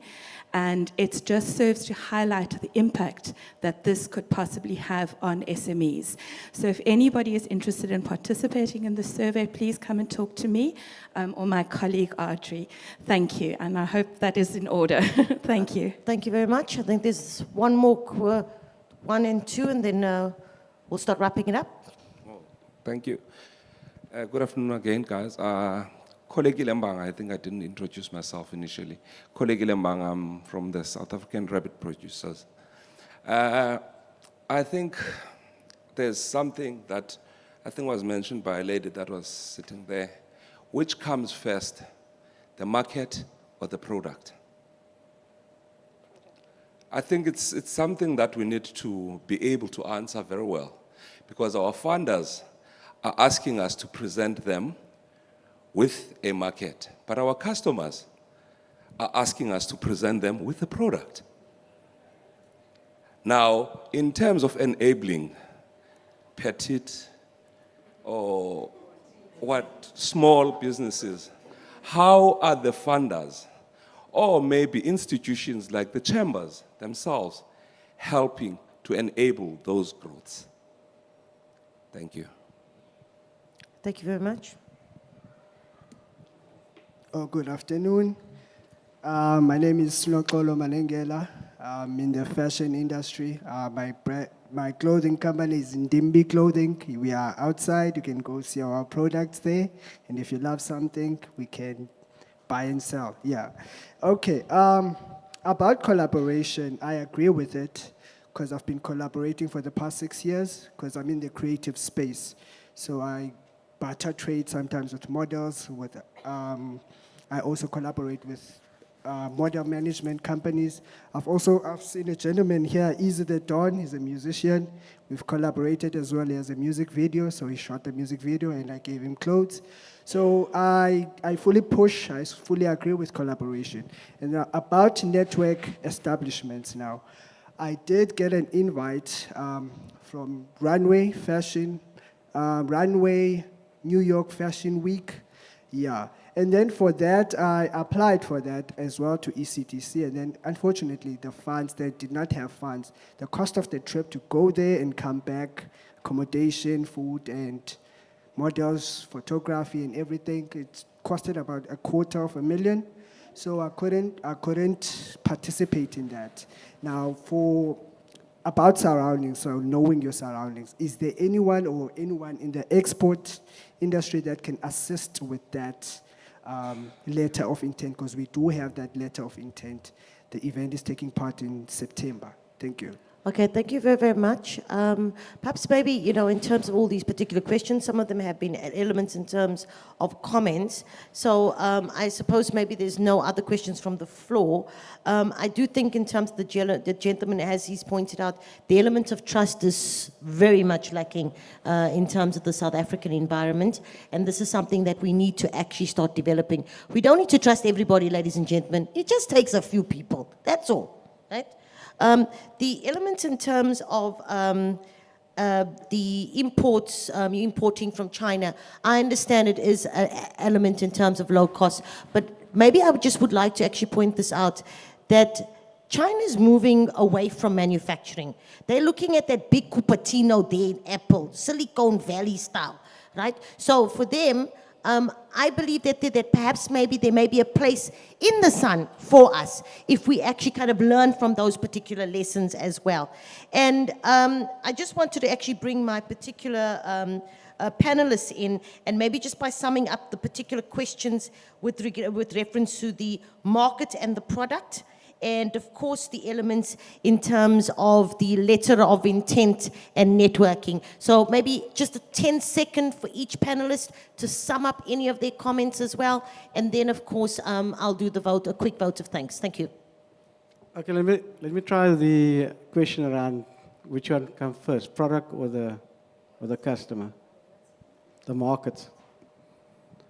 and it just serves to highlight the impact that this could possibly have on SMEs. So if anybody is interested in participating in the survey, please come and talk to me or my colleague Audrey. Thank you, and I hope that is in order. Thank you. Thank you very much. I think there's one more, 1 and 2, and then we'll start wrapping it up. Thank you. Good afternoon again, guys. Colleague Lembang, I think I didn't introduce myself initially. Colleague Lembang, I'm from the South African Rabbit Producers. I think there's something that I think was mentioned by a lady that was sitting there. Which comes first, the market or the product? I think it's something that we need to be able to answer very well, because our funders are asking us to present them with a market, but our customers are asking us to present them with a product. Now, in terms of enabling petite or small businesses, how are the funders or maybe institutions like the chambers themselves helping to enable those growths? Thank you. Thank you very much. Oh, good afternoon. My name is Snokolo Malengela. I'm in the fashion industry. My My clothing company is Ndimbi Clothing. We are outside. You can go see our products there. And if you love something, we can buy and sell. Yeah. Okay. About collaboration, I agree with it because I've been collaborating for the past 6 years because I'm in the creative space. So I barter trade sometimes with models. I also collaborate with model management companies. I've seen a gentleman here, Easy the Dawn. He's a musician. We've collaborated as well as a music video. So he shot the music video and I gave him clothes. So I fully agree with collaboration. And about network establishments now, I did get an invite from Runway New York Fashion Week. Yeah. And then for that, I applied for that as well to ECTC. And then unfortunately, they did not have funds. The cost of the trip to go there and come back, accommodation, food, and models, photography, and everything, it costed about $250,000. So I couldn't participate in that. Now, about surroundings, so knowing your surroundings, is there anyone in the export industry that can assist with that letter of intent? Because we do have that letter of intent. The event is taking part in September. Thank you. Okay, thank you very, very much. Perhaps maybe, in terms of all these particular questions, some of them have been elements in terms of comments. So I suppose maybe there's no other questions from the floor. I do think in terms of the gentleman, as he's pointed out, the element of trust is very much lacking in terms of the South African environment. And this is something that we need to actually start developing. We don't need to trust everybody, ladies and gentlemen. It just takes a few people. That's all, right? The elements in terms of the imports, importing from China, I understand it is an element in terms of low cost, but maybe I would like to actually point this out, that China is moving away from manufacturing. They're looking at that big Cupertino there in Apple, Silicon Valley style, right? So for them, I believe that perhaps maybe there may be a place in the sun for us if we actually kind of learn from those particular lessons as well. And I just wanted to actually bring my particular panelists in, and maybe just by summing up the particular questions with reference to the market and the product, and of course the elements in terms of the letter of intent and networking. So maybe just a 10-second for each panelist to sum up any of their comments as well, and then of course I'll do a quick vote of thanks. Thank you. Okay, let me try the question around which one comes first, product or the customer, the market.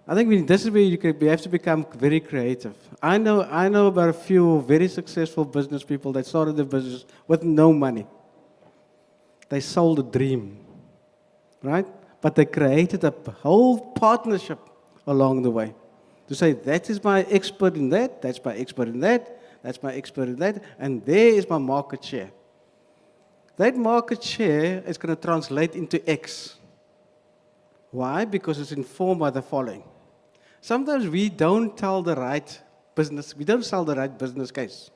I think this is where you have to become very creative. I know about a few very successful business people that started their business with no money. They sold a dream, right? But they created a whole partnership along the way to say, that is my expert in that, that's my expert in that, that's my expert in that, and there is my market share. That market share is going to translate into X. Why? Because it's informed by the following. Sometimes we don't sell the right business case.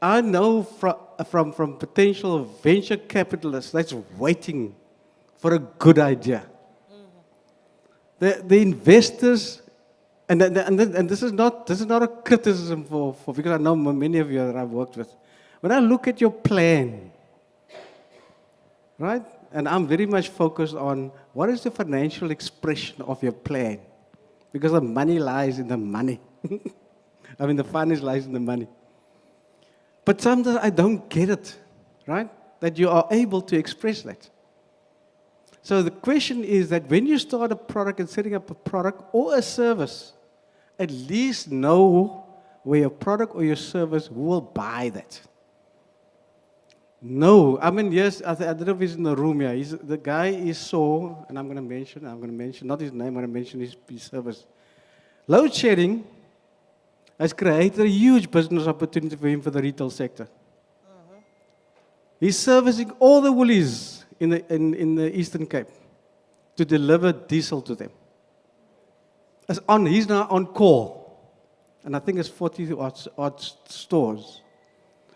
I know from potential venture capitalists that's waiting for a good idea. The investors, and this is not a criticism for because I know many of you that I've worked with. When I look at your plan, right, and I'm very much focused on what is the financial expression of your plan. Because the money lies in the money. I mean, the finance lies in the money. But sometimes I don't get it, right? That you are able to express that. So the question is that when you start a product and setting up a product or a service, at least know where your product or your service will buy that. No, I mean, yes, I don't know if he's in the room here. The guy is so, and I'm going to mention, not his name, I'm going to mention his service. Load shedding has created a huge business opportunity for him for the retail sector. He's servicing all the Woolies in the Eastern Cape to deliver diesel to them. He's now on call, and I think it's 40 odd stores,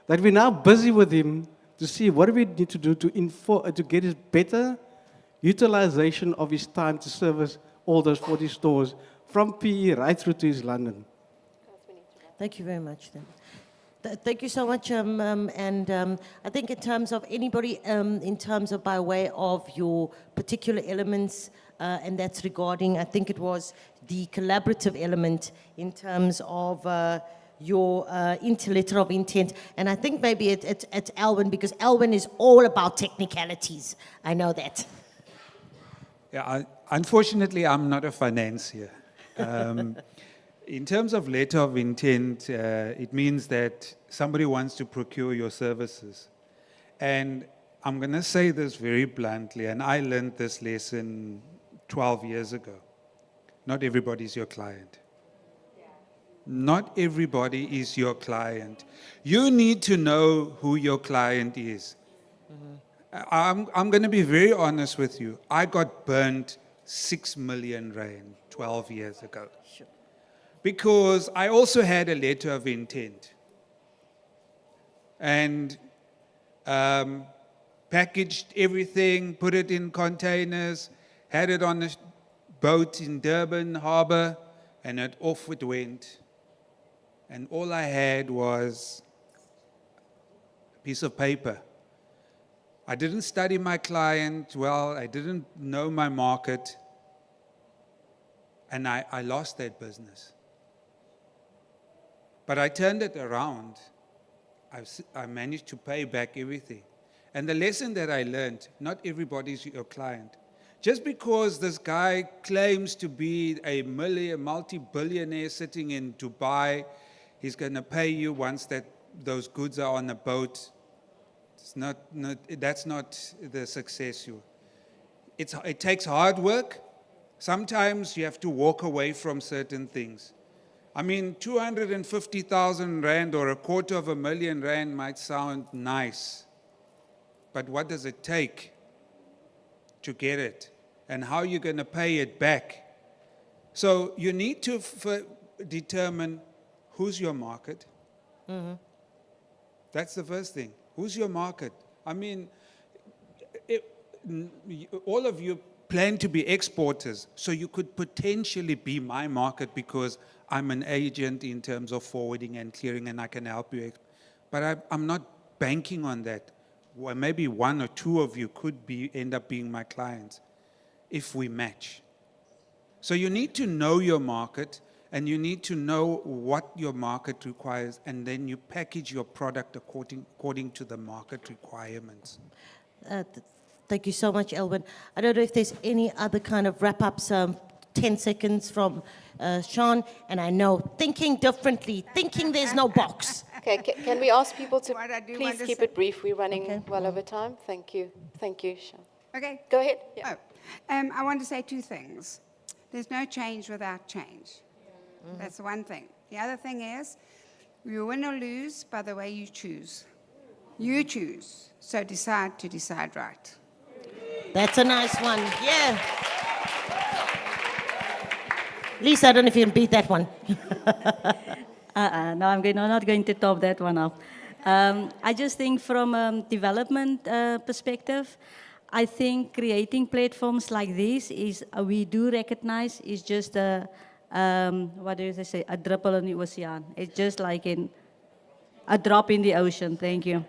that we're now busy with him to to see what do we need to do to get his better utilization of his time to service all those 40 stores from PE right through to his London. Thank you very much. Then. Thank you so much. I think in terms of anybody, in terms of by way of your particular elements, and that's regarding, I think it was the collaborative element in terms of your letter of intent. And I think maybe it's Alwyn, because Alwyn is all about technicalities. I know that. Yeah, unfortunately, I'm not a financier. In terms of letter of intent, it means that somebody wants to procure your services. And I'm going to say this very bluntly, and I learned this lesson 12 years ago. Not everybody is your client. Not everybody is your client. You need to know who your client is. I'm going to be very honest with you. I got burnt 6 million rand 12 years ago. Sure. Because I also had a letter of intent. And packaged everything, put it in containers, had it on a boat in Durban Harbor, and off it went. And all I had was a piece of paper. I didn't study my client well, I didn't know my market, and I lost that business. But I turned it around. I managed to pay back everything. And the lesson that I learned, not everybody's your client. Just because this guy claims to be a multi-billionaire sitting in Dubai, he's going to pay you once those goods are on a boat. That's not the success. It takes hard work. Sometimes you have to walk away from certain things. I mean, 250,000 rand or 250,000 rand might sound nice, but what does it take to get it? And how are you going to pay it back? So you need to determine who's your market. Mm-hmm. That's the first thing. Who's your market? I mean, all of you plan to be exporters, so you could potentially be my market because I'm an agent in terms of forwarding and clearing, and I can help you. But I'm not banking on that. Well, maybe one or two of you could end up being my clients if we match. So you need to know your market, and you need to know what your market requires, and then you package your product according to the market requirements. Thank you so much, Elwyn. I don't know if there's any other kind of wrap-ups, 10 seconds from Sean, and I know thinking differently, thinking there's no box. Okay, can we ask people to please keep it brief? We're running well over time. Thank you. Thank you, Sean. Okay. Go ahead. Yeah. I want to say two things. There's no change without change. That's one thing. The other thing is, you win or lose by the way you choose. You choose, so decide to decide right. That's a nice one, yeah. Lisa, I don't know if you can beat that one. No, I'm not going to top that one up. I just think from a development perspective, I think creating platforms like this is, we do recognize, is just a, what do they say, a drupal in the ocean. It's just like a drop in the ocean, thank you.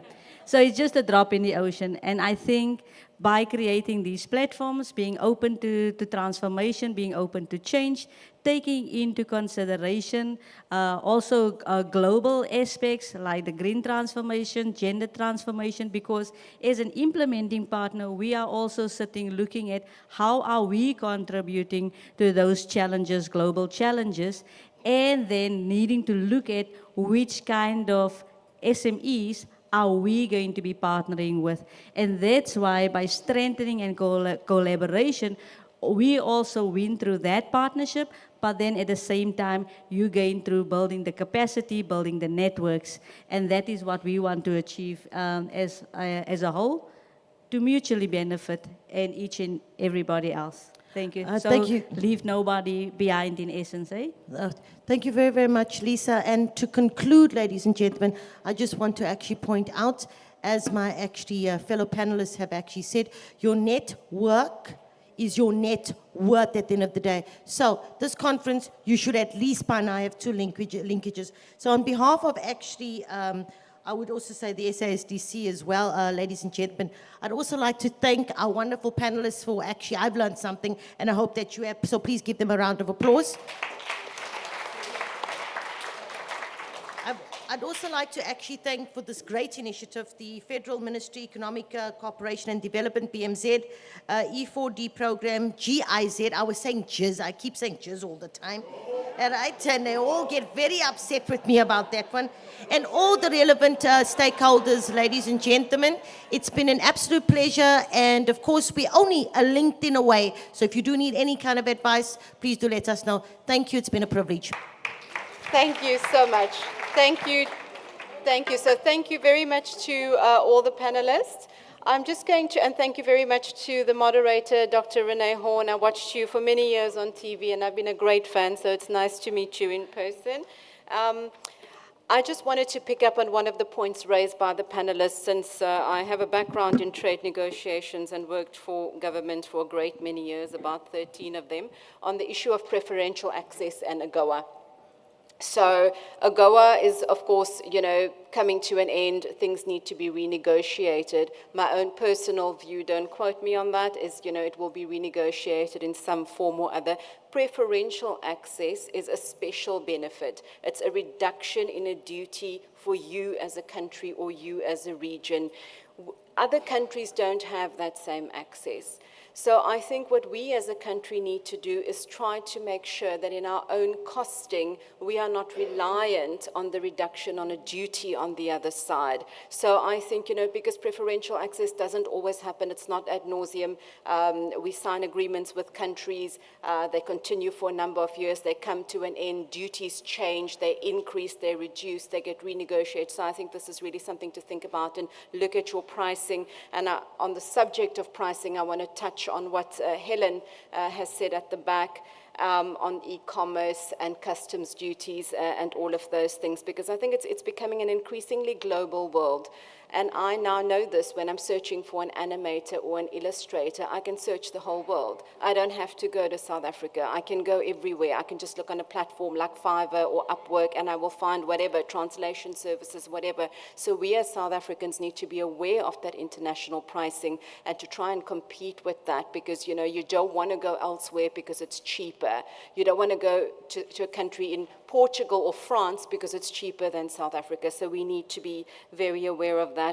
So it's just a drop in the ocean. And I think by creating these platforms, being open to transformation, being open to change, taking into consideration also global aspects like the green transformation, gender transformation, because as an implementing partner, we are also sitting looking at how are we contributing to those challenges, global challenges, and then needing to look at which kind of SMEs are we going to be partnering with. And that's why by strengthening and collaboration, we also win through that partnership, but then at the same time, you gain through building the capacity, building the networks. And that is what we want to achieve as a whole, to mutually benefit and each and everybody else. Thank you. Thank you. Leave nobody behind in essence, eh? Thank you very, very much, Lisa. And to conclude, ladies and gentlemen, I just want to actually point out as my fellow panelists have actually said, your network is your net worth at the end of the day. So this conference, you should at least by now have 2 linkages. So on behalf of I would also say the SASDC as well, ladies and gentlemen. I'd also like to thank our wonderful panelists for I've learned something, and I hope that you have, so please give them a round of applause. I'd also like to thank for this great initiative, the Federal Ministry Economic Cooperation and Development, BMZ, E4D program, GIZ. I was saying jizz, I keep saying jizz all the time. Right? And they all get very upset with me about that one. And all the relevant stakeholders, ladies and gentlemen, it's been an absolute pleasure. And of course, we're only a LinkedIn away. So if you do need any kind of advice, please do let us know. Thank you. It's been a privilege. Thank you so much. Thank you. Thank you. So thank you very much to all the panelists. I'm just going to, and thank you very much to the moderator, Dr. Renee Horn. I watched you for many years on TV, and I've been a great fan, so it's nice to meet you in person. I just wanted to pick up on one of the points raised by the panelists, since I have a background in trade negotiations and worked for government for a great many years, about 13 of them, on the issue of preferential access and AGOA. So AGOA is, of course, coming to an end. Things need to be renegotiated. My own personal view, don't quote me on that, is, it will be renegotiated in some form or other. Preferential access is a special benefit. It's a reduction in a duty for you as a country or you as a region. Other countries don't have that same access. So I think what we as a country need to do is try to make sure that in our own costing, we are not reliant on the reduction on a duty on the other side. So I think, because preferential access doesn't always happen, it's not ad nauseum. We sign agreements with countries, they continue for a number of years, they come to an end, duties change, they increase, they reduce, they get renegotiated. So I think this is really something to think about and look at your pricing. And on the subject of pricing, I want to touch on what Helen has said at the back on e-commerce and customs duties and all of those things, because I think it's becoming an increasingly global world. And I now know this when I'm searching for an animator or an illustrator, I can search the whole world. I don't have to go to South Africa. I can go everywhere. I can just look on a platform like Fiverr or Upwork and I will find whatever, translation services, whatever. So we as South Africans need to be aware of that international pricing and to try and compete with that, because you don't want to go elsewhere because it's cheaper. You don't want to go to a country in Portugal or France because it's cheaper than South Africa. So we need to be very aware of that.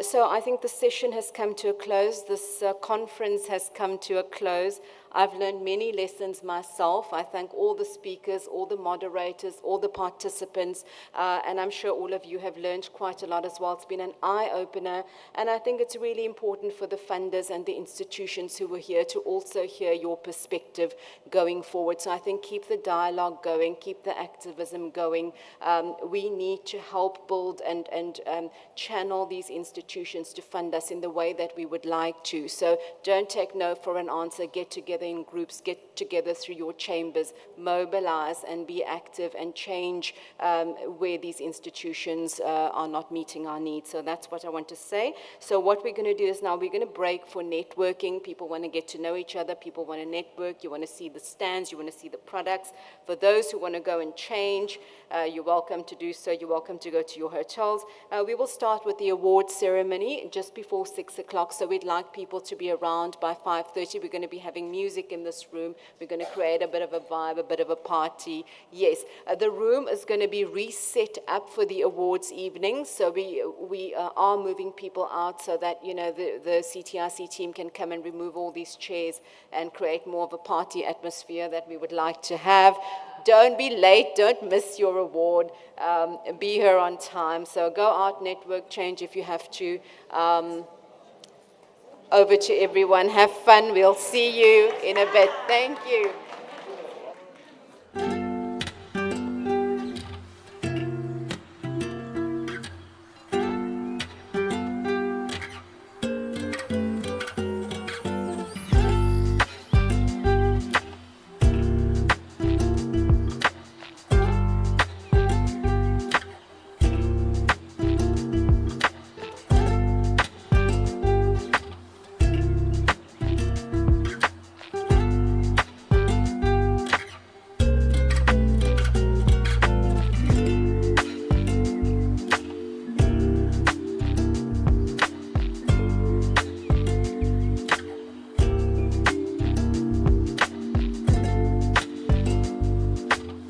So I think the session has come to a close. This conference has come to a close. I've learned many lessons myself. I thank all the speakers, all the moderators, all the participants, and I'm sure all of you have learned quite a lot as well. It's been an eye-opener, and I think it's really important for the funders and the institutions who were here to also hear your perspective going forward. So I think keep the dialogue going, keep the activism going. We need to help build and channel these institutions to fund us in the way that we would like to. So don't take no for an answer. Get together in groups, get together through your chambers, mobilize and be active and change where these institutions are not meeting our needs. So that's what I want to say. So what we're going to do is now we're going to break for networking. People want to get to know each other. People want to network. You want to see the stands. You want to see the products. For those who want to go and change, you're welcome to do so. You're welcome to go to your hotels. We will start with the award ceremony just before 6 o'clock. So we'd like people to be around by 5:30. We're going to be having music in this room. We're going to create a bit of a vibe, a bit of a party. Yes, the room is going to be reset up for the awards evening. So we are moving people out so that, the CTRC team can come and remove all these chairs and create more of a party atmosphere that we would like to have. Don't be late. Don't miss your award. Be here on time. So go out, network, change if you have to. Over to everyone. Have fun. We'll see you in a bit. Thank you.